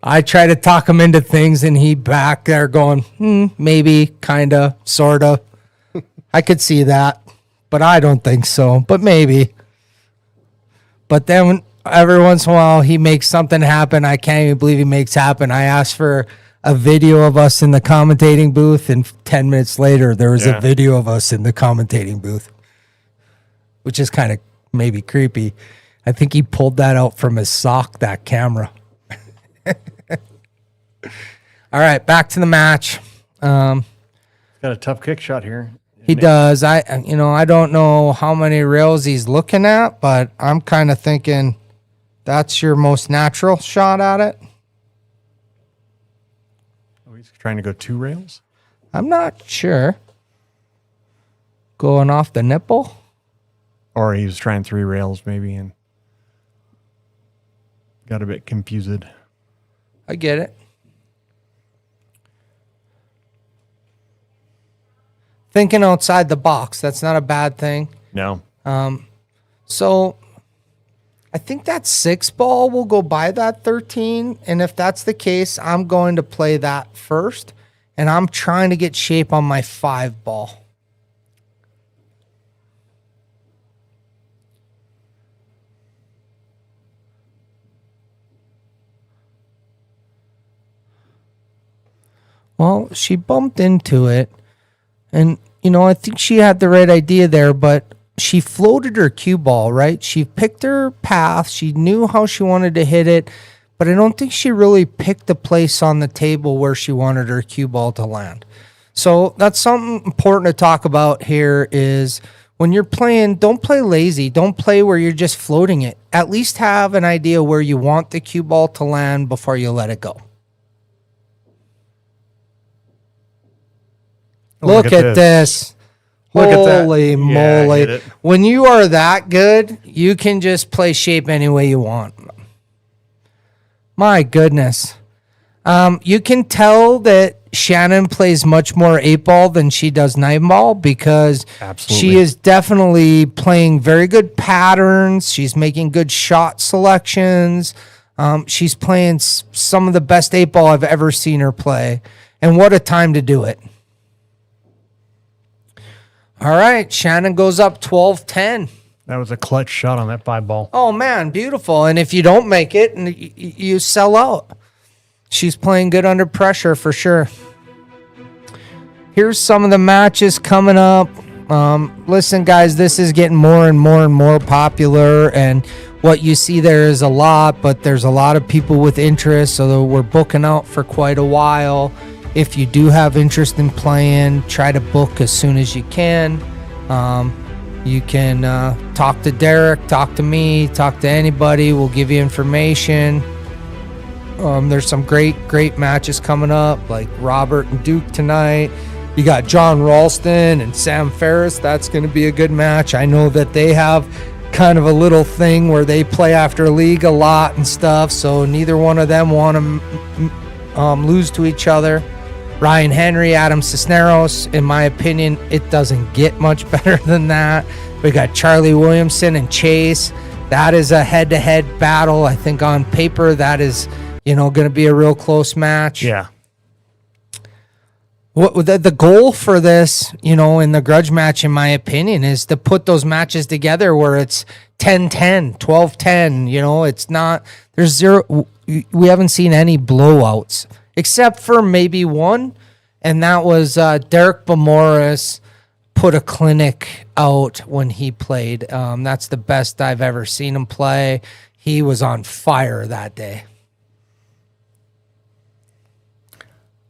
I try to talk him into things, and he back there going, maybe, kind of, sort of. I could see that, but I don't think so, but maybe. But then every once in a while, he makes something happen. I can't even believe he makes happen. I asked for a video of us in the commentating booth, and 10 minutes later, there was a video of us in the commentating booth, which is kind of maybe creepy. I think he pulled that out from his sock, that camera. All right, back to the match. Got a tough kick shot here. He does. I don't know how many rails he's looking at, but I'm kind of thinking that's your most natural shot at it. Oh, he's trying to go 2 rails? I'm not sure. Going off the nipple? Or he was trying 3 rails maybe and got a bit confused. I get it. Thinking outside the box. That's not a bad thing. No. So I think that 6 ball will go by that 13. And if that's the case, I'm going to play that first. And I'm trying to get shape on my 5 ball. Well, she bumped into it. And, I think she had the right idea there, but she floated her cue ball, right? She picked her path. She knew how she wanted to hit it, but I don't think she really picked the place on the table where she wanted her cue ball to land. So that's something important to talk about here is when you're playing, don't play lazy. Don't play where you're just floating it. At least have an idea where you want the cue ball to land before you let it go. Look at this. Look at that. Holy moly. hit it. When you are that good, you can just play shape any way you want. My goodness. You can tell that Shannon plays much more 8-ball than she does 9-ball because Absolutely. she is definitely playing very good patterns. She's making good shot selections. She's playing some of the best 8-ball I've ever seen her play. And what a time to do it. All right, Shannon goes up 12-10. That was a clutch shot on that 5 ball. Oh, man, beautiful. And if you don't make it, you sell out. She's playing good under pressure for sure. here's some of the matches coming up. Listen, guys, this is getting more and more and more popular, and what you see there is a lot, but there's a lot of people with interest, so we're booking out for quite a while. If you do have interest in playing, try to book as soon as you can. You can talk to Derek, talk to me, talk to anybody. We'll give you information. There's some great matches coming up, like Robert and Duke tonight. You got John Ralston and Sam Ferris. That's going to be a good match. I know that they have kind of a little thing where they play after league a lot and stuff, so neither one of them want to lose to each other. Ryan Henry, Adam Cisneros, in my opinion, it doesn't get much better than that. We got Charlie Williamson and Chase. That is a head-to-head battle. I think on paper that is, going to be a real close match. Yeah. What the goal for this, in the grudge match, in my opinion, is to put those matches together where it's 10-10, 12-10. It's not, there's zero, we haven't seen any blowouts except for maybe one, and that was Derek Bamoris put a clinic out when he played. That's the best I've ever seen him play. He was on fire that day.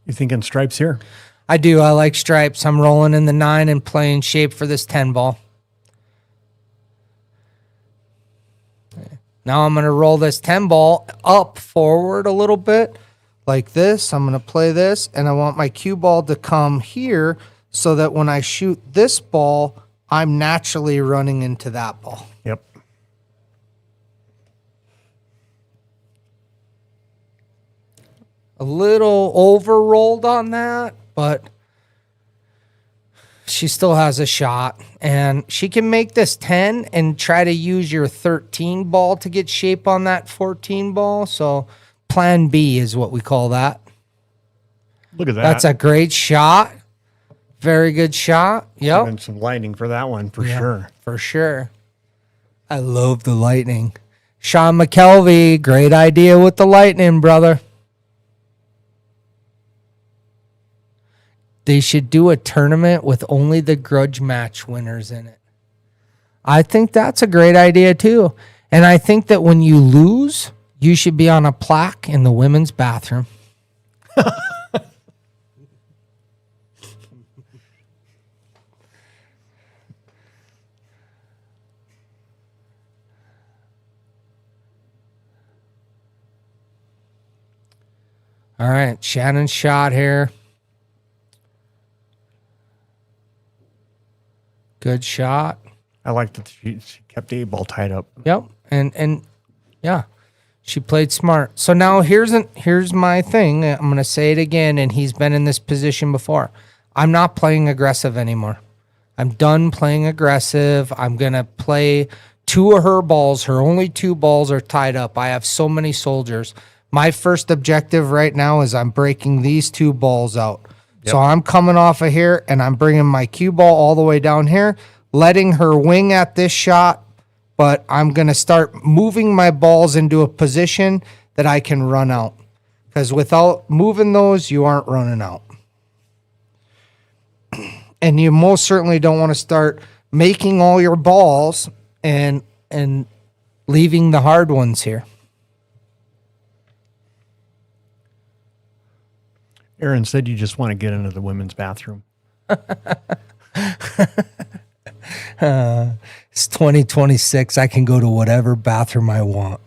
You thinking stripes here? I do. I like stripes. I'm rolling in the 9 and playing shape for this 10 ball. Now I'm going to roll this 10 ball up forward a little bit like this. I'm going to play this, and I want my cue ball to come here so that when I shoot this ball, I'm naturally running into that ball. Yep. A little over-rolled on that, but she still has a shot, and she can make this 10 and try to use your 13 ball to get shape on that 14 ball. So plan B is what we call that. Look at that. That's a great shot. Very good shot. Yep. And some lightning for that one, for sure. For sure. I love the lightning. Sean McKelvey, great idea with the lightning, brother. They should do a tournament with only the grudge match winners in it. I think that's a great idea too. And I think that when you lose, you should be on a plaque in the women's bathroom. All right, Shannon shot here. Good shot. I like that she kept the 8-ball tied up. Yep. And yeah, she played smart. So now here's my thing. I'm going to say it again, and he's been in this position before. I'm not playing aggressive anymore. I'm done playing aggressive. I'm going to play 2 of her balls. Her only 2 balls are tied up. I have so many soldiers. My first objective right now is I'm breaking these 2 balls out. Yep. So I'm coming off of here, and I'm bringing my cue ball all the way down here, letting her wing at this shot, but I'm going to start moving my balls into a position that I can run out. Because without moving those, you aren't running out. And you most certainly don't want to start making all your balls and leaving the hard ones here. Aaron said you just want to get into the women's bathroom. It's 2026. I can go to whatever bathroom I want.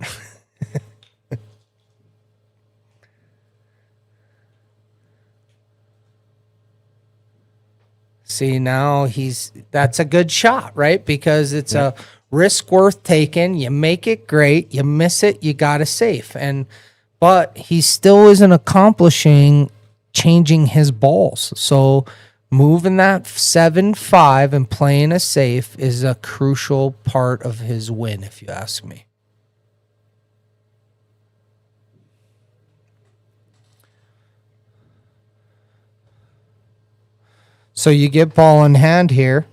See, now that's a good shot, right? Because it's a risk worth taking. You make it great. You miss it, you got to safe. But he still isn't accomplishing changing his balls. So moving that 7-5 and playing a safe is a crucial part of his win, if you ask me. So you get ball in hand here.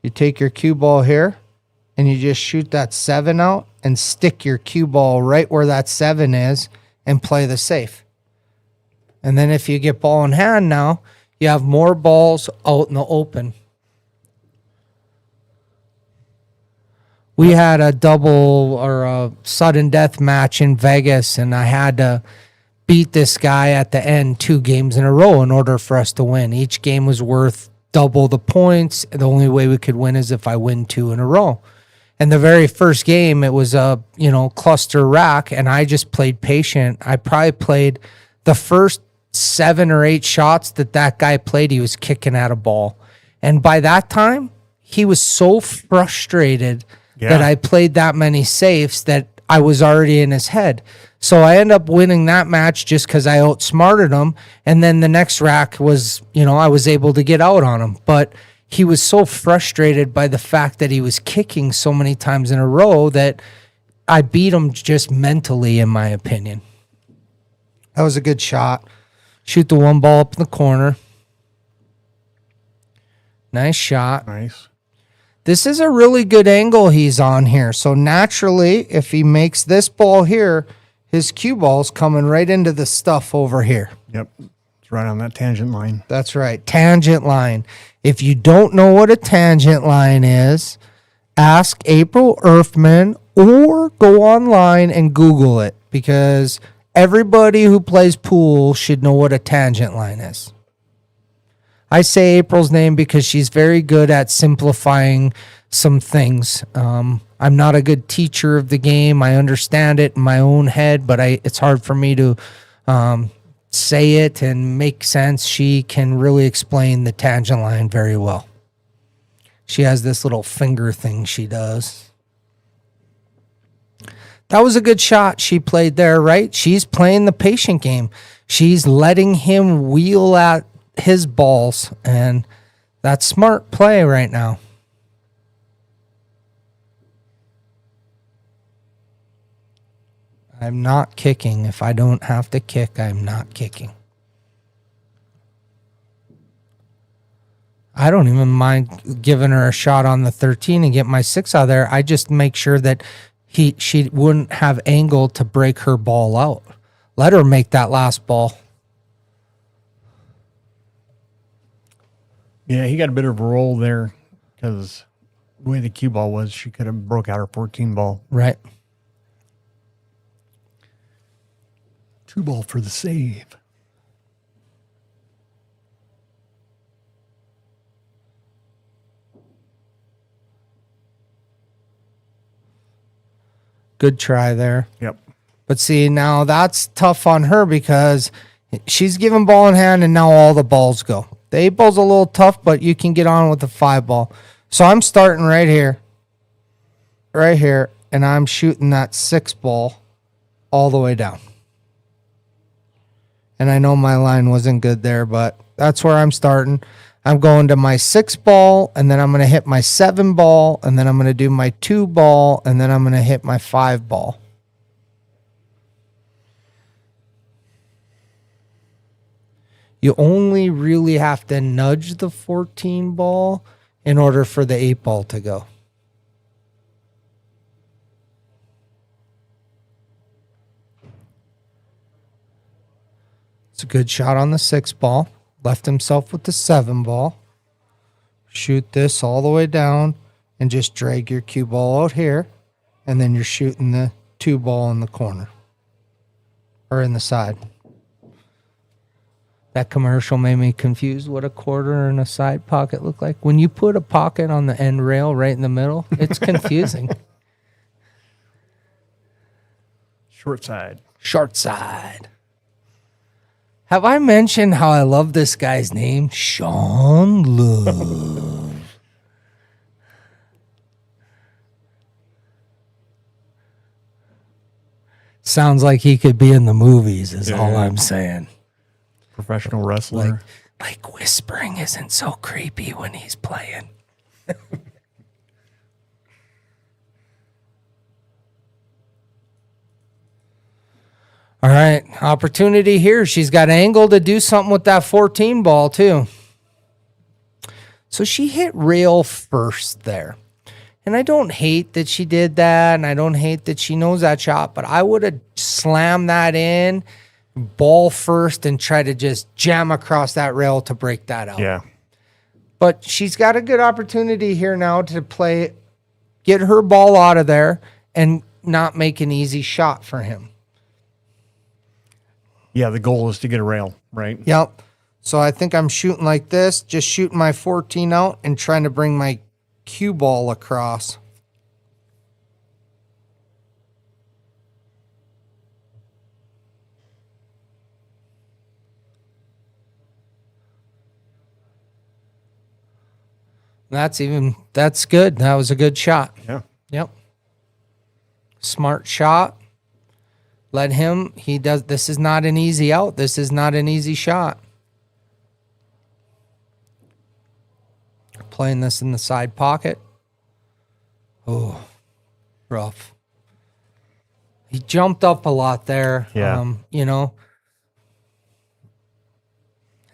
You take your cue ball here, and you just shoot that 7 out and stick your cue ball right where that 7 is and play the safe. And then if you get ball in hand now, You have more balls out in the open. We had a double or a sudden death match in Vegas, and I had to beat this guy at the end 2 games in a row in order for us to win. Each game was worth double the points. The only way we could win is if I win 2 in a row. And the very first game, it was a cluster rack, and I just played patient. I probably played the first 7 or 8 shots that guy played. He was kicking at a ball, and by that time, he was so frustrated that I played that many safes that I was already in his head. So I ended up winning that match just because I outsmarted him. And then the next rack was, I was able to get out on him. But he was so frustrated by the fact that he was kicking so many times in a row that I beat him just mentally, in my opinion. That was a good shot. Shoot the one ball up in the corner. Nice shot. Nice. This is a really good angle he's on here. So naturally, if he makes this ball here, his cue ball's coming right into the stuff over here. Yep. It's right on that tangent line. That's right. Tangent line. If you don't know what a tangent line is, ask April Earthman or go online and Google it, because everybody who plays pool should know what a tangent line is. I say April's name because she's very good at simplifying some things. I'm not a good teacher of the game. I understand it in my own head, but it's hard for me to say it and make sense. She can really explain the tangent line very well. She has this little finger thing she does. That was a good shot she played there, right? She's playing the patient game. She's letting him wheel at his balls, and that's smart play right now. I'm not kicking. If I don't have to kick, I'm not kicking. I don't even mind giving her a shot on the 13 and get my 6 out of there. I just make sure that she wouldn't have angle to break her ball out. Let her make that last ball. Yeah, he got a bit of a roll there because the way the cue ball was, she could have broke out her 14 ball. Right. 2 ball for the save. Good try there. Yep. But see, now that's tough on her because she's giving ball in hand and now all the balls go. The 8 ball's a little tough, but you can get on with the 5 ball. So I'm starting right here, and I'm shooting that 6 ball all the way down. And I know my line wasn't good there, but that's where I'm starting. I'm going to my 6 ball, and then I'm going to hit my 7 ball, and then I'm going to do my 2 ball, and then I'm going to hit my 5 ball. You only really have to nudge the 14 ball in order for the 8 ball to go. It's a good shot on the 6 ball. Left himself with the 7 ball. Shoot this all the way down and just drag your cue ball out here. And then you're shooting the 2 ball in the corner or in the side. That commercial made me confused what a quarter and a side pocket look like. When you put a pocket on the end rail right in the middle, it's confusing. Short side. Short side. Have I mentioned how I love this guy's name? Sean Love. Sounds like he could be in the movies is all I'm saying. Professional wrestler. Like whispering isn't so creepy when he's playing. All right, opportunity here. She's got angle to do something with that 14 ball too. So she hit rail first there. And I don't hate that she did that, and I don't hate that she knows that shot, but I would have slammed that in ball first and try to just jam across that rail to break that out. Yeah. But she's got a good opportunity here now to play, get her ball out of there and not make an easy shot for him. Yeah, the goal is to get a rail, right? Yep. So I think I'm shooting like this, just shooting my 14 out and trying to bring my cue ball across. That's good. That was a good shot. Yeah. Yep. Smart shot. Let him, this is not an easy out. This is not an easy shot. Playing this in the side pocket. Oh, rough. He jumped up a lot there. Yeah.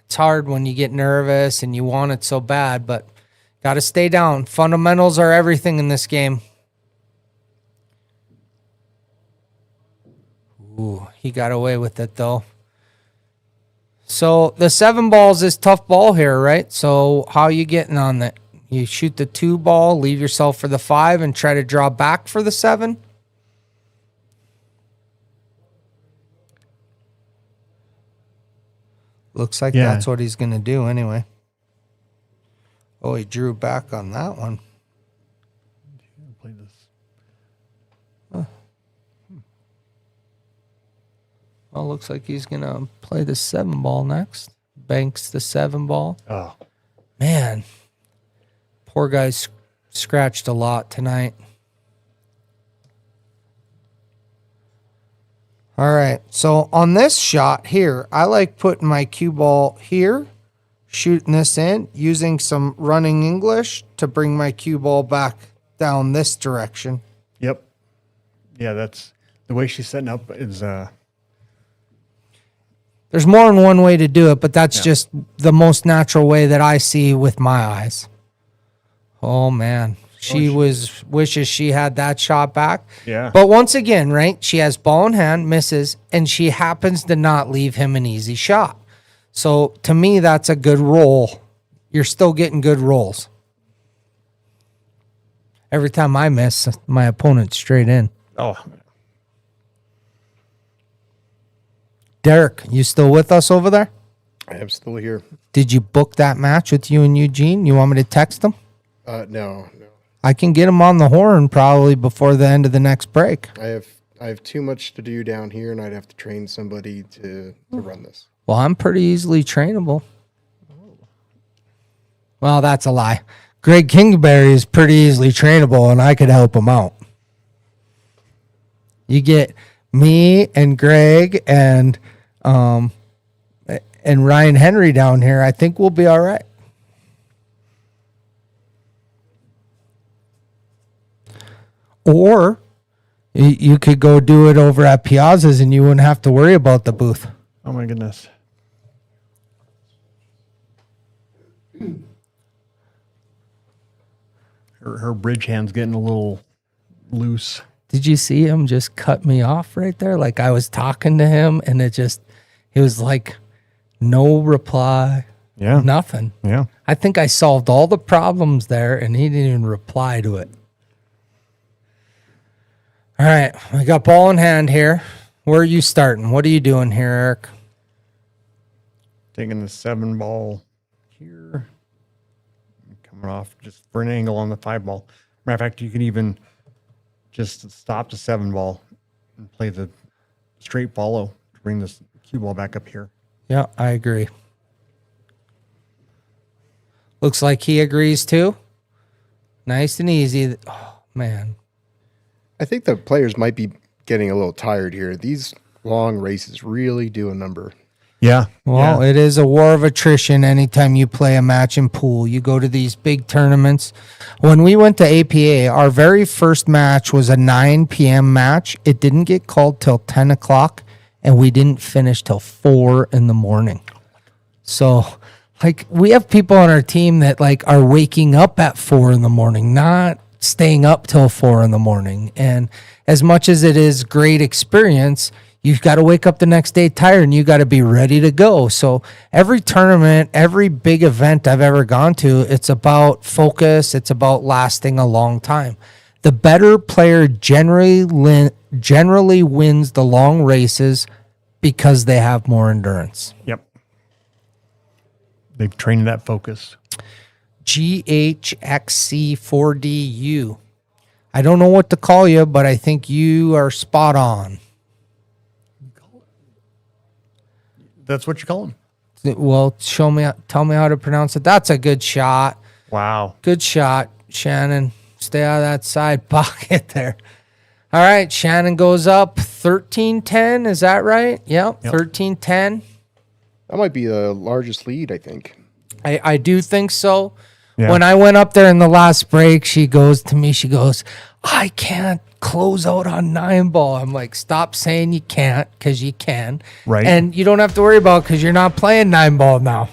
It's hard when you get nervous and you want it so bad, but got to stay down. Fundamentals are everything in this game. Ooh, he got away with it, though. So the 7 balls is tough ball here, right? So how are you getting on that? You shoot the 2 ball, leave yourself for the 5, and try to draw back for the 7? Looks like that's what he's going to do anyway. Oh, he drew back on that one. Play this. Well, looks like he's going to play the 7 ball next. Banks the 7 ball. Oh. Man, poor guy's scratched a lot tonight. All right, so on this shot here, I like putting my cue ball here, shooting this in, using some running English to bring my cue ball back down this direction. Yep. Yeah, that's the way she's setting up is There's more than one way to do it, but that's just the most natural way that I see with my eyes. Oh, man. She wishes she had that shot back. Yeah. But once again, right, she has ball in hand, misses, and she happens to not leave him an easy shot. So to me, that's a good roll. You're still getting good rolls. Every time I miss, my opponent's straight in. Oh. Derek, you still with us over there? I am still here. Did you book that match with you and Eugene? You want me to text him? No. I can get him on the horn probably before the end of the next break. I have too much to do down here, and I'd have to train somebody to run this. Well, I'm pretty easily trainable. Well, that's a lie. Greg Kingsbury is pretty easily trainable, and I could help him out. You get me and Greg and Ryan Henry down here, I think we'll be all right. Or you could go do it over at Piazza's and you wouldn't have to worry about the booth. Oh my goodness. Her bridge hand's getting a little loose. Did you see him just cut me off right there? Like I was talking to him and it was like no reply. Yeah. Nothing. Yeah. I think I solved all the problems there and he didn't even reply to it. All right. We got ball in hand here. Where are you starting? What are you doing here, Eric? Taking the 7 ball here. Coming off just for an angle on the 5 ball. Matter of fact, you can even just stop the 7 ball and play the straight follow to bring this cue ball back up here. Yeah, I agree. Looks like he agrees too. Nice and easy. Oh, man. I think the players might be getting a little tired here. These long races really do a number. Yeah. Well, it is a war of attrition anytime you play a match in pool. You go to these big tournaments. When we went to APA, our very first match was a 9 p.m. match. It didn't get called till 10 o'clock, and we didn't finish till 4 in the morning. So, like, we have people on our team that, like, are waking up at 4 in the morning, not staying up till 4 in the morning. And as much as it is great experience, you've got to wake up the next day tired and you got to be ready to go. So every tournament, every big event I've ever gone to, it's about focus. It's about lasting a long time. The better player generally wins the long races because they have more endurance. Yep. They've trained that focus. GHXC4DU. I don't know what to call you, but I think you are spot on. That's what you call them. Well, tell me how to pronounce it. That's a good shot. Wow. Good shot, Shannon. Stay out of that side pocket there. All right, Shannon goes up 13-10. Is that right? Yep. 13-10. That might be the largest lead, I think. I do think so. Yeah. When I went up there in the last break, she goes to me, I can't close out on 9-ball. I'm like, stop saying you can't, because you can. Right. And you don't have to worry about it because you're not playing 9-ball now.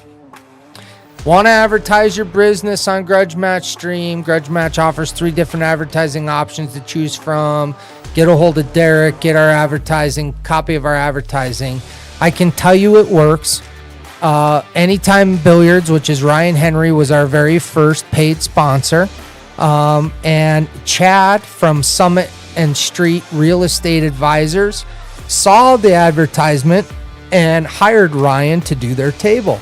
Want to advertise your business on Grudge Match Stream? Grudge Match offers 3 different advertising options to choose from. Get a hold of Derek, get our copy of our advertising. I can tell you it works. Anytime Billiards, which is Ryan Henry, was our very first paid sponsor. And Chad from Summit and Street Real Estate Advisors saw the advertisement and hired Ryan to do their table.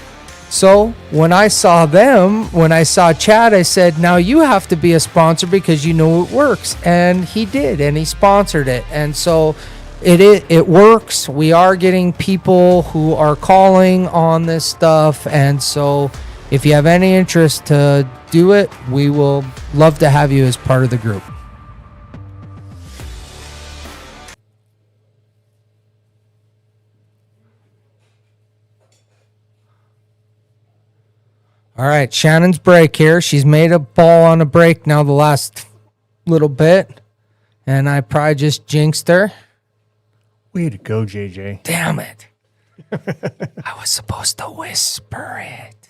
So when I saw Chad, I said, now you have to be a sponsor because you know it works. And he did, and he sponsored it. And so it works. We are getting people who are calling on this stuff. And so if you have any interest to do it, we will love to have you as part of the group. All right, Shannon's break here. She's made a ball on a break now the last little bit, and I probably just jinxed her. Way to go, JJ. Damn it. I was supposed to whisper it.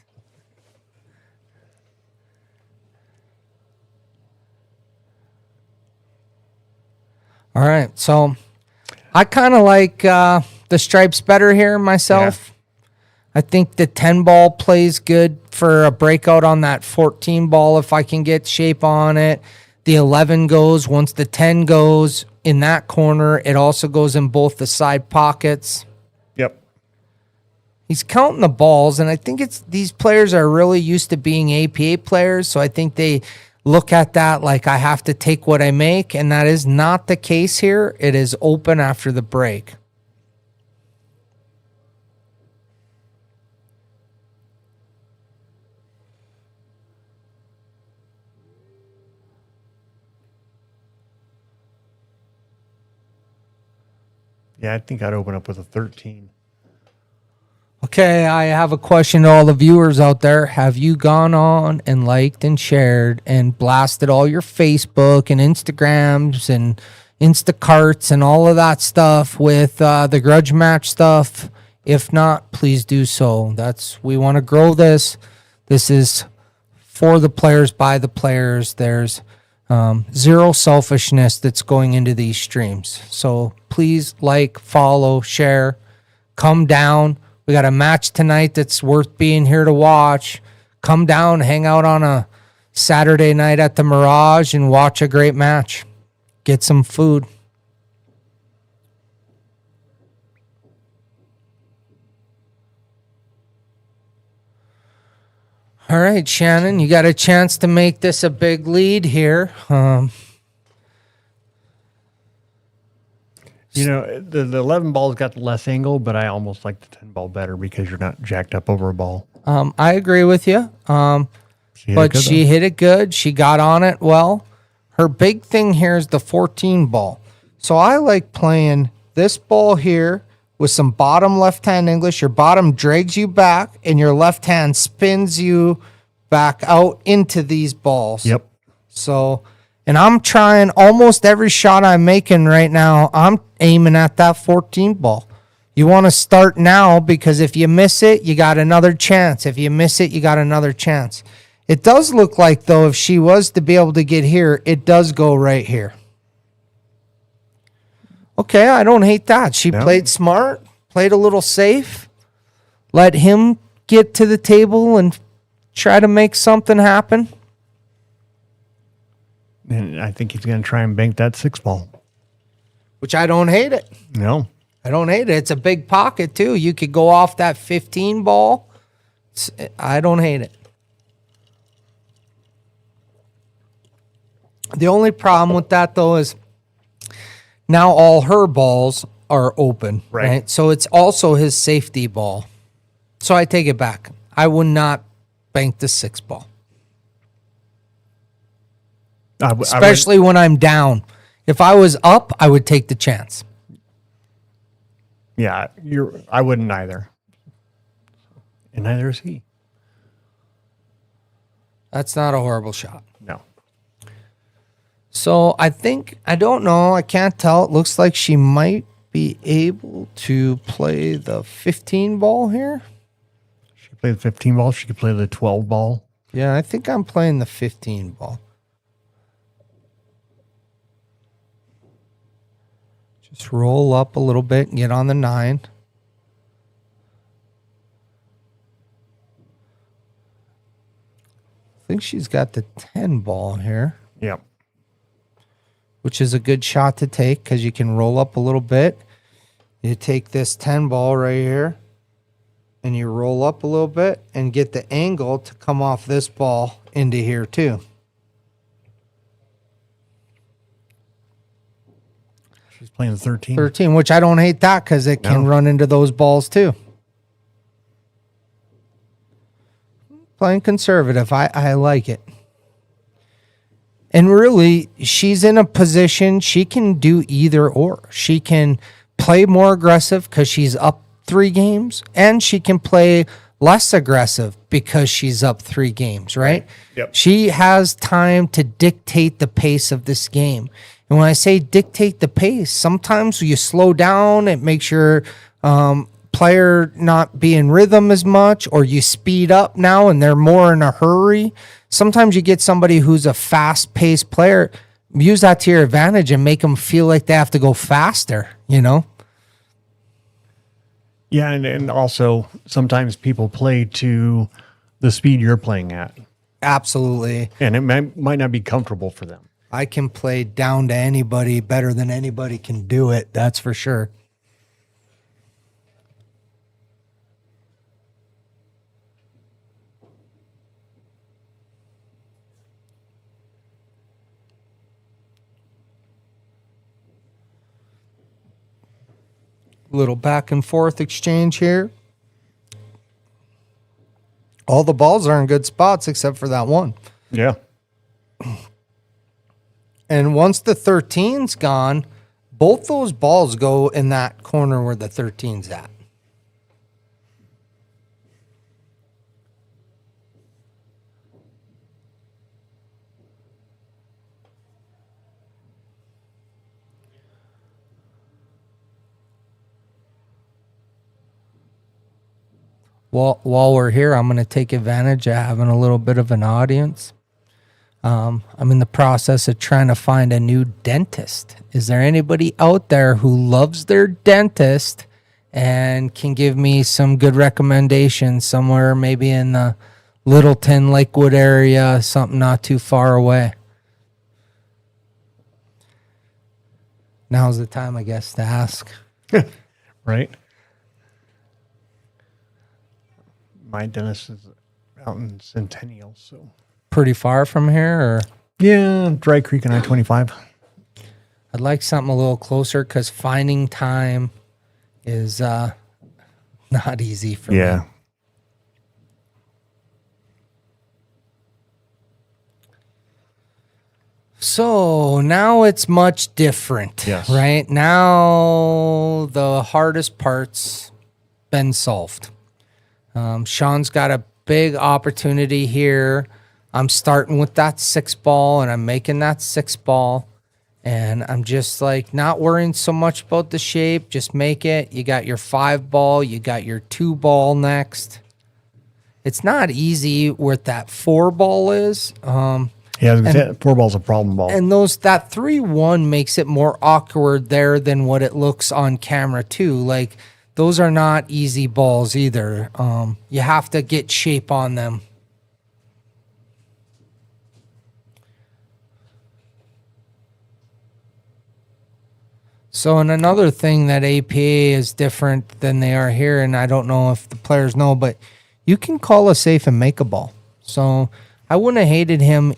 All right, so I kind of like the stripes better here myself. Yeah. I think the 10-ball plays good for a breakout on that 14-ball if I can get shape on it. The 11 goes. Once the 10 goes in that corner, it also goes in both the side pockets. Yep. He's counting the balls, and I think these players are really used to being APA players, so I think they look at that like I have to take what I make, and that is not the case here. It is open after the break. Yeah, I think I'd open up with a 13. Okay, I have a question to all the viewers out there. Have you gone on and liked and shared and blasted all your Facebook and Instagrams and Instacarts and all of that stuff with the Grudge Match stuff? If not, please do so. We want to grow this. This is for the players, by the players. There's zero selfishness that's going into these streams. So please like, follow, share, come down. We got a match tonight that's worth being here to watch. Come down, hang out on a Saturday night at the Mirage and watch a great match. Get some food. All right, Shannon, you got a chance to make this a big lead here. You know, the 11 ball's got less angle, but I almost like the 10 ball better because you're not jacked up over a ball. I agree with you. She hit it good. She got on it well. Her big thing here is the 14 ball. So I like playing this ball here with some bottom left-hand English. Your bottom drags you back, and your left hand spins you back out into these balls. Yep. So, and I'm trying almost every shot I'm making right now, I'm aiming at that 14 ball. You want to start now because if you miss it, you got another chance. If you miss it, you got another chance. It does look like, though, if she was to be able to get here, it does go right here. Okay, I don't hate that. She No. played smart, played a little safe, let him get to the table and try to make something happen. And I think he's going to try and bank that 6 ball. Which I don't hate it. No. I don't hate it. It's a big pocket, too. You could go off that 15 ball. I don't hate it. The only problem with that, though, is now all her balls are open, right? So it's also his safety ball. So I take it back. I would not bank the 6 ball, especially when I'm down. If I was up, I would take the chance. Yeah, I wouldn't either. And neither is he. That's not a horrible shot. No. So I don't know. I can't tell. It looks like she might be able to play the 15 ball here. She could play the 15 ball. She could play the 12 ball. Yeah, I think I'm playing the 15 ball. Just roll up a little bit and get on the 9. I think she's got the 10 ball here, Yep. which is a good shot to take because you can roll up a little bit. You take this 10 ball right here and you roll up a little bit and get the angle to come off this ball into here too. She's playing the 13. 13, which I don't hate that because it can run into those balls too. Playing conservative. I like it. And really, she's in a position she can do either or. She can play more aggressive because she's up 3 games, and she can play less aggressive because she's up 3 games, right? Yep. She has time to dictate the pace of this game. And when I say dictate the pace, sometimes you slow down, it makes your player not be in rhythm as much, or you speed up now and they're more in a hurry. Sometimes you get somebody who's a fast-paced player, use that to your advantage and make them feel like they have to go faster, you know? Yeah, and also sometimes people play to the speed you're playing at. Absolutely. And it might not be comfortable for them. I can play down to anybody better than anybody can do it. That's for sure. Little back and forth exchange here. All the balls are in good spots except for that one. Yeah. And once the 13's gone, both those balls go in that corner where the 13's at. While we're here, I'm going to take advantage of having a little bit of an audience. I'm in the process of trying to find a new dentist. Is there anybody out there who loves their dentist and can give me some good recommendations somewhere, maybe in the Littleton, Lakewood area, something not too far away? Now's the time, I guess, to ask. Right? My dentist is out in Centennial, so. Pretty far from here, or? Yeah, Dry Creek and I-25. I'd like something a little closer because finding time is not easy for me. Yeah. So now it's much different, Yes. right? Now the hardest part's been solved. Sean's got a big opportunity here. I'm starting with that 6 ball and I'm making that 6 ball. And I'm just like not worrying so much about the shape. Just make it. You got your 5 ball. You got your 2 ball next. It's not easy where that 4 ball is. Yeah, I was gonna say, 4 ball's a problem ball. And that 3-1 makes it more awkward there than what it looks on camera too. Like those are not easy balls either. You have to get shape on them. So, and another thing that APA is different than they are here, and I don't know if the players know, but you can call a safe and make a ball. So I wouldn't have hated him,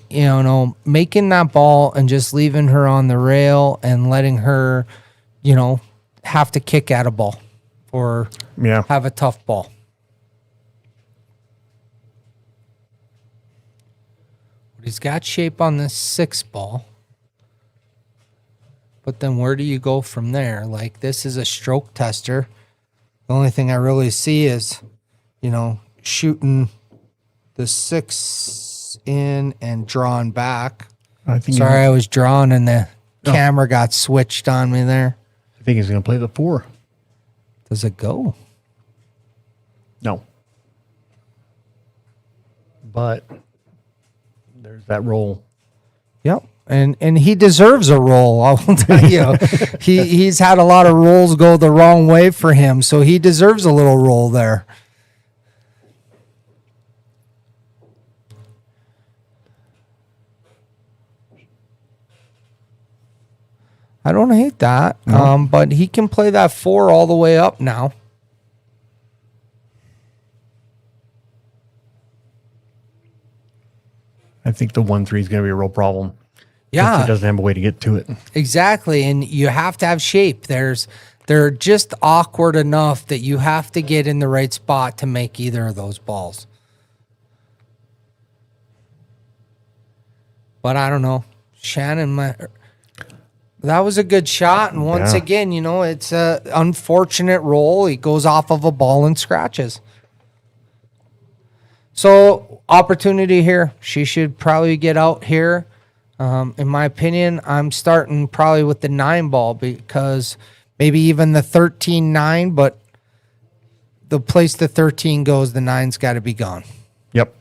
making that ball and just leaving her on the rail and letting her, have to kick at a ball or have a tough ball. But he's got shape on this 6 ball. But then where do you go from there? Like, this is a stroke tester. The only thing I really see is, shooting the 6 in and drawing back. I was drawing and the camera got switched on me there. I think he's going to play the 4. Does it go? No. But there's that roll. Yep. And he deserves a roll, I will tell you. He's had a lot of rolls go the wrong way for him, so he deserves a little roll there. I don't hate that, but he can play that 4 all the way up now. I think the 1-3 is going to be a real problem. Yeah, he doesn't have a way to get to it. Exactly, and you have to have shape. They're just awkward enough that you have to get in the right spot to make either of those balls. But I don't know, Shannon. That was a good shot, and once again, it's a unfortunate roll. He goes off of a ball and scratches. So opportunity here. She should probably get out here. In my opinion, I'm starting probably with the 9 ball because maybe even the 13-9, but the place the 13 goes, the 9's got to be gone. Yep.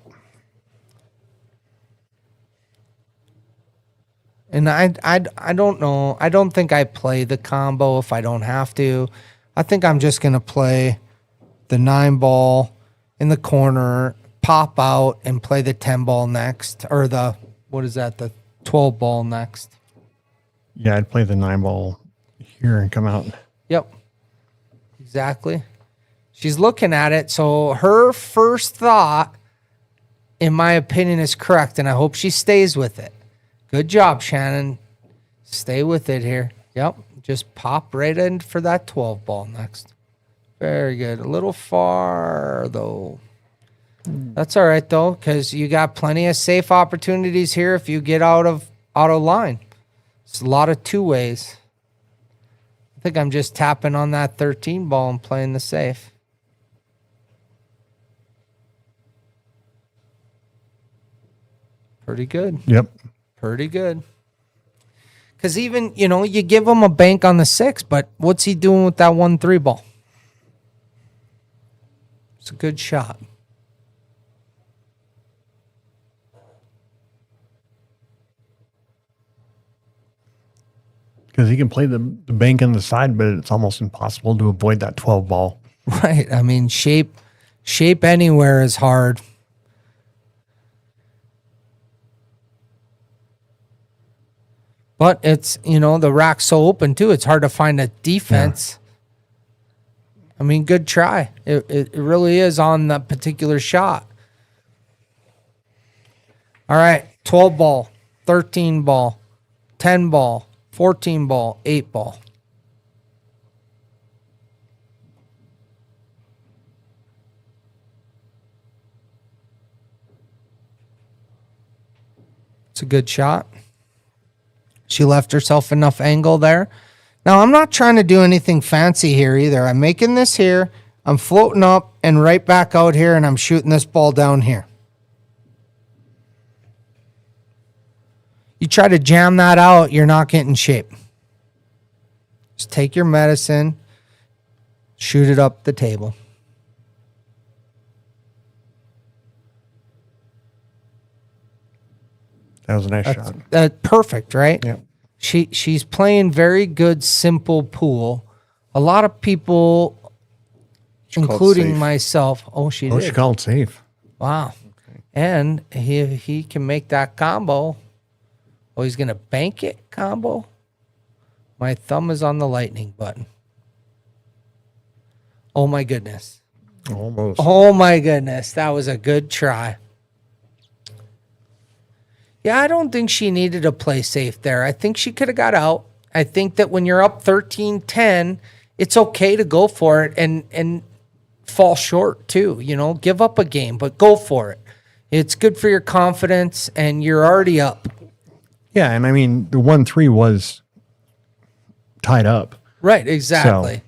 And I don't know. I don't think I play the combo if I don't have to. I think I'm just going to play the 9 ball in the corner, pop out, and play the 10 ball next. Or the 12 ball next. Yeah, I'd play the 9 ball here and come out. Yep. Exactly. She's looking at it. So her first thought, in my opinion, is correct. And I hope she stays with it. Good job, Shannon. Stay with it here. Yep. Just pop right in for that 12 ball next. Very good. A little far, though. That's all right, though, because you got plenty of safe opportunities here if you get out of line. It's a lot of 2 ways. I think I'm just tapping on that 13 ball and playing the safe. Pretty good. Yep. Pretty good. Because even, you give him a bank on the 6, but what's he doing with that 1-3 ball? It's a good shot. Because he can play the bank on the side, but it's almost impossible to avoid that 12 ball. Right. I mean, shape anywhere is hard. But it's, the rack's so open too. It's hard to find a defense. Yeah. I mean, good try. It really is on that particular shot. All right. 12 ball, 13 ball, 10 ball, 14 ball, 8 ball. It's a good shot. She left herself enough angle there. Now, I'm not trying to do anything fancy here either. I'm making this here. I'm floating up and right back out here, and I'm shooting this ball down here. You try to jam that out, you're not getting shape. Just take your medicine, shoot it up the table. That was a nice shot. Perfect, right? Yeah. She's playing very good, simple pool. A lot of people, called including safe. myself. Oh, she Oh, did. she called safe. Wow. And he can make that combo. Oh, he's going to bank it combo. My thumb is on the lightning button. Oh, my goodness. Almost. Oh, my goodness. That was a good try. Yeah, I don't think she needed to play safe there. I think she could have got out. I think that when you're up 13-10, it's okay to go for it and fall short too. You know, give up a game, but go for it. It's good for your confidence, and you're already up. Yeah, and I mean, the 1-3 was tied up. Right, exactly.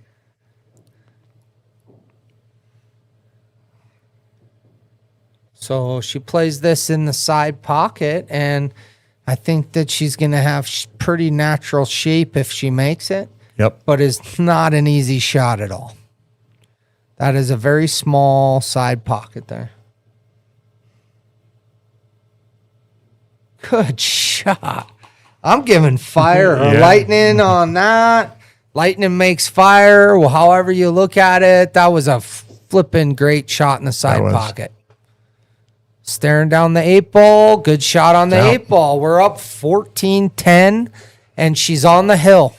So she plays this in the side pocket, and I think that she's going to have pretty natural shape if she makes it, Yep. but it's not an easy shot at all. That is a very small side pocket there. Good shot. I'm giving fire or Yeah. lightning on that. Lightning makes fire. Well, however you look at it, that was a flipping great shot in the side was. pocket. Staring down the 8 ball. Good shot on the Out. 8 ball. We're up 14-10, and she's on the hill.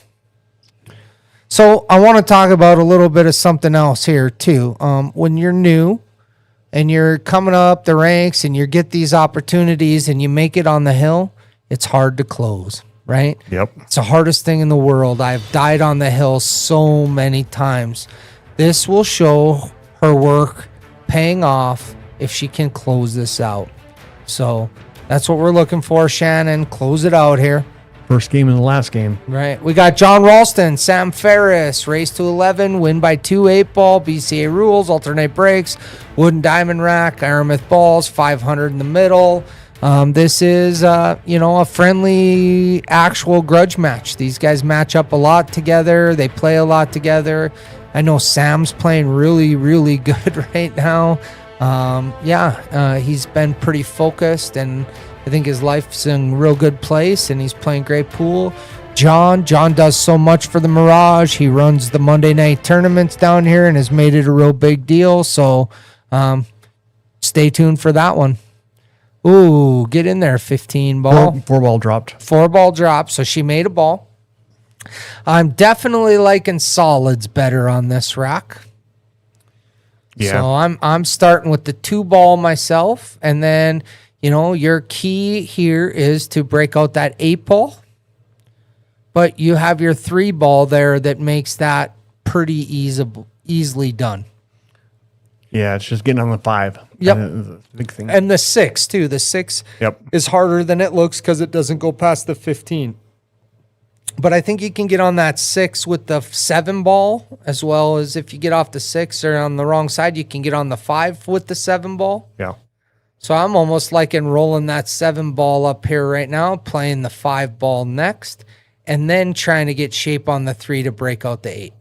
So I want to talk about a little bit of something else here, too. When you're new and you're coming up the ranks and you get these opportunities and you make it on the hill, it's hard to close, right? Yep. It's the hardest thing in the world. I've died on the hill so many times. This will show her work paying off if she can close this out. So that's what we're looking for, Shannon. Close it out here. First game in the last game. Right. We got John Ralston, Sam Ferris, race to 11, win by 2 8-ball, BCA rules, alternate breaks, wooden diamond rack, Aramith balls, 500 in the middle. This is, a friendly actual grudge match. These guys match up a lot together. They play a lot together. I know Sam's playing really, really good right now. He's been pretty focused, and I think his life's in a real good place, and he's playing great pool. John does so much for the Mirage. He runs the Monday night tournaments down here and has made it a real big deal. So stay tuned for that one. Ooh, get in there, 15 ball. Four ball dropped. 4 ball drop, so she made a ball. I'm definitely liking solids better on this rack. Yeah. So I'm starting with the 2 ball myself, and then your key here is to break out that 8 ball, but you have your 3 ball there that makes that pretty easily done. Yeah, it's just getting on the 5. Yep. The big thing. And the 6 too. The 6 Yep. is harder than it looks because it doesn't go past the 15. But I think you can get on that 6 with the 7 ball, as well as if you get off the 6 or on the wrong side, you can get on the 5 with the 7 ball. Yeah. So I'm almost like rolling that 7 ball up here right now, playing the 5 ball next, and then trying to get shape on the 3 to break out the 8.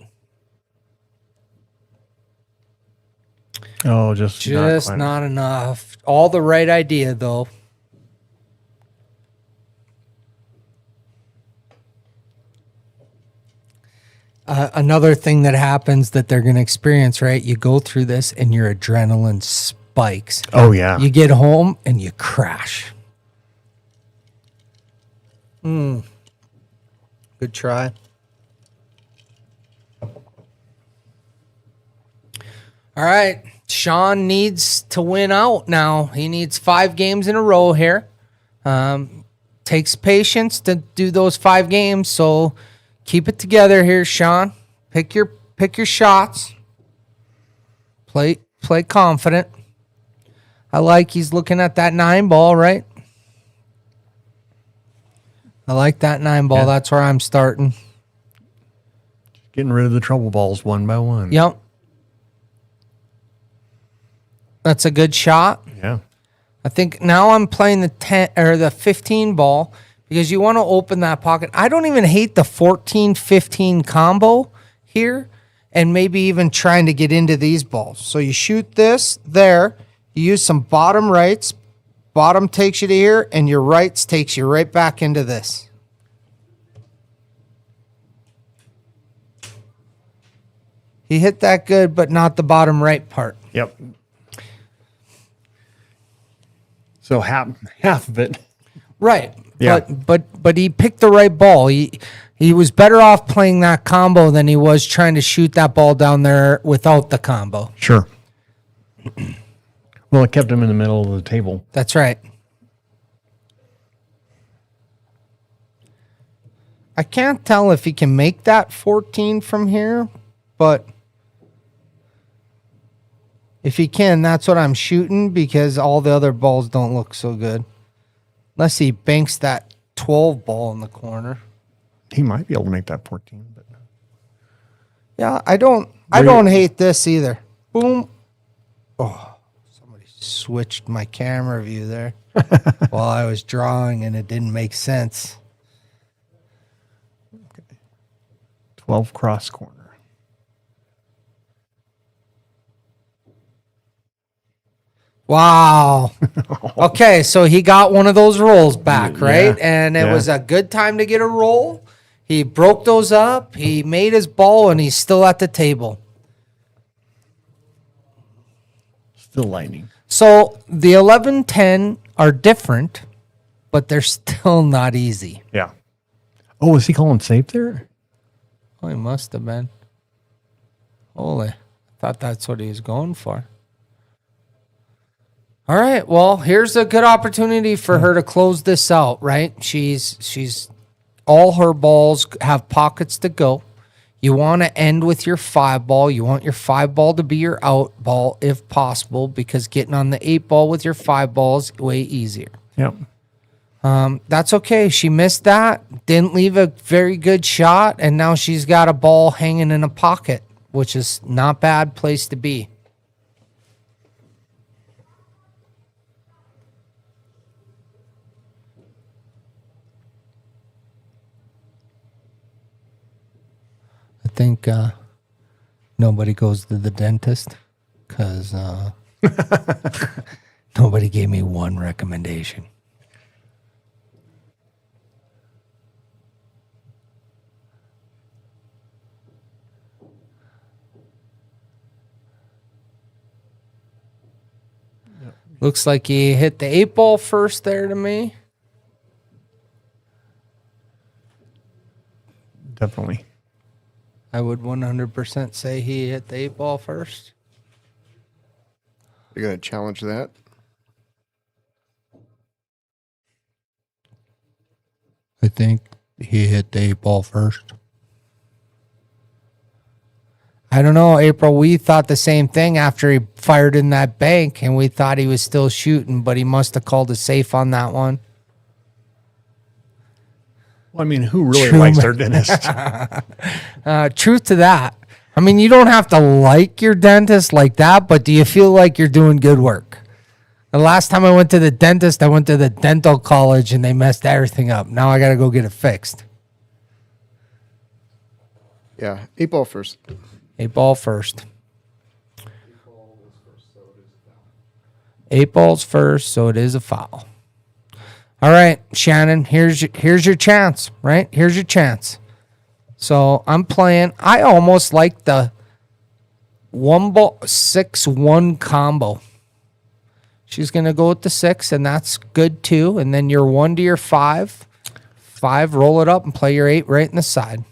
Oh, just Not enough. All the right idea, though. Another thing that happens that they're going to experience, right? You go through this and your adrenaline spikes. Oh, yeah. You get home and you crash. Good try. All right. Sean needs to win out now. He needs 5 games in a row here. Takes patience to do those 5 games, so keep it together here, Sean. Pick your shots. Play confident. I like he's looking at that 9 ball, right? I like that 9 ball. Yeah. That's where I'm starting. Getting rid of the trouble balls one by one. Yep. That's a good shot. Yeah. I think now I'm playing the 10 or the 15 ball because you want to open that pocket. I don't even hate the 14-15 combo here, and maybe even trying to get into these balls. So you shoot this there, you use some bottom rights, bottom takes you to here, and your rights takes you right back into this. He hit that good, but not the bottom right part. Yep. So half of it. Right. Yeah. But he picked the right ball. He was better off playing that combo than he was trying to shoot that ball down there without the combo. Sure. Well, it kept him in the middle of the table. That's right. I can't tell if he can make that 14 from here, but if he can, that's what I'm shooting because all the other balls don't look so good. Unless he banks that 12 ball in the corner. He might be able to make that 14, but Yeah, I don't hate this either. Boom. Oh, somebody switched my camera view there while I was drawing and it didn't make sense. 12 cross corner. Wow. Okay, so he got one of those rolls back, right? And it was a good time to get a roll. He broke those up. He made his ball, and he's still at the table. Still lightning. So the 11-10 are different, but they're still not easy. Yeah. Oh, was he calling safe there? Oh, he must have been. Holy. I thought that's what he was going for. All right. Well, here's a good opportunity for her to close this out, right? She's all her balls have pockets to go. You want to end with your 5 ball. You want your 5 ball to be your out ball if possible, because getting on the 8 ball with your 5 ball is way easier. Yep. That's okay. She missed that. Didn't leave a very good shot, and now she's got a ball hanging in a pocket, which is not a bad place to be. I think nobody goes to the dentist because nobody gave me one recommendation. Looks like he hit the 8 ball first there to me. Definitely. I would 100% say he hit the 8 ball first. You're going to challenge that? I think he hit the 8 ball first. I don't know, April. We thought the same thing after he fired in that bank, and we thought he was still shooting, but he must have called a safe on that one. Well, I mean, who really likes their dentist? Truth to that. I mean, you don't have to like your dentist like that, but do you feel like you're doing good work? The last time I went to the dentist, I went to the dental college, and they messed everything up. Now I got to go get it fixed. Yeah, 8 ball first. 8 ball first. 8 balls first, so it is a foul. All right, Shannon, here's your chance, right? Here's your chance. So I'm playing. I almost like the 1 ball 6-1 combo. She's gonna go with the 6, and that's good too. And then your 1 to your 5. 5, roll it up and play your 8 right in the side.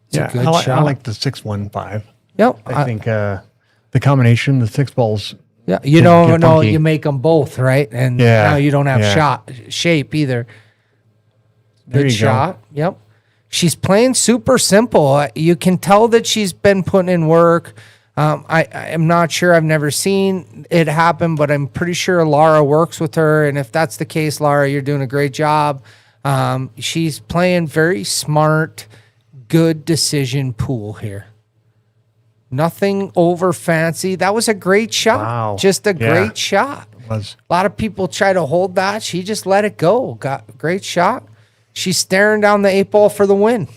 It's a good shot. I like the 6-1-5. Yep. I think the combination, the 6 balls. Yeah, you don't know. You make them both, right? And now you don't have shape either. There Good you shot. Go. Yep. She's playing super simple. You can tell that she's been putting in work. I'm not sure. I've never seen it happen, but I'm pretty sure Laura works with her. And if that's the case, Laura, you're doing a great job. She's playing very smart, good decision pool here. Nothing over fancy. That was a great shot. Wow. Just a great shot. It was. A lot of people try to hold that. She just let it go. Got a great shot. She's staring down the 8 ball for the win.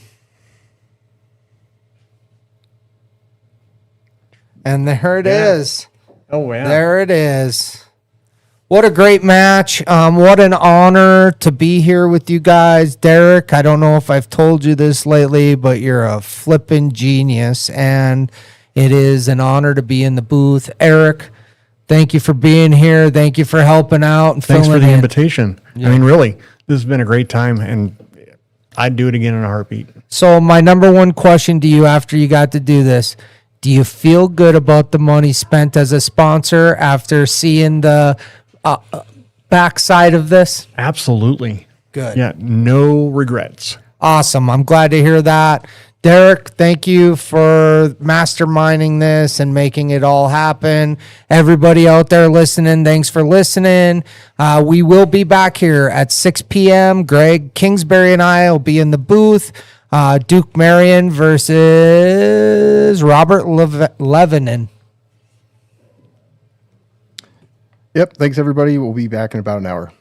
And there it is. Oh, yeah. There it is. What a great match. What an honor to be here with you guys. Derek, I don't know if I've told you this lately, but you're a flippin' genius, and it is an honor to be in the booth. Eric, thank you for being here. Thank you for helping out and Thanks for filling the in. invitation. I mean, really, this has been a great time, and I'd do it again in a heartbeat. So my number one question to you after you got to do this, do you feel good about the money spent as a sponsor after seeing the backside of this? Absolutely. Good. Yeah, no regrets. Awesome. I'm glad to hear that. Derek, thank you for masterminding this and making it all happen. Everybody out there listening, thanks for listening. We will be back here at 6 p.m. Greg Kingsbury and I will be in the booth. Duke Marion versus Robert Levinan. Yep. Thanks, everybody. We'll be back in about an hour.